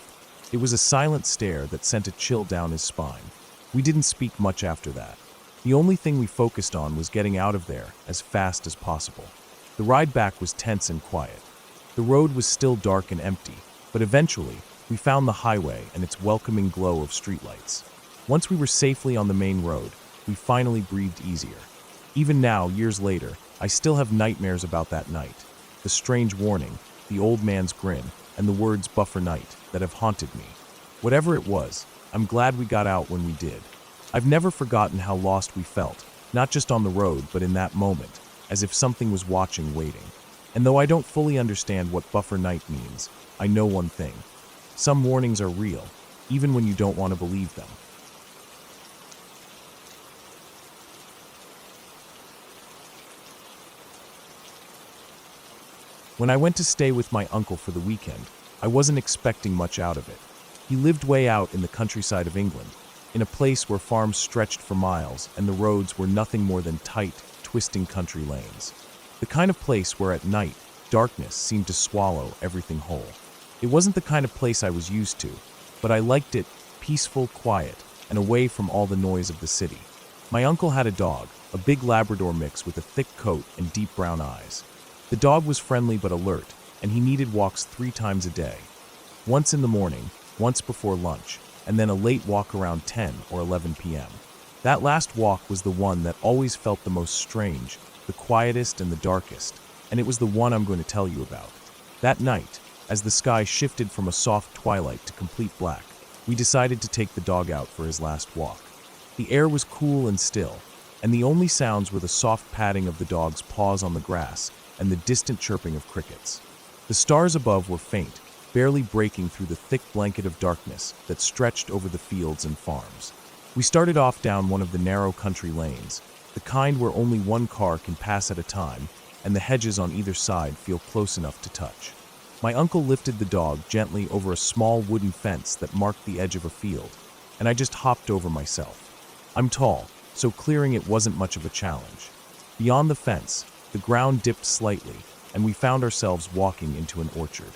It was a silent stare that sent a chill down his spine. We didn't speak much after that. The only thing we focused on was getting out of there as fast as possible. The ride back was tense and quiet. The road was still dark and empty, but eventually, we found the highway and its welcoming glow of streetlights. Once we were safely on the main road, we finally breathed easier. Even now, years later, I still have nightmares about that night. The strange warning, the old man's grin, and the words buffer night that have haunted me. Whatever it was, I'm glad we got out when we did. I've never forgotten how lost we felt, not just on the road, but in that moment, as if something was watching, waiting. And though I don't fully understand what buffer night means, I know one thing. Some warnings are real, even when you don't want to believe them. When I went to stay with my uncle for the weekend, I wasn't expecting much out of it. He lived way out in the countryside of England, in a place where farms stretched for miles and the roads were nothing more than tight, twisting country lanes. The kind of place where at night, darkness seemed to swallow everything whole. It wasn't the kind of place I was used to, but I liked it peaceful, quiet, and away from all the noise of the city. My uncle had a dog, a big Labrador mix with a thick coat and deep brown eyes. The dog was friendly but alert, and he needed walks 3 times a day. Once in the morning, once before lunch, and then a late walk around 10 or 11 p.m. That last walk was the one that always felt the most strange, the quietest and the darkest, and it was the one I'm going to tell you about. That night, as the sky shifted from a soft twilight to complete black, we decided to take the dog out for his last walk. The air was cool and still, and the only sounds were the soft padding of the dog's paws on the grass and the distant chirping of crickets. The stars above were faint, barely breaking through the thick blanket of darkness that stretched over the fields and farms. We started off down one of the narrow country lanes, the kind where only one car can pass at a time, and the hedges on either side feel close enough to touch. My uncle lifted the dog gently over a small wooden fence that marked the edge of a field, and I just hopped over myself. I'm tall, so clearing it wasn't much of a challenge. Beyond the fence, the ground dipped slightly, and we found ourselves walking into an orchard.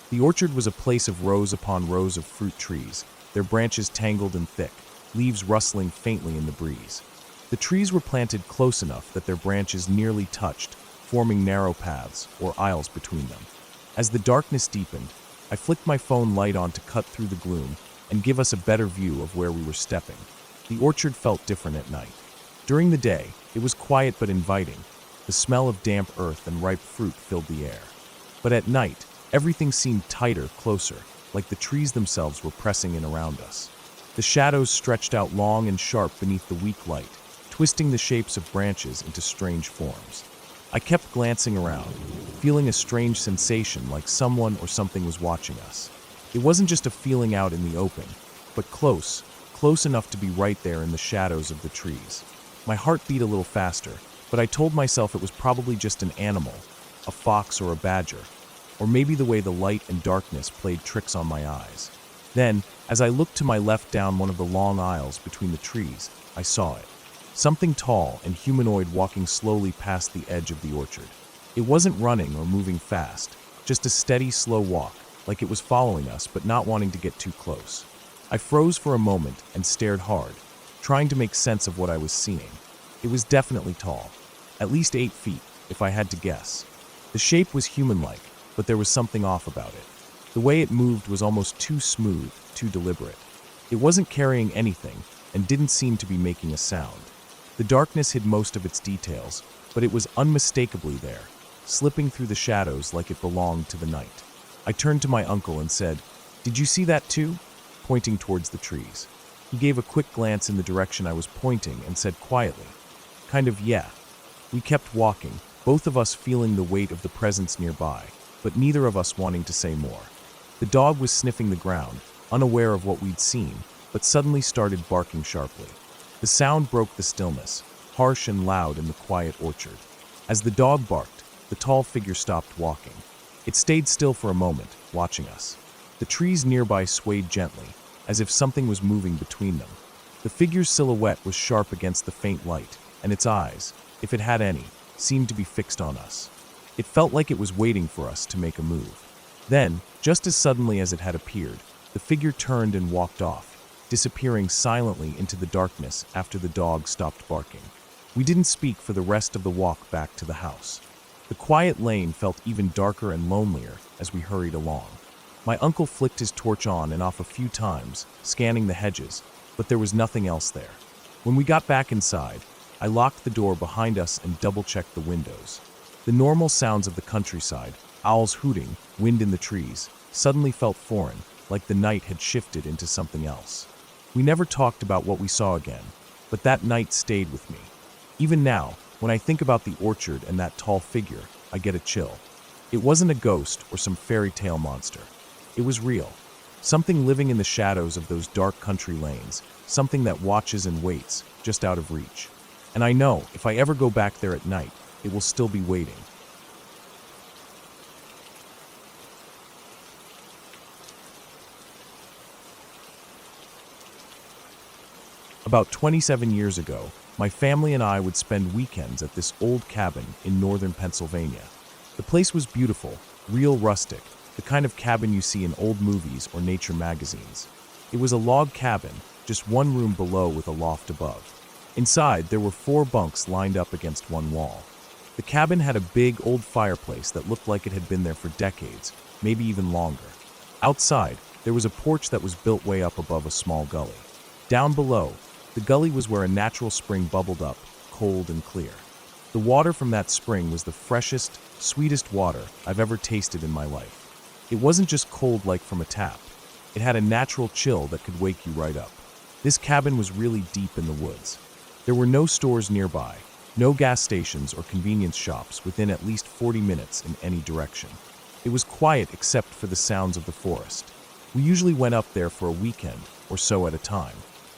The orchard was a place of rows upon rows of fruit trees, their branches tangled and thick, leaves rustling faintly in the breeze. The trees were planted close enough that their branches nearly touched, forming narrow paths or aisles between them. As the darkness deepened, I flicked my phone light on to cut through the gloom and give us a better view of where we were stepping. The orchard felt different at night. During the day, it was quiet but inviting. The smell of damp earth and ripe fruit filled the air. But at night, everything seemed tighter, closer, like the trees themselves were pressing in around us. The shadows stretched out long and sharp beneath the weak light, twisting the shapes of branches into strange forms. I kept glancing around, feeling a strange sensation like someone or something was watching us. It wasn't just a feeling out in the open, but close enough to be right there in the shadows of the trees. My heart beat a little faster, but I told myself it was probably just an animal, a fox or a badger, or maybe the way the light and darkness played tricks on my eyes. Then, as I looked to my left down one of the long aisles between the trees, I saw it. Something tall and humanoid walking slowly past the edge of the orchard. It wasn't running or moving fast. just a steady, slow walk, like it was following us but not wanting to get too close. I froze for a moment and stared hard, trying to make sense of what I was seeing. It was definitely tall, at least 8 feet, if I had to guess. The shape was human-like, but there was something off about it. The way it moved was almost too smooth, too deliberate. It wasn't carrying anything and didn't seem to be making a sound. The darkness hid most of its details, but it was unmistakably there, slipping through the shadows like it belonged to the night. I turned to my uncle and said, "Did you see that too?" pointing towards the trees. He gave a quick glance in the direction I was pointing and said quietly, "Kind of, yeah." We kept walking, both of us feeling the weight of the presence nearby, but neither of us wanting to say more. The dog was sniffing the ground, unaware of what we'd seen, but suddenly started barking sharply. The sound broke the stillness, harsh and loud in the quiet orchard. As the dog barked, the tall figure stopped walking. It stayed still for a moment, watching us. The trees nearby swayed gently, as if something was moving between them. The figure's silhouette was sharp against the faint light, and its eyes, if it had any, seemed to be fixed on us. It felt like it was waiting for us to make a move. Then, just as suddenly as it had appeared, the figure turned and walked off, disappearing silently into the darkness after the dog stopped barking. We didn't speak for the rest of the walk back to the house. The quiet lane felt even darker and lonelier as we hurried along. My uncle flicked his torch on and off a few times, scanning the hedges, but there was nothing else there. When we got back inside, I locked the door behind us and double-checked the windows. The normal sounds of the countryside, owls hooting, wind in the trees, suddenly felt foreign, like the night had shifted into something else. We never talked about what we saw again, but that night stayed with me. Even now, when I think about the orchard and that tall figure, I get a chill. It wasn't a ghost or some fairy tale monster. It was real. Something living in the shadows of those dark country lanes, something that watches and waits, just out of reach. And I know, if I ever go back there at night, it will still be waiting. About 27 years ago, my family and I would spend weekends at this old cabin in northern Pennsylvania. The place was beautiful, real rustic, the kind of cabin you see in old movies or nature magazines. It was a log cabin, just one room below with a loft above. Inside, there were 4 bunks lined up against one wall. The cabin had a big old fireplace that looked like it had been there for decades, maybe even longer. Outside, there was a porch that was built way up above a small gully. Down below, the gully was where a natural spring bubbled up, cold and clear. The water from that spring was the freshest, sweetest water I've ever tasted in my life. It wasn't just cold like from a tap. It had a natural chill that could wake you right up. This cabin was really deep in the woods. There were no stores nearby, no gas stations or convenience shops within at least 40 minutes in any direction. It was quiet except for the sounds of the forest. We usually went up there for a weekend or so at a time.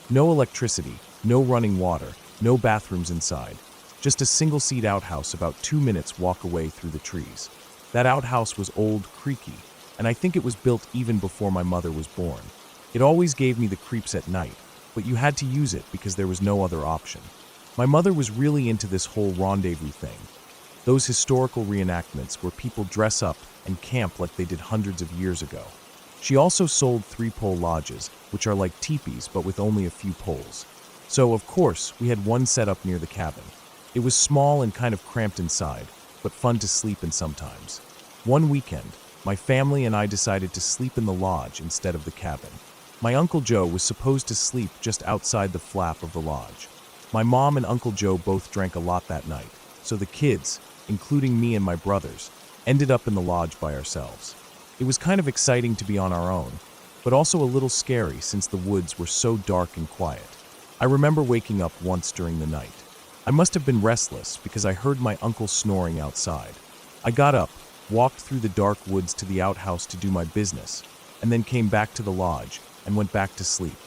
No electricity, no running water, no bathrooms inside. Just a single-seat outhouse about 2 minutes walk away through the trees. That outhouse was old, creaky, and I think it was built even before my mother was born. It always gave me the creeps at night, but you had to use it because there was no other option. My mother was really into this whole rendezvous thing. Those historical reenactments where people dress up and camp like they did hundreds of years ago. She also sold 3-pole lodges, which are like teepees but with only a few poles. So, of course, we had one set up near the cabin. It was small and kind of cramped inside, but fun to sleep in sometimes. One weekend, my family and I decided to sleep in the lodge instead of the cabin. My Uncle Joe was supposed to sleep just outside the flap of the lodge. My mom and Uncle Joe both drank a lot that night, so the kids, including me and my brothers, ended up in the lodge by ourselves. It was kind of exciting to be on our own, but also a little scary since the woods were so dark and quiet. I remember waking up once during the night. I must have been restless because I heard my uncle snoring outside. I got up, walked through the dark woods to the outhouse to do my business, and then came back to the lodge and went back to sleep.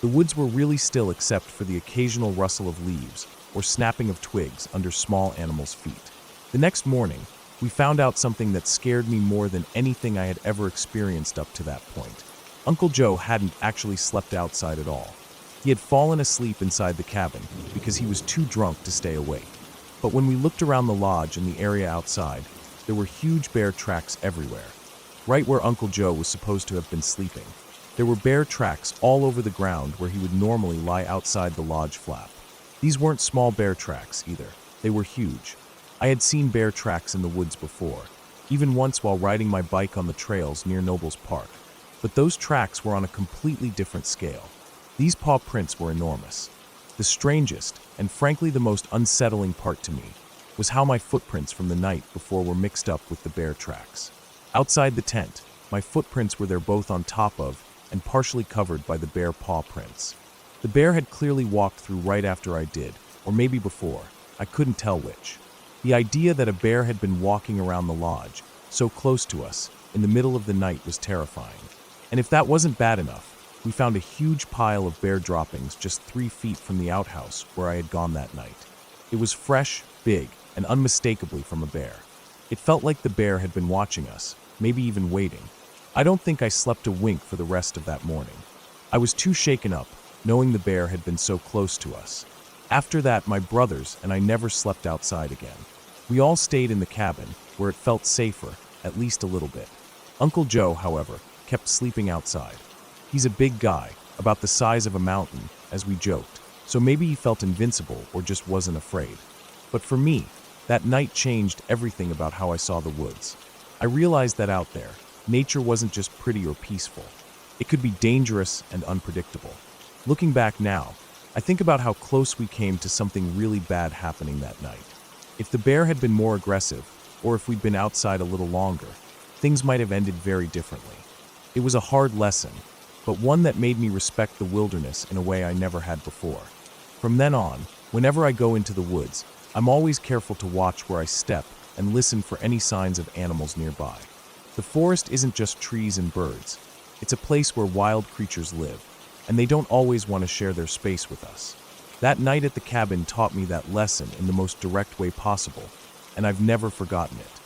The woods were really still except for the occasional rustle of leaves or snapping of twigs under small animals' feet. The next morning, we found out something that scared me more than anything I had ever experienced up to that point. Uncle Joe hadn't actually slept outside at all. He had fallen asleep inside the cabin because he was too drunk to stay awake. But when we looked around the lodge and the area outside, there were huge bear tracks everywhere, right where Uncle Joe was supposed to have been sleeping. There were bear tracks all over the ground where he would normally lie outside the lodge flap. These weren't small bear tracks either. They were huge. I had seen bear tracks in the woods before, even once while riding my bike on the trails near Nobles Park. But those tracks were on a completely different scale. These paw prints were enormous. The strangest, and frankly the most unsettling part to me, was how my footprints from the night before were mixed up with the bear tracks. Outside the tent, my footprints were there both on top of and partially covered by the bear paw prints. The bear had clearly walked through right after I did, or maybe before. I couldn't tell which. The idea that a bear had been walking around the lodge, so close to us, in the middle of the night was terrifying. And if that wasn't bad enough, we found a huge pile of bear droppings just 3 feet from the outhouse where I had gone that night. It was fresh, big, and unmistakably from a bear. It felt like the bear had been watching us, maybe even waiting. I don't think I slept a wink for the rest of that morning. I was too shaken up, knowing the bear had been so close to us. After that, my brothers and I never slept outside again. We all stayed in the cabin, where it felt safer, at least a little bit. Uncle Joe, however, kept sleeping outside. He's a big guy, about the size of a mountain, as we joked, so maybe he felt invincible or just wasn't afraid. But for me, that night changed everything about how I saw the woods. I realized that out there, nature wasn't just pretty or peaceful. It could be dangerous and unpredictable. Looking back now, I think about how close we came to something really bad happening that night. If the bear had been more aggressive, or if we'd been outside a little longer, things might have ended very differently. It was a hard lesson, but one that made me respect the wilderness in a way I never had before. From then on, whenever I go into the woods, I'm always careful to watch where I step and listen for any signs of animals nearby. The forest isn't just trees and birds. It's a place where wild creatures live, and they don't always want to share their space with us. That night at the cabin taught me that lesson in the most direct way possible, and I've never forgotten it.